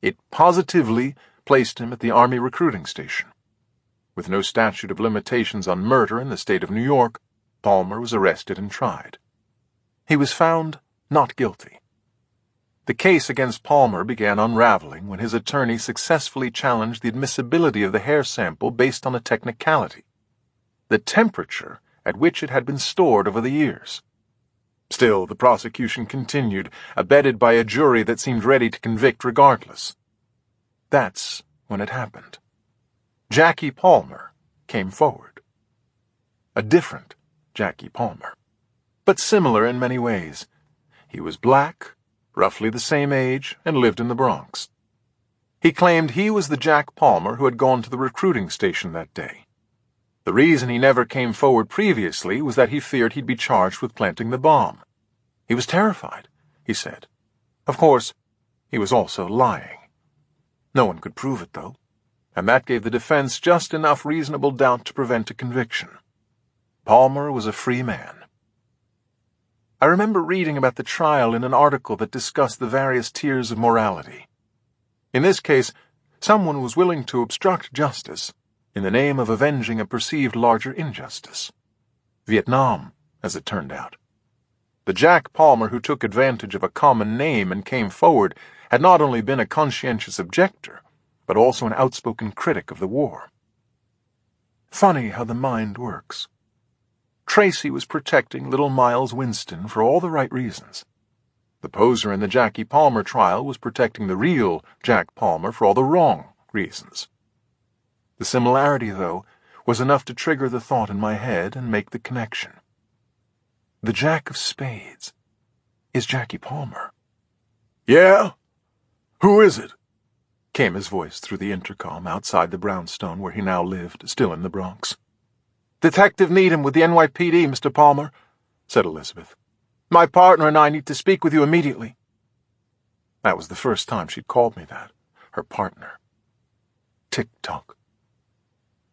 It positively placed him at the Army recruiting station. With no statute of limitations on murder in the state of New York, Palmer was arrested and tried. He was found not guilty. The case against Palmer began unraveling when his attorney successfully challenged the admissibility of the hair sample based on a technicality: the temperature at which it had been stored over the years. Still, the prosecution continued, abetted by a jury that seemed ready to convict regardless. That's when it happened. Jackie Palmer came forward. A different Jackie Palmer, but similar in many ways. He was black, roughly the same age, and lived in the Bronx. He claimed he was the Jack Palmer who had gone to the recruiting station that day. The reason he never came forward previously was that he feared he'd be charged with planting the bomb. He was terrified, he said. Of course, he was also lying. No one could prove it, though, and that gave the defense just enough reasonable doubt to prevent a conviction. Palmer was a free man. I remember reading about the trial in an article that discussed the various tiers of morality. In this case, someone was willing to obstruct justice in the name of avenging a perceived larger injustice. Vietnam, as it turned out. The Jack Palmer who took advantage of a common name and came forward had not only been a conscientious objector, but also an outspoken critic of the war. Funny how the mind works. Tracy was protecting little Miles Winston for all the right reasons. The poser in the Jackie Palmer trial was protecting the real Jack Palmer for all the wrong reasons. The similarity, though, was enough to trigger the thought in my head and make the connection. The Jack of Spades is Jackie Palmer. Yeah? Who is it? Came his voice through the intercom outside the brownstone where he now lived, still in the Bronx. Detective Needham with the NYPD, Mr. Palmer, said Elizabeth. My partner and I need to speak with you immediately. That was the first time she'd called me that, her partner. Tick-tock.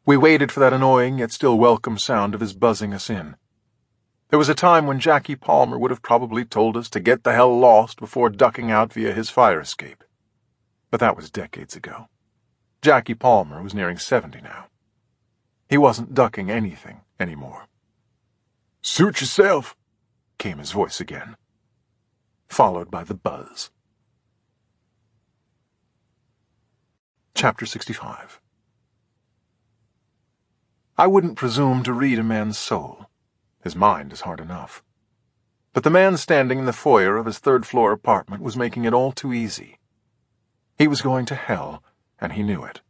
We waited for that annoying yet still welcome sound of his buzzing us in. There was a time when Jackie Palmer would have probably told us to get the hell lost before ducking out via his fire escape. But that was decades ago. Jackie Palmer was nearing 70 now. He wasn't ducking anything anymore. Suit yourself, came his voice again, followed by the buzz. Chapter 65. I wouldn't presume to read a man's soul. His mind is hard enough. But the man standing in the foyer of his third-floor apartment was making it all too easy. He was going to hell, and he knew it.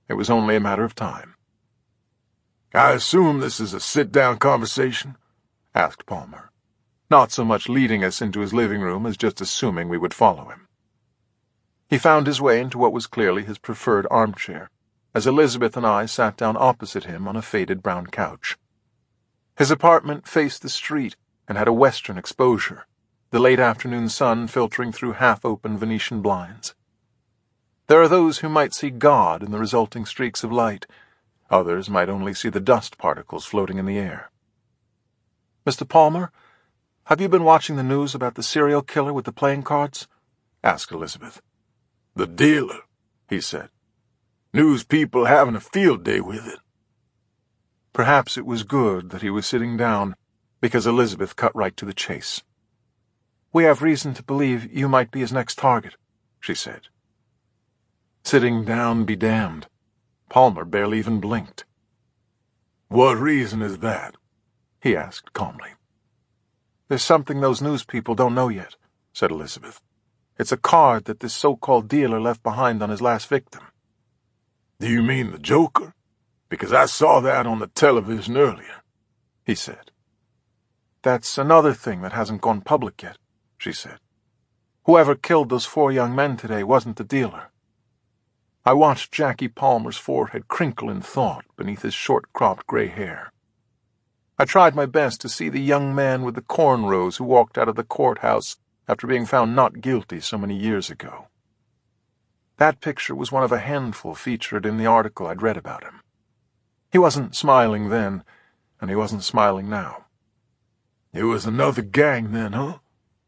It was only a matter of time. I assume this is a sit-down conversation? Asked Palmer, not so much leading us into his living room as just assuming we would follow him. He found his way into what was clearly his preferred armchair, as Elizabeth and I sat down opposite him on a faded brown couch. His apartment faced the street and had a western exposure, the late afternoon sun filtering through half-open Venetian blinds. There are those who might see God in the resulting streaks of light. Others might only see the dust particles floating in the air. "Mr. Palmer, have you been watching the news about the serial killer with the playing cards?" asked Elizabeth. "The dealer," he said. "News people having a field day with it." Perhaps it was good that he was sitting down, because Elizabeth cut right to the chase. "We have reason to believe you might be his next target," she said. Sitting down be damned. Palmer barely even blinked. "What reason is that?" he asked calmly. "There's something those news people don't know yet," said Elizabeth. "It's a card that this so-called dealer left behind on his last victim." "Do you mean the Joker? Because I saw that on the television earlier," he said. "That's another thing that hasn't gone public yet," she said. "Whoever killed those 4 young men today wasn't the dealer." I watched Jackie Palmer's forehead crinkle in thought beneath his short-cropped gray hair. I tried my best to see the young man with the cornrows who walked out of the courthouse after being found not guilty so many years ago. That picture was one of a handful featured in the article I'd read about him. He wasn't smiling then, and he wasn't smiling now. "It was another gang then, huh?"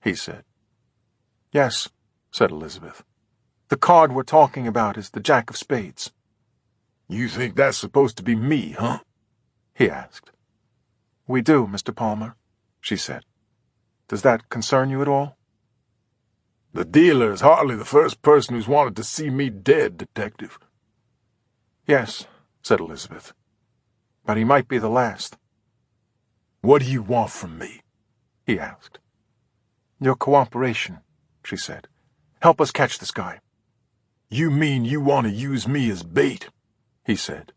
he said. "Yes," said Elizabeth. "The card we're talking about is the Jack of Spades." "You think that's supposed to be me, huh?" he asked. "We do, Mr. Palmer," she said. "Does that concern you at all?" "The dealer is hardly the first person who's wanted to see me dead, Detective." "Yes," said Elizabeth. "But he might be the last." "What do you want from me?" he asked. "Your cooperation," she said. "Help us catch this guy." "You mean you want to use me as bait?" he said.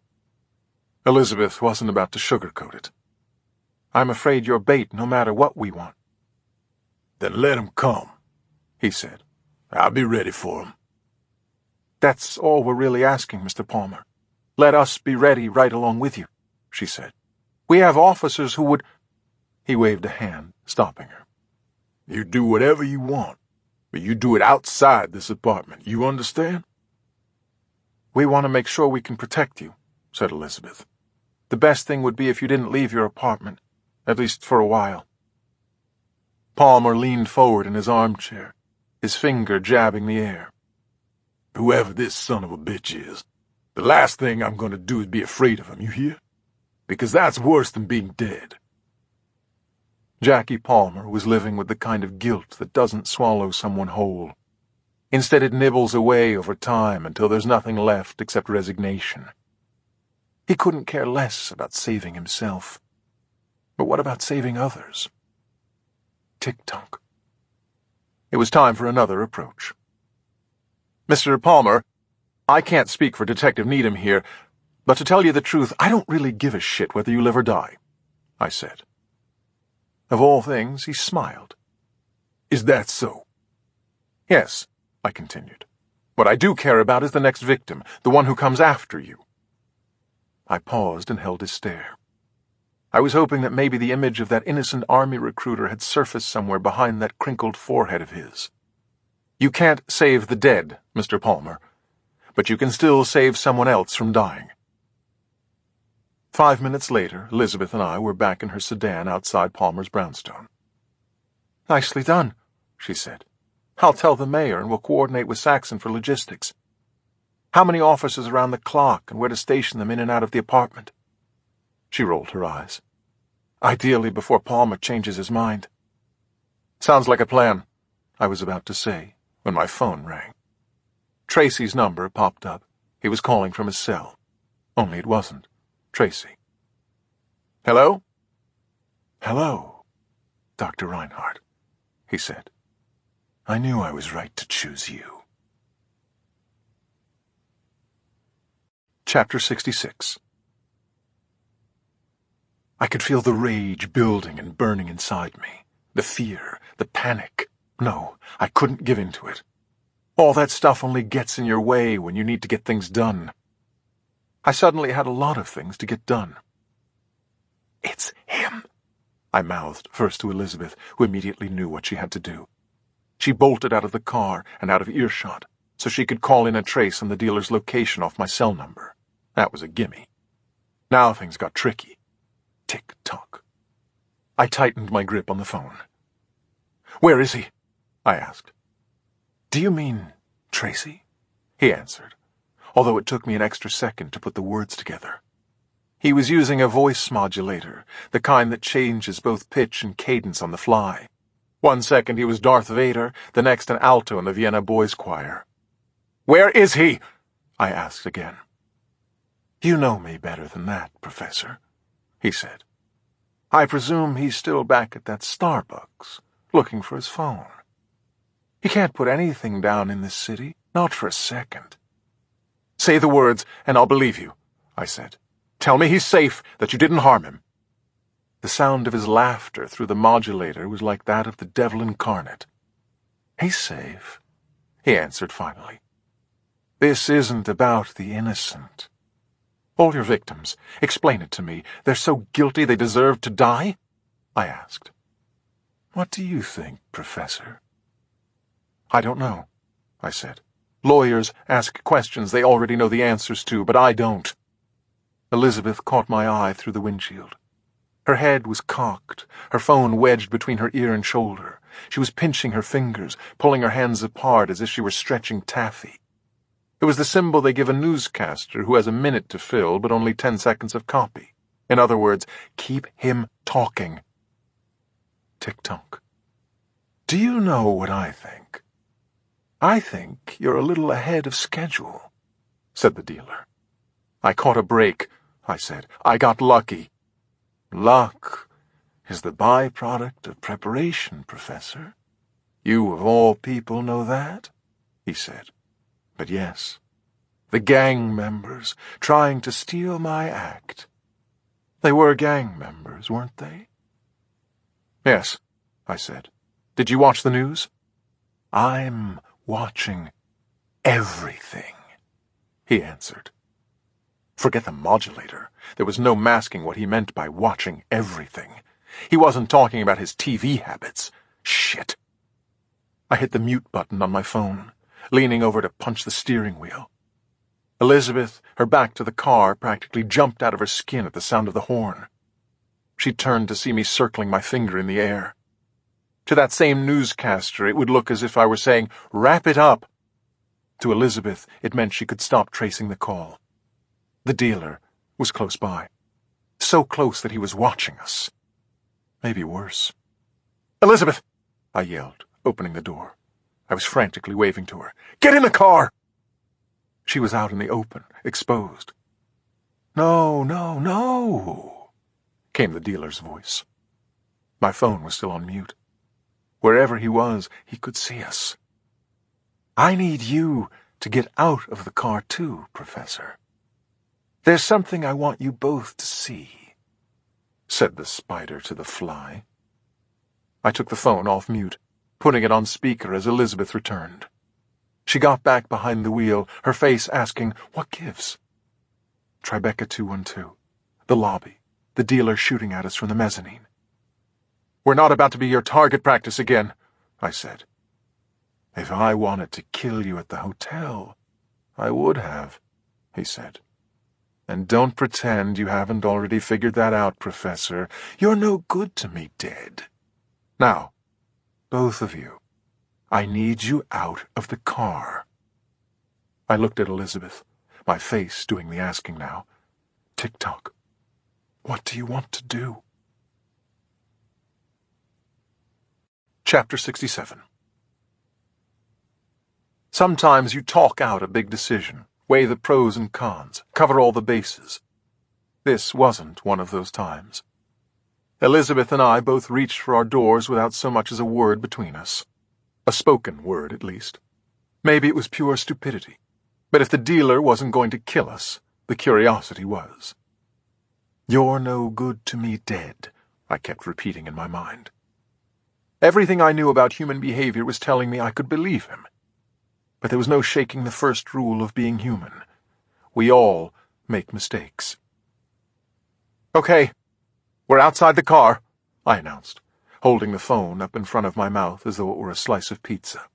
Elizabeth wasn't about to sugarcoat it. "I'm afraid you're bait no matter what we want." "Then let him come," he said. "I'll be ready for him." "That's all we're really asking, Mr. Palmer. Let us be ready right along with you," she said. "We have officers who would—" He waved a hand, stopping her. "You do whatever you want, but you do it outside this apartment. You understand?" "We want to make sure we can protect you," said Elizabeth. "The best thing would be if you didn't leave your apartment, at least for a while." Palmer leaned forward in his armchair, his finger jabbing the air. "Whoever this son of a bitch is, the last thing I'm going to do is be afraid of him, you hear? Because that's worse than being dead." Jackie Palmer was living with the kind of guilt that doesn't swallow someone whole. Instead, it nibbles away over time until there's nothing left except resignation. He couldn't care less about saving himself. But what about saving others? Tick-tock. It was time for another approach. "Mr. Palmer, I can't speak for Detective Needham here, but to tell you the truth, I don't really give a shit whether you live or die," I said. Of all things, he smiled. "Is that so?" "Yes," I continued. "What I do care about is the next victim, the one who comes after you." I paused and held his stare. I was hoping that maybe the image of that innocent army recruiter had surfaced somewhere behind that crinkled forehead of his. "You can't save the dead, Mr. Palmer, but you can still save someone else from dying." 5 minutes later, Elizabeth and I were back in her sedan outside Palmer's brownstone. "Nicely done," she said. "I'll tell the mayor and we'll coordinate with Saxon for logistics. How many officers around the clock and where to station them in and out of the apartment?" She rolled her eyes. "Ideally before Palmer changes his mind." "Sounds like a plan," I was about to say when my phone rang. Tracy's number popped up. He was calling from his cell. Only it wasn't Tracy. "Hello?" "Hello, Dr. Reinhardt," he said. "I knew I was right to choose you." Chapter 66. I could feel the rage building and burning inside me, the fear, the panic. No, I couldn't give in to it. All that stuff only gets in your way when you need to get things done. I suddenly had a lot of things to get done. It's him, I mouthed, first to Elizabeth, who immediately knew what she had to do. She bolted out of the car and out of earshot, so she could call in a trace on the dealer's location off my cell number. That was a gimme. Now things got tricky. Tick-tock. I tightened my grip on the phone. "Where is he?" I asked. "Do you mean Tracy?" he answered, although it took me an extra second to put the words together. He was using a voice modulator, the kind that changes both pitch and cadence on the fly. One second he was Darth Vader, the next an alto in the Vienna Boys Choir. "Where is he?" I asked again. "You know me better than that, Professor," he said. "I presume he's still back at that Starbucks, looking for his phone. He can't put anything down in this city, not for a second." "Say the words, and I'll believe you," I said. "Tell me he's safe, that you didn't harm him." The sound of his laughter through the modulator was like that of the devil incarnate. "He's safe," he answered finally. "This isn't about the innocent. All your victims, explain it to me. They're so guilty they deserve to die?" I asked. "What do you think, Professor?" "I don't know," I said. "Lawyers ask questions they already know the answers to, but I don't." Elizabeth caught my eye through the windshield. Her head was cocked, her phone wedged between her ear and shoulder. She was pinching her fingers, pulling her hands apart as if she were stretching taffy. It was the symbol they give a newscaster who has a minute to fill but only 10 seconds of copy. In other words, keep him talking. Tick-tock. "Do you know what I think? I think you're a little ahead of schedule," said the dealer. "I caught a break," I said. "I got lucky." "Luck is the byproduct of preparation, Professor. You of all people know that," he said. "But yes, the gang members trying to steal my act. They were gang members, weren't they?" "Yes," I said. "Did you watch the news?" "I'm watching everything," he answered. Forget the modulator. There was no masking what he meant by watching everything. He wasn't talking about his TV habits. Shit. I hit the mute button on my phone, leaning over to punch the steering wheel. Elizabeth, her back to the car, practically jumped out of her skin at the sound of the horn. She turned to see me circling my finger in the air. To that same newscaster, it would look as if I were saying, "Wrap it up." To Elizabeth, it meant she could stop tracing the call. The dealer was close by. So close that he was watching us. Maybe worse. "Elizabeth!" I yelled, opening the door. I was frantically waving to her. "Get in the car!" She was out in the open, exposed. "No, no, no," came the dealer's voice. My phone was still on mute. Wherever he was, he could see us. "I need you to get out of the car too, Professor. There's something I want you both to see," said the spider to the fly. I took the phone off mute, putting it on speaker as Elizabeth returned. She got back behind the wheel, her face asking, "What gives?" Tribeca 212. The lobby. The dealer shooting at us from the mezzanine. "We're not about to be your target practice again," I said. "If I wanted to kill you at the hotel, I would have," he said. "And don't pretend you haven't already figured that out, Professor. You're no good to me dead. Now, both of you, I need you out of the car." I looked at Elizabeth, my face doing the asking now. Tick-tock. What do you want to do? Chapter 67. Sometimes you talk out a big decision, weigh the pros and cons, cover all the bases. This wasn't one of those times. Elizabeth and I both reached for our doors without so much as a word between us. A spoken word, at least. Maybe it was pure stupidity. But if the dealer wasn't going to kill us, the curiosity was. "You're no good to me dead," I kept repeating in my mind. Everything I knew about human behavior was telling me I could believe him. but there was no shaking the first rule of being human. We all make mistakes. "Okay, we're outside the car," I announced, holding the phone up in front of my mouth as though it were a slice of pizza.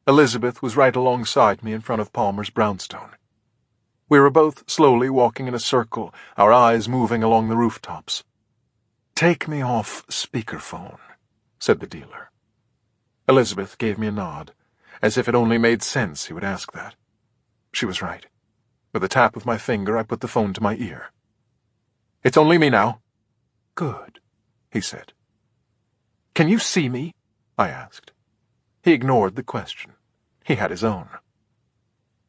Elizabeth was right alongside me in front of Palmer's brownstone. We were both slowly walking in a circle, our eyes moving along the rooftops. "Take me off speakerphone," said the dealer. Elizabeth gave me a nod, as if it only made sense he would ask that. She was right. With a tap of my finger, I put the phone to my ear. "It's only me now." "Good," he said. "Can you see me?" I asked. He ignored the question. He had his own.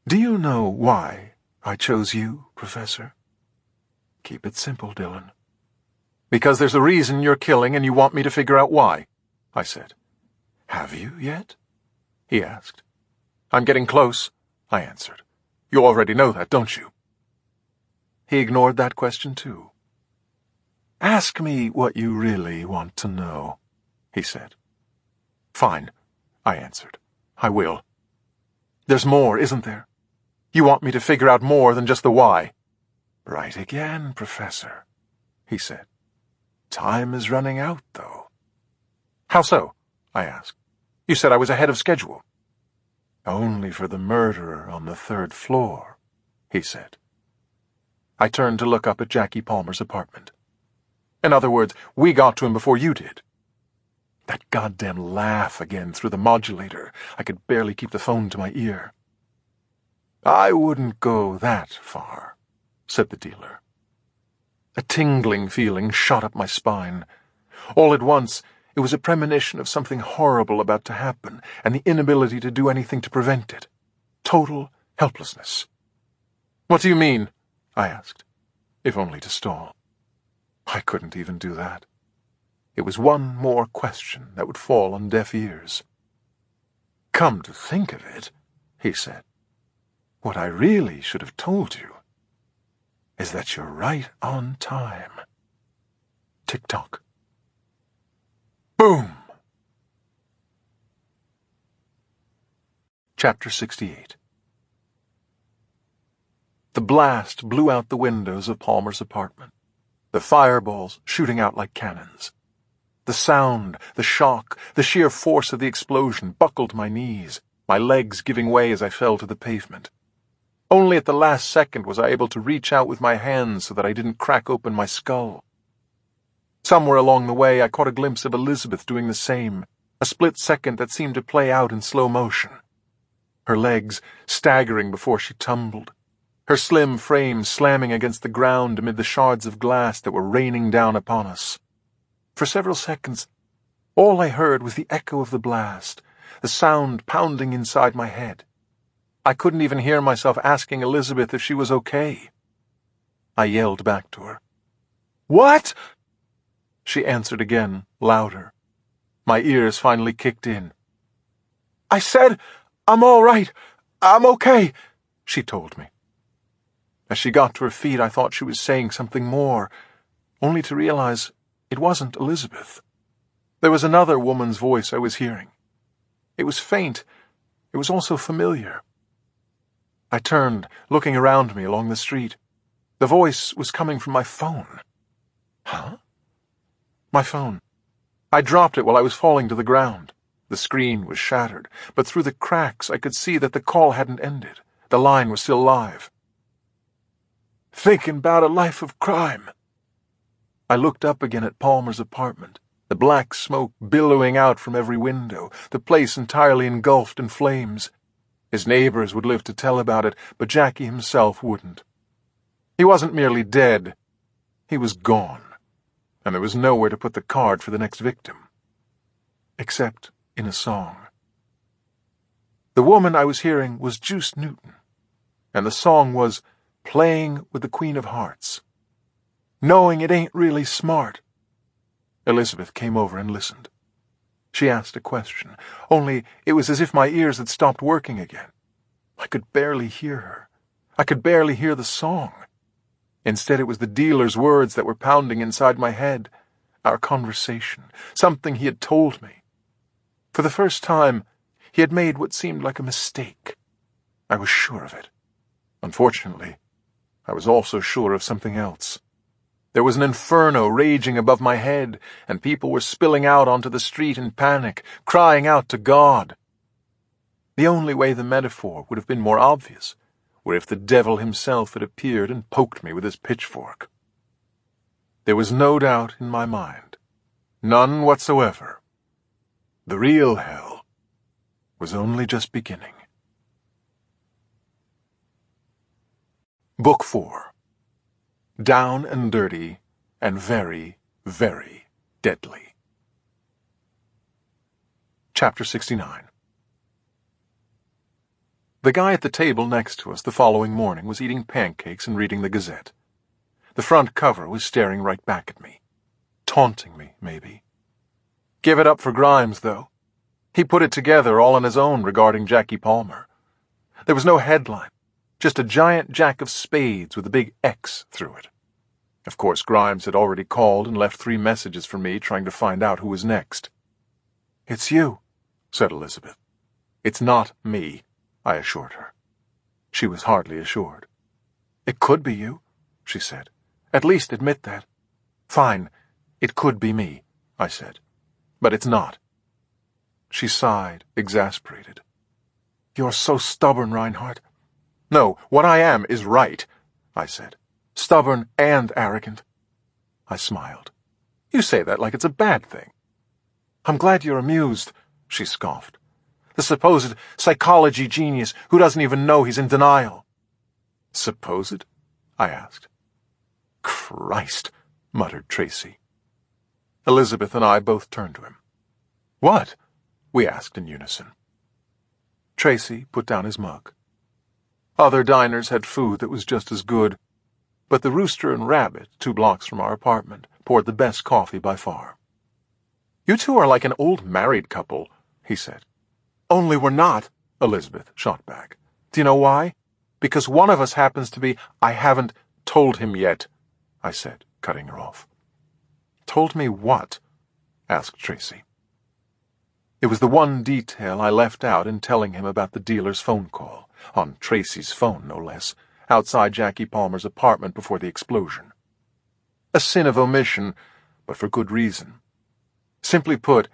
"Do you know why I chose you, Professor?" "Keep it simple, Dylan." "Because there's a reason you're killing and you want me to figure out why," I said. "Have you yet?" he asked. "I'm getting close," I answered. "You already know that, don't you?" He ignored that question, too. "Ask me what you really want to know," he said. "Fine," I answered. "I will. There's more, isn't there? You want me to figure out more than just the why." "Right again, Professor," he said. "Time is running out, though." "How so?" I asked. "You said I was ahead of schedule." "Only for the murderer on the 3rd floor," he said. I turned to look up at Jackie Palmer's apartment. "In other words, we got to him before you did." That goddamn laugh again through the modulator. I could barely keep the phone to my ear. "I wouldn't go that far," said the dealer. A tingling feeling shot up my spine. All at once, it was a premonition of something horrible about to happen, and the inability to do anything to prevent it. Total helplessness. "What do you mean?" I asked, if only to stall. I couldn't even do that. It was one more question that would fall on deaf ears. "Come to think of it," he said, "what I really should have told you is that you're right on time." Tick-tock. Boom! Chapter 68. The blast blew out the windows of Palmer's apartment, the fireballs shooting out like cannons. The sound, the shock, the sheer force of the explosion buckled my knees, my legs giving way as I fell to the pavement. Only at the last second was I able to reach out with my hands so that I didn't crack open my skull. Somewhere along the way I caught a glimpse of Elizabeth doing the same, a split second that seemed to play out in slow motion. Her legs staggering before she tumbled, her slim frame slamming against the ground amid the shards of glass that were raining down upon us. For several seconds, all I heard was the echo of the blast, the sound pounding inside my head. I couldn't even hear myself asking Elizabeth if she was okay. I yelled back to her. "What?" She answered again, louder. My ears finally kicked in. "I said, I'm all right. I'm okay," she told me. As she got to her feet, I thought she was saying something more, only to realize it wasn't Elizabeth. There was another woman's voice I was hearing. It was faint. It was also familiar. I turned, looking around me along the street. The voice was coming from my phone. Huh? My phone. I dropped it while I was falling to the ground. The screen was shattered, but through the cracks I could see that the call hadn't ended. The line was still live. "Thinking about a life of crime." I looked up again at Palmer's apartment, the black smoke billowing out from every window, the place entirely engulfed in flames. His neighbors would live to tell about it, but Jackie himself wouldn't. He wasn't merely dead. He was gone, and there was nowhere to put the card for the next victim. Except in a song. The woman I was hearing was Juice Newton, and the song was "Playing with the Queen of Hearts." "Knowing it ain't really smart." Elizabeth came over and listened. She asked a question, only it was as if my ears had stopped working again. I could barely hear her. I could barely hear the song. Instead, it was the dealer's words that were pounding inside my head. Our conversation, something he had told me. For the first time, He had made what seemed like a mistake. I was sure of it. Unfortunately, I was also sure of something else. There was an inferno raging above my head, and people were spilling out onto the street in panic, crying out to God. The only way the metaphor would have been more obvious were if the devil himself had appeared and poked me with his pitchfork. There was no doubt in my mind, none whatsoever. The real hell was only just beginning. Book 4. Down and dirty and very, very deadly. Chapter 69. The guy at the table next to us the following morning was eating pancakes and reading the Gazette. The front cover was staring right back at me. Taunting me, maybe. Give it up for Grimes, though. He put it together all on his own regarding Jackie Palmer. There was no headline, just a giant jack of spades with a big X through it. Of course, Grimes had already called and left 3 messages for me trying to find out who was next. "It's you," said Elizabeth. "It's not me," I assured her. She was hardly assured. "It could be you," she said. "At least admit that." "Fine, it could be me," I said. "But it's not." She sighed, exasperated. "You're so stubborn, Reinhardt." "No, what I am is right," I said. "Stubborn and arrogant." I smiled. "You say that like it's a bad thing." "I'm glad you're amused," she scoffed. "The supposed psychology genius who doesn't even know he's in denial." "Supposed?" I asked. "Christ," muttered Tracy. Elizabeth and I both turned to him. "What?" we asked in unison. Tracy put down his mug. Other diners had food that was just as good, but the Rooster and Rabbit, 2 blocks from our apartment, poured the best coffee by far. "You two are like an old married couple," he said. "Only we're not," Elizabeth shot back. "Do you know why? Because one of us happens to be—" "I haven't told him yet," I said, cutting her off. "Told me what?" asked Tracy. It was the one detail I left out in telling him about the dealer's phone call, on Tracy's phone no less, outside Jackie Palmer's apartment before the explosion. A sin of omission, but for good reason. Simply put,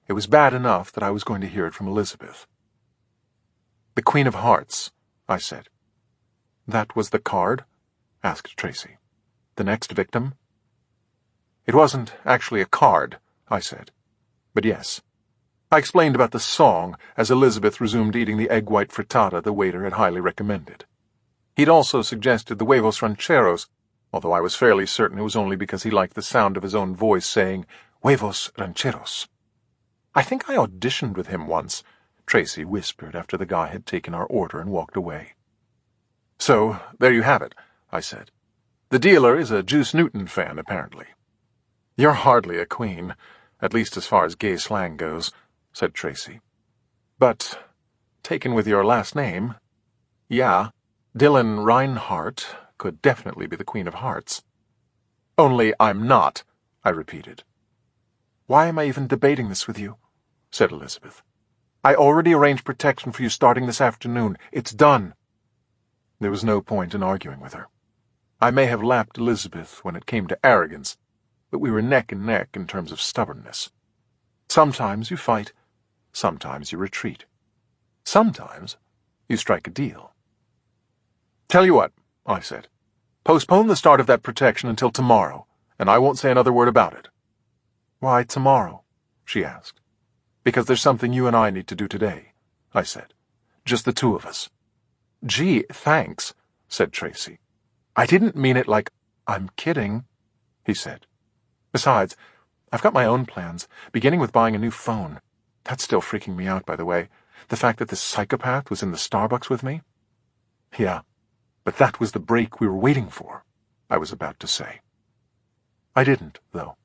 it was bad enough that I was going to hear it from Elizabeth. "The Queen of Hearts," I said. "That was the card?" asked Tracy. "The next victim?" "It wasn't actually a card," I said. "But yes." I explained about the song as Elizabeth resumed eating the egg white frittata the waiter had highly recommended. He'd also suggested the huevos rancheros, although I was fairly certain it was only because he liked the sound of his own voice saying huevos rancheros. "I think I auditioned with him once," Tracy whispered after the guy had taken our order and walked away. "So, there you have it," I said. "The dealer is a Juice Newton fan, apparently." "You're hardly a queen, at least as far as gay slang goes," said Tracy. "But, taken with your last name, yeah, Dylan Reinhardt could definitely be the Queen of Hearts." "Only I'm not," I repeated. "Why am I even debating this with you?" said Elizabeth. "I already arranged protection for you starting this afternoon. It's done." There was no point in arguing with her. I may have lapped Elizabeth when it came to arrogance, but we were neck and neck in terms of stubbornness. Sometimes you fight, sometimes you retreat. Sometimes you strike a deal. "Tell you what," I said. "Postpone the start of that protection until tomorrow, and I won't say another word about it." "Why tomorrow?" she asked. "Because there's something you and I need to do today," I said. "Just the 2 of us." "Gee, thanks," said Tracy. "I didn't mean it like—" "I'm kidding," he said. "Besides, I've got my own plans, beginning with buying a new phone. That's still freaking me out, by the way. The fact that this psychopath was in the Starbucks with me." "Yeah, but that was the break we were waiting for," I was about to say. I didn't, though.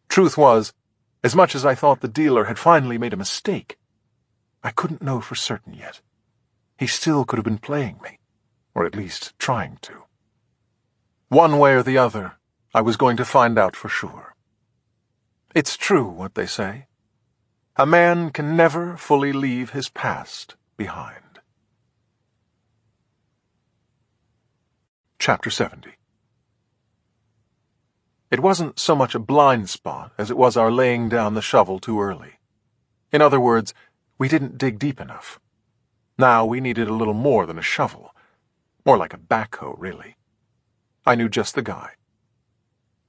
Truth was, as much as I thought the dealer had finally made a mistake, I couldn't know for certain yet. He still could have been playing me, or at least trying to. One way or the other, I was going to find out for sure. It's true what they say. A man can never fully leave his past behind. Chapter 70. It wasn't so much a blind spot as it was our laying down the shovel too early. In other words, we didn't dig deep enough. Now we needed a little more than a shovel. More like a backhoe, really. I knew just the guy.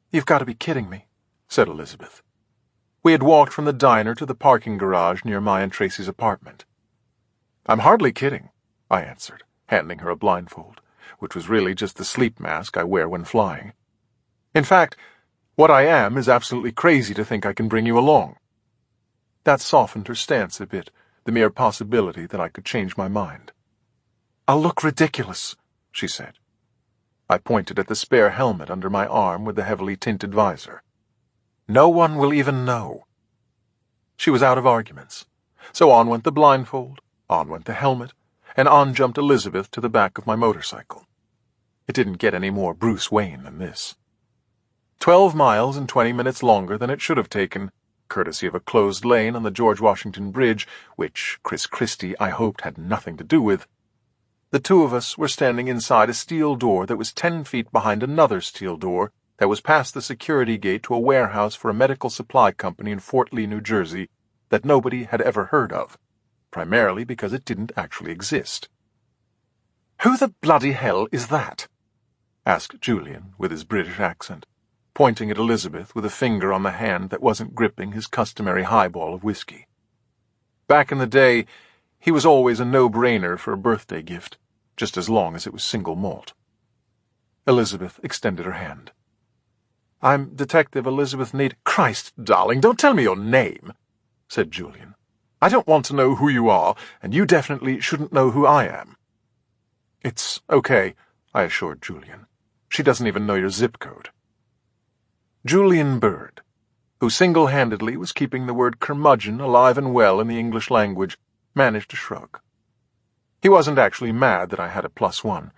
"You've got to be kidding me," said Elizabeth. We had walked from the diner to the parking garage near my and Tracy's apartment. "I'm hardly kidding," I answered, handing her a blindfold, which was really just the sleep mask I wear when flying. "In fact, what I am is absolutely crazy to think I can bring you along." That softened her stance a bit, the mere possibility that I could change my mind. "I'll look ridiculous," she said. I pointed at the spare helmet under my arm with the heavily tinted visor. "No one will even know." She was out of arguments, so on went the blindfold, on went the helmet, and on jumped Elizabeth to the back of my motorcycle. It didn't get any more Bruce Wayne than this. 12 miles and 20 minutes longer than it should have taken, courtesy of a closed lane on the George Washington Bridge, which Chris Christie, I hoped, had nothing to do with. The two of us were standing inside a steel door that was 10 feet behind another steel door that was past the security gate to a warehouse for a medical supply company in Fort Lee, New Jersey, that nobody had ever heard of, primarily because it didn't actually exist. "Who the bloody hell is that?" asked Julian with his British accent, pointing at Elizabeth with a finger on the hand that wasn't gripping his customary highball of whiskey. Back in the day, he was always a no-brainer for a birthday gift, just as long as it was single malt. Elizabeth extended her hand. "I'm Detective Elizabeth Need—" "Christ, darling, don't tell me your name," said Julian. "I don't want to know who you are, and you definitely shouldn't know who I am." "It's okay," I assured Julian. "She doesn't even know your zip code." Julian Bird, who single-handedly was keeping the word curmudgeon alive and well in the English language, managed to shrug. He wasn't actually mad that I had a +1.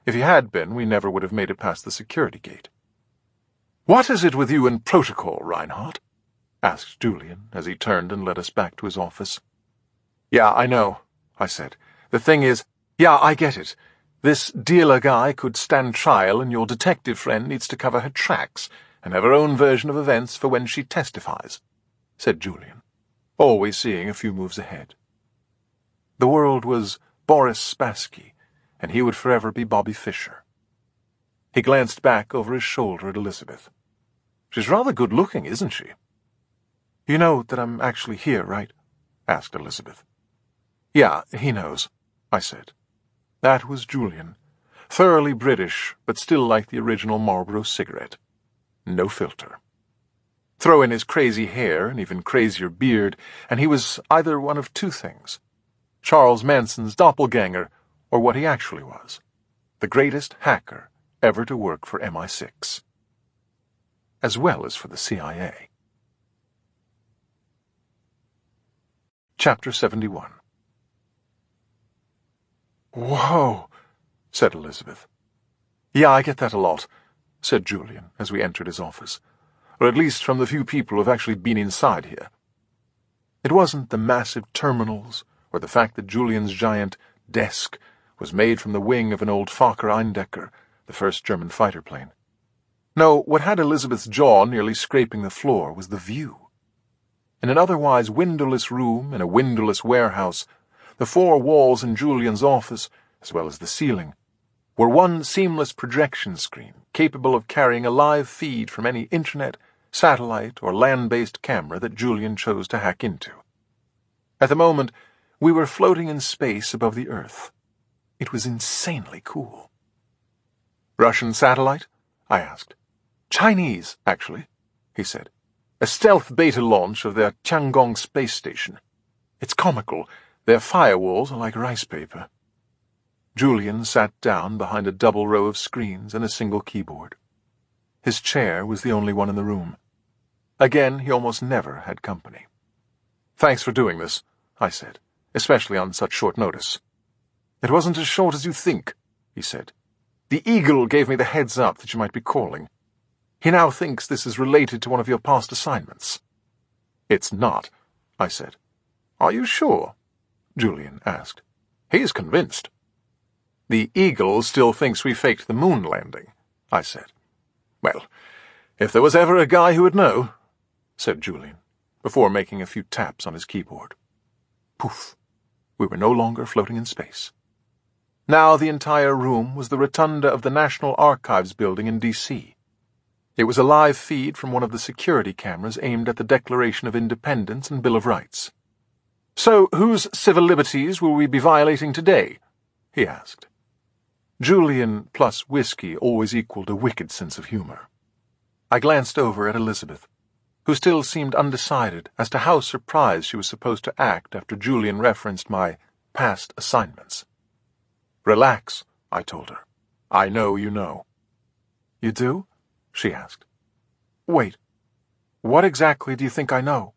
If he had been, we never would have made it past the security gate. "What is it with you and protocol, Reinhardt?" asked Julian as he turned and led us back to his office. "Yeah, I know," I said. "The thing is, yeah, I get it. This dealer guy could stand trial, and your detective friend needs to cover her tracks and have her own version of events for when she testifies," said Julian, always seeing a few moves ahead. The world was Boris Spassky, and he would forever be Bobby Fischer. He glanced back over his shoulder at Elizabeth. "She's rather good-looking, isn't she?" "You know that I'm actually here, right?" asked Elizabeth. "Yeah, he knows," I said. That was Julian, thoroughly British, but still like the original Marlboro cigarette. No filter. Throw in his crazy hair and even crazier beard, and he was either one of two things: Charles Manson's doppelganger, or what he actually was, the greatest hacker ever to work for MI6. As well as for the CIA. Chapter 71. "Whoa," said Elizabeth. "Yeah, I get that a lot," said Julian as we entered his office, or at least from the few people who've actually been inside here. It wasn't the massive terminals, or the fact that Julian's giant desk was made from the wing of an old Fokker Eindecker, the first German fighter plane. No, what had Elizabeth's jaw nearly scraping the floor was the view. In an otherwise windowless room in a windowless warehouse, the four walls in Julian's office, as well as the ceiling, were one seamless projection screen capable of carrying a live feed from any internet, satellite, or land-based camera that Julian chose to hack into. At the moment, we were floating in space above the Earth. It was insanely cool. "Russian satellite?" I asked. "Chinese, actually," he said. "A stealth beta launch of their Tiangong space station. It's comical. Their firewalls are like rice paper." Julian sat down behind a double row of screens and a single keyboard. His chair was the only one in the room. Again, he almost never had company. "Thanks for doing this," I said, "especially on such short notice." "It wasn't as short as you think," he said. "The Eagle gave me the heads-up that you might be calling. He now thinks this is related to one of your past assignments." "It's not," I said. "Are you sure?" Julian asked. "He's convinced." "The Eagle still thinks we faked the moon landing," I said. "Well, if there was ever a guy who would know," said Julian, before making a few taps on his keyboard. Poof! We were no longer floating in space. Now the entire room was the rotunda of the National Archives building in D.C. It was a live feed from one of the security cameras aimed at the Declaration of Independence and Bill of Rights. "So whose civil liberties will we be violating today?" he asked. Julian plus whiskey always equaled a wicked sense of humor. I glanced over at Elizabeth, who still seemed undecided as to how surprised she was supposed to act after Julian referenced my past assignments. "Relax," I told her. "I know you know." "You do?" she asked. "Wait, what exactly do you think I know?"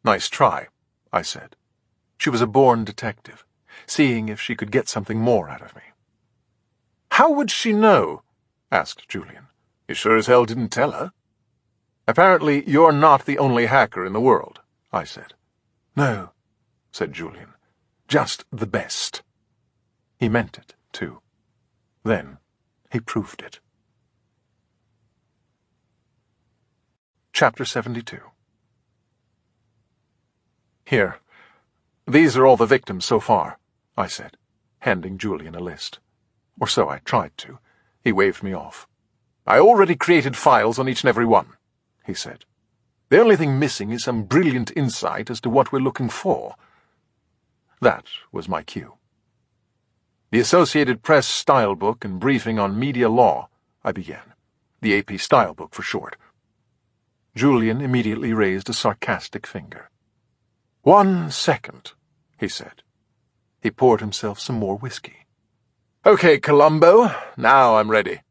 "Nice try," I said. She was a born detective, seeing if she could get something more out of me. "How would she know?" asked Julian. "You sure as hell didn't tell her." "Apparently you're not the only hacker in the world," I said. "No," said Julian. "Just the best." He meant it, too. Then he proved it. Chapter 72. "Here. These are all the victims so far," I said, handing Julian a list. Or so I tried to. He waved me off. "I already created files on each and every one," he said. "The only thing missing is some brilliant insight as to what we're looking for." That was my cue. "The Associated Press Style Book and Briefing on Media Law," I began. "The AP Style Book for short." Julian immediately raised a sarcastic finger. "1 second," he said. He poured himself some more whiskey. "Okay, Columbo, now I'm ready."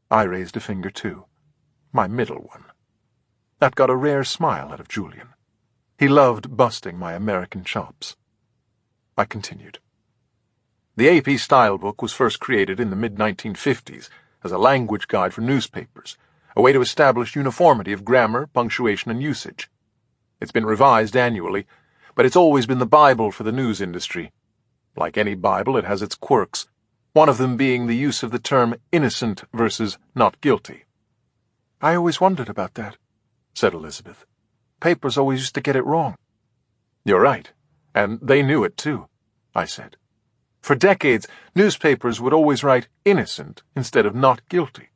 I raised a finger too, my middle one. That got a rare smile out of Julian. He loved busting my American chops. I continued. "The AP Style Book was first created in the mid-1950s as a language guide for newspapers, a way to establish uniformity of grammar, punctuation, and usage. It's been revised annually, but it's always been the Bible for the news industry. Like any Bible, it has its quirks, one of them being the use of the term innocent versus not guilty." "I always wondered about that," said Elizabeth. "Papers always used to get it wrong." "You're right, and they knew it too," I said. "For decades, newspapers would always write innocent instead of not guilty,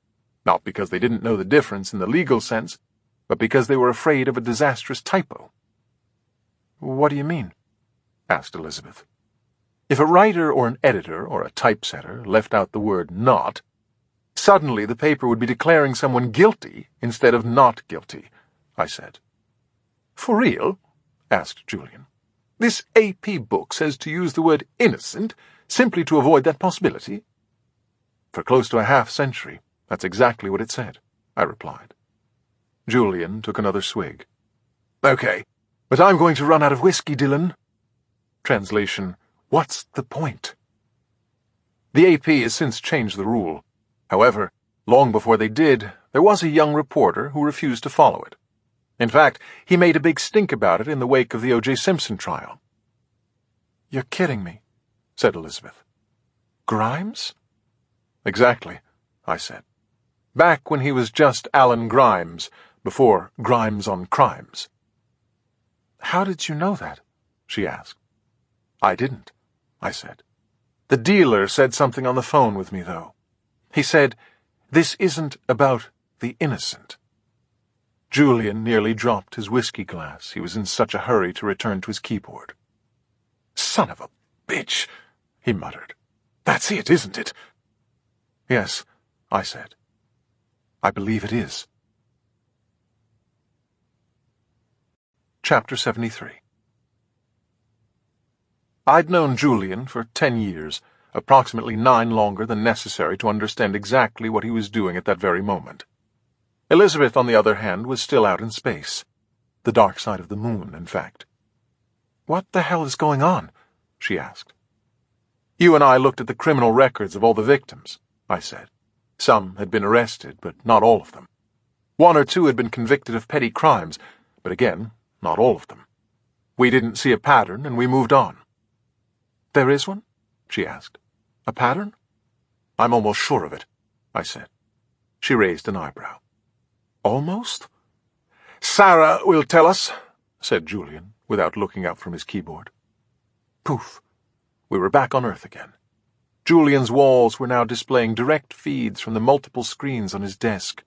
not because they didn't know the difference in the legal sense, but because they were afraid of a disastrous typo." "What do you mean?" asked Elizabeth. "If a writer or an editor or a typesetter left out the word not, suddenly the paper would be declaring someone guilty instead of not guilty," I said. "For real?" asked Julian. "This AP book says to use the word innocent simply to avoid that possibility?" "For close to a half-century, that's exactly what it said," I replied. Julian took another swig. "Okay, but I'm going to run out of whiskey, Dylan." Translation: "What's the point?" The AP has since changed the rule. However, long before they did, there was a young reporter who refused to follow it. In fact, he made a big stink about it in the wake of the O.J. Simpson trial. "You're kidding me," said Elizabeth. "Grimes?" "Exactly," I said. "Back when he was just Alan Grimes, before Grimes on Crimes." "How did you know that?" she asked. "I didn't," I said. "The dealer said something on the phone with me, though. He said, 'This isn't about the innocent.'" Julian nearly dropped his whiskey glass. He was in such a hurry to return to his keyboard. "Son of a bitch," he muttered. "That's it, isn't it?" "Yes," I said. "I believe it is." Chapter 73. I'd known Julian for 10 years, approximately 9 longer than necessary to understand exactly what he was doing at that very moment. Elizabeth, on the other hand, was still out in space. The dark side of the moon, in fact. "What the hell is going on?" she asked. "You and I looked at the criminal records of all the victims," I said. Some had been arrested, but not all of them. 1 or 2 had been convicted of petty crimes, but again, not all of them. We didn't see a pattern, and we moved on. There is one? She asked. A pattern? I'm almost sure of it, I said. She raised an eyebrow. Almost? Sarah will tell us, said Julian, without looking up from his keyboard. Poof. We were back on Earth again. Julian's walls were now displaying direct feeds from the multiple screens on his desk,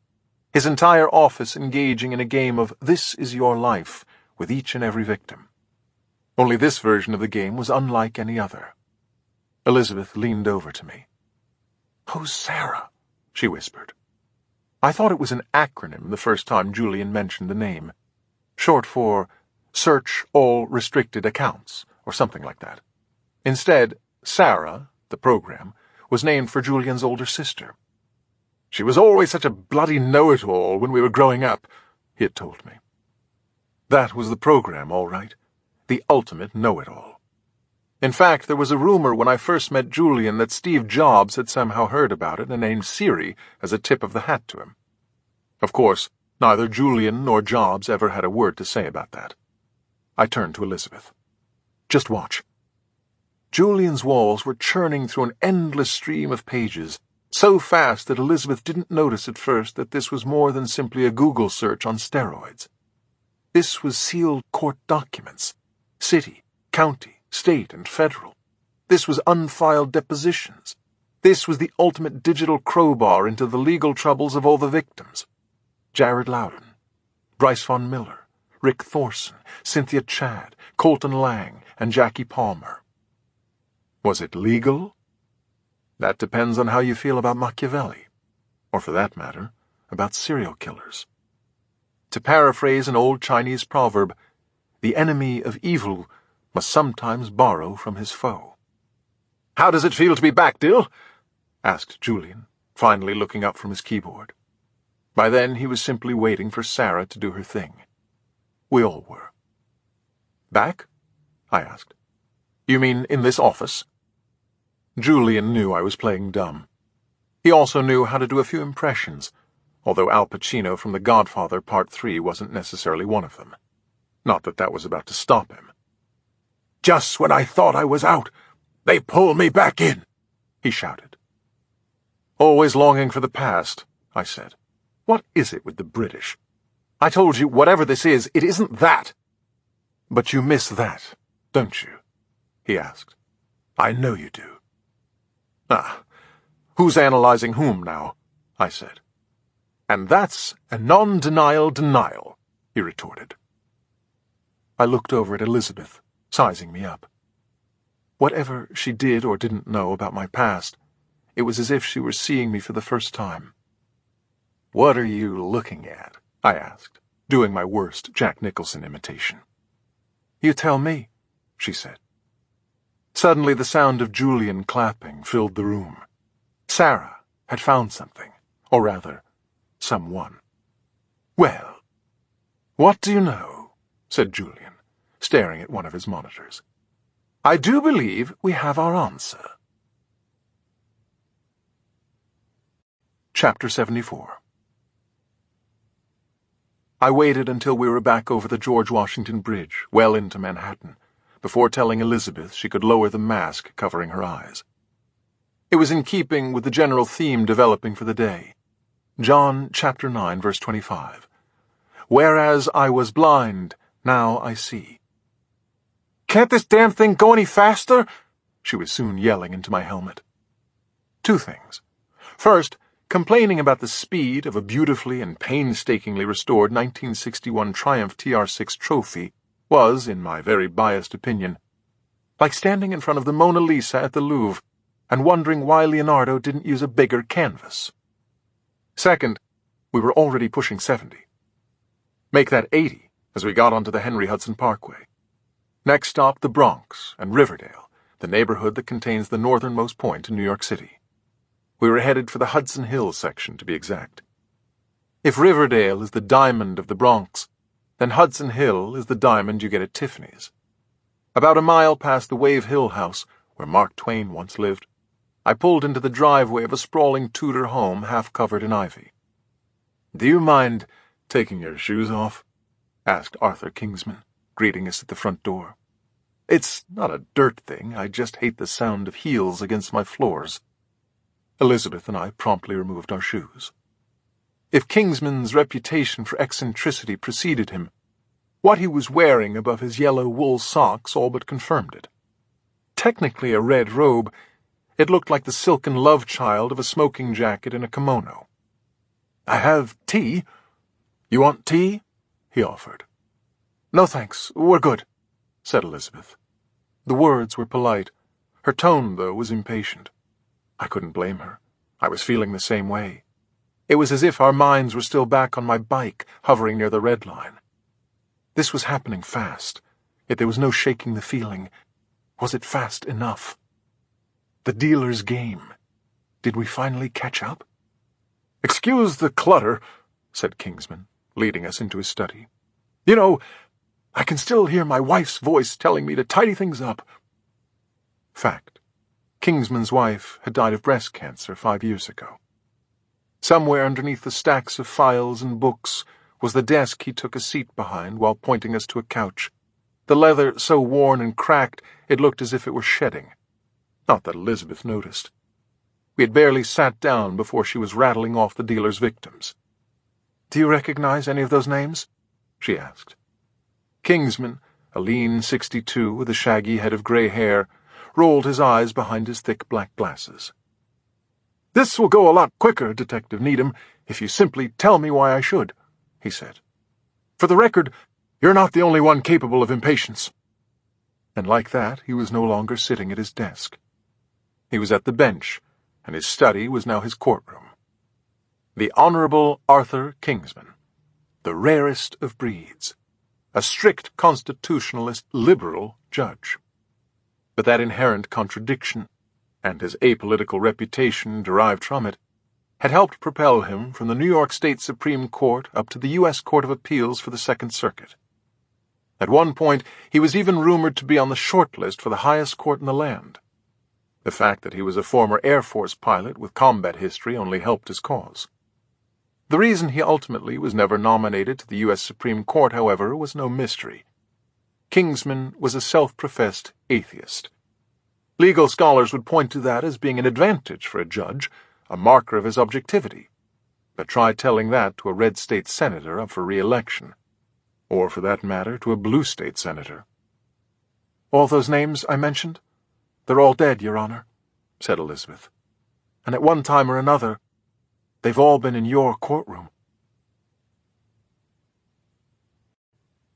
his entire office engaging in a game of This Is Your Life with each and every victim. Only this version of the game was unlike any other. Elizabeth leaned over to me. "Who's Sarah?" she whispered. I thought it was an acronym the first time Julian mentioned the name, short for Search All Restricted Accounts, or something like that. Instead, Sarah, the program, was named for Julian's older sister. She was always such a bloody know-it-all when we were growing up, he had told me. That was the program, all right. The ultimate know-it-all. In fact, there was a rumor when I first met Julian that Steve Jobs had somehow heard about it and named Siri as a tip of the hat to him. Of course, neither Julian nor Jobs ever had a word to say about that. I turned to Elizabeth. Just watch. Julian's walls were churning through an endless stream of pages, so fast that Elizabeth didn't notice at first that this was more than simply a Google search on steroids. This was sealed court documents, city, county, state, and federal. This was unfiled depositions. This was the ultimate digital crowbar into the legal troubles of all the victims. Jared Loudon, Bryce Von Miller, Rick Thorson, Cynthia Chad, Colton Lang, and Jackie Palmer. Was it legal? That depends on how you feel about Machiavelli, or for that matter, about serial killers. To paraphrase an old Chinese proverb, the enemy of evil must sometimes borrow from his foe. "How does it feel to be back, Dill?" asked Julian, finally looking up from his keyboard. By then he was simply waiting for Sarah to do her thing. We all were. "Back?" I asked. "You mean in this office?" Julian knew I was playing dumb. He also knew how to do a few impressions, although Al Pacino from The Godfather Part 3 wasn't necessarily one of them. Not that that was about to stop him. "Just when I thought I was out, they pull me back in," he shouted. "Always longing for the past," I said. "What is it with the British? I told you, whatever this is, it isn't that." "But you miss that, don't you?" he asked. "I know you do." "Ah, who's analyzing whom now?" I said. "And that's a non-denial denial," he retorted. I looked over at Elizabeth, sizing me up. Whatever she did or didn't know about my past, it was as if she were seeing me for the first time. "What are you looking at?" I asked, doing my worst Jack Nicholson imitation. "You tell me," she said. Suddenly the sound of Julian clapping filled the room. Sarah had found something, or rather, someone. "Well, what do you know?" said Julian, staring at one of his monitors. "I do believe we have our answer." Chapter 74. I waited until we were back over the George Washington Bridge, well into Manhattan, before telling Elizabeth she could lower the mask covering her eyes. It was in keeping with the general theme developing for the day. John chapter 9, verse 25. "Whereas I was blind, now I see." "Can't this damn thing go any faster?" she was soon yelling into my helmet. Two things. First, complaining about the speed of a beautifully and painstakingly restored 1961 Triumph TR6 trophy was, in my very biased opinion, like standing in front of the Mona Lisa at the Louvre and wondering why Leonardo didn't use a bigger canvas. Second, we were already pushing 70. Make that 80 as we got onto the Henry Hudson Parkway. Next stop, the Bronx and Riverdale, the neighborhood that contains the northernmost point in New York City. We were headed for the Hudson Hills section, to be exact. If Riverdale is the diamond of the Bronx, then Hudson Hill is the diamond you get at Tiffany's. About a mile past the Wave Hill house, where Mark Twain once lived, I pulled into the driveway of a sprawling Tudor home half covered in ivy. "Do you mind taking your shoes off?" asked Arthur Kingsman. greeting us at the front door. It's not a dirt thing, I just hate the sound of heels against my floors. Elizabeth and I promptly removed our shoes. If Kingsman's reputation for eccentricity preceded him, what he was wearing above his yellow wool socks all but confirmed it. Technically a red robe, it looked like the silken love child of a smoking jacket and a kimono. "I have tea. You want tea?" he offered. "No thanks, we're good," said Elizabeth. The words were polite. Her tone, though, was impatient. I couldn't blame her. I was feeling the same way. It was as if our minds were still back on my bike, hovering near the red line. This was happening fast, yet there was no shaking the feeling. Was it fast enough? The dealer's game. Did we finally catch up? "Excuse the clutter," said Kingsman, leading us into his study. "You know, I can still hear my wife's voice telling me to tidy things up." Fact. Kingsman's wife had died of breast cancer 5 years ago. Somewhere underneath the stacks of files and books was the desk he took a seat behind while pointing us to a couch, the leather so worn and cracked it looked as if it were shedding. Not that Elizabeth noticed. We had barely sat down before she was rattling off the dealer's victims. "Do you recognize any of those names?" she asked. Kingsman, a lean 62 with a shaggy head of gray hair, rolled his eyes behind his thick black glasses. "This will go a lot quicker, Detective Needham, if you simply tell me why I should," he said. "For the record, you're not the only one capable of impatience." And like that, he was no longer sitting at his desk. He was at the bench, and his study was now his courtroom. The Honorable Arthur Kingsman, the rarest of breeds, a strict constitutionalist liberal judge. But that inherent contradiction, and his apolitical reputation derived from it, had helped propel him from the New York State Supreme Court up to the U.S. Court of Appeals for the Second Circuit. At one point, he was even rumored to be on the short list for the highest court in the land. The fact that he was a former Air Force pilot with combat history only helped his cause. The reason he ultimately was never nominated to the U.S. Supreme Court, however, was no mystery. Kingsman was a self-professed atheist. Legal scholars would point to that as being an advantage for a judge, a marker of his objectivity. But try telling that to a red state senator up for re-election. Or, for that matter, to a blue state senator. "All those names I mentioned? They're all dead, Your Honor," said Elizabeth. "And at one time or another, they've all been in your courtroom."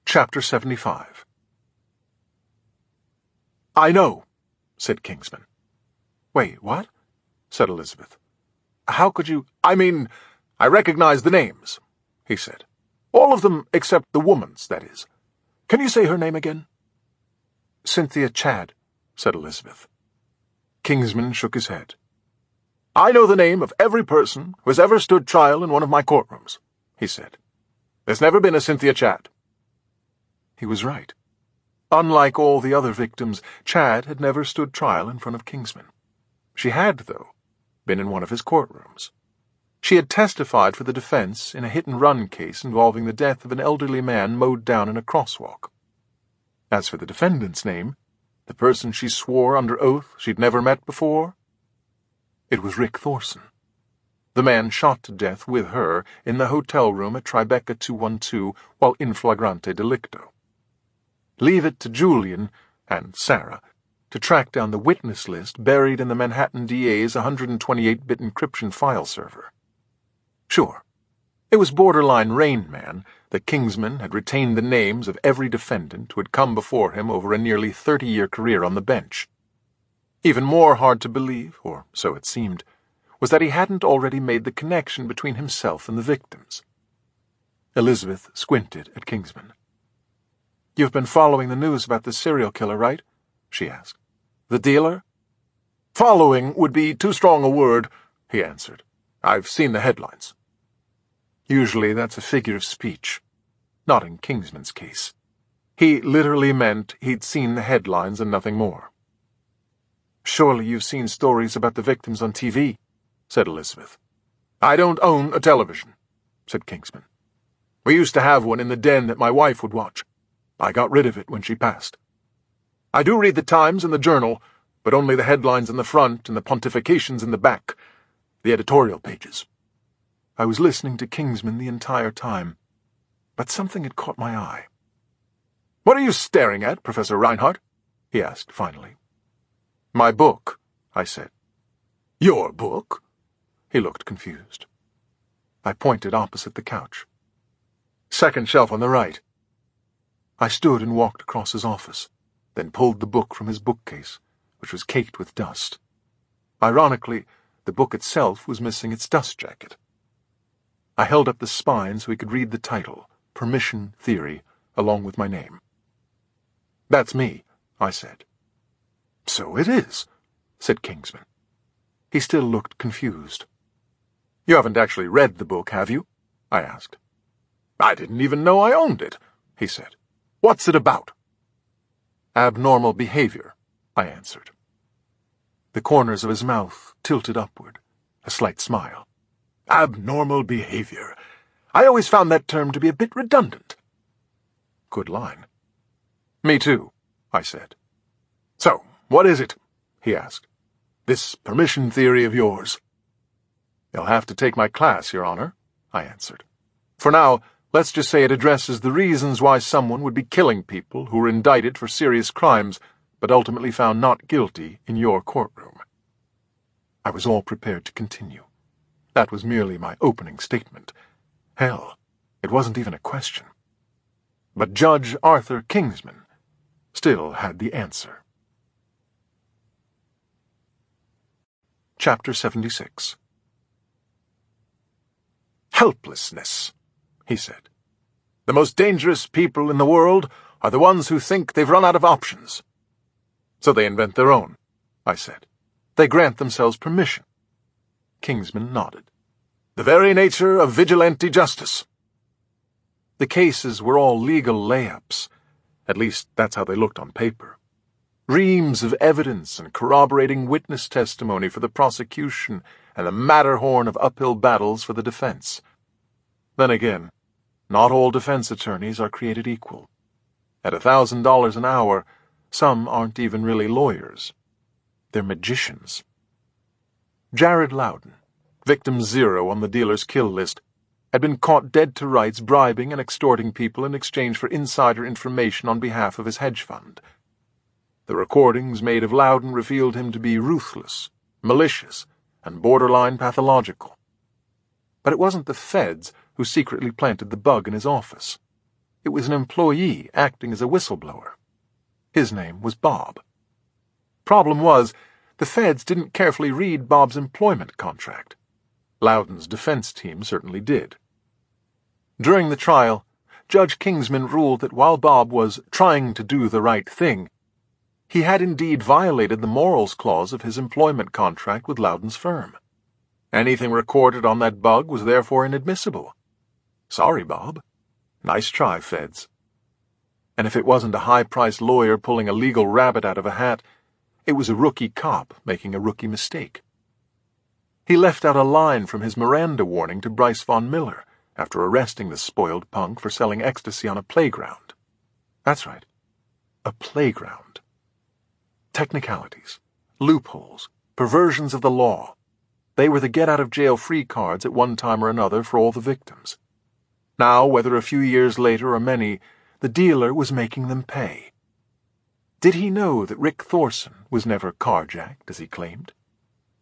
Chapter 75. "I know," said Kingsman. "Wait, what?" said Elizabeth. "How could you—" "I mean, I recognize the names," he said. "All of them except the woman's, that is. Can you say her name again?" "Cynthia Chadd," said Elizabeth. Kingsman shook his head. "I know the name of every person who has ever stood trial in one of my courtrooms," he said. "There's never been a Cynthia Chadd." He was right. Unlike all the other victims, Chadd had never stood trial in front of Kingsman. She had, though, been in one of his courtrooms. She had testified for the defense in a hit-and-run case involving the death of an elderly man mowed down in a crosswalk. As for the defendant's name, the person she swore under oath she'd never met before, it was Rick Thorson, the man shot to death with her in the hotel room at Tribeca 212 while in flagrante delicto. Leave it to Julian and Sarah to track down the witness list buried in the Manhattan DA's 128-bit encryption file server. Sure, it was borderline Rain Man that Kingsman had retained the names of every defendant who had come before him over a nearly 30-year career on the bench. Even more hard to believe, or so it seemed, was that he hadn't already made the connection between himself and the victims. Elizabeth squinted at Kingsman. "You've been following the news about the serial killer, right?" she asked. "The dealer?" "Following would be too strong a word," he answered. "I've seen the headlines." Usually that's a figure of speech. Not in Kingsman's case. He literally meant he'd seen the headlines and nothing more. "Surely you've seen stories about the victims on TV," said Elizabeth. "I don't own a television," said Kingsman. "We used to have one in the den that my wife would watch. I got rid of it when she passed. I do read the Times and the Journal, but only the headlines in the front and the pontifications in the back, the editorial pages. I was listening to Kingsman the entire time, but something had caught my eye. "What are you staring at, Professor Reinhardt?" he asked finally. "My book," I said. "Your book?" He looked confused. I pointed opposite the couch. "Second shelf on the right." I stood and walked across his office, then pulled the book from his bookcase, which was caked with dust. Ironically, the book itself was missing its dust jacket. I held up the spine so he could read the title, Permission Theory, along with my name. "That's me," I said. "So it is," said Kingsman. He still looked confused. "You haven't actually read the book, have you?" I asked. "I didn't even know I owned it," he said. "What's it about?" "Abnormal behavior," I answered. The corners of his mouth tilted upward, a slight smile. "Abnormal behavior. I always found that term to be a bit redundant." Good line. "Me too," I said. "So, what is it?" he asked. "This permission theory of yours?" "You'll have to take my class, Your Honor," I answered. "For now, let's just say it addresses the reasons why someone would be killing people who were indicted for serious crimes but ultimately found not guilty in your courtroom." I was all prepared to continue. That was merely my opening statement. Hell, it wasn't even a question. But Judge Arthur Kingsman still had the answer. Chapter 76. "Helplessness," he said. "The most dangerous people in the world are the ones who think they've run out of options. So they invent their own," I said. "They grant themselves permission." Kingsman nodded. "The very nature of vigilante justice." The cases were all legal layups. At least that's how they looked on paper. Reams of evidence and corroborating witness testimony for the prosecution and the Matterhorn of uphill battles for the defense. Then again, not all defense attorneys are created equal. At $1,000 an hour, some aren't even really lawyers. They're magicians. Jared Loudon, victim 0 on the dealer's kill list, had been caught dead to rights bribing and extorting people in exchange for insider information on behalf of his hedge fund. The recordings made of Loudon revealed him to be ruthless, malicious, and borderline pathological. But it wasn't the feds who secretly planted the bug in his office. It was an employee acting as a whistleblower. His name was Bob. Problem was, the feds didn't carefully read Bob's employment contract. Loudon's defense team certainly did. During the trial, Judge Kingsman ruled that while Bob was trying to do the right thing, he had indeed violated the morals clause of his employment contract with Loudon's firm. Anything recorded on that bug was therefore inadmissible. Sorry, Bob. Nice try, feds. And if it wasn't a high-priced lawyer pulling a legal rabbit out of a hat, it was a rookie cop making a rookie mistake. He left out a line from his Miranda warning to Bryce Von Miller after arresting the spoiled punk for selling ecstasy on a playground. That's right, a playground. Technicalities, loopholes, perversions of the law. They were the get-out-of-jail-free cards at one time or another for all the victims. Now, whether a few years later or many, the dealer was making them pay. Did he know that Rick Thorson was never carjacked, as he claimed?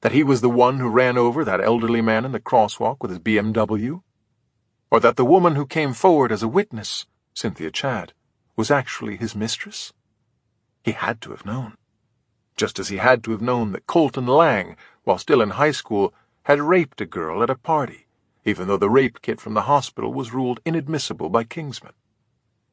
That he was the one who ran over that elderly man in the crosswalk with his BMW? Or that the woman who came forward as a witness, Cynthia Chadd, was actually his mistress? He had to have known. Just as he had to have known that Colton Lang, while still in high school, had raped a girl at a party, even though the rape kit from the hospital was ruled inadmissible by Kingsman.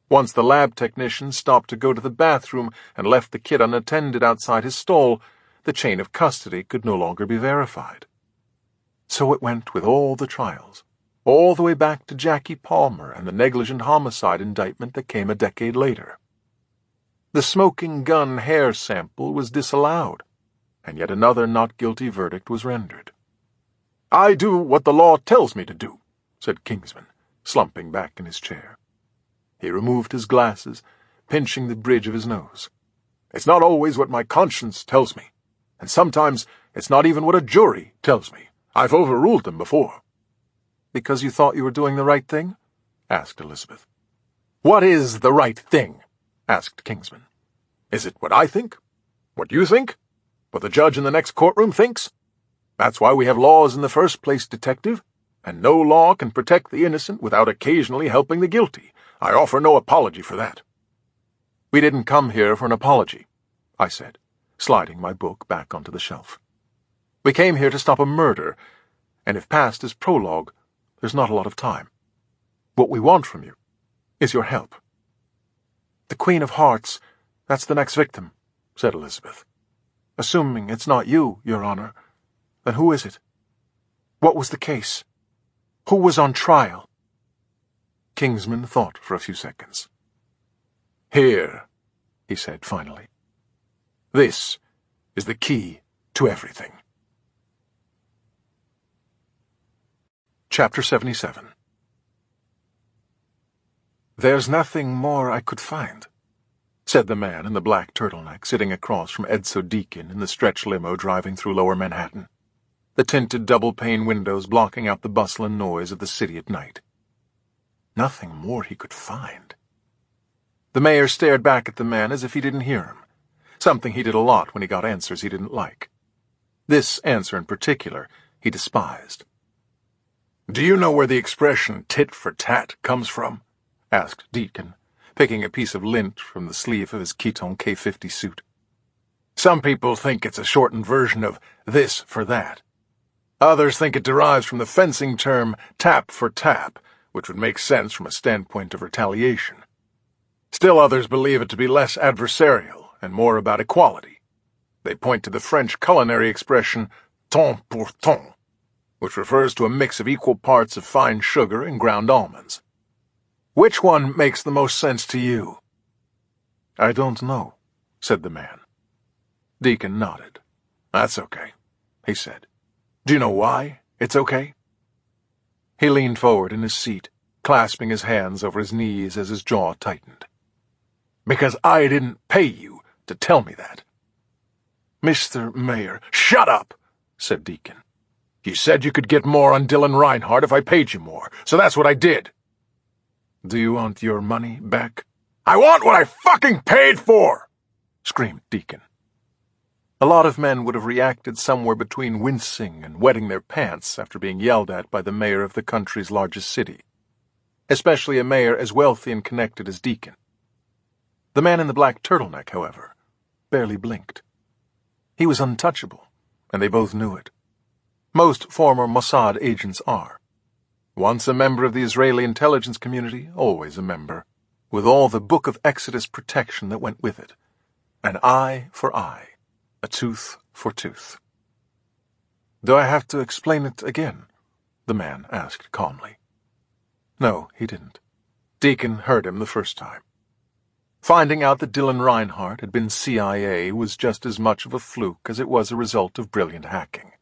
Once the lab technician stopped to go to the bathroom and left the kit unattended outside his stall, the chain of custody could no longer be verified. So it went with all the trials, all the way back to Jackie Palmer and the negligent homicide indictment that came a decade later. The smoking gun hair sample was disallowed, and yet another not guilty verdict was rendered. "I do what the law tells me to do," said Kingsman, slumping back in his chair. He removed his glasses, pinching the bridge of his nose. "It's not always what my conscience tells me, and sometimes it's not even what a jury tells me. I've overruled them before." "Because you thought you were doing the right thing?" asked Elizabeth. "What is the right thing?" asked Kingsman. "Is it what I think? What you think? What the judge in the next courtroom thinks? That's why we have laws in the first place, detective, and no law can protect the innocent without occasionally helping the guilty. I offer no apology for that." "We didn't come here for an apology," I said, sliding my book back onto the shelf. "We came here to stop a murder, and if past is prologue, there's not a lot of time. What we want from you is your help." "The Queen of Hearts, that's the next victim," said Elizabeth. "Assuming it's not you, Your Honor, then who is it? What was the case? Who was on trial?" Kingsman thought for a few seconds. "Here," he said finally. "This is the key to everything." Chapter 77. "There's nothing more I could find," said the man in the black turtleneck sitting across from Edzo Deacon in the stretch limo driving through lower Manhattan, the tinted double-pane windows blocking out the bustle and noise of the city at night. Nothing more he could find. The mayor stared back at the man as if he didn't hear him, something he did a lot when he got answers he didn't like. This answer in particular he despised. "Do you know where the expression tit for tat comes from?" asked Deacon, picking a piece of lint from the sleeve of his Keaton K-50 suit. "Some people think it's a shortened version of this for that. Others think it derives from the fencing term tap for tap, which would make sense from a standpoint of retaliation. Still others believe it to be less adversarial and more about equality. They point to the French culinary expression ton pour ton, which refers to a mix of equal parts of fine sugar and ground almonds. Which one makes the most sense to you?" "I don't know," said the man. Deacon nodded. "That's okay," he said. "Do you know why it's okay?" He leaned forward in his seat, clasping his hands over his knees as his jaw tightened. "Because I didn't pay you to tell me that." "Mr. Mayor—" "Shut up," said Deacon. "You said you could get more on Dylan Reinhardt if I paid you more, so that's what I did." "Do you want your money back?" "I want what I fucking paid for!" screamed Deacon. A lot of men would have reacted somewhere between wincing and wetting their pants after being yelled at by the mayor of the country's largest city, especially a mayor as wealthy and connected as Deacon. The man in the black turtleneck, however, barely blinked. He was untouchable, and they both knew it. Most former Mossad agents are. Once a member of the Israeli intelligence community, always a member, with all the Book of Exodus protection that went with it. An eye for eye, a tooth for tooth. "Do I have to explain it again?" the man asked calmly. No, he didn't. Deacon heard him the first time. Finding out that Dylan Reinhardt had been CIA was just as much of a fluke as it was a result of brilliant hacking.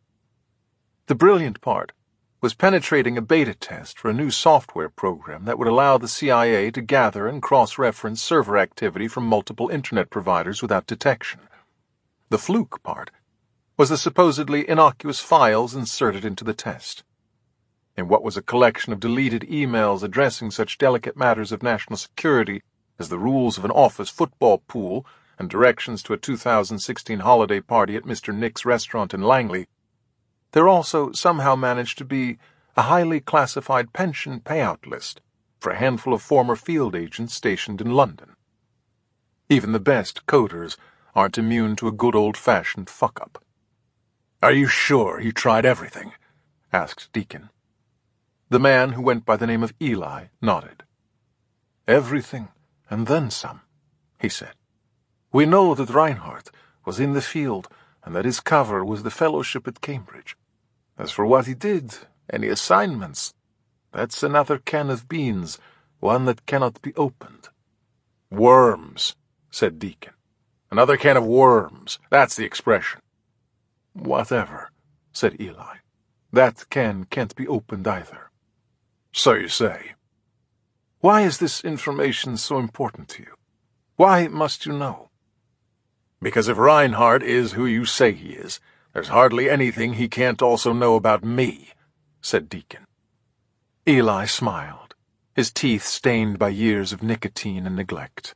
The brilliant part was penetrating a beta test for a new software program that would allow the CIA to gather and cross-reference server activity from multiple internet providers without detection. The fluke part was the supposedly innocuous files inserted into the test. In what was a collection of deleted emails addressing such delicate matters of national security as the rules of an office football pool and directions to a 2016 holiday party at Mr. Nick's restaurant in Langley, there also somehow managed to be a highly classified pension payout list for a handful of former field agents stationed in London. Even the best coders aren't immune to a good old-fashioned fuck-up. "Are you sure you tried everything?" asked Deacon. The man, who went by the name of Eli, nodded. "Everything, and then some," he said. "We know that Reinhardt was in the field and that his cover was the fellowship at Cambridge. As for what he did, any assignments, that's another can of beans, one that cannot be opened." "Worms," said Deacon. "Another can of worms. That's the expression." "Whatever," said Eli. "That can can't be opened either." "So you say." "Why is this information so important to you?" Why must you know? Because if Reinhardt is who you say he is, there's hardly anything he can't also know about me, said Deacon. Eli smiled, his teeth stained by years of nicotine and neglect.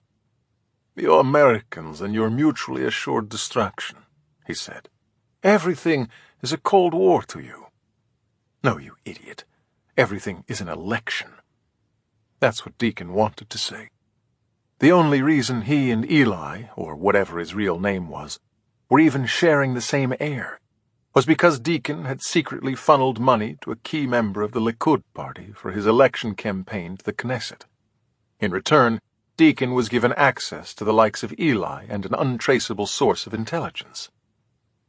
You Americans and your mutually assured destruction, he said. Everything is a Cold War to you. No, you idiot. Everything is an election. That's what Deacon wanted to say. The only reason he and Eli, or whatever his real name was, were even sharing the same air was because Deacon had secretly funneled money to a key member of the Likud party for his election campaign to the Knesset. In return, Deacon was given access to the likes of Eli and an untraceable source of intelligence.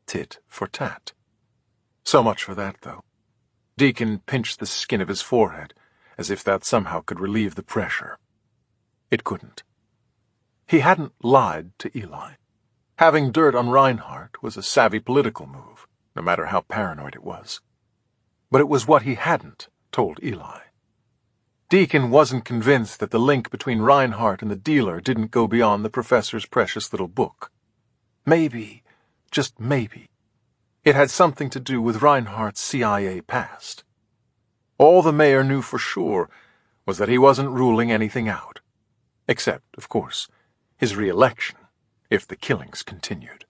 Tit for tat. So much for that, though. Deacon pinched the skin of his forehead, as if that somehow could relieve the pressure. It couldn't. He hadn't lied to Eli. Having dirt on Reinhardt was a savvy political move, no matter how paranoid it was. But it was what he hadn't told Eli. Deacon wasn't convinced that the link between Reinhardt and the dealer didn't go beyond the professor's precious little book. Maybe, just maybe, it had something to do with Reinhardt's CIA past. All the mayor knew for sure was that he wasn't ruling anything out. Except, of course, his re-election, if the killings continued.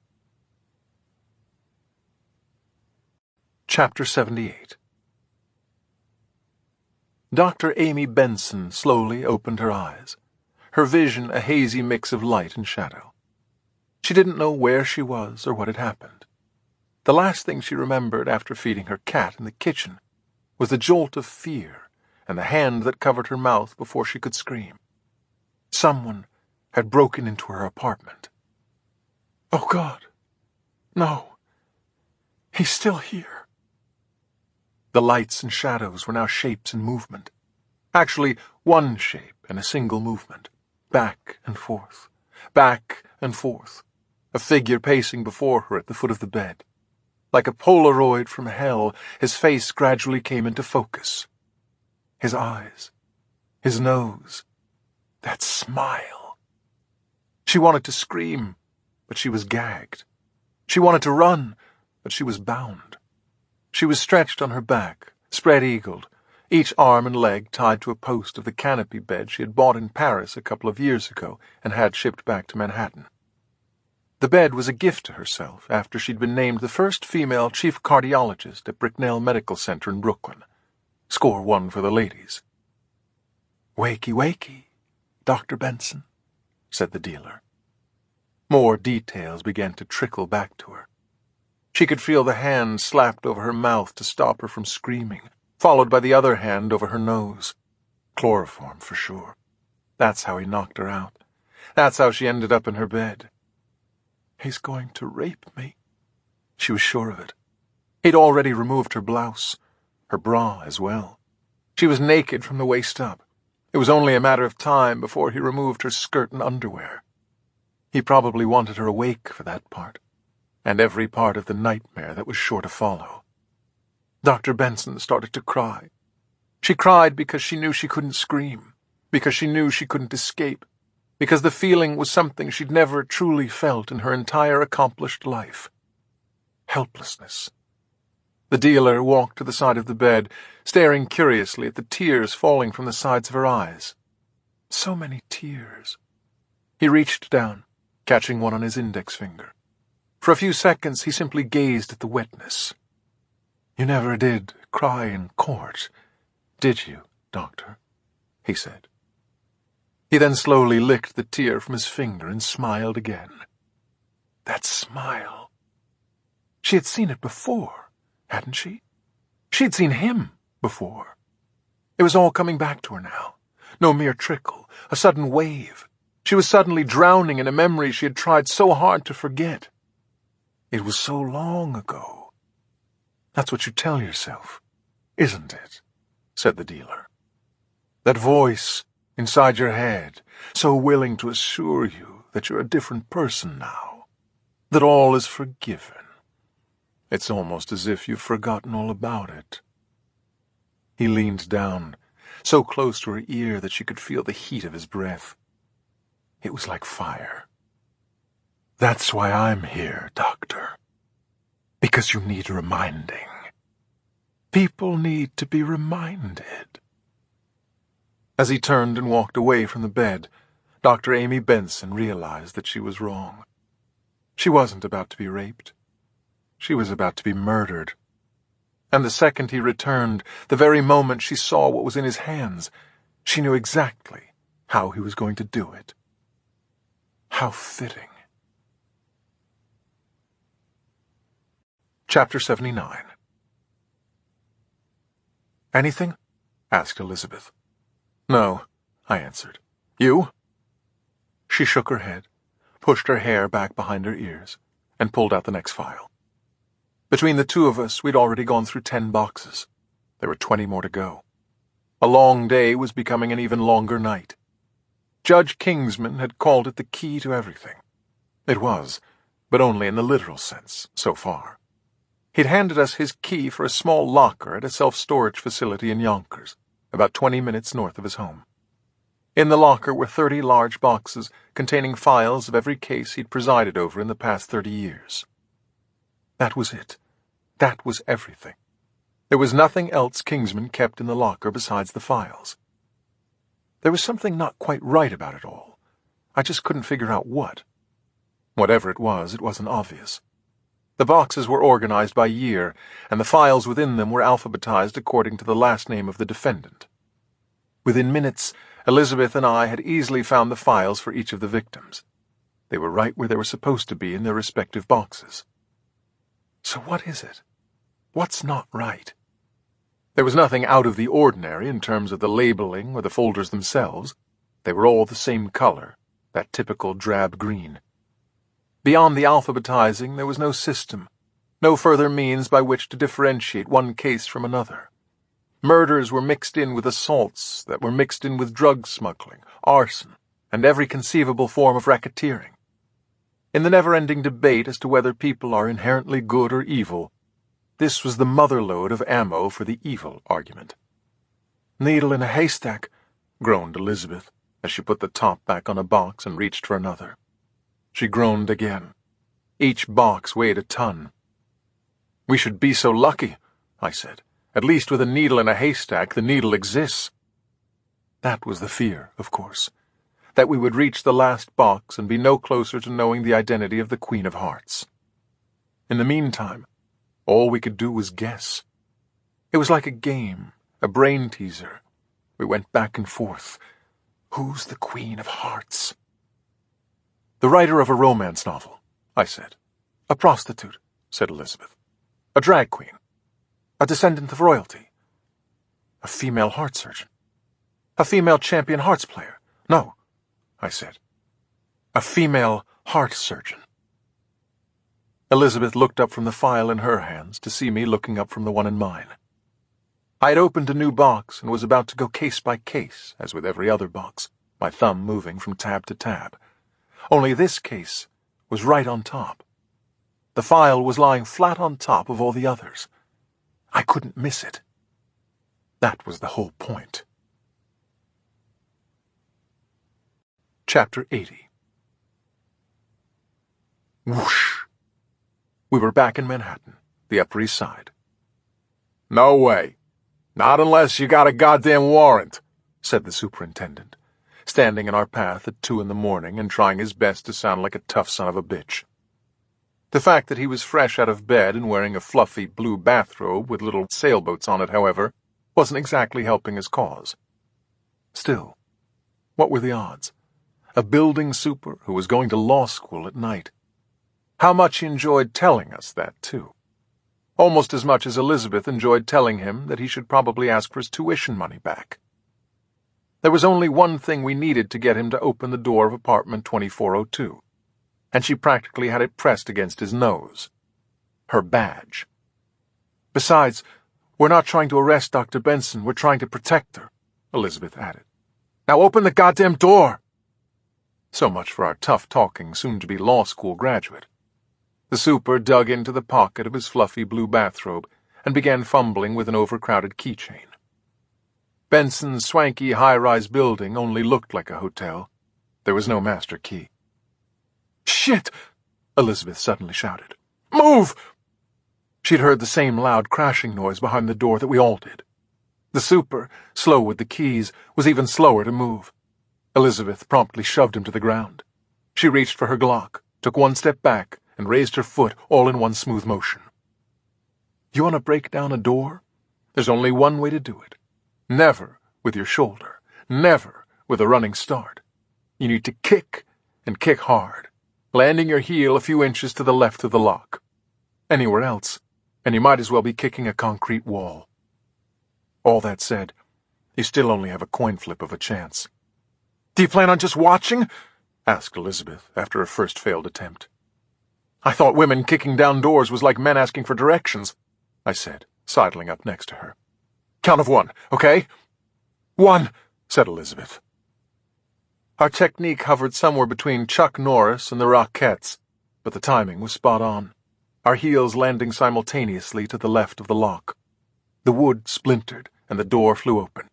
Chapter 78. Dr. Amy Benson slowly opened her eyes, her vision a hazy mix of light and shadow. She didn't know where she was or what had happened. The last thing she remembered after feeding her cat in the kitchen was the jolt of fear and the hand that covered her mouth before she could scream. Someone had broken into her apartment. Oh, God. No. He's still here. The lights and shadows were now shapes in movement. Actually, one shape and a single movement. Back and forth. Back and forth. A figure pacing before her at the foot of the bed. Like a Polaroid from hell, his face gradually came into focus. His eyes. His nose. That smile. She wanted to scream, but she was gagged. She wanted to run, but she was bound. She was stretched on her back, spread-eagled, each arm and leg tied to a post of the canopy bed she had bought in Paris a couple of years ago and had shipped back to Manhattan. The bed was a gift to herself after she'd been named the first female chief cardiologist at Bricknell Medical Center in Brooklyn. Score one for the ladies. "Wakey, wakey, Dr. Benson," said the dealer. More details began to trickle back to her. She could feel the hand slapped over her mouth to stop her from screaming, followed by the other hand over her nose. Chloroform, for sure. That's how he knocked her out. That's how she ended up in her bed. He's going to rape me. She was sure of it. He'd already removed her blouse, her bra as well. She was naked from the waist up. It was only a matter of time before he removed her skirt and underwear. He probably wanted her awake for that part, and every part of the nightmare that was sure to follow. Dr. Benson started to cry. She cried because she knew she couldn't scream, because she knew she couldn't escape, because the feeling was something she'd never truly felt in her entire accomplished life. Helplessness. The dealer walked to the side of the bed, staring curiously at the tears falling from the sides of her eyes. So many tears. He reached down, catching one on his index finger. For a few seconds he simply gazed at the wetness. "You never did cry in court, did you, Doctor?" he said. He then slowly licked the tear from his finger and smiled again. That smile. She had seen it before, hadn't she? She had seen him before. It was all coming back to her now. No mere trickle, a sudden wave. She was suddenly drowning in a memory she had tried so hard to forget. It was so long ago. That's what you tell yourself, isn't it? Said the dealer. That voice inside your head, so willing to assure you that you're a different person now, that all is forgiven. It's almost as if you've forgotten all about it. He leaned down, so close to her ear that she could feel the heat of his breath. It was like fire. That's why I'm here, Doctor. Because you need reminding. People need to be reminded. As he turned and walked away from the bed, Dr. Amy Benson realized that she was wrong. She wasn't about to be raped. She was about to be murdered. And the second he returned, the very moment she saw what was in his hands, she knew exactly how he was going to do it. How fitting. Chapter 79. "Anything?" asked Elizabeth. "No," I answered. "You?" She shook her head, pushed her hair back behind her ears, and pulled out the next file. Between the two of us, we'd already gone through 10 boxes. There were 20 more to go. A long day was becoming an even longer night. Judge Kingsman had called it the key to everything. It was, but only in the literal sense, so far. He'd handed us his key for a small locker at a self-storage facility in Yonkers, about 20 minutes north of his home. In the locker were 30 large boxes containing files of every case he'd presided over in the past 30 years. That was it. That was everything. There was nothing else Kingsman kept in the locker besides the files. There was something not quite right about it all. I just couldn't figure out what. Whatever it wasn't obvious. The boxes were organized by year, and the files within them were alphabetized according to the last name of the defendant. Within minutes, Elizabeth and I had easily found the files for each of the victims. They were right where they were supposed to be in their respective boxes. So what is it? What's not right? There was nothing out of the ordinary in terms of the labeling or the folders themselves. They were all the same color, that typical drab green. Beyond the alphabetizing, there was no system, no further means by which to differentiate one case from another. Murders were mixed in with assaults that were mixed in with drug smuggling, arson, and every conceivable form of racketeering. In the never-ending debate as to whether people are inherently good or evil, this was the motherlode of ammo for the evil argument. "Needle in a haystack," groaned Elizabeth, as she put the top back on a box and reached for another. She groaned again. Each box weighed a ton. "We should be so lucky," I said. "At least with a needle in a haystack, the needle exists." That was the fear, of course, that we would reach the last box and be no closer to knowing the identity of the Queen of Hearts. In the meantime, all we could do was guess. It was like a game, a brain teaser. We went back and forth. Who's the Queen of Hearts? "The writer of a romance novel," I said. "A prostitute," said Elizabeth. "A drag queen. A descendant of royalty. A female heart surgeon. A female champion hearts player. No," I said. "A female heart surgeon." Elizabeth looked up from the file in her hands to see me looking up from the one in mine. I had opened a new box and was about to go case by case, as with every other box, my thumb moving from tab to tab. Only this case was right on top. The file was lying flat on top of all the others. I couldn't miss it. That was the whole point. Chapter 80. Whoosh! We were back in Manhattan, the Upper East Side. "No way. Not unless you got a goddamn warrant," said the superintendent, standing in our path at 2 a.m. and trying his best to sound like a tough son of a bitch. The fact that he was fresh out of bed and wearing a fluffy blue bathrobe with little sailboats on it, however, wasn't exactly helping his cause. Still, what were the odds? A building super who was going to law school at night. How much he enjoyed telling us that, too. Almost as much as Elizabeth enjoyed telling him that he should probably ask for his tuition money back. There was only one thing we needed to get him to open the door of apartment 2402, and she practically had it pressed against his nose. Her badge. "Besides, we're not trying to arrest Dr. Benson, we're trying to protect her," Elizabeth added. "Now open the goddamn door!" So much for our tough-talking, soon-to-be law school graduate. The super dug into the pocket of his fluffy blue bathrobe and began fumbling with an overcrowded keychain. Benson's swanky high-rise building only looked like a hotel. There was no master key. "Shit!" Elizabeth suddenly shouted. "Move!" She'd heard the same loud crashing noise behind the door that we all did. The super, slow with the keys, was even slower to move. Elizabeth promptly shoved him to the ground. She reached for her Glock, took one step back, and raised her foot all in one smooth motion. You want to break down a door? There's only one way to do it. Never with your shoulder. Never with a running start. You need to kick, and kick hard, landing your heel a few inches to the left of the lock. Anywhere else, and you might as well be kicking a concrete wall. All that said, you still only have a coin flip of a chance. "Do you plan on just watching?" asked Elizabeth after her first failed attempt. I thought women kicking down doors was like men asking for directions, I said, sidling up next to her. "Count of 1, okay?" "1," said Elizabeth. Our technique hovered somewhere between Chuck Norris and the Rockettes, but the timing was spot on, our heels landing simultaneously to the left of the lock. The wood splintered, and the door flew open.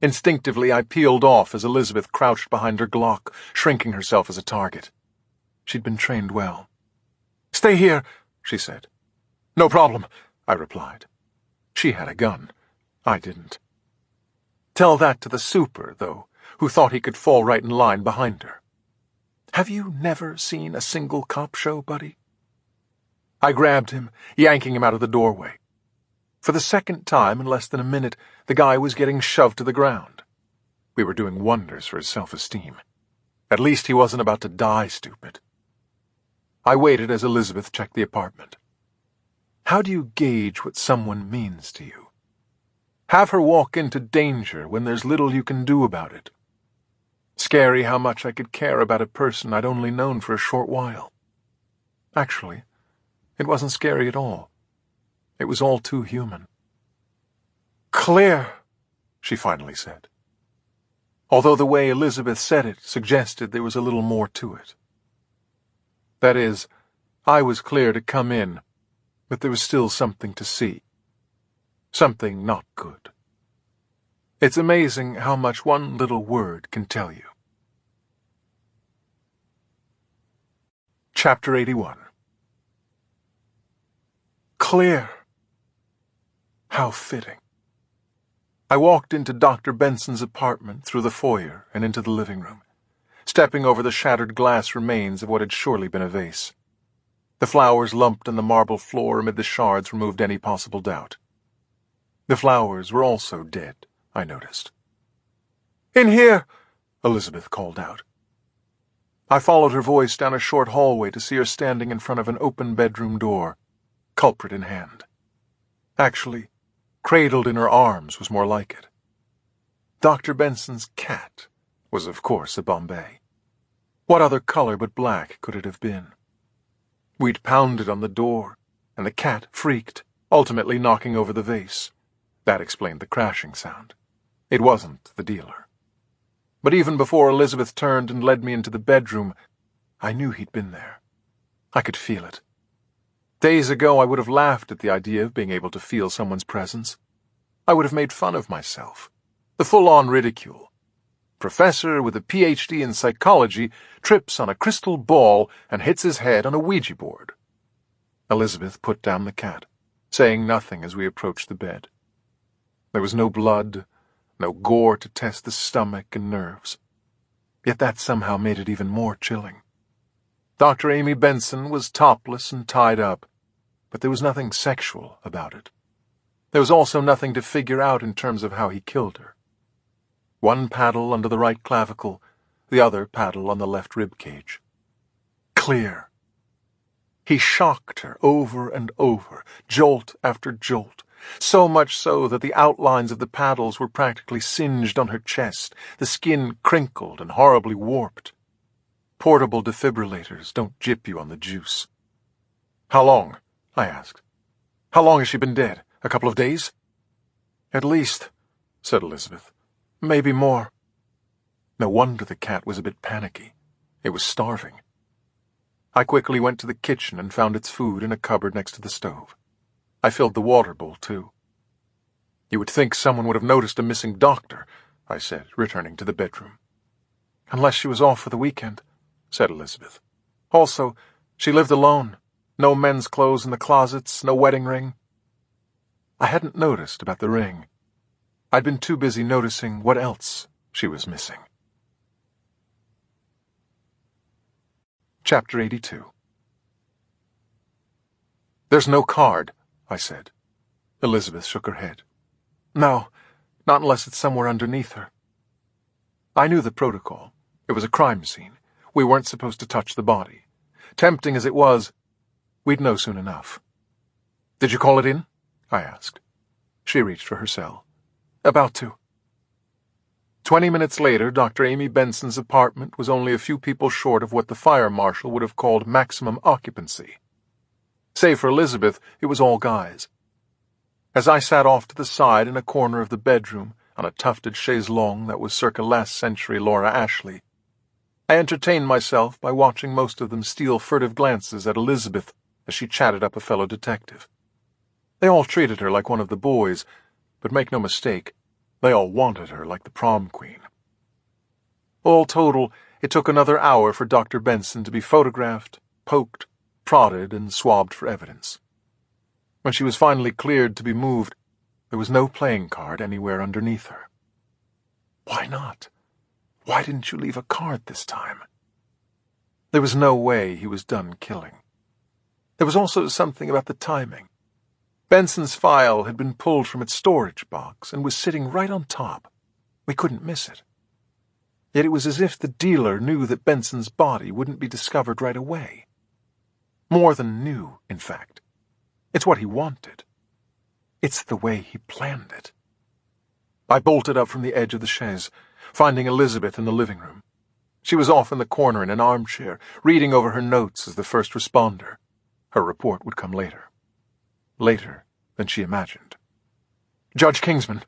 Instinctively, I peeled off as Elizabeth crouched behind her Glock, shrinking herself as a target. She'd been trained well. "Stay here," she said. "No problem," I replied. She had a gun. I didn't. Tell that to the super, though, who thought he could fall right in line behind her. Have you never seen a single cop show, buddy? I grabbed him, yanking him out of the doorway. For the second time in less than a minute, the guy was getting shoved to the ground. We were doing wonders for his self-esteem. At least he wasn't about to die stupid. I waited as Elizabeth checked the apartment. How do you gauge what someone means to you? Have her walk into danger when there's little you can do about it. Scary how much I could care about a person I'd only known for a short while. Actually, it wasn't scary at all. It was all too human. "Clear," she finally said. Although the way Elizabeth said it suggested there was a little more to it. That is, I was clear to come in, but there was still something to see. Something not good. It's amazing how much one little word can tell you. Chapter 81. "Clear." How fitting. I walked into Dr. Benson's apartment through the foyer and into the living room, stepping over the shattered glass remains of what had surely been a vase. The flowers lumped on the marble floor amid the shards removed any possible doubt. The flowers were also dead, I noticed. "In here," Elizabeth called out. I followed her voice down a short hallway to see her standing in front of an open bedroom door, culprit in hand. Actually, cradled in her arms was more like it. Dr. Benson's cat was, of course, a Bombay. What other color but black could it have been? We'd pounded on the door, and the cat freaked, ultimately knocking over the vase. That explained the crashing sound. It wasn't the dealer. But even before Elizabeth turned and led me into the bedroom, I knew he'd been there. I could feel it. Days ago, I would have laughed at the idea of being able to feel someone's presence. I would have made fun of myself. The full-on ridicule. Professor with a PhD in psychology trips on a crystal ball and hits his head on a Ouija board. Elizabeth put down the cat, saying nothing as we approached the bed. There was no blood, no gore to test the stomach and nerves. Yet that somehow made it even more chilling. Dr. Amy Benson was topless and tied up, but there was nothing sexual about it. There was also nothing to figure out in terms of how he killed her. One paddle under the right clavicle, the other paddle on the left rib cage. Clear. He shocked her over and over, jolt after jolt, so much so that the outlines of the paddles were practically singed on her chest, the skin crinkled and horribly warped. Portable defibrillators don't jip you on the juice. "How long?" I asked. "How long has she been dead? A couple of days?" "At least," said Elizabeth. "Maybe more." No wonder the cat was a bit panicky. It was starving. I quickly went to the kitchen and found its food in a cupboard next to the stove. I filled the water bowl, too. "You would think someone would have noticed a missing doctor," I said, returning to the bedroom. Unless she was off for the weekend, said Elizabeth. Also, she lived alone. No men's clothes in the closets, no wedding ring. I hadn't noticed about the ring. I'd been too busy noticing what else she was missing. Chapter 82. There's no card, I said. Elizabeth shook her head. No, not unless it's somewhere underneath her. I knew the protocol. It was a crime scene. We weren't supposed to touch the body. Tempting as it was, we'd know soon enough. Did you call it in? I asked. She reached for her cell. About to. 20 minutes later, Dr. Amy Benson's apartment was only a few people short of what the fire marshal would have called maximum occupancy. Save for Elizabeth, it was all guys. As I sat off to the side in a corner of the bedroom, on a tufted chaise longue that was circa last century Laura Ashley, I entertained myself by watching most of them steal furtive glances at Elizabeth as she chatted up a fellow detective. They all treated her like one of the boys, but make no mistake, they all wanted her like the prom queen. All total, it took another hour for Dr. Benson to be photographed, poked, prodded, and swabbed for evidence. When she was finally cleared to be moved, there was no playing card anywhere underneath her. Why not? Why didn't you leave a card this time? There was no way he was done killing. There was also something about the timing. Benson's file had been pulled from its storage box and was sitting right on top. We couldn't miss it. Yet it was as if the dealer knew that Benson's body wouldn't be discovered right away. More than knew, in fact. It's what he wanted. It's the way he planned it. I bolted up from the edge of the chaise, finding Elizabeth in the living room. She was off in the corner in an armchair, reading over her notes as the first responder. Her report would come later. Later than she imagined. Judge Kingsman,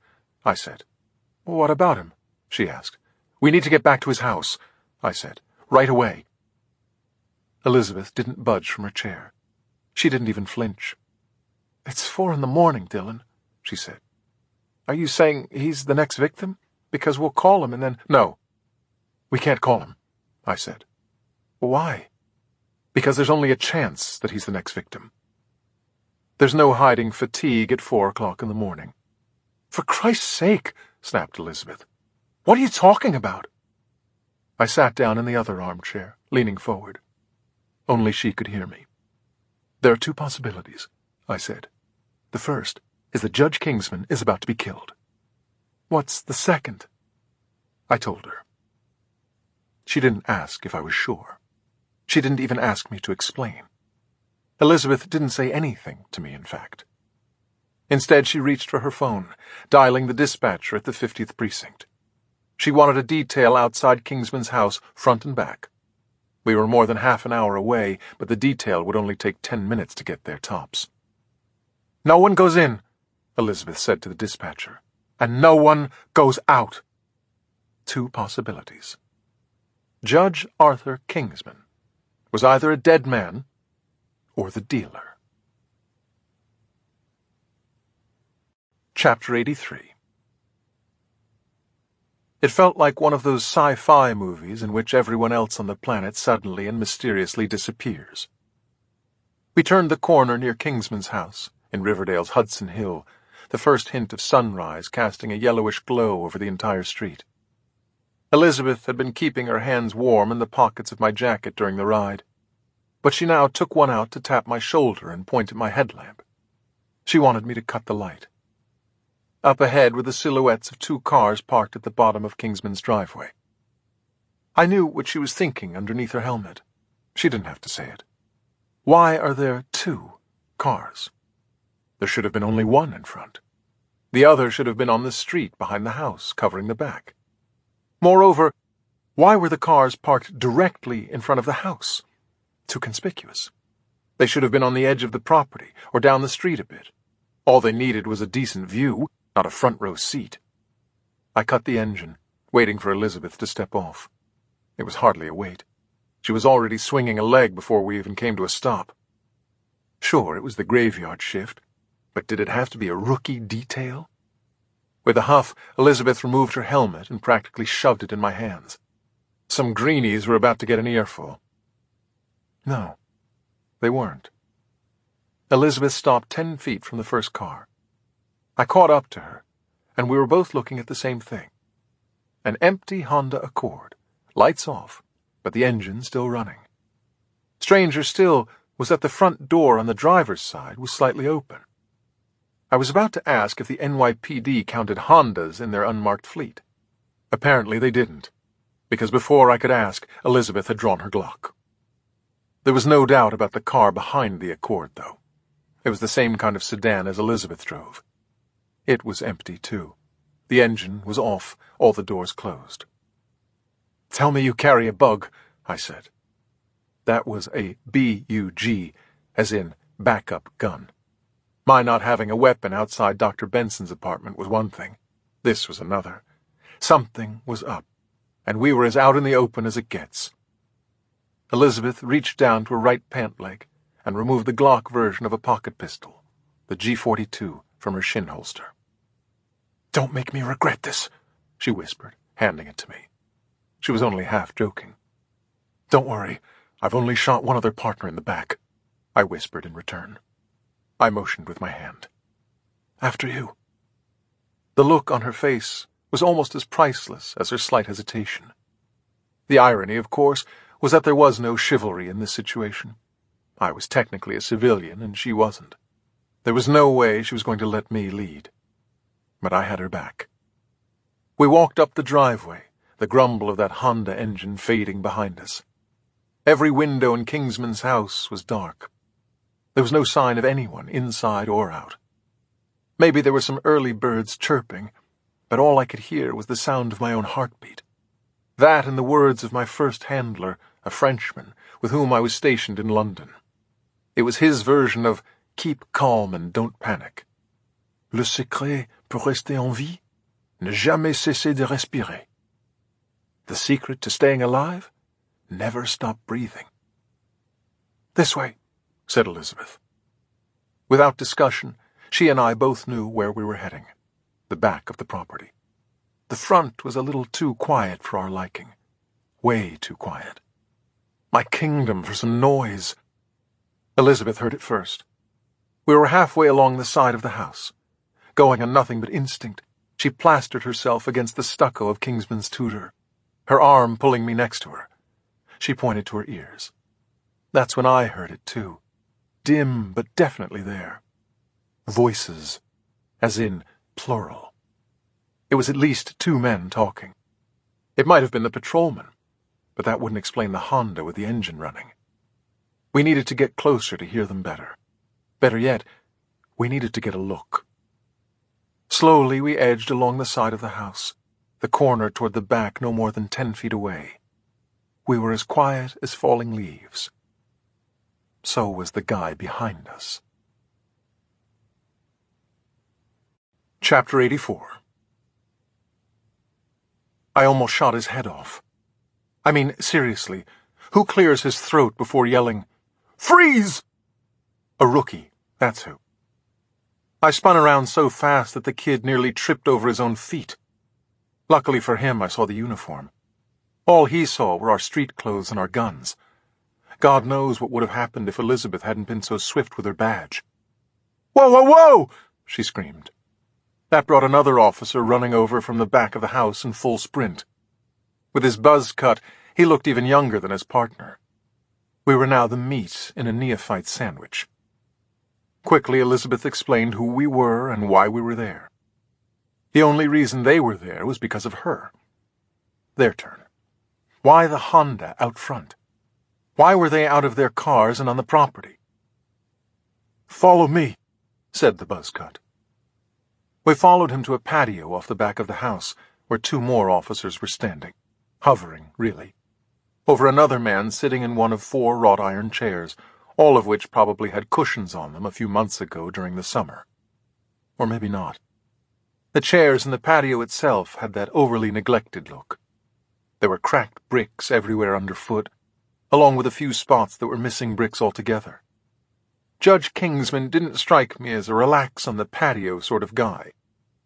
I said. What about him? She asked. We need to get back to his house, I said. Right away. Elizabeth didn't budge from her chair. She didn't even flinch. It's 4 a.m, Dylan, she said. Are you saying he's the next victim? Because we'll call him and then— No. We can't call him, I said. Why? Because there's only a chance that he's the next victim. There's no hiding fatigue at 4 o'clock in the morning. For Christ's sake, snapped Elizabeth. What are you talking about? I sat down in the other armchair, leaning forward. Only she could hear me. There are 2 possibilities, I said. The first is that Judge Kingsman is about to be killed. What's the second? I told her. She didn't ask if I was sure. She didn't even ask me to explain. Elizabeth didn't say anything to me, in fact. Instead, she reached for her phone, dialing the dispatcher at the 50th Precinct. She wanted a detail outside Kingsman's house, front and back. We were more than half an hour away, but the detail would only take 10 minutes to get there tops. No one goes in, Elizabeth said to the dispatcher, and no one goes out. 2 possibilities. Judge Arthur Kingsman was either a dead man or the dealer. Chapter 83. It felt like one of those sci-fi movies in which everyone else on the planet suddenly and mysteriously disappears. We turned the corner near Kingsman's house, in Riverdale's Hudson Hill, the first hint of sunrise casting a yellowish glow over the entire street. Elizabeth had been keeping her hands warm in the pockets of my jacket during the ride, but she now took one out to tap my shoulder and point at my headlamp. She wanted me to cut the light. Up ahead were the silhouettes of 2 cars parked at the bottom of Kingsman's driveway. I knew what she was thinking underneath her helmet. She didn't have to say it. Why are there 2 cars? There should have been only 1 in front. The other should have been on the street behind the house, covering the back. Moreover, why were the cars parked directly in front of the house? Too conspicuous. They should have been on the edge of the property, or down the street a bit. All they needed was a decent view, not a front-row seat. I cut the engine, waiting for Elizabeth to step off. It was hardly a wait. She was already swinging a leg before we even came to a stop. Sure, it was the graveyard shift, but did it have to be a rookie detail? With a huff, Elizabeth removed her helmet and practically shoved it in my hands. Some greenies were about to get an earful. No, they weren't. Elizabeth stopped 10 feet from the first car. I caught up to her, and we were both looking at the same thing. An empty Honda Accord, lights off, but the engine still running. Stranger still was that the front door on the driver's side was slightly open. I was about to ask if the NYPD counted Hondas in their unmarked fleet. Apparently they didn't, because before I could ask, Elizabeth had drawn her Glock. There was no doubt about the car behind the Accord, though. It was the same kind of sedan as Elizabeth drove. It was empty, too. The engine was off, all the doors closed. "Tell me you carry a bug," I said. That was a BUG, as in backup gun. My not having a weapon outside Dr. Benson's apartment was one thing. This was another. Something was up, and we were as out in the open as it gets. Elizabeth reached down to her right pant leg and removed the Glock version of a pocket pistol, the G42, from her shin holster. "Don't make me regret this," she whispered, handing it to me. She was only half joking. "Don't worry, I've only shot one other partner in the back," I whispered in return. I motioned with my hand. "After you." The look on her face was almost as priceless as her slight hesitation. The irony, of course, was that there was no chivalry in this situation. I was technically a civilian, and she wasn't. There was no way she was going to let me lead. But I had her back. We walked up the driveway, the grumble of that Honda engine fading behind us. Every window in Kingsman's house was dark. There was no sign of anyone, inside or out. Maybe there were some early birds chirping, but all I could hear was the sound of my own heartbeat. That and the words of my first handler, a Frenchman, with whom I was stationed in London. It was his version of "keep calm and don't panic." Le secret pour rester en vie? Ne jamais cesser de respirer. The secret to staying alive? Never stop breathing. "This way," said Elizabeth. Without discussion, she and I both knew where we were heading, the back of the property. The front was a little too quiet for our liking. Way too quiet. My kingdom for some noise. Elizabeth heard it first. We were halfway along the side of the house. Going on nothing but instinct, she plastered herself against the stucco of Kingsman's Tudor, her arm pulling me next to her. She pointed to her ears. That's when I heard it, too. Dim, but definitely there. Voices, as in plural. It was at least 2 men talking. It might have been the patrolman, but that wouldn't explain the Honda with the engine running. We needed to get closer to hear them better. Better yet, we needed to get a look. Slowly we edged along the side of the house, the corner toward the back no more than 10 feet away. We were as quiet as falling leaves. So was the guy behind us. Chapter 84. I almost shot his head off. I mean, seriously, who clears his throat before yelling, "Freeze!" A rookie, that's who. I spun around so fast that the kid nearly tripped over his own feet. Luckily for him, I saw the uniform. All he saw were our street clothes and our guns. God knows what would have happened if Elizabeth hadn't been so swift with her badge. "Whoa, whoa, whoa!" she screamed. That brought another officer running over from the back of the house in full sprint. With his buzz cut, he looked even younger than his partner. We were now the meat in a neophyte sandwich. Quickly, Elizabeth explained who we were and why we were there. The only reason they were there was because of her. Their turn. Why the Honda out front? Why were they out of their cars and on the property? "Follow me," said the buzzcut. We followed him to a patio off the back of the house, where 2 more officers were standing, hovering, really, over another man sitting in one of 4 wrought iron chairs, all of which probably had cushions on them a few months ago during the summer. Or maybe not. The chairs and the patio itself had that overly neglected look. There were cracked bricks everywhere underfoot, along with a few spots that were missing bricks altogether. Judge Kingsman didn't strike me as a relax-on-the-patio sort of guy.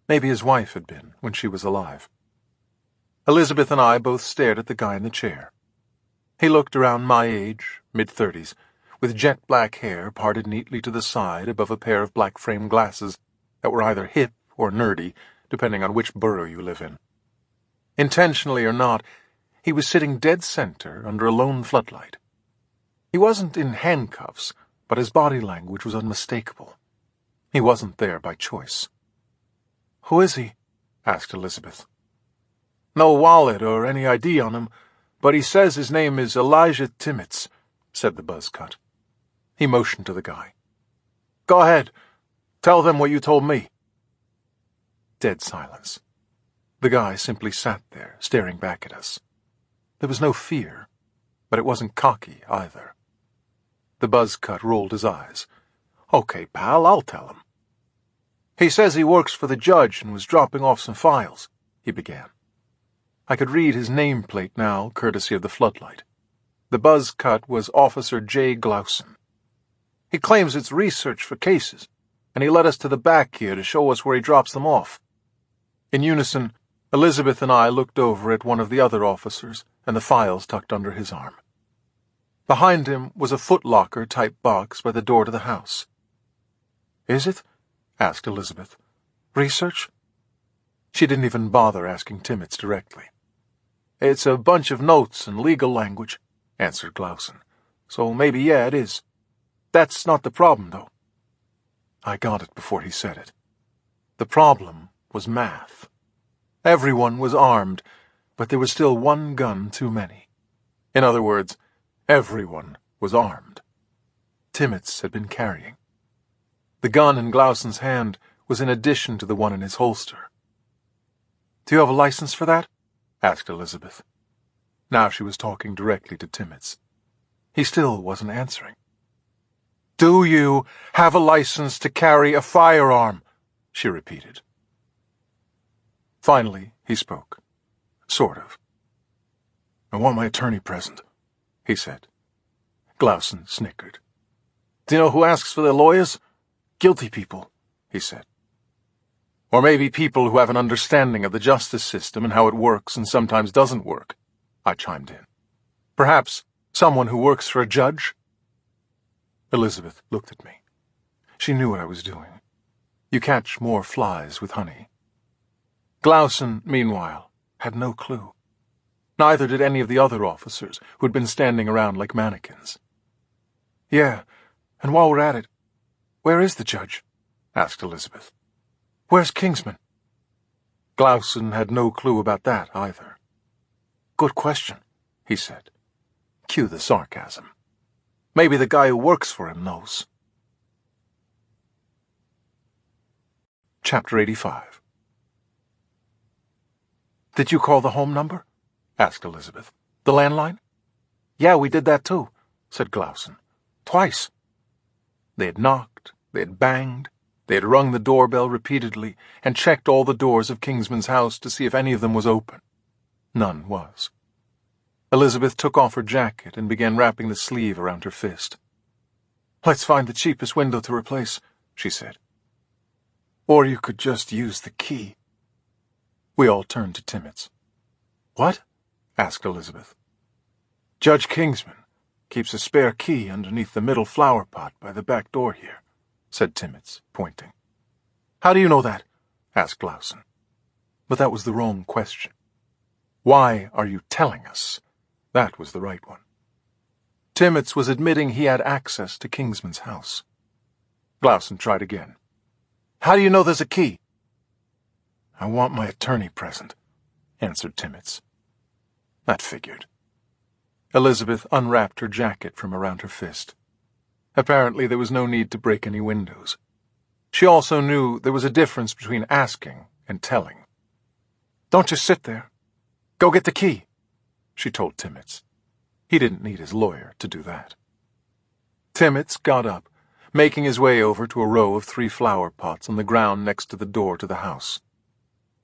Maybe his wife had been, when she was alive. Elizabeth and I both stared at the guy in the chair. He looked around my age, mid-30s, with jet-black hair parted neatly to the side above a pair of black-framed glasses that were either hip or nerdy, depending on which borough you live in. Intentionally or not, he was sitting dead center under a lone floodlight. He wasn't in handcuffs, but his body language was unmistakable. He wasn't there by choice. "Who is he?" asked Elizabeth. "No wallet or any ID on him, but he says his name is Elijah Timmets," said the buzzcut. He motioned to the guy. "Go ahead. Tell them what you told me." Dead silence. The guy simply sat there, staring back at us. There was no fear, but it wasn't cocky either. The buzzcut rolled his eyes. "Okay, pal, I'll tell him." "He says he works for the judge and was dropping off some files," he began. I could read his nameplate now, courtesy of the floodlight. The buzzcut was Officer J. Glausen. "He claims it's research for cases, and he led us to the back here to show us where he drops them off." In unison, Elizabeth and I looked over at one of the other officers and the files tucked under his arm. Behind him was a footlocker-type box by the door to the house. "Is it?" asked Elizabeth. "Research?" She didn't even bother asking Timmets directly. "It's a bunch of notes and legal language," answered Glausen. "So maybe, yeah, it is. That's not the problem, though." I got it before he said it. The problem was math. Everyone was armed, but there was still one gun too many. In other words, everyone was armed. Timmets had been carrying. The gun in Glausen's hand was in addition to the one in his holster. "Do you have a license for that?" asked Elizabeth. Now she was talking directly to Timmets. He still wasn't answering. "Do you have a license to carry a firearm?" she repeated. Finally, he spoke. Sort of. "I want my attorney present," he said. Glausen snickered. "Do you know who asks for their lawyers? Guilty people," he said. "Or maybe people who have an understanding of the justice system and how it works and sometimes doesn't work," I chimed in. "Perhaps someone who works for a judge?" Elizabeth looked at me. She knew what I was doing. You catch more flies with honey. Glausen, meanwhile, had no clue. Neither did any of the other officers who'd been standing around like mannequins. "Yeah, and while we're at it, where is the judge?" asked Elizabeth. "Where's Kingsman?" Glausen had no clue about that either. "Good question," he said. Cue the sarcasm. "Maybe the guy who works for him knows." Chapter 85. "Did you call the home number?" asked Elizabeth. "The landline?" "Yeah, we did that too," said Glausen. "Twice." They had knocked, they had banged, they had rung the doorbell repeatedly and checked all the doors of Kingsman's house to see if any of them was open. None was. Elizabeth took off her jacket and began wrapping the sleeve around her fist. "Let's find the cheapest window to replace," she said. "Or you could just use the key." We all turned to Timmets. "What?" asked Elizabeth. "Judge Kingsman keeps a spare key underneath the middle flower pot by the back door here," said Timmets, pointing. "How do you know that?" asked Glausen. But that was the wrong question. "Why are you telling us?" That was the right one. Timmets was admitting he had access to Kingsman's house. Glausen tried again. "How do you know there's a key?" "I want my attorney present," answered Timmets. That figured. Elizabeth unwrapped her jacket from around her fist. Apparently there was no need to break any windows. She also knew there was a difference between asking and telling. "Don't just sit there. Go get the key," she told Timmets. He didn't need his lawyer to do that. Timmets got up, making his way over to a row of 3 flower pots on the ground next to the door to the house.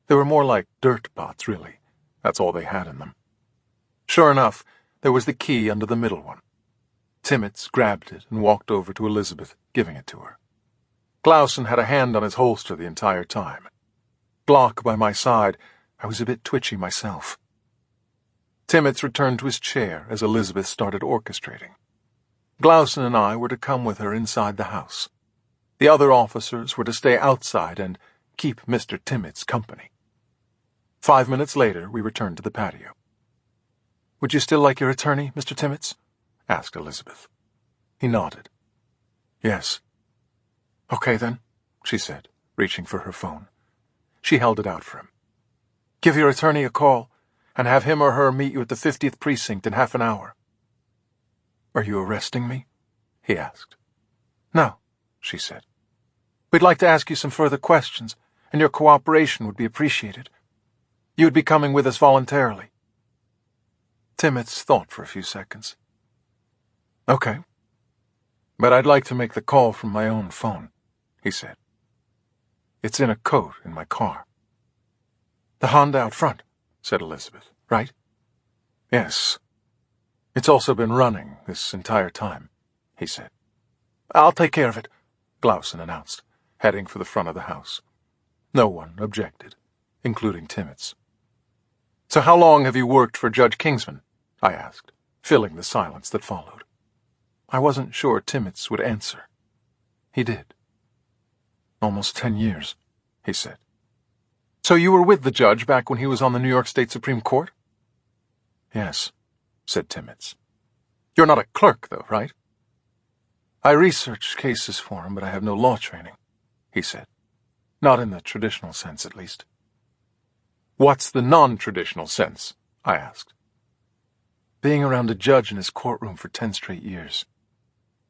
They were more like dirt pots, really. That's all they had in them. Sure enough, there was the key under the middle one. Timmets grabbed it and walked over to Elizabeth, giving it to her. Glausen had a hand on his holster the entire time. Glock by my side, I was a bit twitchy myself. Timmets returned to his chair as Elizabeth started orchestrating. Glausen and I were to come with her inside the house. The other officers were to stay outside and keep Mr. Timmets company. 5 minutes later, we returned to the patio. "Would you still like your attorney, Mr. Timmets?" asked Elizabeth. He nodded. "Yes." "Okay, then," she said, reaching for her phone. She held it out for him. "Give your attorney a call, and have him or her meet you at the 50th Precinct in half an hour." "Are you arresting me?" he asked. "No," she said. "We'd like to ask you some further questions, and your cooperation would be appreciated. You would be coming with us voluntarily." Timmets thought for a few seconds. "Okay. But I'd like to make the call from my own phone," he said. "It's in a coat in my car." "The Honda out front," said Elizabeth, "right?" "Yes. It's also been running this entire time," he said. "I'll take care of it," Glausen announced, heading for the front of the house. No one objected, including Timmets. "So how long have you worked for Judge Kingsman?" I asked, filling the silence that followed. I wasn't sure Timmets would answer. He did. "Almost 10 years, he said. "So you were with the judge back when he was on the New York State Supreme Court?" "Yes," said Timmets. "You're not a clerk, though, right?" "I research cases for him, but I have no law training," he said. "Not in the traditional sense, at least." "What's the non-traditional sense?" I asked. "Being around a judge in his courtroom for 10 straight years.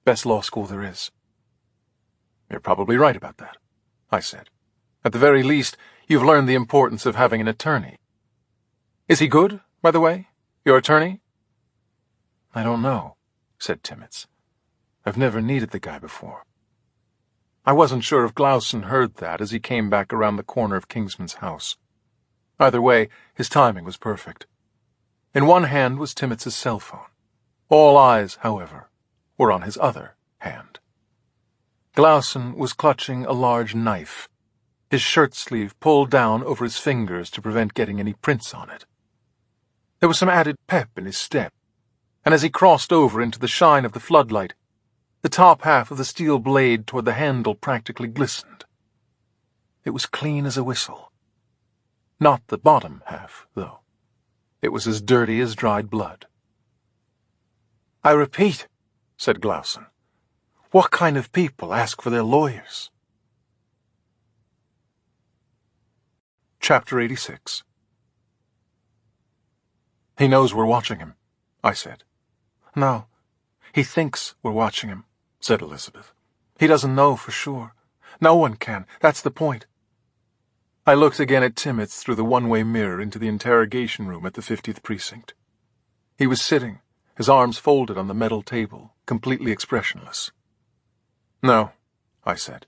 Best law school there is." "You're probably right about that," I said. "At the very least, you've learned the importance of having an attorney. Is he good, by the way, your attorney?" "I don't know," said Timmets. "I've never needed the guy before." I wasn't sure if Glausen heard that as he came back around the corner of Kingsman's house. Either way, his timing was perfect. In one hand was Timmets' cell phone. All eyes, however, were on his other hand. Glausen was clutching a large knife, his shirt sleeve pulled down over his fingers to prevent getting any prints on it. There was some added pep in his step, and as he crossed over into the shine of the floodlight, the top half of the steel blade toward the handle practically glistened. It was clean as a whistle. Not the bottom half, though. It was as dirty as dried blood. "I repeat," said Glausen, "what kind of people ask for their lawyers?" Chapter 86. "He knows we're watching him," I said. "No, he thinks we're watching him," said Elizabeth. "He doesn't know for sure. No one can. That's the point." I looked again at Timmets through the one-way mirror into the interrogation room at the 50th Precinct. He was sitting, his arms folded on the metal table, completely expressionless. "No," I said.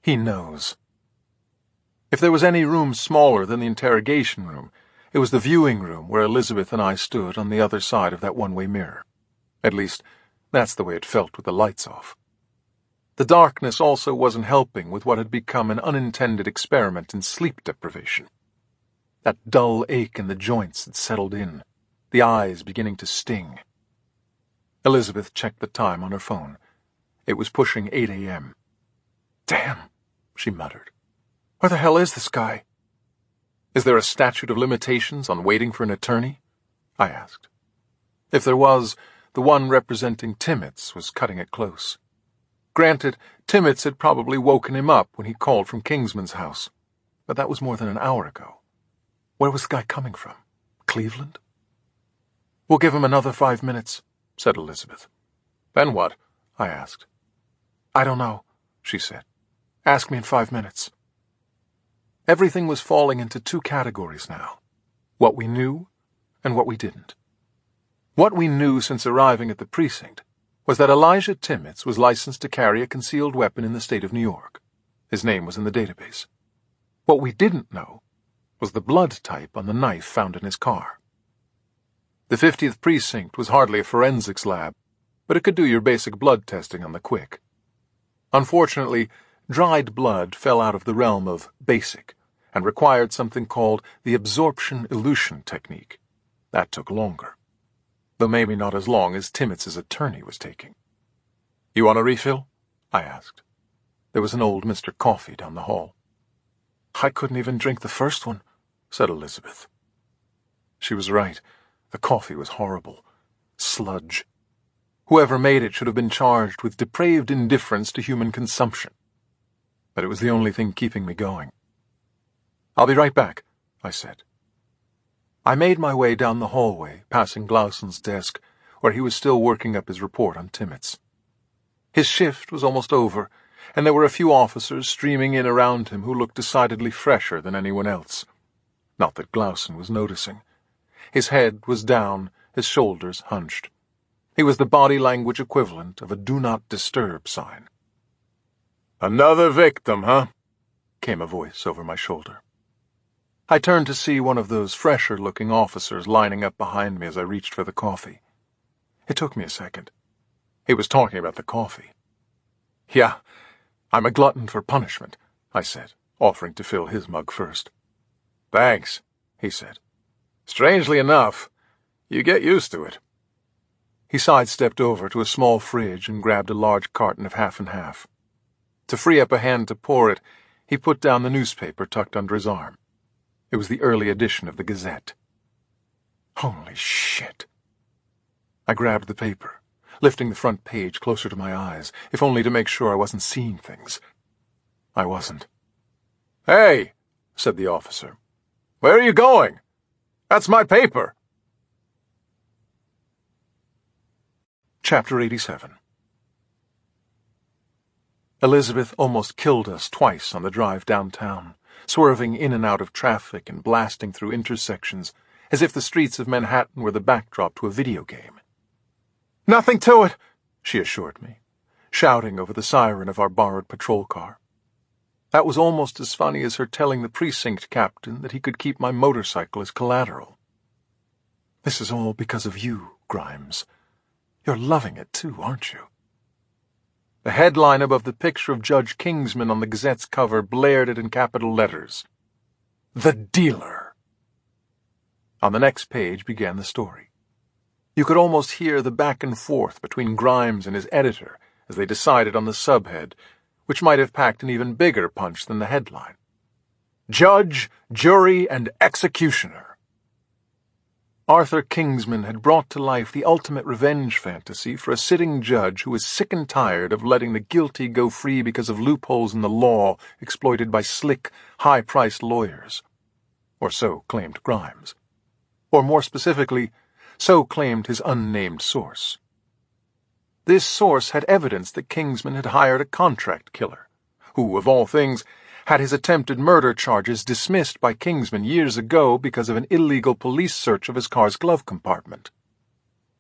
"He knows." If there was any room smaller than the interrogation room, it was the viewing room where Elizabeth and I stood on the other side of that one-way mirror. At least, that's the way it felt with the lights off. The darkness also wasn't helping with what had become an unintended experiment in sleep deprivation. That dull ache in the joints had settled in, the eyes beginning to sting. Elizabeth checked the time on her phone. It was pushing 8 a.m. "Damn," she muttered. "Where the hell is this guy?" "Is there a statute of limitations on waiting for an attorney?" I asked. If there was, the one representing Timmets was cutting it close. Granted, Timmets had probably woken him up when he called from Kingsman's house, but that was more than an hour ago. Where was the guy coming from? Cleveland? "We'll give him another 5 minutes," said Elizabeth. "Then what?" I asked. "I don't know," she said. "Ask me in 5 minutes." Everything was falling into two categories now: what we knew and what we didn't. What we knew since arriving at the precinct was that Elijah Timmets was licensed to carry a concealed weapon in the state of New York. His name was in the database. What we didn't know was the blood type on the knife found in his car. The 50th Precinct was hardly a forensics lab, but it could do your basic blood testing on the quick. Unfortunately, dried blood fell out of the realm of basic and required something called the absorption elution technique. That took longer, though maybe not as long as Timmitz's attorney was taking. "You want a refill?" I asked. There was an old Mr. Coffee down the hall. "I couldn't even drink the first one," said Elizabeth. She was right. The coffee was horrible. Sludge. Whoever made it should have been charged with depraved indifference to human consumption. But it was the only thing keeping me going. "I'll be right back," I said. I made my way down the hallway, passing Glauson's desk, where he was still working up his report on Timmets. His shift was almost over, and there were a few officers streaming in around him who looked decidedly fresher than anyone else. Not that Glauson was noticing. His head was down, his shoulders hunched. He was the body language equivalent of a "do not disturb" sign. "Another victim, huh?" came a voice over my shoulder. I turned to see one of those fresher-looking officers lining up behind me as I reached for the coffee. It took me a second. He was talking about the coffee. "Yeah, I'm a glutton for punishment," I said, offering to fill his mug first. "Thanks," he said. "Strangely enough, you get used to it." He sidestepped over to a small fridge and grabbed a large carton of half and half. To free up a hand to pour it, he put down the newspaper tucked under his arm. It was the early edition of the Gazette. Holy shit. I grabbed the paper, lifting the front page closer to my eyes, if only to make sure I wasn't seeing things. I wasn't. "Hey," said the officer. "Where are you going? That's my paper." Chapter 87. Elizabeth almost killed us twice on the drive downtown, swerving in and out of traffic and blasting through intersections, as if the streets of Manhattan were the backdrop to a video game. "Nothing to it," she assured me, shouting over the siren of our borrowed patrol car. That was almost as funny as her telling the precinct captain that he could keep my motorcycle as collateral. "This is all because of you, Grimes. You're loving it too, aren't you?" The headline above the picture of Judge Kingsman on the Gazette's cover blared it in capital letters. "The Dealer." On the next page began the story. You could almost hear the back and forth between Grimes and his editor as they decided on the subhead, which might have packed an even bigger punch than the headline. "Judge, Jury, and Executioner." Arthur Kingsman had brought to life the ultimate revenge fantasy for a sitting judge who was sick and tired of letting the guilty go free because of loopholes in the law exploited by slick, high-priced lawyers. Or so claimed Grimes. Or more specifically, so claimed his unnamed source. This source had evidence that Kingsman had hired a contract killer, who, of all things, had his attempted murder charges dismissed by Kingsman years ago because of an illegal police search of his car's glove compartment.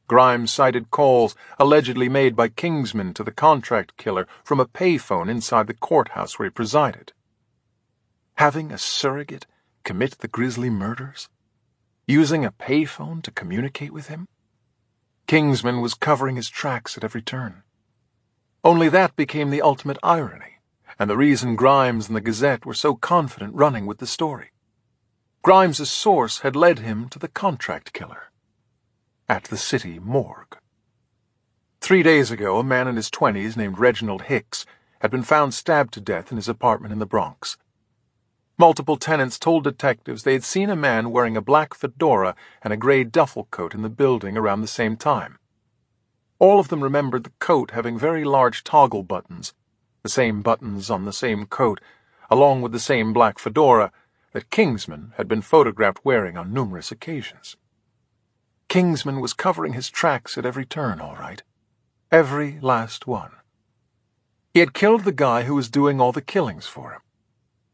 Grimes cited calls allegedly made by Kingsman to the contract killer from a payphone inside the courthouse where he presided. Having a surrogate commit the grisly murders? Using a payphone to communicate with him? Kingsman was covering his tracks at every turn. Only that became the ultimate irony, and the reason Grimes and the Gazette were so confident running with the story. Grimes's source had led him to the contract killer. At the city morgue. 3 days ago, a man in his 20s named Reginald Hicks had been found stabbed to death in his apartment in the Bronx. Multiple tenants told detectives they had seen a man wearing a black fedora and a gray duffel coat in the building around the same time. All of them remembered the coat having very large toggle buttons, the same buttons on the same coat, along with the same black fedora that Kingsman had been photographed wearing on numerous occasions. Kingsman was covering his tracks at every turn, all right. Every last one. He had killed the guy who was doing all the killings for him.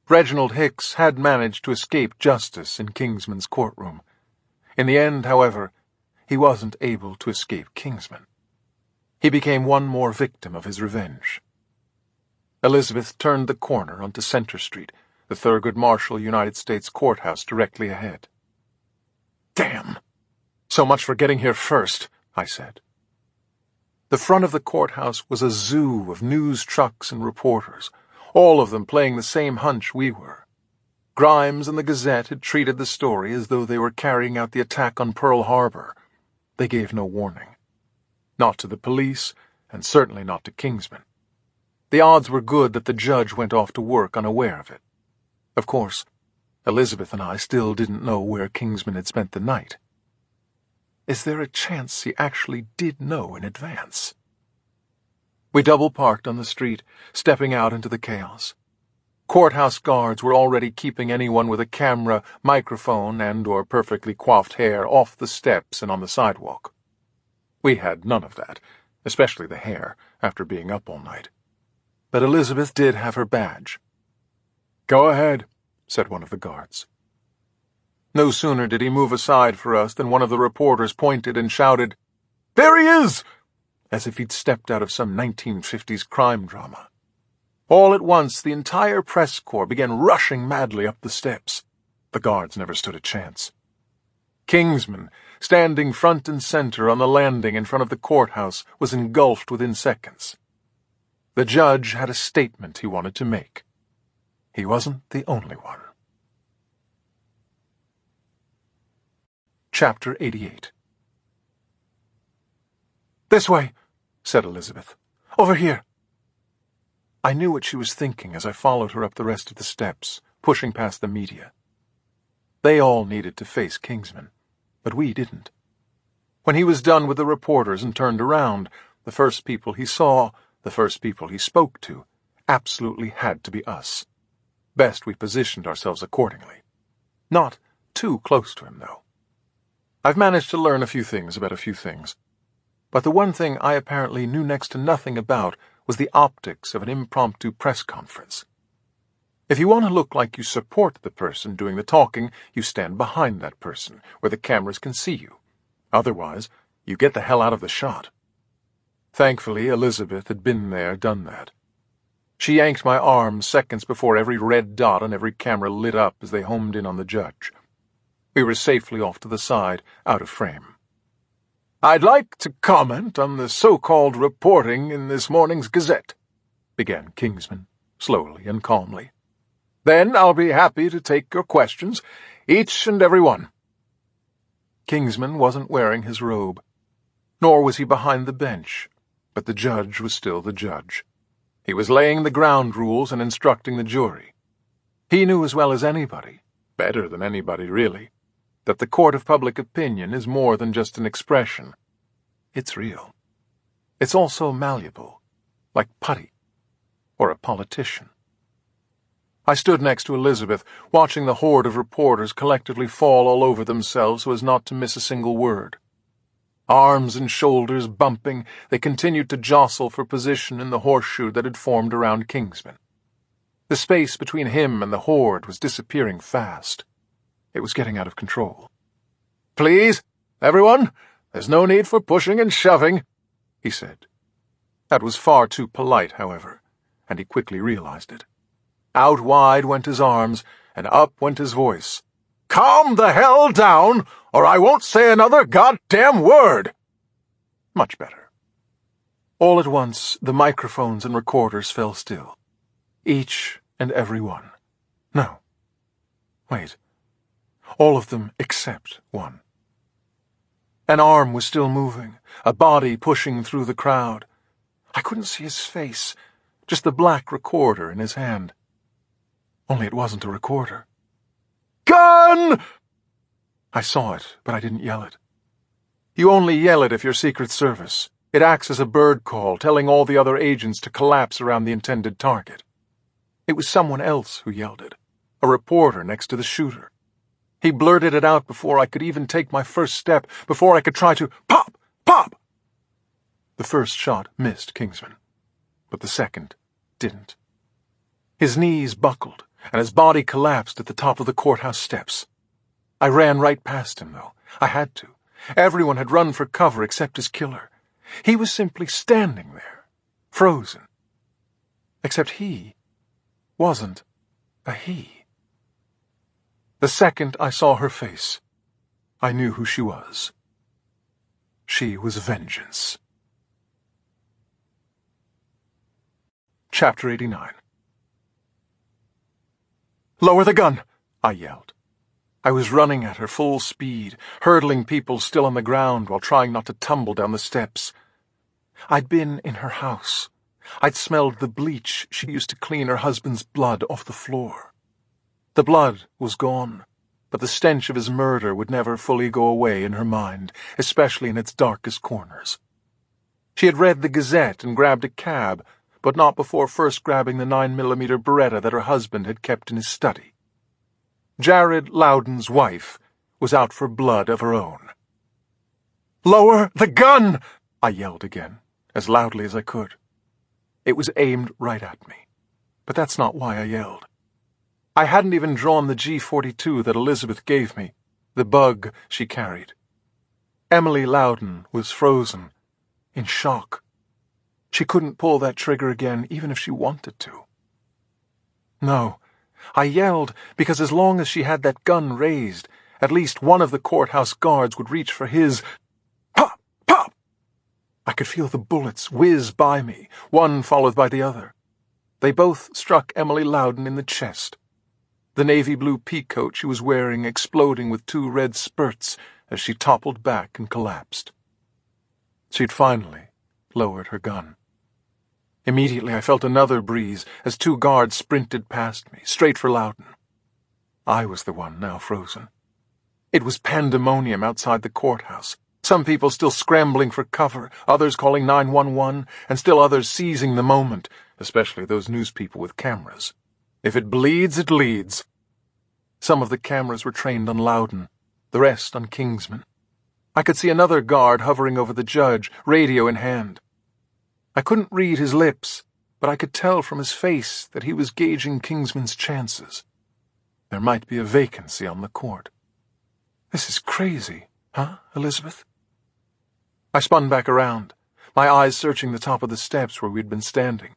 Reginald Hicks had managed to escape justice in Kingsman's courtroom. In the end, however, he wasn't able to escape Kingsman. He became one more victim of his revenge. Elizabeth turned the corner onto Center Street, the Thurgood Marshall United States Courthouse directly ahead. "Damn! So much for getting here first," I said. The front of the courthouse was a zoo of news trucks and reporters, all of them playing the same hunch we were. Grimes and the Gazette had treated the story as though they were carrying out the attack on Pearl Harbor. They gave no warning. Not to the police, and certainly not to Kingsman. The odds were good that the judge went off to work unaware of it. Of course, Elizabeth and I still didn't know where Kingsman had spent the night. Is there a chance he actually did know in advance? We double-parked on the street, stepping out into the chaos. Courthouse guards were already keeping anyone with a camera, microphone, and/or perfectly coiffed hair off the steps and on the sidewalk. We had none of that, especially the hair, after being up all night. But Elizabeth did have her badge. "Go ahead," said one of the guards. No sooner did he move aside for us than one of the reporters pointed and shouted, "There he is!" as if he'd stepped out of some 1950s crime drama. All at once, the entire press corps began rushing madly up the steps. The guards never stood a chance. Kingsman, standing front and center on the landing in front of the courthouse, was engulfed within seconds. The judge had a statement he wanted to make. He wasn't the only one. Chapter 88. "This way," said Elizabeth. "Over here." I knew what she was thinking as I followed her up the rest of the steps, pushing past the media. They all needed to face Kingsman, but we didn't. When he was done with the reporters and turned around, the first people he saw, the first people he spoke to, absolutely had to be us. Best we positioned ourselves accordingly. Not too close to him, though. I've managed to learn a few things about a few things, but the one thing I apparently knew next to nothing about was the optics of an impromptu press conference. If you want to look like you support the person doing the talking, you stand behind that person, where the cameras can see you. Otherwise, you get the hell out of the shot. Thankfully, Elizabeth had been there, done that. She yanked my arm seconds before every red dot on every camera lit up as they homed in on the judge. We were safely off to the side, out of frame. "I'd like to comment on the so-called reporting in this morning's Gazette," began Kingsman, slowly and calmly. "Then I'll be happy to take your questions, each and every one." Kingsman wasn't wearing his robe, nor was he behind the bench, but the judge was still the judge. He was laying the ground rules and instructing the jury. He knew as well as anybody, better than anybody really, that the court of public opinion is more than just an expression. It's real. It's also malleable, like putty, or a politician. I stood next to Elizabeth, watching the horde of reporters collectively fall all over themselves so as not to miss a single word. Arms and shoulders bumping, they continued to jostle for position in the horseshoe that had formed around Kingsman. The space between him and the horde was disappearing fast. It was getting out of control. "Please, everyone, there's no need for pushing and shoving," he said. That was far too polite, however, and he quickly realized it. Out wide went his arms, and up went his voice. "Calm the hell down, or I won't say another goddamn word!" Much better. All at once, the microphones and recorders fell still. Each and every one. No. Wait. All of them except one. An arm was still moving, a body pushing through the crowd. I couldn't see his face, just the black recorder in his hand. Only it wasn't a recorder. "Gun!" I saw it, but I didn't yell it. You only yell it if you're Secret Service. It acts as a bird call, telling all the other agents to collapse around the intended target. It was someone else who yelled it, a reporter next to the shooter. He blurted it out before I could even take my first step, before I could try to pop, pop. The first shot missed Kingsman, but the second didn't. His knees buckled, and his body collapsed at the top of the courthouse steps. I ran right past him, though. I had to. Everyone had run for cover except his killer. He was simply standing there, frozen. Except he wasn't a he. The second I saw her face, I knew who she was. She was vengeance. Chapter 89. "Lower the gun," I yelled. I was running at her full speed, hurdling people still on the ground while trying not to tumble down the steps. I'd been in her house. I'd smelled the bleach she used to clean her husband's blood off the floor. The blood was gone, but the stench of his murder would never fully go away in her mind, especially in its darkest corners. She had read the Gazette and grabbed a cab, but not before first grabbing the 9mm Beretta that her husband had kept in his study. Jared Loudon's wife was out for blood of her own. "Lower the gun!" I yelled again, as loudly as I could. It was aimed right at me, but that's not why I yelled. I hadn't even drawn the G42 that Elizabeth gave me, the bug she carried. Emily Loudon was frozen, in shock. She couldn't pull that trigger again even if she wanted to. No, I yelled because as long as she had that gun raised, at least one of the courthouse guards would reach for his. Pop! Pop! I could feel the bullets whiz by me, one followed by the other. They both struck Emily Loudon in the chest, the navy blue peacoat she was wearing exploding with 2 red spurts as she toppled back and collapsed. She'd finally lowered her gun. Immediately I felt another breeze as 2 guards sprinted past me, straight for Loudon. I was the one now frozen. It was pandemonium outside the courthouse. Some people still scrambling for cover, others calling 911, and still others seizing the moment, especially those newspeople with cameras. If it bleeds, it leads. Some of the cameras were trained on Loudon, the rest on Kingsman. I could see another guard hovering over the judge, radio in hand. I couldn't read his lips, but I could tell from his face that he was gauging Kingsman's chances. There might be a vacancy on the court. This is crazy, huh, Elizabeth? I spun back around, my eyes searching the top of the steps where we'd been standing.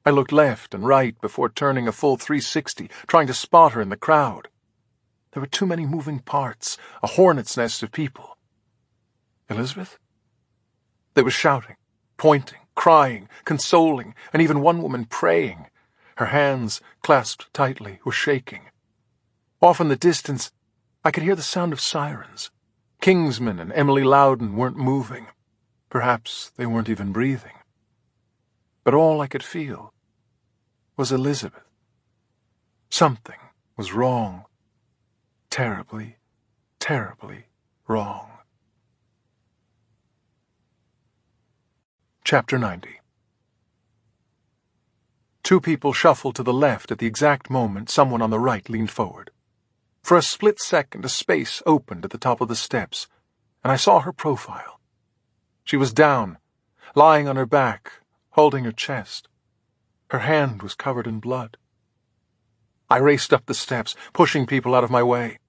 I looked left and right before turning a full 360, trying to spot her in the crowd. There were too many moving parts, a hornet's nest of people. Elizabeth? There was shouting, pointing, crying, consoling, and even one woman praying. Her hands, clasped tightly, were shaking. Off in the distance, I could hear the sound of sirens. Kingsman and Emily Loudon weren't moving. Perhaps they weren't even breathing. But all I could feel was Elizabeth. Something was wrong. Terribly, terribly wrong. Chapter 90. 2 people shuffled to the left at the exact moment someone on the right leaned forward. For a split second, a space opened at the top of the steps, and I saw her profile. She was down, lying on her back, holding her chest. Her hand was covered in blood. I raced up the steps, pushing people out of my way.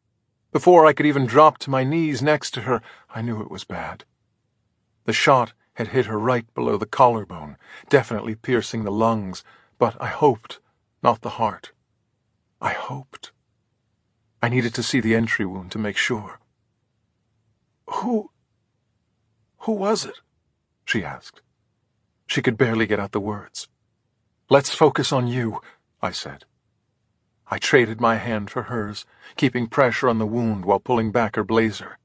Before I could even drop to my knees next to her, I knew it was bad. The shot had hit her right below the collarbone, definitely piercing the lungs, but I hoped, not the heart. I hoped. I needed to see the entry wound to make sure. Who was it? She asked. She could barely get out the words. Let's focus on you, I said. I traded my hand for hers, keeping pressure on the wound while pulling back her blazer.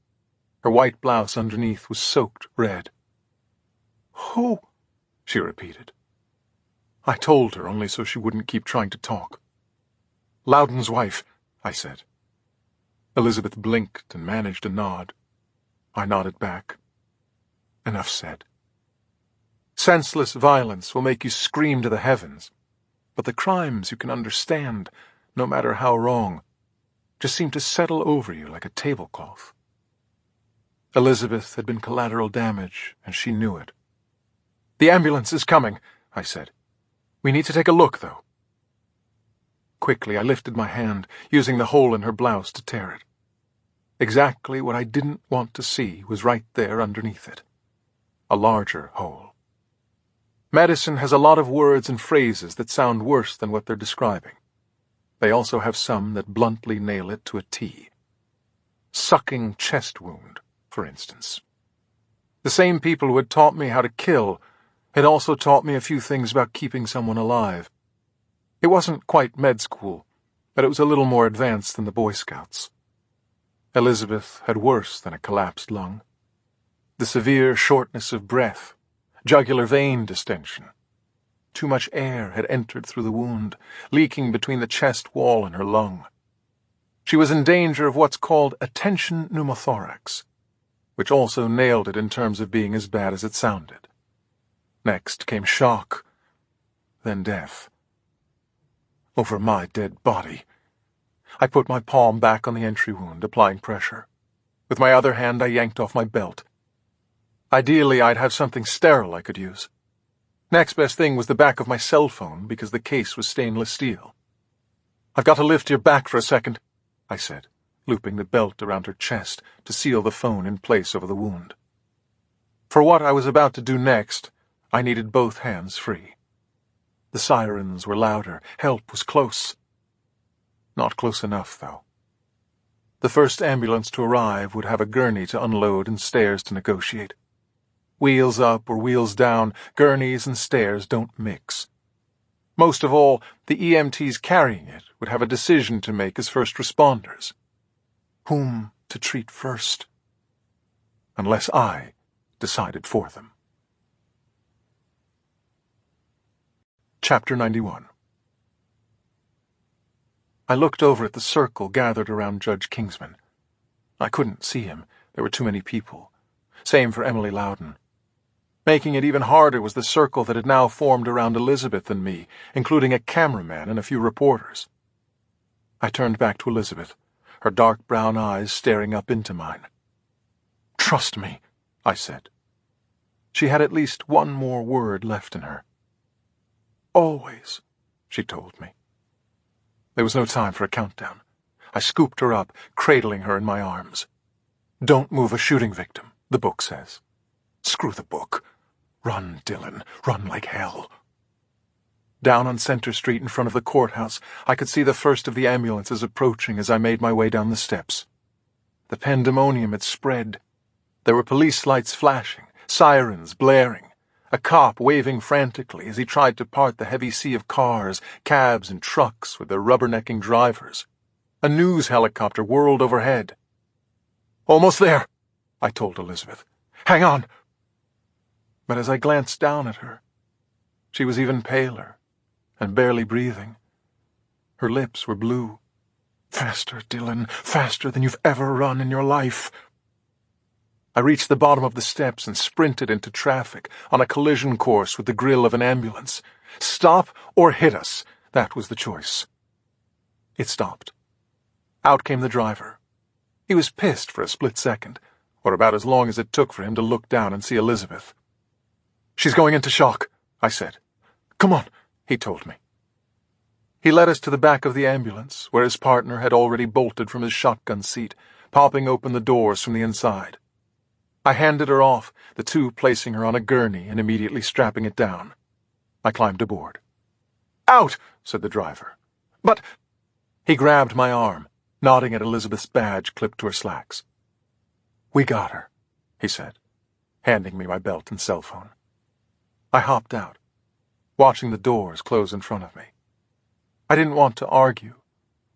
Her white blouse underneath was soaked red. Who? She repeated. I told her only so she wouldn't keep trying to talk. Loudon's wife, I said. Elizabeth blinked and managed a nod. I nodded back. Enough said. Senseless violence will make you scream to the heavens, but the crimes you can understand, no matter how wrong, just seem to settle over you like a tablecloth. Elizabeth had been collateral damage, and she knew it. The ambulance is coming, I said. We need to take a look, though. Quickly, I lifted my hand, using the hole in her blouse to tear it. Exactly what I didn't want to see was right there underneath it. A larger hole. Medicine has a lot of words and phrases that sound worse than what they're describing. They also have some that bluntly nail it to a T. Sucking chest wound, for instance. The same people who had taught me how to kill had also taught me a few things about keeping someone alive. It wasn't quite med school, but it was a little more advanced than the Boy Scouts. Elizabeth had worse than a collapsed lung. The severe shortness of breath, jugular vein distension. Too much air had entered through the wound, leaking between the chest wall and her lung. She was in danger of what's called a tension pneumothorax, which also nailed it in terms of being as bad as it sounded. Next came shock, then death. Over my dead body. I put my palm back on the entry wound, applying pressure. With my other hand, I yanked off my belt. Ideally, I'd have something sterile I could use. Next best thing was the back of my cell phone, because the case was stainless steel. "I've got to lift your back for a second," I said, looping the belt around her chest to seal the phone in place over the wound. For what I was about to do next, I needed both hands free. The sirens were louder. Help was close. Not close enough, though. The first ambulance to arrive would have a gurney to unload and stairs to negotiate. Wheels up or wheels down, gurneys and stairs don't mix. Most of all, the EMTs carrying it would have a decision to make as first responders. Whom to treat first? Unless I decided for them. Chapter 91. I looked over at the circle gathered around Judge Kingsman. I couldn't see him. There were too many people. Same for Emily Loudon. Making it even harder was the circle that had now formed around Elizabeth and me, including a cameraman and a few reporters. I turned back to Elizabeth, her dark brown eyes staring up into mine. "Trust me," I said. She had at least one more word left in her. "Always," she told me. There was no time for a countdown. I scooped her up, cradling her in my arms. "Don't move a shooting victim, the book says." "Screw the book. Run, Dylan. Run like hell." Down on Center Street in front of the courthouse, I could see the first of the ambulances approaching as I made my way down the steps. The pandemonium had spread. There were police lights flashing, sirens blaring, a cop waving frantically as he tried to part the heavy sea of cars, cabs, and trucks with their rubbernecking drivers. A news helicopter whirled overhead. "Almost there," I told Elizabeth. "Hang on." But as I glanced down at her, she was even paler and barely breathing. Her lips were blue. "Faster, Dylan, faster than you've ever run in your life." I reached the bottom of the steps and sprinted into traffic on a collision course with the grill of an ambulance. Stop or hit us, that was the choice. It stopped. Out came the driver. He was pissed for a split second, or about as long as it took for him to look down and see Elizabeth. "She's going into shock," I said. "Come on," he told me. He led us to the back of the ambulance, where his partner had already bolted from his shotgun seat, popping open the doors from the inside. I handed her off, the two placing her on a gurney and immediately strapping it down. I climbed aboard. "Out," said the driver. "But—" He grabbed my arm, nodding at Elizabeth's badge clipped to her slacks. "We got her," he said, handing me my belt and cell phone. I hopped out, watching the doors close in front of me. I didn't want to argue,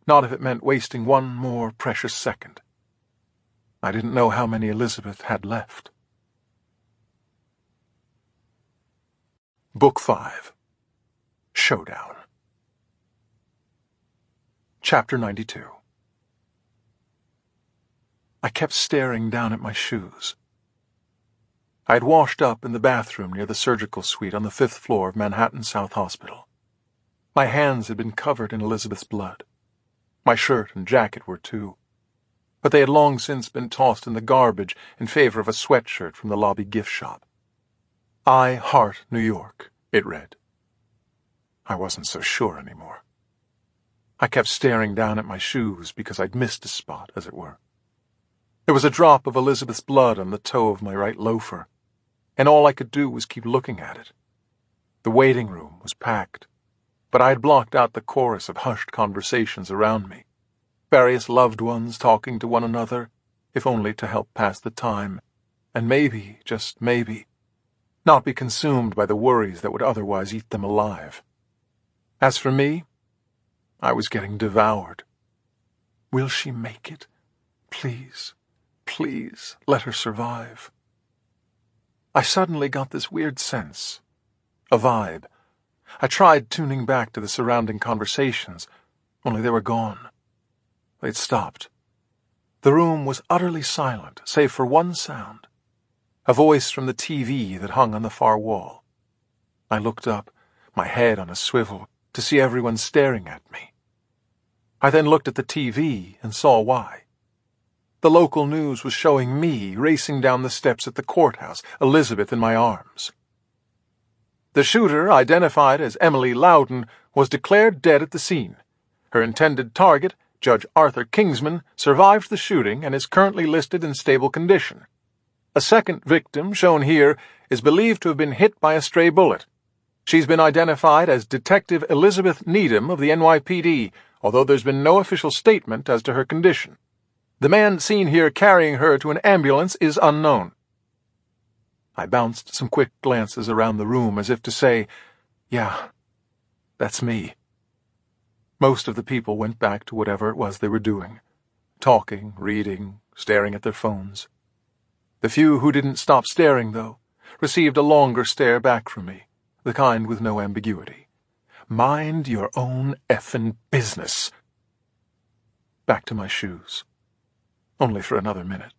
not if it meant wasting one more precious second. I didn't know how many Elizabeth had left. Book 5. Showdown. Chapter 92. I kept staring down at my shoes. I had washed up in the bathroom near the surgical suite on the 5th floor of Manhattan South Hospital. My hands had been covered in Elizabeth's blood. My shirt and jacket were too. But they had long since been tossed in the garbage in favor of a sweatshirt from the lobby gift shop. "I Heart New York," it read. I wasn't so sure anymore. I kept staring down at my shoes because I'd missed a spot, as it were. There was a drop of Elizabeth's blood on the toe of my right loafer, and all I could do was keep looking at it. The waiting room was packed, but I had blocked out the chorus of hushed conversations around me. Various loved ones talking to one another, if only to help pass the time, and maybe, just maybe, not be consumed by the worries that would otherwise eat them alive. As for me, I was getting devoured. Will she make it? Please, please, let her survive. I suddenly got this weird sense, a vibe. I tried tuning back to the surrounding conversations, only they were gone. They'd stopped. The room was utterly silent, save for one sound, a voice from the TV that hung on the far wall. I looked up, my head on a swivel, to see everyone staring at me. I then looked at the TV and saw why. The local news was showing me racing down the steps at the courthouse, Elizabeth in my arms. The shooter, identified as Emily Loudon, was declared dead at the scene. Her intended target, Judge Arthur Kingsman, survived the shooting and is currently listed in stable condition. A second victim, shown here, is believed to have been hit by a stray bullet. She's been identified as Detective Elizabeth Needham of the NYPD, although there's been no official statement as to her condition. The man seen here carrying her to an ambulance is unknown. I bounced some quick glances around the room as if to say, yeah, that's me. Most of the people went back to whatever it was they were doing, talking, reading, staring at their phones. The few who didn't stop staring, though, received a longer stare back from me, the kind with no ambiguity. Mind your own effing business. Back to my shoes. Only for another minute.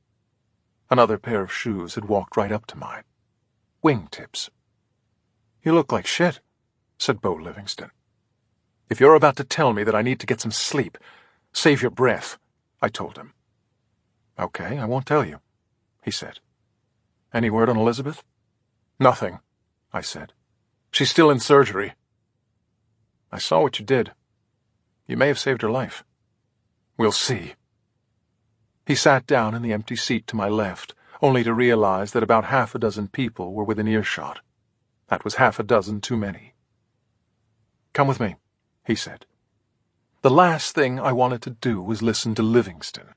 Another pair of shoes had walked right up to mine. Wingtips. You look like shit, said Bo Livingston. If you're about to tell me that I need to get some sleep, save your breath, I told him. Okay, I won't tell you, he said. Any word on Elizabeth? Nothing, I said. She's still in surgery. I saw what you did. You may have saved her life. We'll see. He sat down in the empty seat to my left, only to realize that about half a dozen people were within earshot. That was half a dozen too many. Come with me, he said. The last thing I wanted to do was listen to Livingston,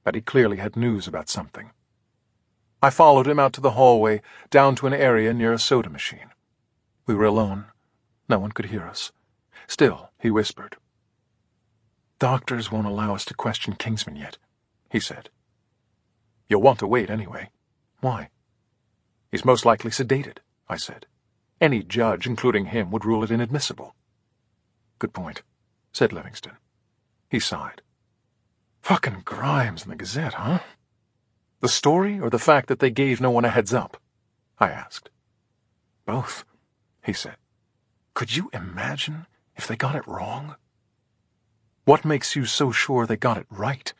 but he clearly had news about something. I followed him out to the hallway, down to an area near a soda machine. We were alone. No one could hear us. Still, he whispered. Doctors won't allow us to question Kingsman yet, he said. You'll want to wait anyway. Why? He's most likely sedated, I said. Any judge, including him, would rule it inadmissible. Good point, said Livingston. He sighed. Fucking Grimes in the Gazette, huh? The story or the fact that they gave no one a heads up? I asked. Both, he said. Could you imagine if they got it wrong? What makes you so sure they got it right?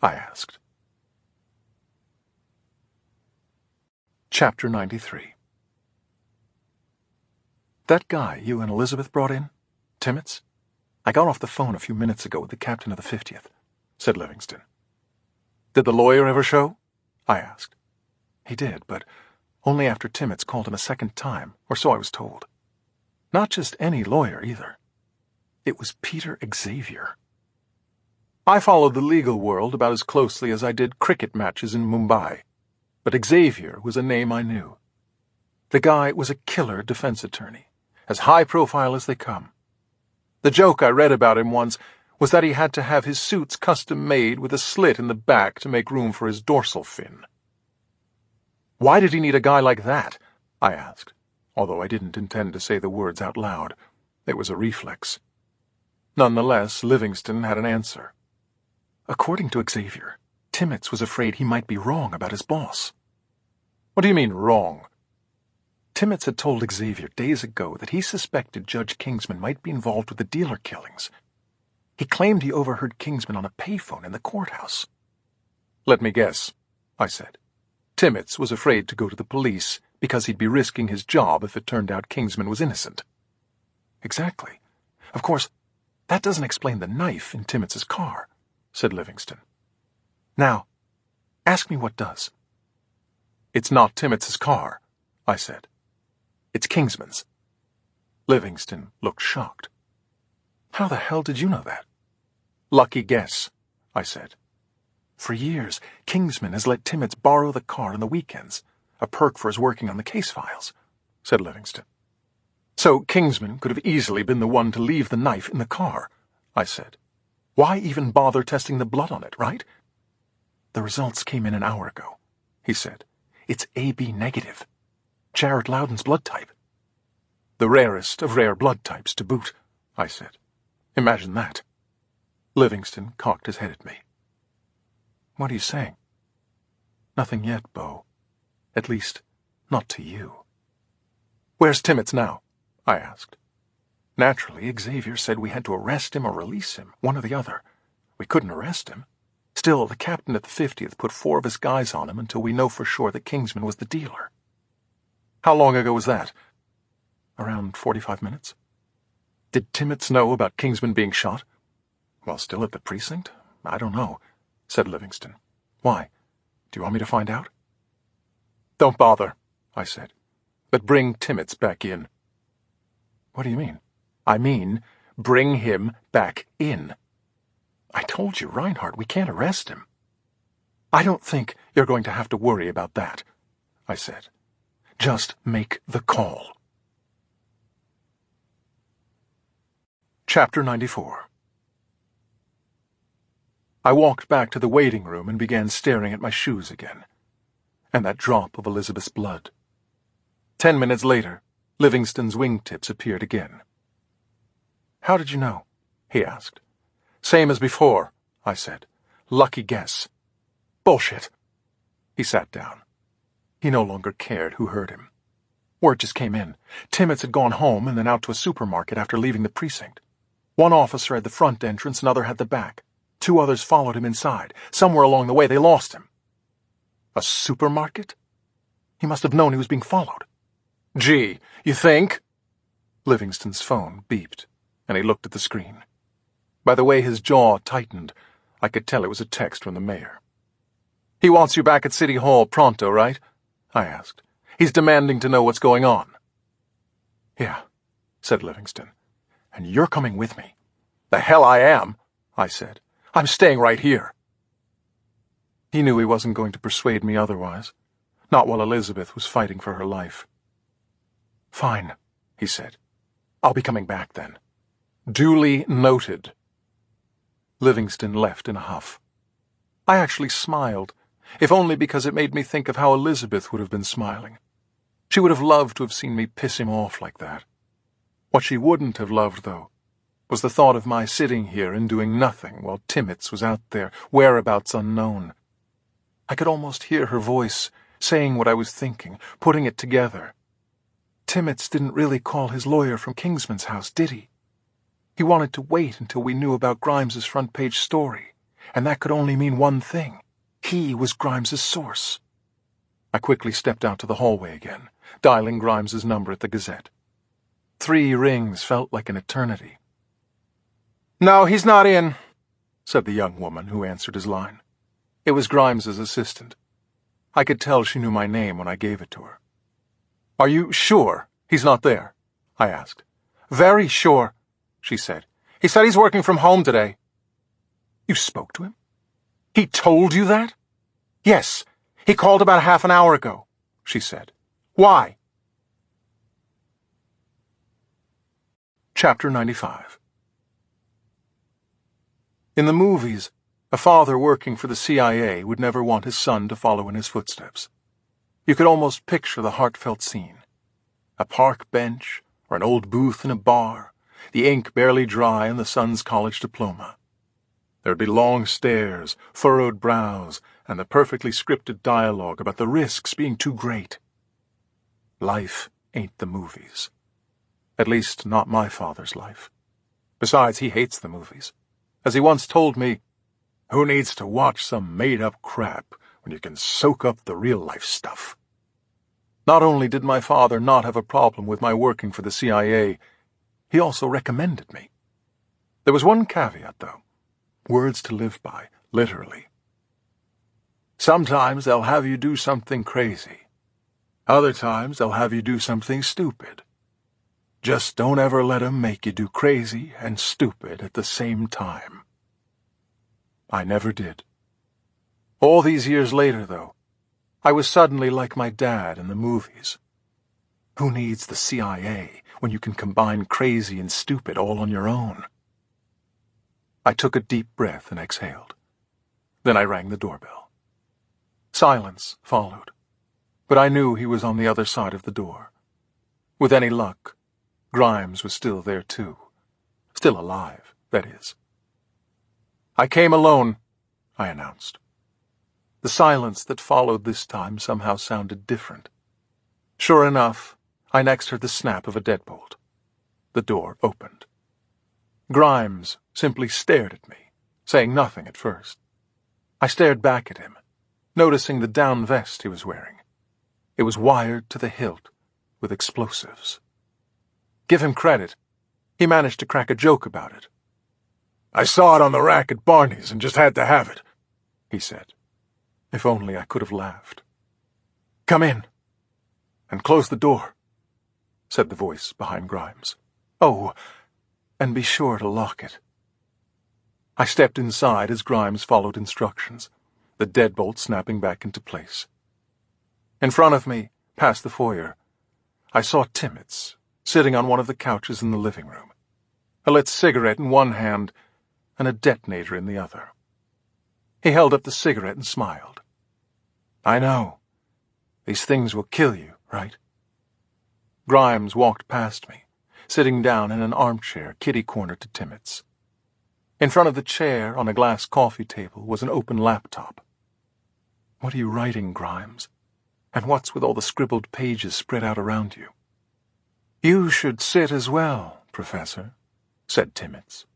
I asked. Chapter 93. That guy you and Elizabeth brought in, Timmets? I got off the phone a few minutes ago with the captain of the 50th, said Livingston. Did the lawyer ever show? I asked. He did, but only after Timmets called him a second time, or so I was told. Not just any lawyer, either. It was Peter Xavier. I followed the legal world about as closely as I did cricket matches in Mumbai, but Xavier was a name I knew. The guy was a killer defense attorney, as high profile as they come. The joke I read about him once was that he had to have his suits custom-made with a slit in the back to make room for his dorsal fin. Why did he need a guy like that? I asked, although I didn't intend to say the words out loud. It was a reflex. Nonetheless, Livingston had an answer. According to Xavier, Timmets was afraid he might be wrong about his boss. What do you mean, wrong? Timmets had told Xavier days ago that he suspected Judge Kingsman might be involved with the dealer killings. He claimed he overheard Kingsman on a payphone in the courthouse. Let me guess, I said. Timmets was afraid to go to the police because he'd be risking his job if it turned out Kingsman was innocent. Exactly. Of course, that doesn't explain the knife in Timmets's car, said Livingston. Now, ask me what does. It's not Timmets's car, I said. It's Kingsman's. Livingston looked shocked. How the hell did you know that? Lucky guess, I said. For years, Kingsman has let Timmets borrow the car on the weekends, a perk for his working on the case files, said Livingston. So Kingsman could have easily been the one to leave the knife in the car, I said. "Why even bother testing the blood on it, right?" "The results came in an hour ago," he said. "It's AB negative. Jared Loudon's blood type." "The rarest of rare blood types to boot," I said. "Imagine that." Livingston cocked his head at me. "What are you saying?" "Nothing yet, Bo. At least, not to you." "Where's Timmets now?" I asked. Naturally, Xavier said we had to arrest him or release him, one or the other. We couldn't arrest him. Still, the captain at the 50th put 4 of his guys on him until we know for sure that Kingsman was the dealer. "How long ago was that?" "Around 45 minutes. "Did Timmets know about Kingsman being shot?" "While still at the precinct? I don't know," said Livingston. "Why? Do you want me to find out?" "Don't bother," I said. "But bring Timmets back in." "What do you mean?" "I mean, bring him back in." "I told you, Reinhardt, we can't arrest him." "I don't think you're going to have to worry about that," I said. "Just make the call." Chapter 94. I walked back to the waiting room and began staring at my shoes again, and that drop of Elizabeth's blood. 10 minutes later, Livingston's wingtips appeared again. "How did you know?" he asked. "Same as before," I said. "Lucky guess." "Bullshit." He sat down. He no longer cared who heard him. Word just came in. Timmets had gone home and then out to a supermarket after leaving the precinct. One officer had the front entrance, another had the back. 2 others followed him inside. Somewhere along the way, they lost him. A supermarket? He must have known he was being followed. "Gee, you think?" Livingston's phone beeped, and he looked at the screen. By the way his jaw tightened, I could tell it was a text from the mayor. "He wants you back at City Hall pronto, right?" I asked. "He's demanding to know what's going on." "Yeah," said Livingston. "And you're coming with me." "The hell I am," I said. "I'm staying right here." He knew he wasn't going to persuade me otherwise, not while Elizabeth was fighting for her life. "Fine," he said. "I'll be coming back then." "Duly noted." Livingston left in a huff. I actually smiled, if only because it made me think of how Elizabeth would have been smiling. She would have loved to have seen me piss him off like that. What she wouldn't have loved, though, was the thought of my sitting here and doing nothing while Timmets was out there, whereabouts unknown. I could almost hear her voice, saying what I was thinking, putting it together. Timmets didn't really call his lawyer from Kingsman's house, did he? He wanted to wait until we knew about Grimes's front-page story, and that could only mean one thing. He was Grimes's source. I quickly stepped out to the hallway again, dialing Grimes's number at the Gazette. 3 rings felt like an eternity. "No, he's not in," said the young woman who answered his line. It was Grimes's assistant. I could tell she knew my name when I gave it to her. "Are you sure he's not there?" I asked. "Very sure," she said. "He said he's working from home today." "You spoke to him?" "He told you that?" "Yes. He called about half an hour ago," she said. "Why?" Chapter 95. In the movies, a father working for the CIA would never want his son to follow in his footsteps. You could almost picture the heartfelt scene. A park bench, or an old booth in a bar, the ink barely dry on the son's college diploma. There'd be long stares, furrowed brows, and the perfectly scripted dialogue about the risks being too great. Life ain't the movies. At least, not my father's life. Besides, he hates the movies. As he once told me, "Who needs to watch some made-up crap when you can soak up the real-life stuff?" Not only did my father not have a problem with my working for the CIA, he also recommended me. There was one caveat, though. Words to live by, literally. "Sometimes they'll have you do something crazy. Other times they'll have you do something stupid. Just don't ever let 'em make you do crazy and stupid at the same time." I never did. All these years later, though, I was suddenly like my dad in the movies. Who needs the CIA when you can combine crazy and stupid all on your own? I took a deep breath and exhaled. Then I rang the doorbell. Silence followed, but I knew he was on the other side of the door. With any luck, Grimes was still there too. Still alive, that is. "I came alone," I announced. The silence that followed this time somehow sounded different. Sure enough, I next heard the snap of a deadbolt. The door opened. Grimes simply stared at me, saying nothing at first. I stared back at him, noticing the down vest he was wearing. It was wired to the hilt with explosives. Give him credit. He managed to crack a joke about it. "I saw it on the rack at Barney's and just had to have it," he said. If only I could have laughed. "Come in, and close the door," said the voice behind Grimes. "Oh, and be sure to lock it." I stepped inside as Grimes followed instructions, the deadbolt snapping back into place. In front of me, past the foyer, I saw Timmets sitting on one of the couches in the living room, a lit cigarette in one hand and a detonator in the other. He held up the cigarette and smiled. "I know. These things will kill you, right?" Grimes walked past me, sitting down in an armchair kitty-corner to Timmets. In front of the chair, on a glass coffee table, was an open laptop. "What are you writing, Grimes? And what's with all the scribbled pages spread out around you?" "You should sit as well, Professor," said Timmets.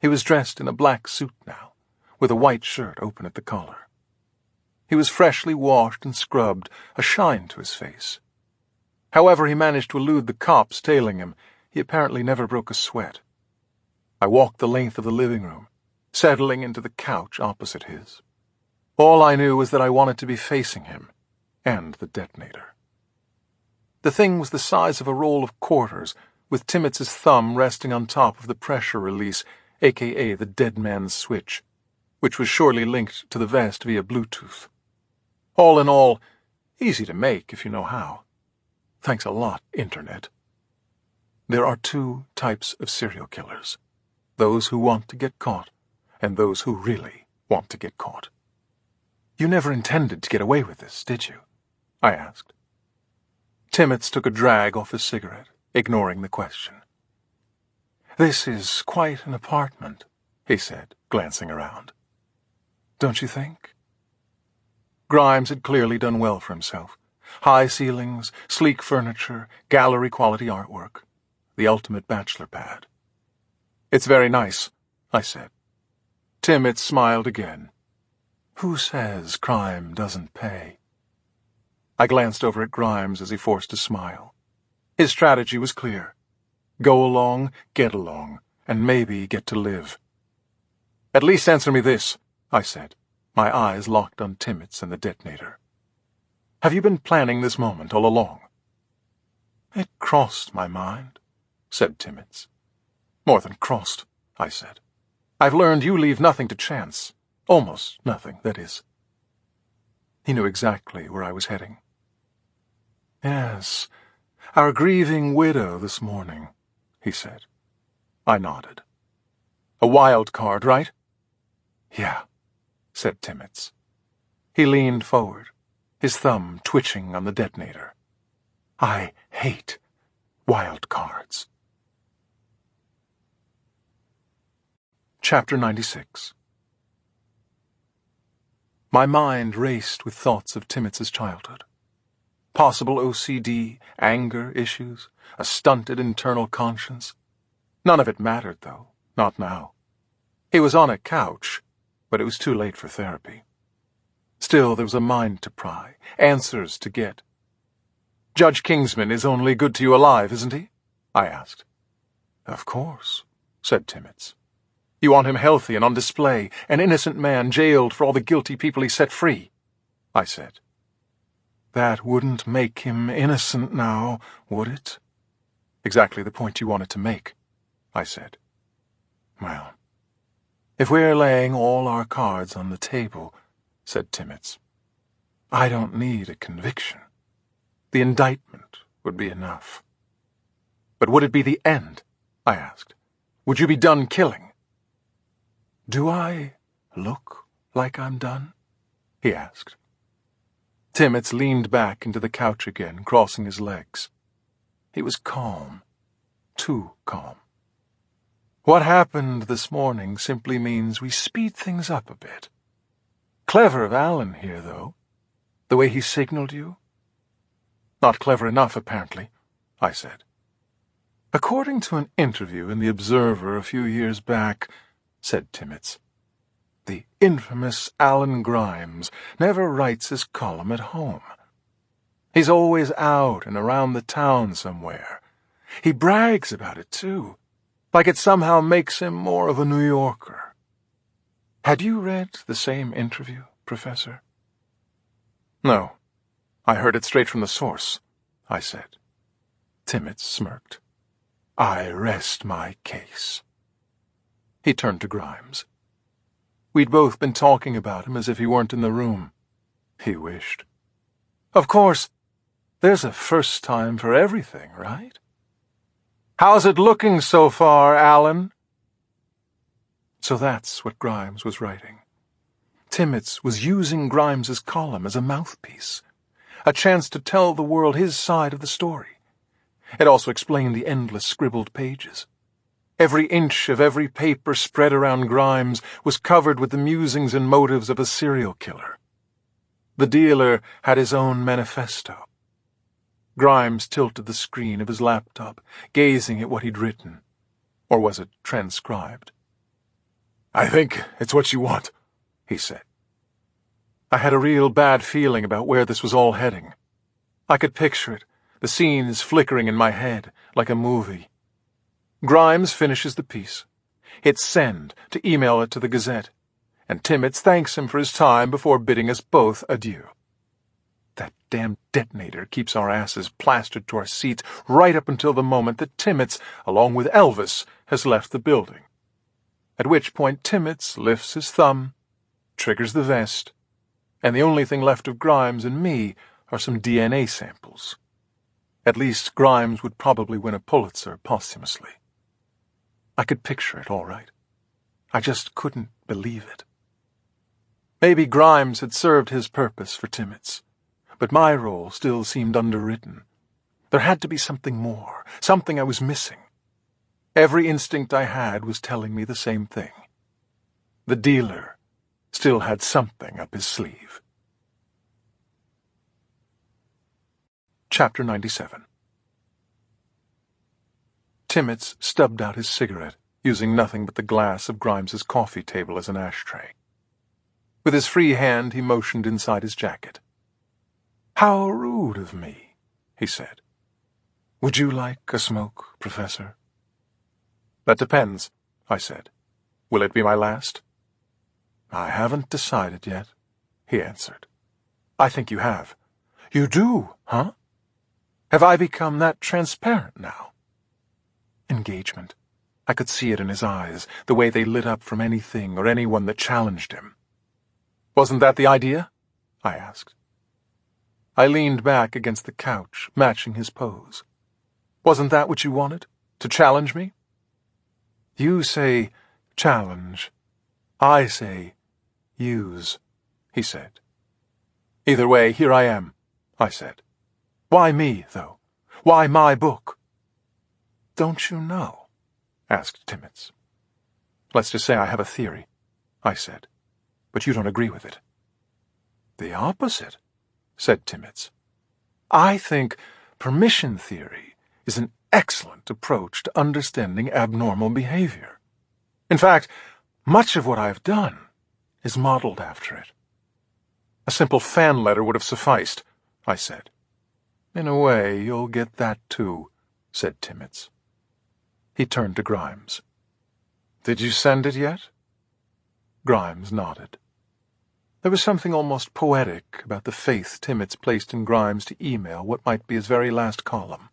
He was dressed in a black suit now, with a white shirt open at the collar. He was freshly washed and scrubbed, a shine to his face. However he managed to elude the cops tailing him, he apparently never broke a sweat. I walked the length of the living room, settling into the couch opposite his. All I knew was that I wanted to be facing him, and the detonator. The thing was the size of a roll of quarters, with Timmets's thumb resting on top of the pressure release, aka the dead man's switch, which was surely linked to the vest via Bluetooth. All in all, easy to make if you know how. Thanks a lot, Internet. There are two types of serial killers: those who want to get caught, and those who really want to get caught. "You never intended to get away with this, did you?" I asked. Timmets took a drag off his cigarette, ignoring the question. "This is quite an apartment," he said, glancing around. "Don't you think?" Grimes had clearly done well for himself. High ceilings, sleek furniture, gallery-quality artwork. The ultimate bachelor pad. "It's very nice," I said. Timmets smiled again. "Who says crime doesn't pay?" I glanced over at Grimes as he forced a smile. His strategy was clear. Go along, get along, and maybe get to live. "At least answer me this," I said, my eyes locked on Timmets and the detonator. "Have you been planning this moment all along?" "It crossed my mind," said Timmets. "More than crossed," I said. "I've learned you leave nothing to chance. Almost nothing, that is." He knew exactly where I was heading. "Yes, our grieving widow this morning," he said. I nodded. "A wild card, right?" "Yeah," said Timmets. He leaned forward, his thumb twitching on the detonator. "I hate wild cards." Chapter 96. My mind raced with thoughts of Timmets's childhood. Possible OCD, anger issues, a stunted internal conscience. None of it mattered, though, not now. He was on a couch, but it was too late for therapy. Still, there was a mind to pry, answers to get. "Judge Kingsman is only good to you alive, isn't he?" I asked. "Of course," said Timmets. "You want him healthy and on display, an innocent man jailed for all the guilty people he set free," I said. "That wouldn't make him innocent now, would it?" "Exactly the point you wanted to make," I said. "Well, if we're laying all our cards on the table," said Timmets, "I don't need a conviction. The indictment would be enough." "But would it be the end?" I asked. "Would you be done killing?" "Do I look like I'm done?" he asked. Timmets leaned back into the couch again, crossing his legs. He was calm, too calm. "What happened this morning simply means we speed things up a bit. Clever of Alan here, though, the way he signaled you." "Not clever enough, apparently," I said. "According to an interview in the Observer a few years back," said Timmets, "the infamous Alan Grimes never writes his column at home. He's always out and around the town somewhere. He brags about it, too, like it somehow makes him more of a New Yorker. Had you read the same interview, Professor?" "No. I heard it straight from the source," I said. Timmets smirked. "I rest my case." He turned to Grimes. We'd both been talking about him as if he weren't in the room. He wished. "Of course, there's a first time for everything, right? How's it looking so far, Alan?" So that's what Grimes was writing. Timmets was using Grimes's column as a mouthpiece, a chance to tell the world his side of the story. It also explained the endless scribbled pages. Every inch of every paper spread around Grimes was covered with the musings and motives of a serial killer. The dealer had his own manifesto. Grimes tilted the screen of his laptop, gazing at what he'd written. Or was it transcribed? "I think it's what you want," he said. I had a real bad feeling about where this was all heading. I could picture it, the scenes flickering in my head like a movie. Grimes finishes the piece, hits send to email it to the Gazette, and Timmets thanks him for his time before bidding us both adieu. That damn detonator keeps our asses plastered to our seats right up until the moment that Timmets, along with Elvis, has left the building. At which point Timmets lifts his thumb, triggers the vest, and the only thing left of Grimes and me are some DNA samples. At least Grimes would probably win a Pulitzer posthumously. I could picture it all right. I just couldn't believe it. Maybe Grimes had served his purpose for Timmets, but my role still seemed underwritten. There had to be something more, something I was missing. Every instinct I had was telling me the same thing. The dealer still had something up his sleeve. Chapter 97. Timmets stubbed out his cigarette, using nothing but the glass of Grimes's coffee table as an ashtray. With his free hand he motioned inside his jacket. "How rude of me," he said. "Would you like a smoke, Professor?" "That depends," I said. "Will it be my last?" "I haven't decided yet," he answered. "I think you have." "You do, huh? Have I become that transparent now?" Engagement. I could see it in his eyes, the way they lit up from anything or anyone that challenged him. "Wasn't that the idea?" I asked. I leaned back against the couch, matching his pose. "Wasn't that what you wanted? To challenge me?" "You say challenge. I say use," he said. "Either way, here I am," I said. "Why me, though? Why my book?" "Don't you know?" asked Timmets. "Let's just say I have a theory," I said. "But you don't agree with it." "The opposite," said Timmets. "I think permission theory is an excellent approach to understanding abnormal behavior. In fact, much of what I've done is modeled after it." "A simple fan letter would have sufficed," I said. "In a way, you'll get that too," said Timmets. He turned to Grimes. "Did you send it yet?" Grimes nodded. There was something almost poetic about the faith Timmets placed in Grimes to email what might be his very last column.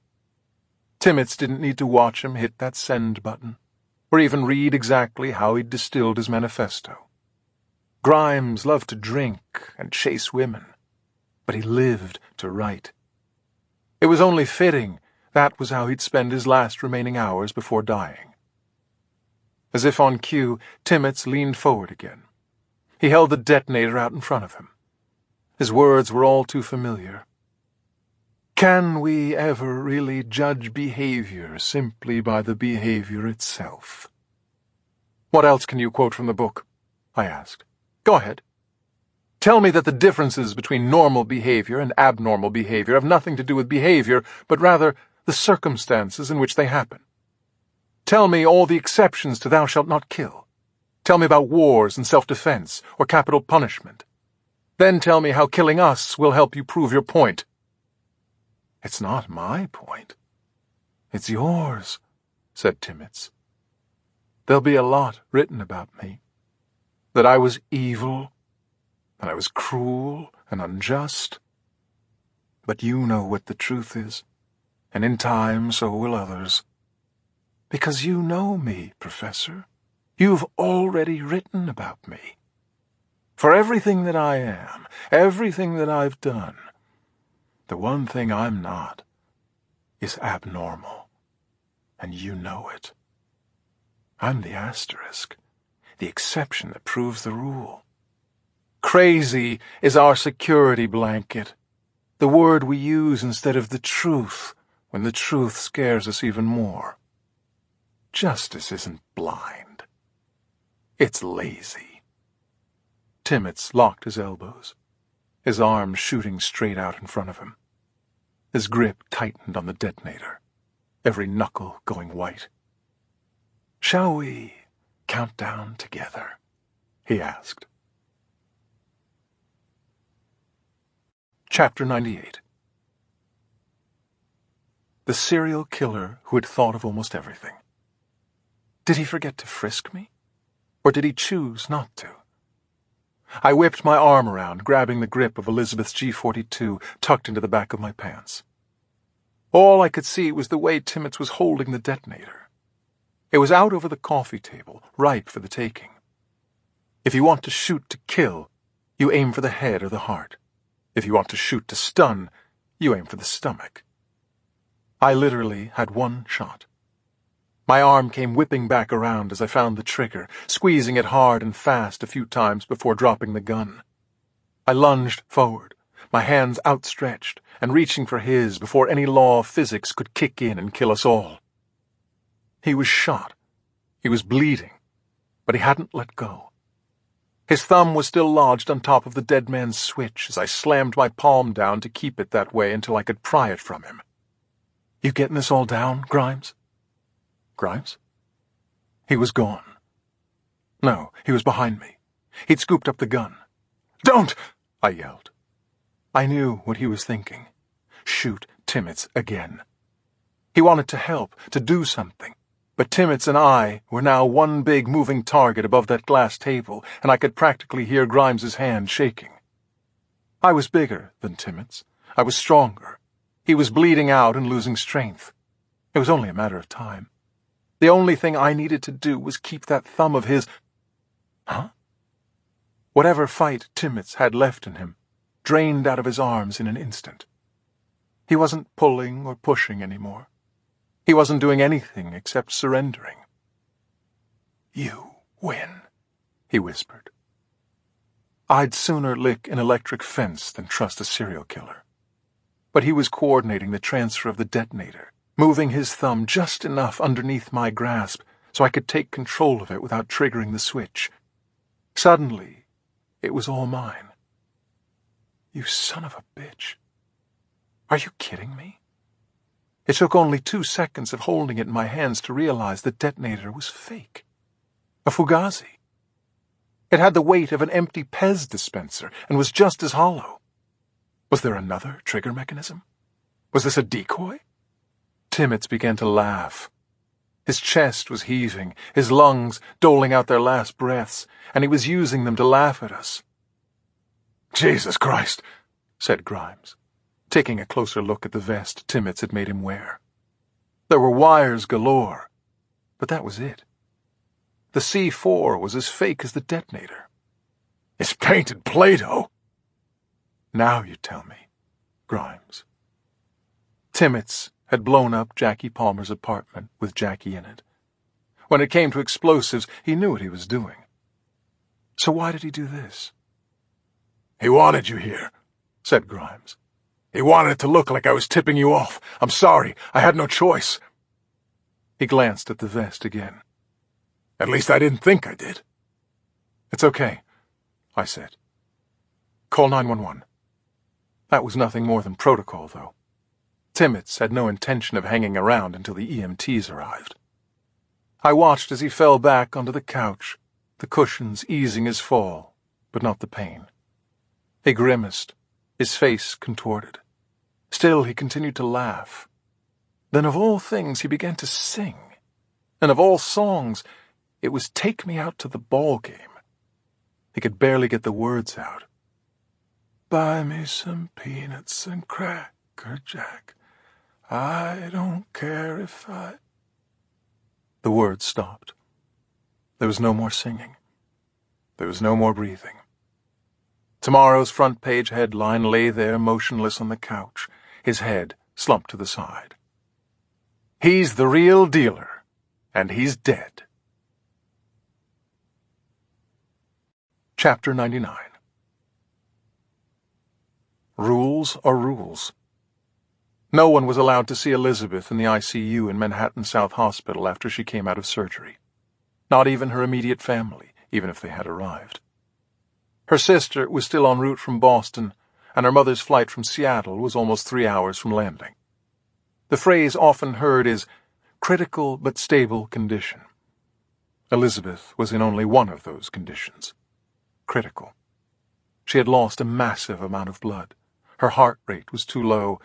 Timmets didn't need to watch him hit that send button, or even read exactly how he'd distilled his manifesto. Grimes loved to drink and chase women, but he lived to write. It was only fitting that was how he'd spend his last remaining hours before dying. As if on cue, Timmets leaned forward again. He held the detonator out in front of him. His words were all too familiar. Can we ever really judge behavior simply by the behavior itself? What else can you quote from the book? I asked. Go ahead. Tell me that the differences between normal behavior and abnormal behavior have nothing to do with behavior, but rather the circumstances in which they happen. Tell me all the exceptions to thou shalt not kill. Tell me about wars and self-defense, or capital punishment. Then tell me how killing us will help you prove your point. It's not my point. It's yours, said Timmets. There'll be a lot written about me. That I was evil, that I was cruel and unjust. But you know what the truth is, and in time so will others. Because you know me, Professor. You've already written about me. For everything that I am, everything that I've done, the one thing I'm not is abnormal, and you know it. I'm the asterisk, the exception that proves the rule. Crazy is our security blanket, the word we use instead of the truth when the truth scares us even more. Justice isn't blind. It's lazy. Timmets locked his elbows, his arms shooting straight out in front of him. His grip tightened on the detonator, every knuckle going white. Shall we count down together? He asked. Chapter 98. The serial killer who had thought of almost everything. Did he forget to frisk me? Or did he choose not to? I whipped my arm around, grabbing the grip of Elizabeth's G42 tucked into the back of my pants. All I could see was the way Timmets was holding the detonator. It was out over the coffee table, ripe for the taking. If you want to shoot to kill, you aim for the head or the heart. If you want to shoot to stun, you aim for the stomach. I literally had one shot. My arm came whipping back around as I found the trigger, squeezing it hard and fast a few times before dropping the gun. I lunged forward, my hands outstretched, and reaching for his before any law of physics could kick in and kill us all. He was shot. He was bleeding, but he hadn't let go. His thumb was still lodged on top of the dead man's switch as I slammed my palm down to keep it that way until I could pry it from him. You getting this all down, Grimes? Grimes? He was gone. No, he was behind me. He'd scooped up the gun. Don't! I yelled. I knew what he was thinking. Shoot Timmets again. He wanted to help, to do something. But Timmets and I were now one big moving target above that glass table, and I could practically hear Grimes's hand shaking. I was bigger than Timmets. I was stronger. He was bleeding out and losing strength. It was only a matter of time. The only thing I needed to do was keep that thumb of his... Huh? Whatever fight Timmets had left in him drained out of his arms in an instant. He wasn't pulling or pushing anymore. He wasn't doing anything except surrendering. You win, he whispered. I'd sooner lick an electric fence than trust a serial killer. But he was coordinating the transfer of the detonator, moving his thumb just enough underneath my grasp so I could take control of it without triggering the switch. Suddenly, it was all mine. You son of a bitch. Are you kidding me? It took only 2 seconds of holding it in my hands to realize the detonator was fake. A Fugazi. It had the weight of an empty Pez dispenser and was just as hollow. Was there another trigger mechanism? Was this a decoy? Timmets began to laugh. His chest was heaving, his lungs doling out their last breaths, and he was using them to laugh at us. Jesus Christ, said Grimes, taking a closer look at the vest Timmets had made him wear. There were wires galore, but that was it. The C4 was as fake as the detonator. It's painted Play-Doh. Now you tell me, Grimes. Timmets had blown up Jackie Palmer's apartment with Jackie in it. When it came to explosives, he knew what he was doing. So why did he do this? "He wanted you here," said Grimes. "He wanted it to look like I was tipping you off. I'm sorry, I had no choice." He glanced at the vest again. "At least I didn't think I did." "It's okay," I said. "Call 911. That was nothing more than protocol, though. Timmets had no intention of hanging around until the EMTs arrived. I watched as he fell back onto the couch, the cushions easing his fall, but not the pain. He grimaced, his face contorted. Still, he continued to laugh. Then, of all things, he began to sing. And of all songs, it was "Take Me Out to the Ball Game." He could barely get the words out. "Buy me some peanuts and Cracker Jack. I don't care if I—" The words stopped. There was no more singing. There was no more breathing. Tomorrow's front-page headline lay there motionless on the couch, his head slumped to the side. "He's the real dealer, and he's dead." Chapter 99. Rules are rules. No one was allowed to see Elizabeth in the ICU in Manhattan South Hospital after she came out of surgery. Not even her immediate family, even if they had arrived. Her sister was still en route from Boston, and her mother's flight from Seattle was almost 3 hours from landing. The phrase often heard is critical but stable condition. Elizabeth was in only one of those conditions. Critical. She had lost a massive amount of blood. Her heart rate was too low,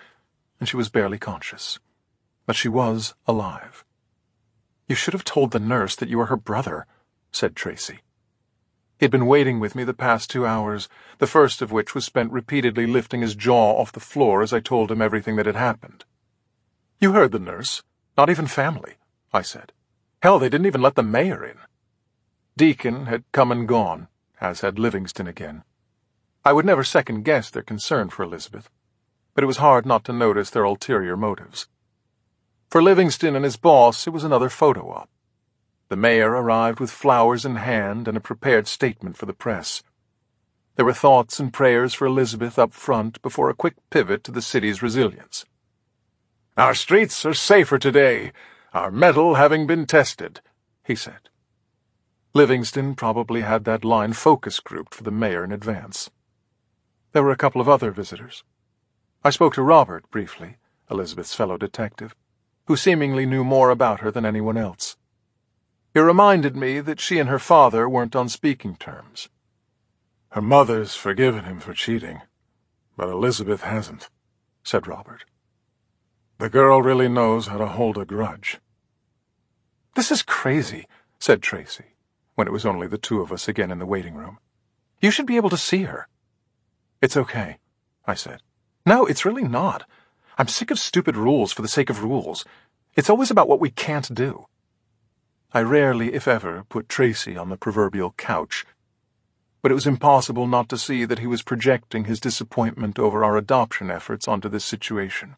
and she was barely conscious. But she was alive. "You should have told the nurse that you were her brother," said Tracy. He'd been waiting with me the past 2 hours, the first of which was spent repeatedly lifting his jaw off the floor as I told him everything that had happened. "You heard the nurse. Not even family," I said. "Hell, they didn't even let the mayor in." Deacon had come and gone, as had Livingston again. I would never second-guess their concern for Elizabeth, but it was hard not to notice their ulterior motives. For Livingston and his boss, it was another photo op. The mayor arrived with flowers in hand and a prepared statement for the press. There were thoughts and prayers for Elizabeth up front before a quick pivot to the city's resilience. "Our streets are safer today, our metal having been tested," he said. Livingston probably had that line focus grouped for the mayor in advance. There were a couple of other visitors. I spoke to Robert briefly, Elizabeth's fellow detective, who seemingly knew more about her than anyone else. He reminded me that she and her father weren't on speaking terms. "Her mother's forgiven him for cheating, but Elizabeth hasn't," said Robert. "The girl really knows how to hold a grudge." "This is crazy," said Tracy, when it was only the two of us again in the waiting room. "You should be able to see her." "It's okay," I said. "No, it's really not. I'm sick of stupid rules for the sake of rules. It's always about what we can't do." I rarely, if ever, put Tracy on the proverbial couch, but it was impossible not to see that he was projecting his disappointment over our adoption efforts onto this situation.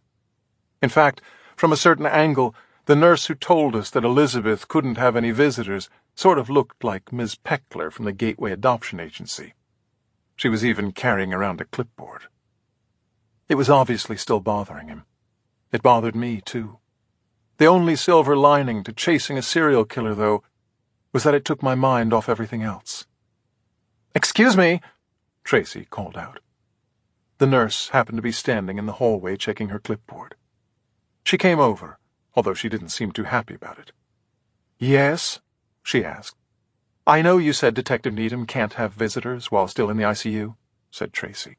In fact, from a certain angle, the nurse who told us that Elizabeth couldn't have any visitors sort of looked like Ms. Peckler from the Gateway Adoption Agency. She was even carrying around a clipboard. It was obviously still bothering him. It bothered me, too. The only silver lining to chasing a serial killer, though, was that it took my mind off everything else. "Excuse me," Tracy called out. The nurse happened to be standing in the hallway checking her clipboard. She came over, although she didn't seem too happy about it. "Yes?" she asked. "I know you said Detective Needham can't have visitors while still in the ICU," said Tracy.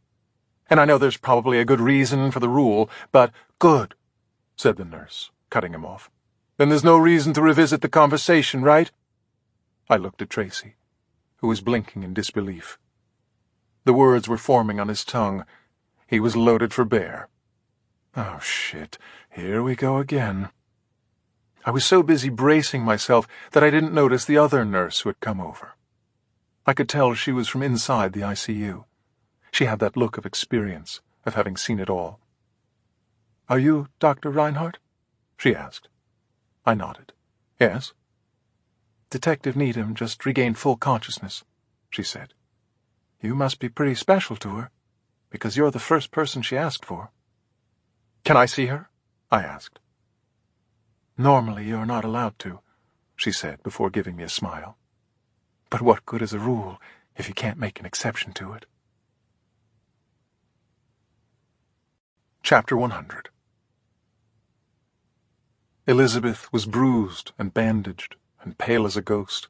"And I know there's probably a good reason for the rule, but—" "Good," said the nurse, cutting him off. "Then there's no reason to revisit the conversation, right?" I looked at Tracy, who was blinking in disbelief. The words were forming on his tongue. He was loaded for bear. Oh, shit. Here we go again. I was so busy bracing myself that I didn't notice the other nurse who had come over. I could tell she was from inside the ICU. She had that look of experience, of having seen it all. "Are you Dr. Reinhardt?" she asked. I nodded. "Yes." Detective Needham just regained full consciousness," she said. "You must be pretty special to her, because you're the first person she asked for." "Can I see her?" I asked. "Normally you're not allowed to," she said before giving me a smile. "But what good is a rule if you can't make an exception to it?" Chapter 100. Elizabeth was bruised and bandaged and pale as a ghost.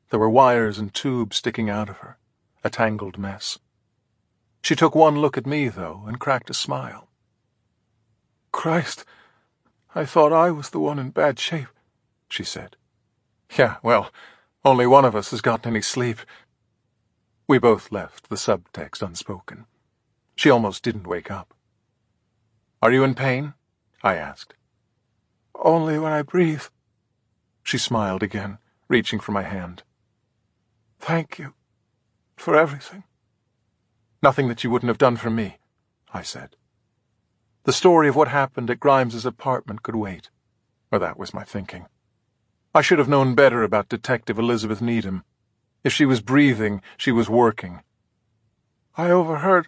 There were wires and tubes sticking out of her, a tangled mess. She took one look at me, though, and cracked a smile. "Christ, I thought I was the one in bad shape," she said. "Yeah, well, only one of us has gotten any sleep." We both left the subtext unspoken. She almost didn't wake up. "Are you in pain?" I asked. "Only when I breathe." She smiled again, reaching for my hand. "Thank you for everything." "Nothing that you wouldn't have done for me," I said. The story of what happened at Grimes's apartment could wait, or that was my thinking. I should have known better about Detective Elizabeth Needham. If she was breathing, she was working. "I overheard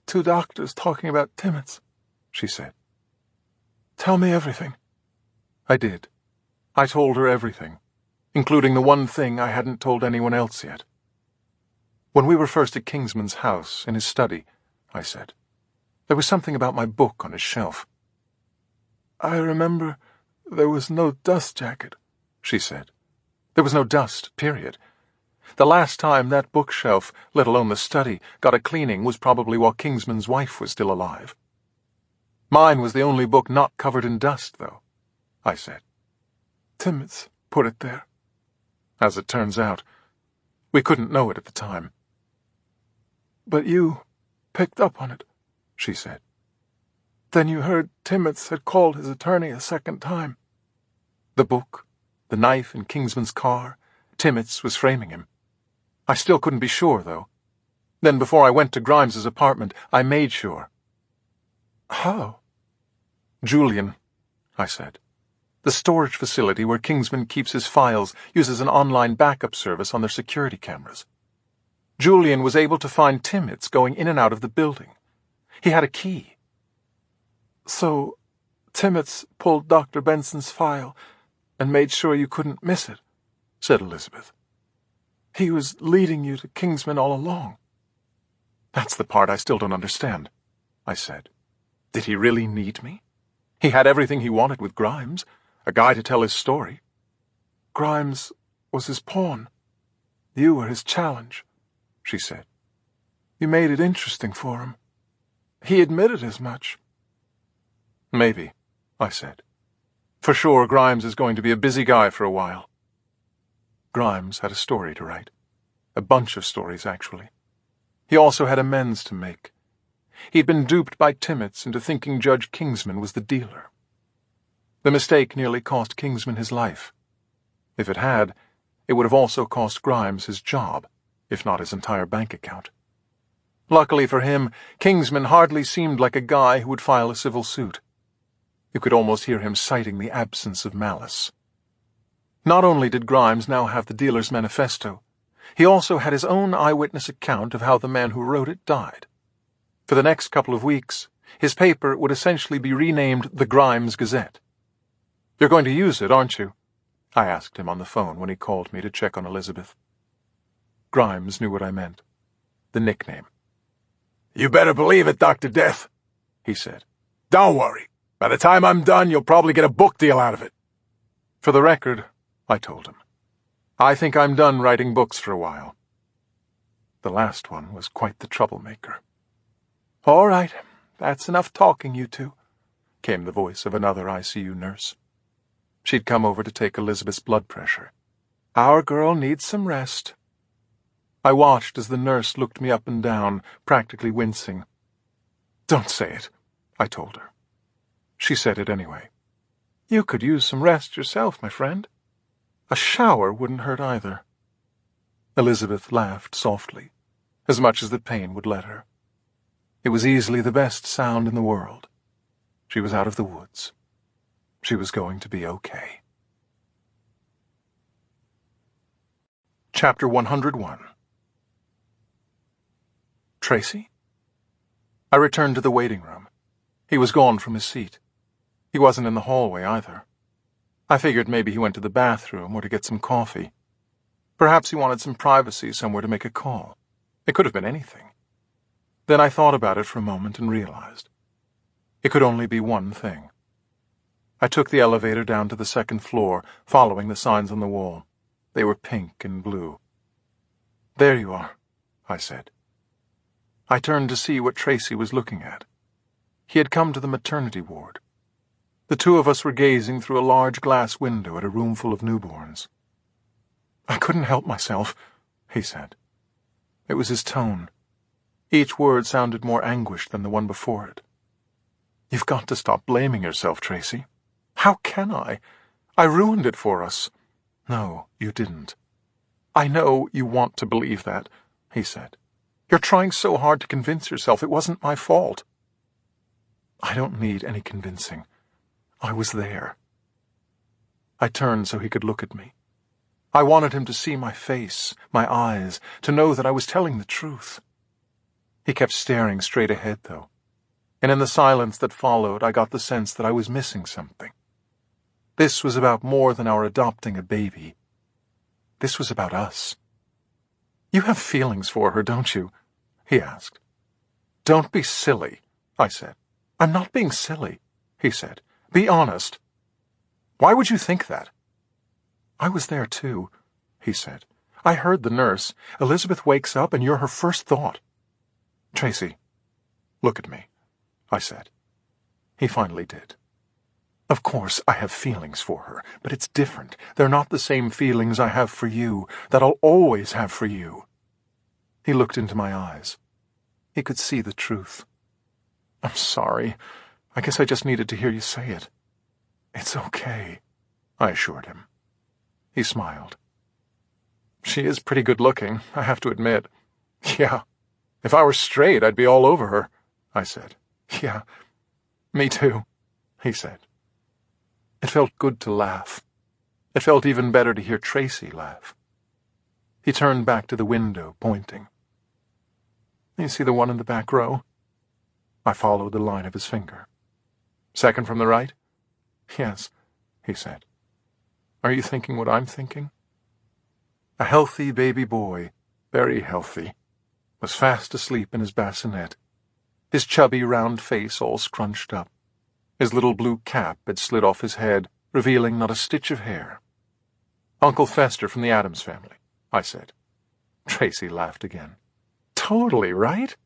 2 doctors talking about Timmins," she said. "Tell me everything." I did. I told her everything, including the one thing I hadn't told anyone else yet. "When we were first at Kingsman's house, in his study," I said, "there was something about my book on his shelf." "I remember there was no dust jacket," she said. "There was no dust, period. The last time that bookshelf, let alone the study, got a cleaning was probably while Kingsman's wife was still alive. Mine was the only book not covered in dust, though," I said. "Timmins put it there." As it turns out, we couldn't know it at the time. "But you picked up on it," she said. "Then you heard Timmins had called his attorney a second time." The book, the knife in Kingsman's car, Timmins was framing him. I still couldn't be sure, though. Then before I went to Grimes's apartment, I made sure. "How?" "Julian," I said. "The storage facility where Kingsman keeps his files uses an online backup service on their security cameras. Julian was able to find Timmins going in and out of the building. He had a key." "So Timmins pulled Dr. Benson's file and made sure you couldn't miss it," said Elizabeth. "He was leading you to Kingsman all along." "That's the part I still don't understand," I said. "Did he really need me? He had everything he wanted with Grimes, a guy to tell his story." "Grimes was his pawn. You were his challenge," she said. "You made it interesting for him. He admitted as much." "Maybe," I said. "For sure, Grimes is going to be a busy guy for a while." Grimes had a story to write. A bunch of stories, actually. He also had amends to make. He'd been duped by Timmins into thinking Judge Kingsman was the dealer. The mistake nearly cost Kingsman his life. If it had, it would have also cost Grimes his job, if not his entire bank account. Luckily for him, Kingsman hardly seemed like a guy who would file a civil suit. You could almost hear him citing the absence of malice. Not only did Grimes now have the dealer's manifesto, he also had his own eyewitness account of how the man who wrote it died. For the next couple of weeks, his paper would essentially be renamed the Grimes Gazette. "You're going to use it, aren't you?" I asked him on the phone when he called me to check on Elizabeth. Grimes knew what I meant. The nickname. "You better believe it, Dr. Death," he said. "Don't worry. By the time I'm done, you'll probably get a book deal out of it." "For the record," I told him, "I think I'm done writing books for a while." The last one was quite the troublemaker. "All right, that's enough talking, you two," came the voice of another ICU nurse. She'd come over to take Elizabeth's blood pressure. "Our girl needs some rest." I watched as the nurse looked me up and down, practically wincing. "Don't say it," I told her. She said it anyway. "You could use some rest yourself, my friend. A shower wouldn't hurt either." Elizabeth laughed softly, as much as the pain would let her. It was easily the best sound in the world. She was out of the woods. She was going to be okay. Chapter 101. Tracy? I returned to the waiting room. He was gone from his seat. He wasn't in the hallway either. I figured maybe he went to the bathroom or to get some coffee. Perhaps he wanted some privacy somewhere to make a call. It could have been anything. Then I thought about it for a moment and realized. It could only be one thing. I took the elevator down to the second floor, following the signs on the wall. They were pink and blue. "There you are," I said. I turned to see what Tracy was looking at. He had come to the maternity ward. The two of us were gazing through a large glass window at a room full of newborns. "I couldn't help myself," he said. It was his tone. Each word sounded more anguished than the one before it. "You've got to stop blaming yourself, Tracy." "How can I? I ruined it for us." "No, you didn't." "I know you want to believe that," he said. "You're trying so hard to convince yourself it wasn't my fault." "I don't need any convincing. I was there." I turned so he could look at me. I wanted him to see my face, my eyes, to know that I was telling the truth. He kept staring straight ahead, though, and in the silence that followed, I got the sense that I was missing something. This was about more than our adopting a baby. This was about us. "You have feelings for her, don't you?" he asked. "Don't be silly," I said. "I'm not being silly," he said. "Be honest." "Why would you think that?" "I was there, too," he said. "I heard the nurse. Elizabeth wakes up and you're her first thought." "Tracy, look at me," I said. He finally did. "Of course, I have feelings for her, but it's different. They're not the same feelings I have for you, that I'll always have for you." He looked into my eyes. He could see the truth. "I'm sorry. I guess I just needed to hear you say it." "It's okay," I assured him. He smiled. "She is pretty good looking, I have to admit." "Yeah. If I were straight, I'd be all over her," I said. "Yeah, me too," he said. It felt good to laugh. It felt even better to hear Tracy laugh. He turned back to the window, pointing. "You see the one in the back row?" I followed the line of his finger. "Second from the right?" "Yes," he said. "Are you thinking what I'm thinking?" A healthy baby boy, very healthy, was fast asleep in his bassinet, his chubby round face all scrunched up. His little blue cap had slid off his head, revealing not a stitch of hair. "Uncle Fester from the Addams Family," I said. Tracy laughed again. "Totally, right?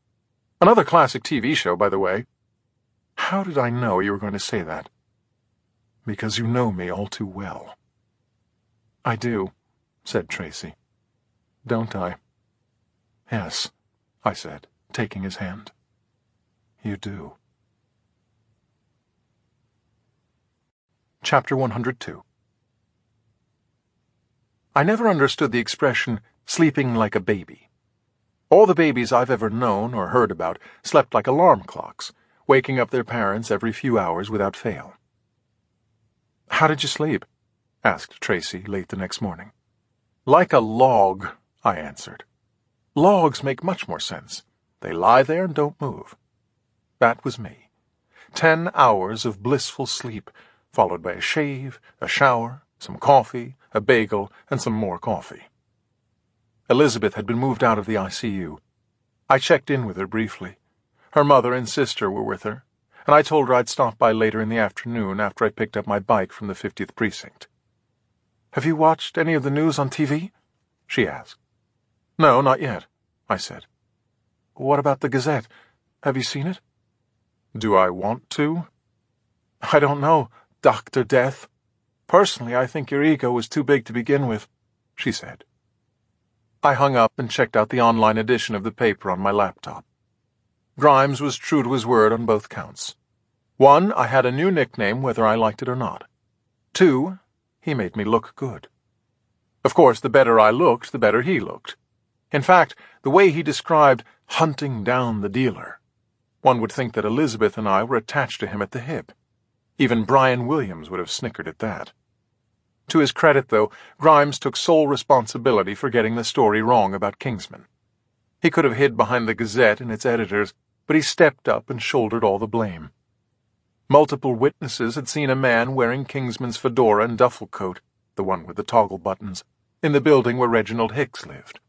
Another classic TV show, by the way." "How did I know you were going to say that?" "Because you know me all too well." "I do," said Tracy. "Don't I?" "Yes," I said, taking his hand. "You do." Chapter 102. I never understood the expression, sleeping like a baby. All the babies I've ever known or heard about slept like alarm clocks, waking up their parents every few hours without fail. "How did you sleep?" asked Tracy late the next morning. "Like a log," I answered. "Logs make much more sense. They lie there and don't move." That was me. 10 hours of blissful sleep, followed by a shave, a shower, some coffee, a bagel, and some more coffee. Elizabeth had been moved out of the ICU. I checked in with her briefly. Her mother and sister were with her, and I told her I'd stop by later in the afternoon after I picked up my bike from the 50th Precinct. "Have you watched any of the news on TV?" she asked. "No, not yet," I said. "What about the Gazette? Have you seen it?" "Do I want to?" "I don't know, Dr. Death. Personally, I think your ego was too big to begin with," she said. I hung up and checked out the online edition of the paper on my laptop. Grimes was true to his word on both counts. 1, I had a new nickname whether I liked it or not. 2, he made me look good. Of course, the better I looked, the better he looked. In fact, the way he described hunting down the dealer, one would think that Elizabeth and I were attached to him at the hip. Even Brian Williams would have snickered at that. To his credit, though, Grimes took sole responsibility for getting the story wrong about Kingsman. He could have hid behind the Gazette and its editors, but he stepped up and shouldered all the blame. Multiple witnesses had seen a man wearing Kingsman's fedora and duffel coat, the one with the toggle buttons, in the building where Reginald Hicks lived.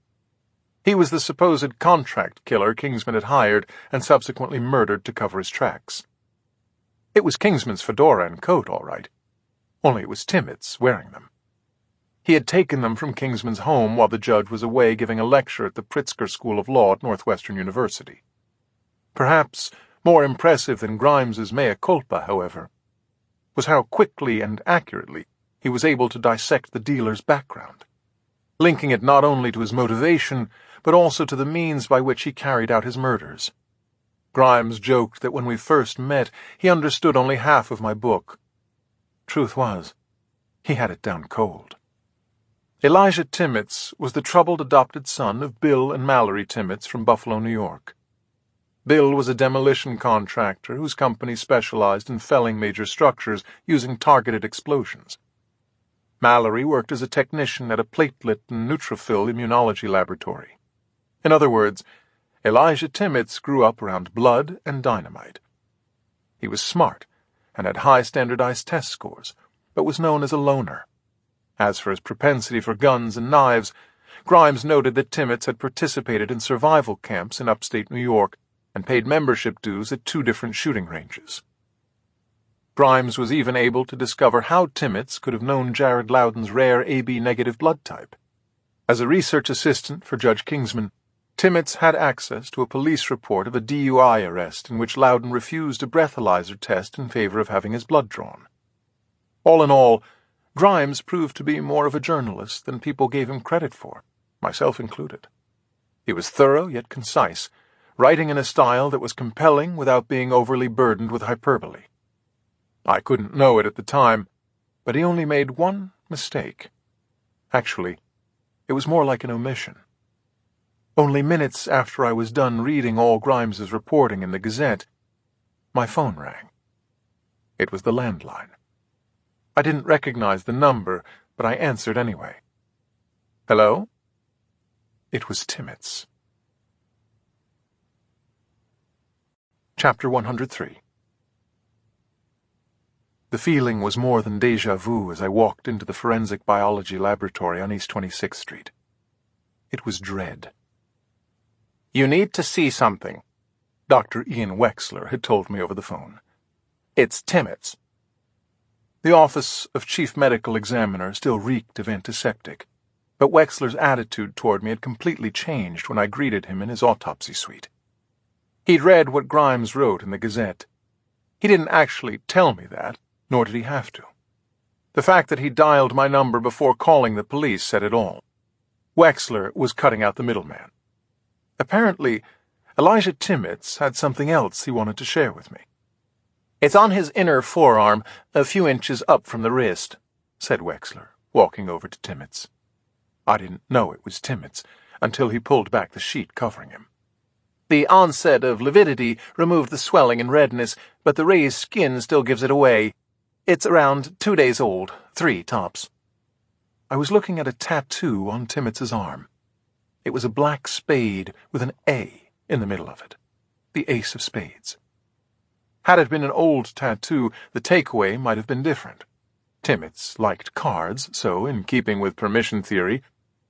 He was the supposed contract killer Kingsman had hired and subsequently murdered to cover his tracks. It was Kingsman's fedora and coat, all right. Only it was Timmets wearing them. He had taken them from Kingsman's home while the judge was away giving a lecture at the Pritzker School of Law at Northwestern University. Perhaps more impressive than Grimes's mea culpa, however, was how quickly and accurately he was able to dissect the dealer's background, linking it not only to his motivation, but also to the means by which he carried out his murders. Grimes joked that when we first met, he understood only half of my book. Truth was, he had it down cold. Elijah Timmets was the troubled adopted son of Bill and Mallory Timmets from Buffalo, New York. Bill was a demolition contractor whose company specialized in felling major structures using targeted explosions. Mallory worked as a technician at a platelet and neutrophil immunology laboratory. In other words, Elijah Timmets grew up around blood and dynamite. He was smart and had high standardized test scores, but was known as a loner. As for his propensity for guns and knives, Grimes noted that Timmets had participated in survival camps in upstate New York and paid membership dues at 2 different shooting ranges. Grimes was even able to discover how Timmets could have known Jared Loudon's rare AB-negative blood type. As a research assistant for Judge Kingsman, Timmets had access to a police report of a DUI arrest in which Loudon refused a breathalyzer test in favor of having his blood drawn. All in all, Grimes proved to be more of a journalist than people gave him credit for, myself included. He was thorough yet concise, writing in a style that was compelling without being overly burdened with hyperbole. I couldn't know it at the time, but he only made one mistake. Actually, it was more like an omission. Only minutes after I was done reading all Grimes's reporting in the Gazette, my phone rang. It was the landline. I didn't recognize the number, but I answered anyway. Hello? It was Timmets. Chapter 103. The feeling was more than déjà vu as I walked into the forensic biology laboratory on East 26th Street. It was dread. "You need to see something," Dr. Ian Wexler had told me over the phone. "It's Timmets." The office of Chief Medical Examiner still reeked of antiseptic, but Wexler's attitude toward me had completely changed when I greeted him in his autopsy suite. He'd read what Grimes wrote in the Gazette. He didn't actually tell me that, nor did he have to. The fact that he dialed my number before calling the police said it all. Wexler was cutting out the middleman. Apparently, Elijah Timmets had something else he wanted to share with me. "It's on his inner forearm, a few inches up from the wrist," said Wexler, walking over to Timmets. I didn't know it was Timmets until he pulled back the sheet covering him. "The onset of lividity removed the swelling and redness, but the raised skin still gives it away. It's around 2 days old, 3 tops." I was looking at a tattoo on Timmets's arm. It was a black spade with an A in the middle of it, the ace of spades. Had it been an old tattoo, the takeaway might have been different. Timmets liked cards, so, in keeping with permission theory,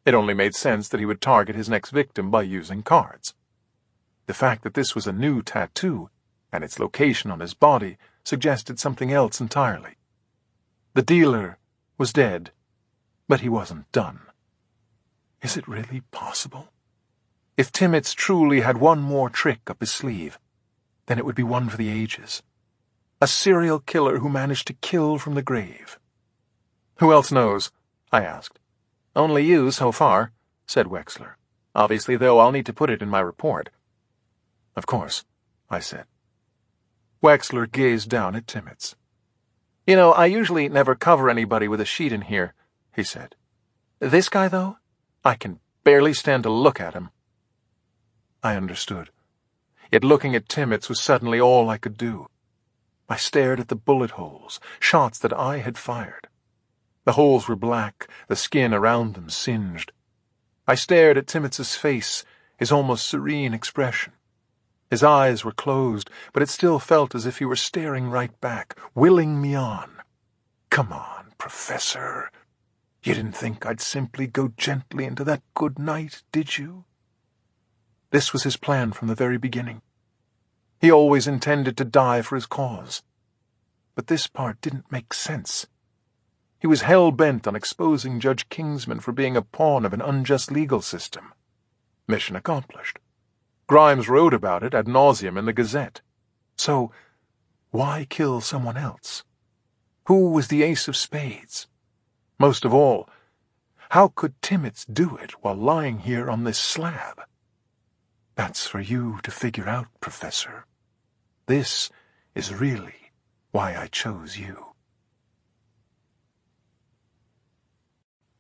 it only made sense that he would target his next victim by using cards. The fact that this was a new tattoo, and its location on his body, suggested something else entirely. The dealer was dead, but he wasn't done. Is it really possible? If Timmets truly had one more trick up his sleeve, then it would be one for the ages. A serial killer who managed to kill from the grave. "Who else knows?" I asked. "Only you so far," said Wexler. "Obviously, though, I'll need to put it in my report." "Of course," I said. Wexler gazed down at Timmets. "You know, I usually never cover anybody with a sheet in here," he said. "This guy, though? I can barely stand to look at him." I understood. Yet looking at Timmets was suddenly all I could do. I stared at the bullet holes, shots that I had fired. The holes were black, the skin around them singed. I stared at Timmitz's face, his almost serene expression. His eyes were closed, but it still felt as if he were staring right back, willing me on. Come on, Professor. You didn't think I'd simply go gently into that good night, did you? This was his plan from the very beginning. He always intended to die for his cause. But this part didn't make sense. He was hell-bent on exposing Judge Kingsman for being a pawn of an unjust legal system. Mission accomplished. Grimes wrote about it ad nauseum in the Gazette. So, why kill someone else? Who was the ace of spades? Most of all, how could Timmets do it while lying here on this slab? That's for you to figure out, Professor. This is really why I chose you.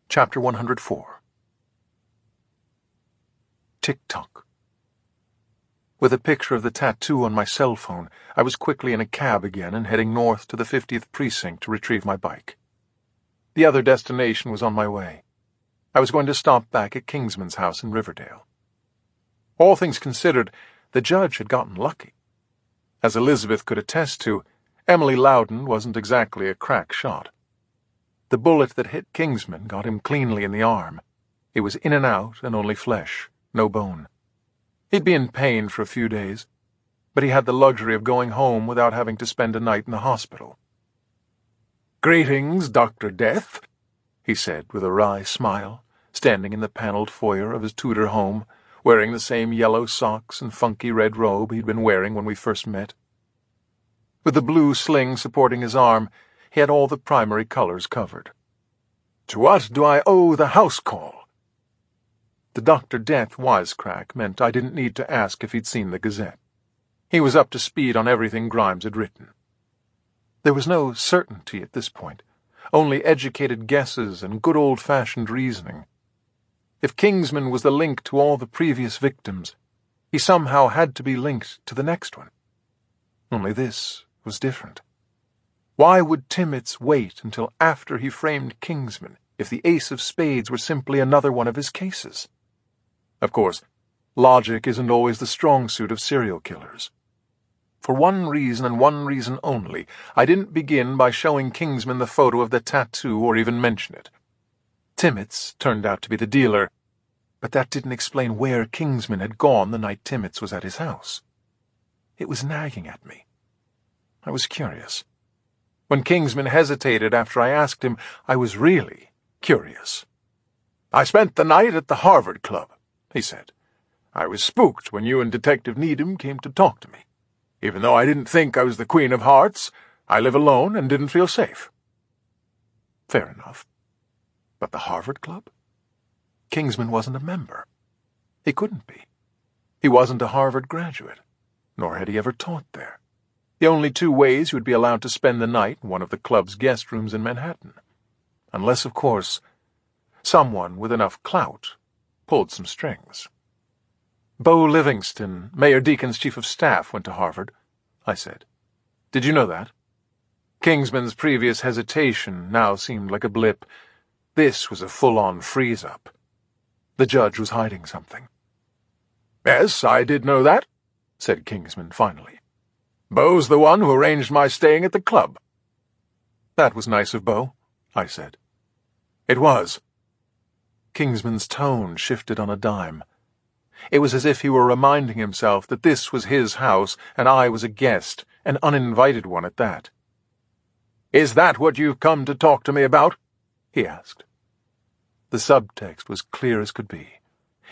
Chapter 104. Tick-tock. With a picture of the tattoo on my cell phone, I was quickly in a cab again and heading north to the 50th precinct to retrieve my bike. The other destination was on my way. I was going to stop back at Kingsman's house in Riverdale. All things considered, the judge had gotten lucky. As Elizabeth could attest to, Emily Loudon wasn't exactly a crack shot. The bullet that hit Kingsman got him cleanly in the arm. It was in and out and only flesh, no bone. He'd be in pain for a few days, but he had the luxury of going home without having to spend a night in the hospital. "Greetings, Dr. Death," he said with a wry smile, standing in the paneled foyer of his Tudor home, wearing the same yellow socks and funky red robe he'd been wearing when we first met. With the blue sling supporting his arm, he had all the primary colors covered. "To what do I owe the house call?" The Dr. Death wisecrack meant I didn't need to ask if he'd seen the Gazette. He was up to speed on everything Grimes had written. There was no certainty at this point, only educated guesses and good old-fashioned reasoning. If Kingsman was the link to all the previous victims, he somehow had to be linked to the next one. Only this was different. Why would Timmets wait until after he framed Kingsman if the ace of spades were simply another one of his cases? Of course, logic isn't always the strong suit of serial killers. For one reason and one reason only, I didn't begin by showing Kingsman the photo of the tattoo or even mention it. Timmets turned out to be the dealer, but that didn't explain where Kingsman had gone the night Timmets was at his house. It was nagging at me. I was curious. When Kingsman hesitated after I asked him, I was really curious. "I spent the night at the Harvard Club," he said. "I was spooked when you and Detective Needham came to talk to me. Even though I didn't think I was the Queen of Hearts, I live alone and didn't feel safe." Fair enough. But the Harvard Club? Kingsman wasn't a member. He couldn't be. He wasn't a Harvard graduate, nor had he ever taught there. The only two ways he would be allowed to spend the night in one of the club's guest rooms in Manhattan. Unless, of course, someone with enough clout pulled some strings. "Bo Livingston, Mayor Deacon's chief of staff, went to Harvard," I said. "Did you know that?" Kingsman's previous hesitation now seemed like a blip. This was a full-on freeze-up. The judge was hiding something. "Yes, I did know that," said Kingsman finally. "Bo's the one who arranged my staying at the club." "That was nice of Bo," I said. "It was." Kingsman's tone shifted on a dime. It was as if he were reminding himself that this was his house and I was a guest, an uninvited one at that. "Is that what you've come to talk to me about?" he asked. The subtext was clear as could be.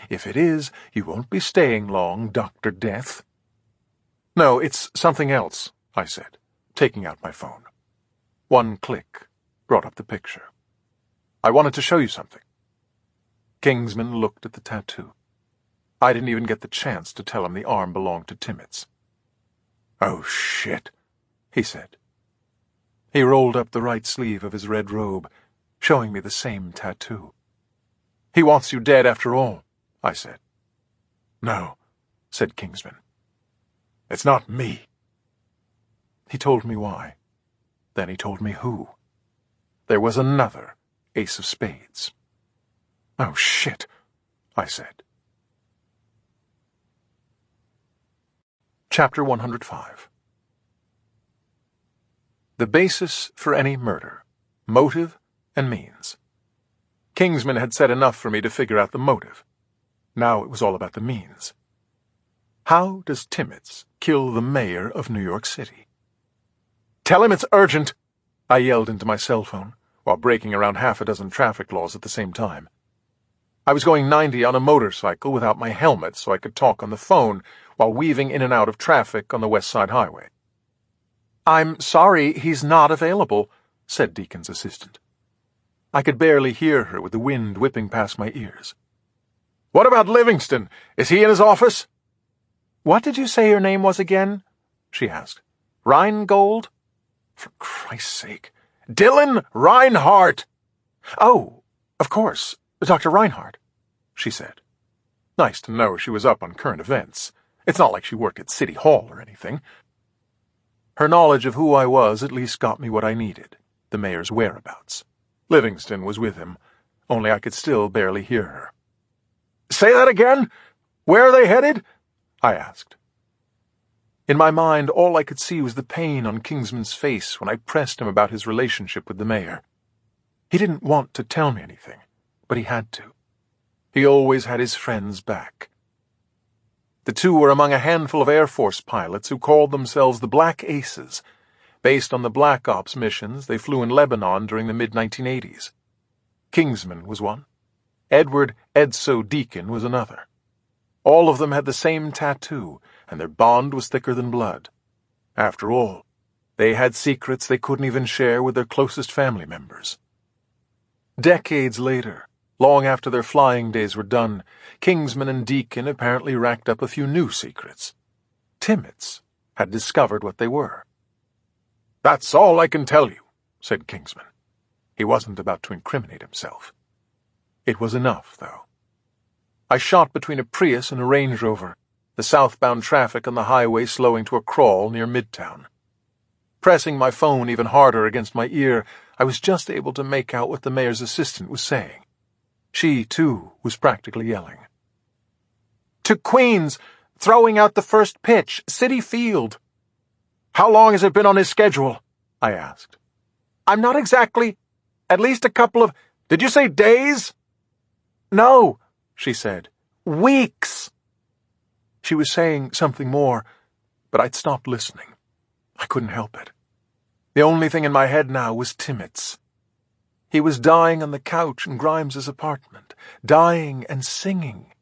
"If it is, you won't be staying long, Dr. Death." "No, it's something else," I said, taking out my phone. One click brought up the picture. "I wanted to show you something." Kingsman looked at the tattoo. I didn't even get the chance to tell him the arm belonged to Timmets. "Oh, shit," he said. He rolled up the right sleeve of his red robe, showing me the same tattoo. "He wants you dead after all," I said. "No," said Kingsman. "It's not me." He told me why. Then he told me who. There was another ace of spades. "Oh, shit," I said. Chapter 105. The basis for any murder: motive and means. Kingsman had said enough for me to figure out the motive. Now it was all about the means. How does Timmets kill the mayor of New York City? "Tell him it's urgent," I yelled into my cell phone, while breaking around half a dozen traffic laws at the same time. I was going 90 on a motorcycle without my helmet so I could talk on the phone while weaving in and out of traffic on the West Side Highway. "I'm sorry, he's not available," said Deacon's assistant. I could barely hear her with the wind whipping past my ears. "What about Livingston? Is he in his office?" "What did you say your name was again?" she asked. "Rheingold?" "For Christ's sake. Dylan Reinhardt!" "Oh, of course, Dr. Reinhardt," she said. Nice to know she was up on current events. It's not like she worked at City Hall or anything. Her knowledge of who I was at least got me what I needed: the mayor's whereabouts. Livingston was with him, only I could still barely hear her. "Say that again? Where are they headed?" I asked. In my mind, all I could see was the pain on Kingsman's face when I pressed him about his relationship with the mayor. He didn't want to tell me anything, but he had to. He always had his friends back. The two were among a handful of Air Force pilots who called themselves the Black Aces, based on the Black Ops missions they flew in Lebanon during the mid-1980s. Kingsman was one. Edward Edso Deacon was another. All of them had the same tattoo, and their bond was thicker than blood. After all, they had secrets they couldn't even share with their closest family members. Decades later, long after their flying days were done, Kingsman and Deacon apparently racked up a few new secrets. Timmets had discovered what they were. "That's all I can tell you," said Kingsman. He wasn't about to incriminate himself. It was enough, though. I shot between a Prius and a Range Rover, the southbound traffic on the highway slowing to a crawl near Midtown. Pressing my phone even harder against my ear, I was just able to make out what the mayor's assistant was saying. She, too, was practically yelling. "To Queens, throwing out the first pitch, Citi Field." "How long has it been on his schedule?" I asked. "I'm not exactly. At least a couple of— Did you say days?" "No," she said. "Weeks." She was saying something more, but I'd stopped listening. I couldn't help it. The only thing in my head now was Timmets. He was dying on the couch in Grimes's apartment, dying and singing,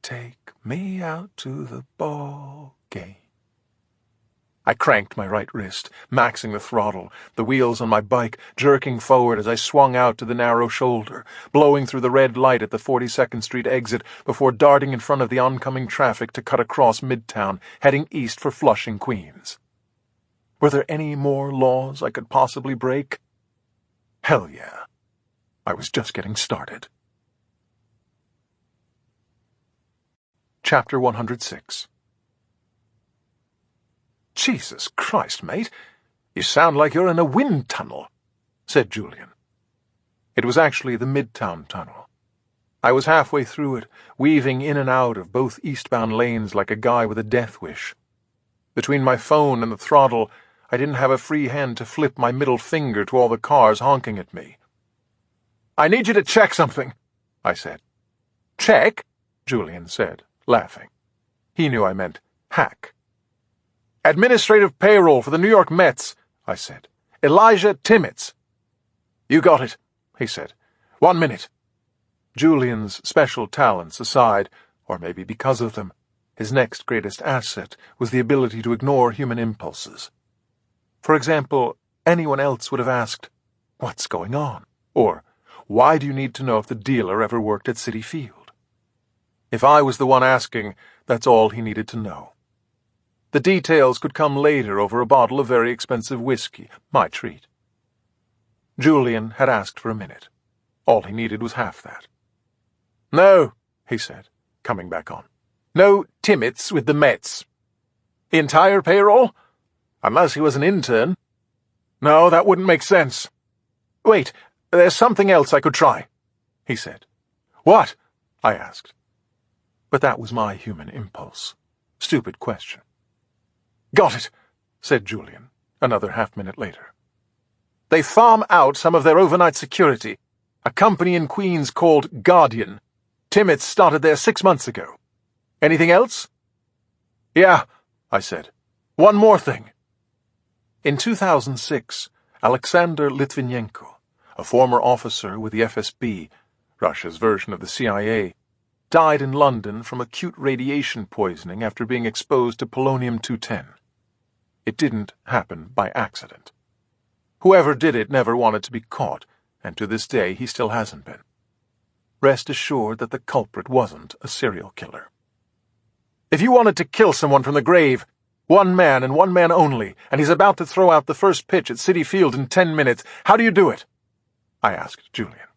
"Take me out to the ball game." I cranked my right wrist, maxing the throttle, the wheels on my bike jerking forward as I swung out to the narrow shoulder, blowing through the red light at the 42nd Street exit before darting in front of the oncoming traffic to cut across Midtown, heading east for Flushing, Queens. Were there any more laws I could possibly break? Hell yeah. I was just getting started. Chapter 106. "Jesus Christ, mate, you sound like you're in a wind tunnel," said Julian. It was actually the Midtown Tunnel. I was halfway through it, weaving in and out of both eastbound lanes like a guy with a death wish. Between my phone and the throttle, I didn't have a free hand to flip my middle finger to all the cars honking at me. "I need you to check something," I said. "Check?" Julian said, laughing. He knew I meant hack. "Administrative payroll for the New York Mets," I said. "Elijah Timmets." "You got it," he said. "1 minute." Julian's special talents aside, or maybe because of them, his next greatest asset was the ability to ignore human impulses. For example, anyone else would have asked, "What's going on?" Or, "Why do you need to know if the dealer ever worked at Citi Field?" If I was the one asking, that's all he needed to know. The details could come later over a bottle of very expensive whiskey, my treat. Julian had asked for a minute. All he needed was half that. "No," he said, coming back on. "No Timmets with the Mets. Entire payroll? Unless he was an intern. No, that wouldn't make sense. Wait, There's something else I could try, he said. What? I asked. But that was my human impulse. Stupid question. Got it, said Julian, another half-minute later. They farm out some of their overnight security. A company in Queens called Guardian. Timmets started there 6 months ago. Anything else? Yeah, I said. One more thing. In 2006, Alexander Litvinenko, a former officer with the FSB, Russia's version of the CIA, died in London from acute radiation poisoning after being exposed to polonium-210. It didn't happen by accident. Whoever did it never wanted to be caught, and to this day he still hasn't been. Rest assured that the culprit wasn't a serial killer. If you wanted to kill someone from the grave, one man and one man only, and he's about to throw out the first pitch at Citi Field in 10 minutes, how do you do it? I asked Julian.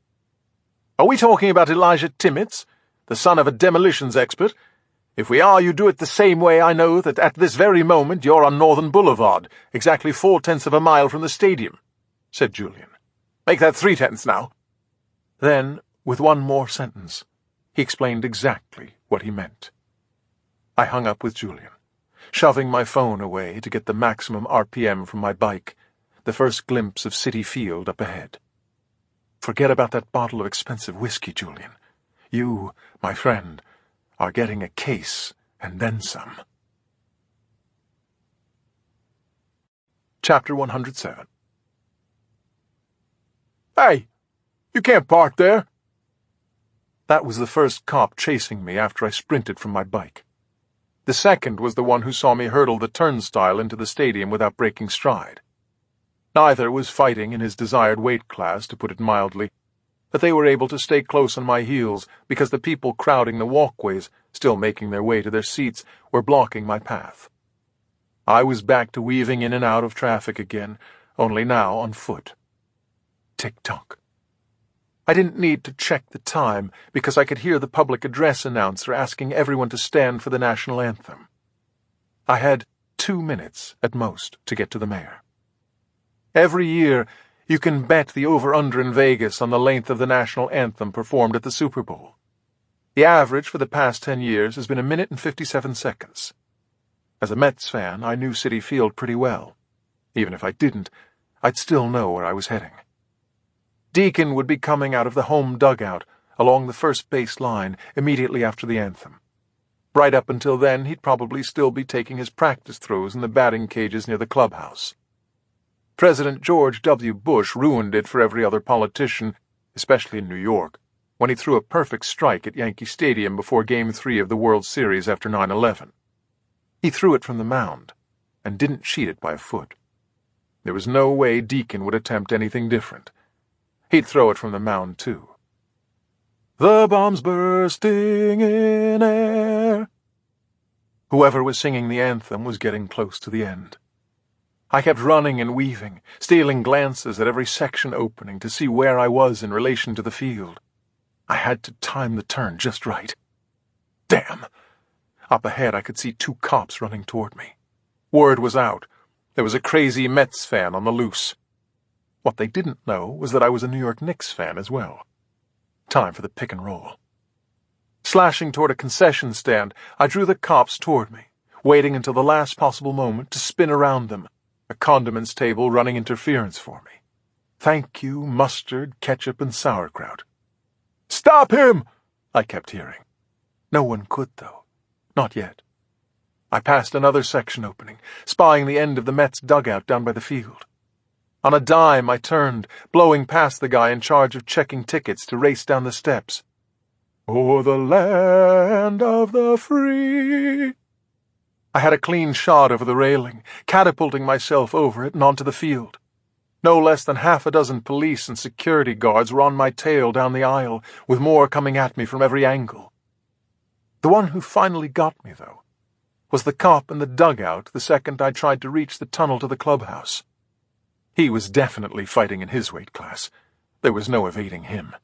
Are we talking about Elijah Timmets, the son of a demolitions expert? If we are, you do it the same way I know that at this very moment you're on Northern Boulevard, exactly 4/10 of a mile from the stadium, said Julian. Make that 3/10 now. Then, with one more sentence, he explained exactly what he meant. I hung up with Julian, shoving my phone away to get the maximum RPM from my bike, the first glimpse of Citi Field up ahead. Forget about that bottle of expensive whiskey, Julian. You, my friend, are getting a case and then some. Chapter 107. Hey, you can't park there. That was the first cop chasing me after I sprinted from my bike. The second was the one who saw me hurdle the turnstile into the stadium without breaking stride. Neither was fighting in his desired weight class, to put it mildly, but they were able to stay close on my heels because the people crowding the walkways, still making their way to their seats, were blocking my path. I was back to weaving in and out of traffic again, only now on foot. Tick-tock. I didn't need to check the time because I could hear the public address announcer asking everyone to stand for the national anthem. I had 2 minutes at most to get to the mayor. Every year, you can bet the over-under in Vegas on the length of the national anthem performed at the Super Bowl. The average for the past 10 years has been 1 minute and 57 seconds. As a Mets fan, I knew Citi Field pretty well. Even if I didn't, I'd still know where I was heading. Deacon would be coming out of the home dugout along the first base line immediately after the anthem. Right up until then, he'd probably still be taking his practice throws in the batting cages near the clubhouse. President George W. Bush ruined it for every other politician, especially in New York, when he threw a perfect strike at Yankee Stadium before Game 3 of the World Series after 9/11. He threw it from the mound, and didn't cheat it by a foot. There was no way Deacon would attempt anything different. He'd throw it from the mound, too. The bombs bursting in air. Whoever was singing the anthem was getting close to the end. I kept running and weaving, stealing glances at every section opening to see where I was in relation to the field. I had to time the turn just right. Damn! Up ahead I could see 2 cops running toward me. Word was out. There was a crazy Mets fan on the loose. What they didn't know was that I was a New York Knicks fan as well. Time for the pick and roll. Slashing toward a concession stand, I drew the cops toward me, waiting until the last possible moment to spin around them, a condiments table running interference for me. Thank you, mustard, ketchup, and sauerkraut. Stop him! I kept hearing. No one could, though. Not yet. I passed another section opening, spying the end of the Mets dugout down by the field. On a dime, I turned, blowing past the guy in charge of checking tickets to race down the steps. "O'er the land of the free." I had a clean shot over the railing, catapulting myself over it and onto the field. No less than 6 police and security guards were on my tail down the aisle, with more coming at me from every angle. The one who finally got me, though, was the cop in the dugout the second I tried to reach the tunnel to the clubhouse. He was definitely fighting in his weight class. There was no evading him.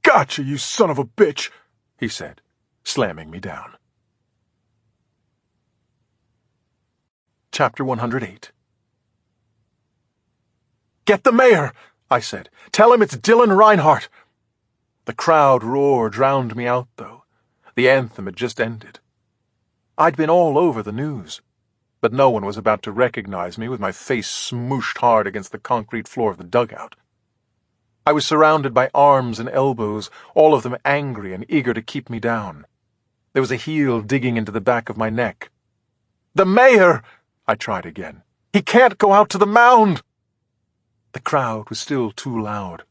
"Gotcha, you son of a bitch," he said, slamming me down. Chapter 108. "Get the mayor!" I said. "Tell him it's Dylan Reinhardt." The crowd roar drowned me out, though. The anthem had just ended. I'd been all over the news, but no one was about to recognize me with my face smooshed hard against the concrete floor of the dugout. I was surrounded by arms and elbows, all of them angry and eager to keep me down. There was a heel digging into the back of my neck. "The mayor!" I tried again. "He can't go out to the mound!" The crowd was still too loud.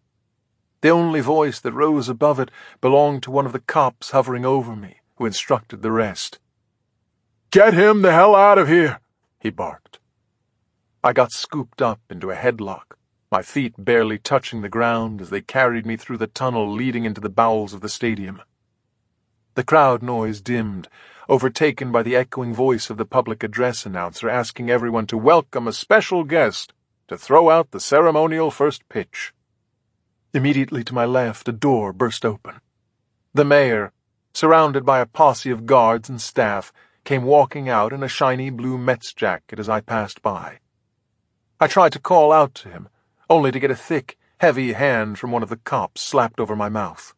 The only voice that rose above it belonged to one of the cops hovering over me, who instructed the rest. "Get him the hell out of here!" he barked. I got scooped up into a headlock, my feet barely touching the ground as they carried me through the tunnel leading into the bowels of the stadium. The crowd noise dimmed, overtaken by the echoing voice of the public address announcer asking everyone to welcome a special guest to throw out the ceremonial first pitch. Immediately to my left, a door burst open. The mayor, surrounded by a posse of guards and staff, came walking out in a shiny blue Mets jacket as I passed by. I tried to call out to him, only to get a thick, heavy hand from one of the cops slapped over my mouth.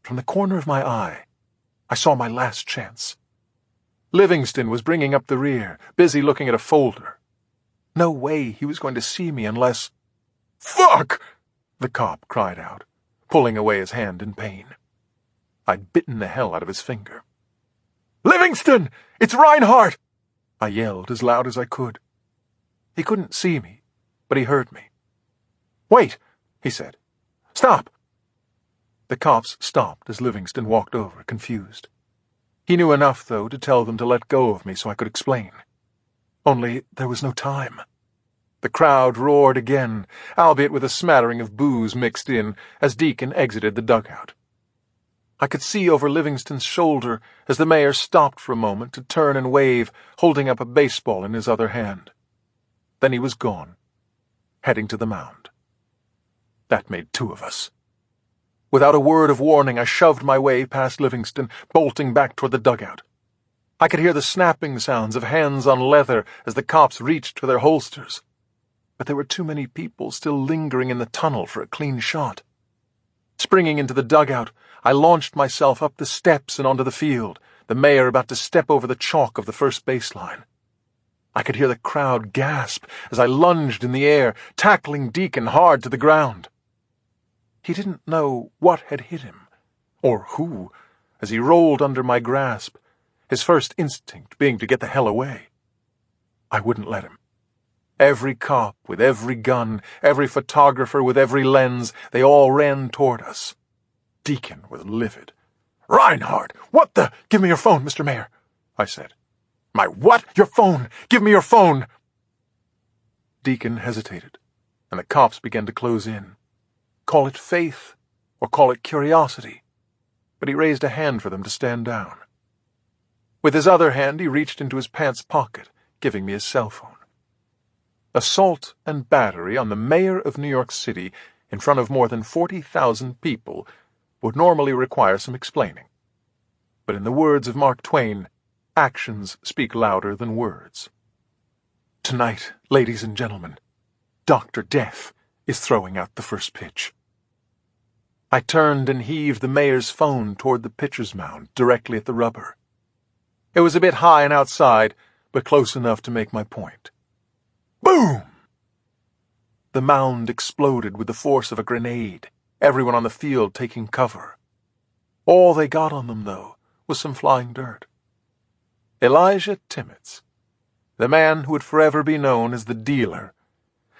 From the corner of my eye, I saw my last chance. Livingston was bringing up the rear, busy looking at a folder. No way he was going to see me unless— "Fuck!" the cop cried out, pulling away his hand in pain. I'd bitten the hell out of his finger. "Livingston! It's Reinhardt!" I yelled as loud as I could. He couldn't see me, but he heard me. "Wait," he said. "Stop!" The cops stopped as Livingston walked over, confused. He knew enough, though, to tell them to let go of me so I could explain. Only there was no time. The crowd roared again, albeit with a smattering of booze mixed in, as Deacon exited the dugout. I could see over Livingston's shoulder as the mayor stopped for a moment to turn and wave, holding up a baseball in his other hand. Then he was gone, heading to the mound. That made two of us. Without a word of warning, I shoved my way past Livingston, bolting back toward the dugout. I could hear the snapping sounds of hands on leather as the cops reached for their holsters. But there were too many people still lingering in the tunnel for a clean shot. Springing into the dugout, I launched myself up the steps and onto the field, the mayor about to step over the chalk of the first baseline. I could hear the crowd gasp as I lunged in the air, tackling Deacon hard to the ground. He didn't know what had hit him, or who, as he rolled under my grasp, his first instinct being to get the hell away. I wouldn't let him. Every cop with every gun, every photographer with every lens, they all ran toward us. Deacon was livid. "Reinhardt, what the—" "Give me your phone, Mr. Mayor," I said. "My what? Your phone! Give me your phone!" Deacon hesitated, and the cops began to close in. Call it faith, or call it curiosity, but he raised a hand for them to stand down. With his other hand he reached into his pants pocket, giving me his cell phone. Assault and battery on the mayor of New York City in front of more than 40,000 people would normally require some explaining. But in the words of Mark Twain, actions speak louder than words. Tonight, ladies and gentlemen, Dr. Death is throwing out the first pitch. I turned and heaved the mayor's phone toward the pitcher's mound, directly at the rubber. It was a bit high and outside, but close enough to make my point. Boom! The mound exploded with the force of a grenade, everyone on the field taking cover. All they got on them, though, was some flying dirt. Elijah Timmets, the man who would forever be known as the dealer,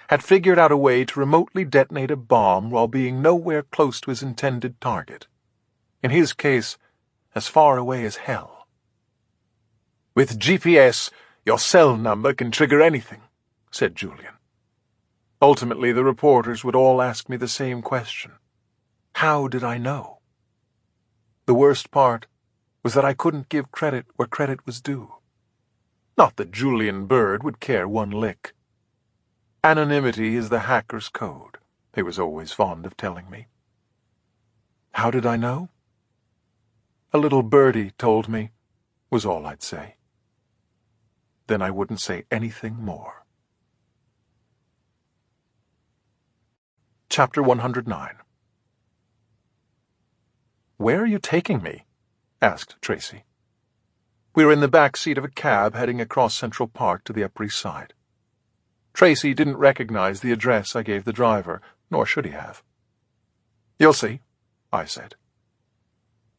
had figured out a way to remotely detonate a bomb while being nowhere close to his intended target. In his case, as far away as hell. "With GPS, your cell number can trigger anything," said Julian. Ultimately, the reporters would all ask me the same question. How did I know? The worst part was that I couldn't give credit where credit was due. Not that Julian Bird would care one lick. Anonymity is the hacker's code, he was always fond of telling me. How did I know? A little birdie told me, was all I'd say. Then I wouldn't say anything more. Chapter 109. "Where are you taking me?" asked Tracy. We were in the back seat of a cab heading across Central Park to the Upper East Side. Tracy didn't recognize the address I gave the driver, nor should he have. "You'll see," I said.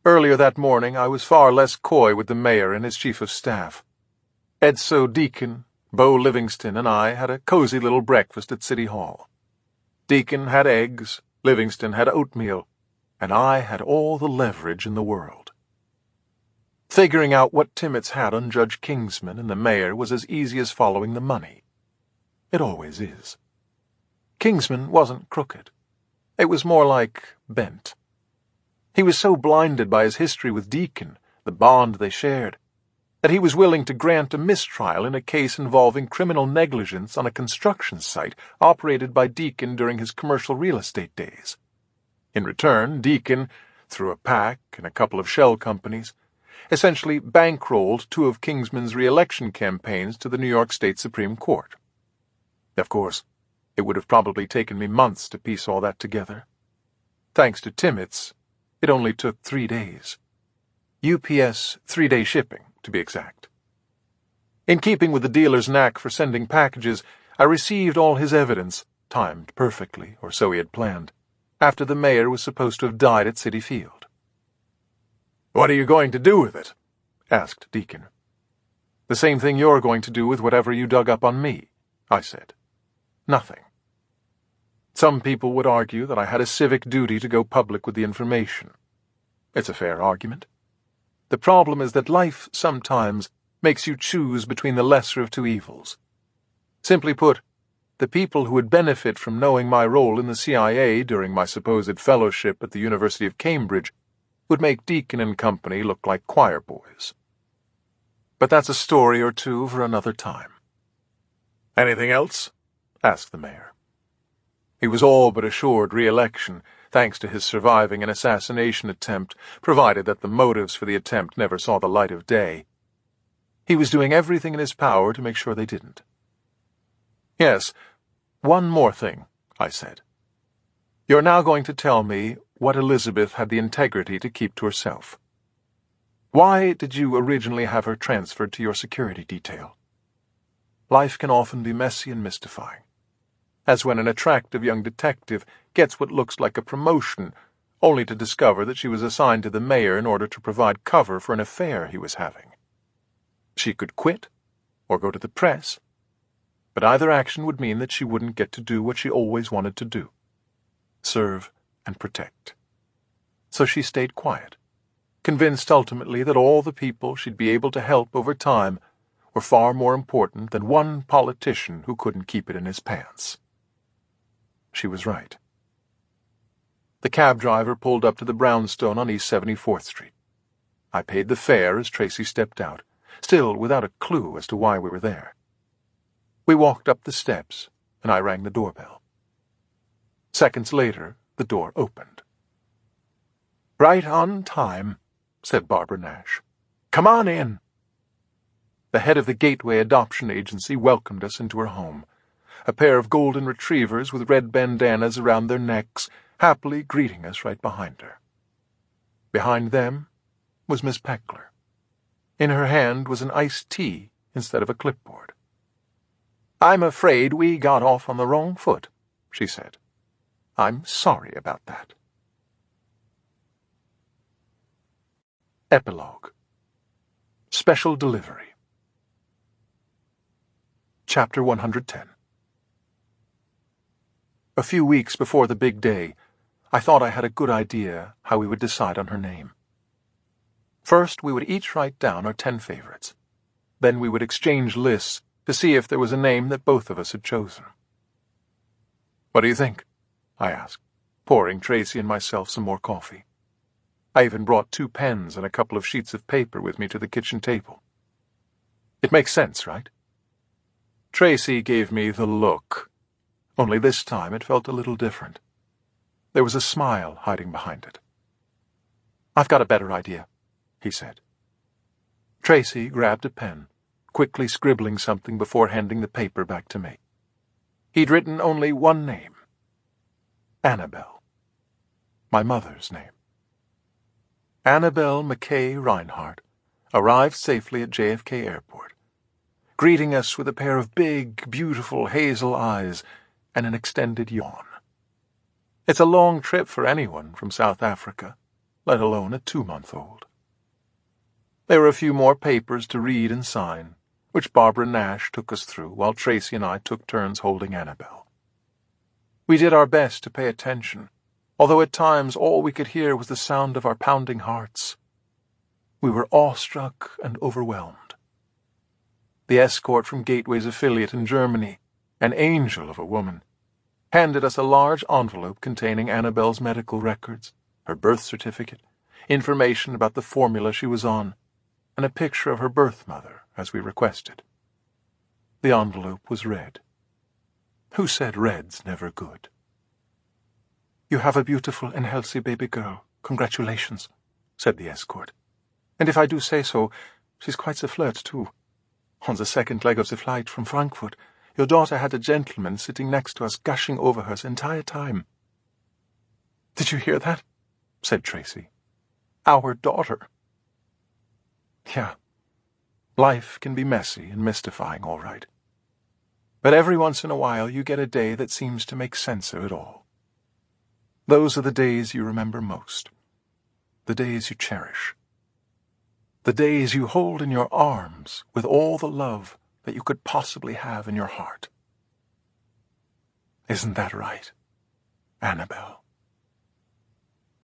Earlier that morning I was far less coy with the mayor and his chief of staff. Edso Deacon, Bo Livingston, and I had a cozy little breakfast at City Hall. Deacon had eggs, Livingston had oatmeal, and I had all the leverage in the world. Figuring out what Timmets had on Judge Kingsman and the mayor was as easy as following the money. It always is. Kingsman wasn't crooked. It was more like bent. He was so blinded by his history with Deacon, the bond they shared, that he was willing to grant a mistrial in a case involving criminal negligence on a construction site operated by Deacon during his commercial real estate days. In return, Deacon, through a PAC and a couple of shell companies, essentially bankrolled two of Kingsman's re-election campaigns to the New York State Supreme Court. Of course, it would have probably taken me months to piece all that together. Thanks to Timmets, it only took 3 days. UPS 3-day shipping, to be exact. In keeping with the dealer's knack for sending packages, I received all his evidence, timed perfectly, or so he had planned, after the mayor was supposed to have died at Citi Field. "What are you going to do with it?" asked Deacon. "The same thing you're going to do with whatever you dug up on me," I said. "Nothing. Some people would argue that I had a civic duty to go public with the information. It's a fair argument. The problem is that life sometimes makes you choose between the lesser of two evils. Simply put, the people who would benefit from knowing my role in the CIA during my supposed fellowship at the University of Cambridge would make Deacon and company look like choir boys. But that's a story or two for another time." "Anything else?" asked the mayor. He was all but assured re-election, thanks to his surviving an assassination attempt, provided that the motives for the attempt never saw the light of day. He was doing everything in his power to make sure they didn't. "Yes, one more thing," I said. "You're now going to tell me what Elizabeth had the integrity to keep to herself. Why did you originally have her transferred to your security detail? Life can often be messy and mystifying, as when an attractive young detective gets what looks like a promotion, only to discover that she was assigned to the mayor in order to provide cover for an affair he was having. She could quit, or go to the press, but either action would mean that she wouldn't get to do what she always wanted to do: serve and protect. So she stayed quiet, convinced ultimately that all the people she'd be able to help over time were far more important than one politician who couldn't keep it in his pants." She was right. The cab driver pulled up to the brownstone on East 74th Street. I paid the fare as Tracy stepped out, still without a clue as to why we were there. We walked up the steps, and I rang the doorbell. Seconds later, the door opened. "Right on time," said Barbara Nash. "Come on in." The head of the Gateway Adoption Agency welcomed us into her home, a pair of golden retrievers with red bandanas around their necks, happily greeting us right behind her. Behind them was Miss Peckler. In her hand was an iced tea instead of a clipboard. "I'm afraid we got off on the wrong foot," she said. "I'm sorry about that." Epilogue. Special Delivery. Chapter 110. A few weeks before the big day, I thought I had a good idea how we would decide on her name. First, we would each write down our 10 favorites. Then we would exchange lists to see if there was a name that both of us had chosen. "What do you think?" I asked, pouring Tracy and myself some more coffee. I even brought 2 pens and a couple of sheets of paper with me to the kitchen table. "It makes sense, right?" Tracy gave me the look. Only this time it felt a little different. There was a smile hiding behind it. "I've got a better idea," he said. Tracy grabbed a pen, quickly scribbling something before handing the paper back to me. He'd written only one name: Annabelle. My mother's name. Annabelle McKay Reinhardt arrived safely at JFK Airport, greeting us with a pair of big, beautiful hazel eyes and an extended yawn. It's a long trip for anyone from South Africa, let alone a 2-month-old. There were a few more papers to read and sign, which Barbara Nash took us through while Tracy and I took turns holding Annabelle. We did our best to pay attention, although at times all we could hear was the sound of our pounding hearts. We were awestruck and overwhelmed. The escort from Gateway's affiliate in Germany, an angel of a woman, handed us a large envelope containing Annabelle's medical records, her birth certificate, information about the formula she was on, and a picture of her birth mother, as we requested. The envelope was red. Who said red's never good? "You have a beautiful and healthy baby girl. Congratulations," said the escort. "And if I do say so, she's quite a flirt, too. On the second leg of the flight from Frankfurt, your daughter had a gentleman sitting next to us gushing over her the entire time." "Did you hear that?" said Tracy. "Our daughter." Yeah, life can be messy and mystifying, all right. But every once in a while you get a day that seems to make sense of it all. Those are the days you remember most, the days you cherish, the days you hold in your arms with all the love that you could possibly have in your heart. Isn't that right, Annabelle?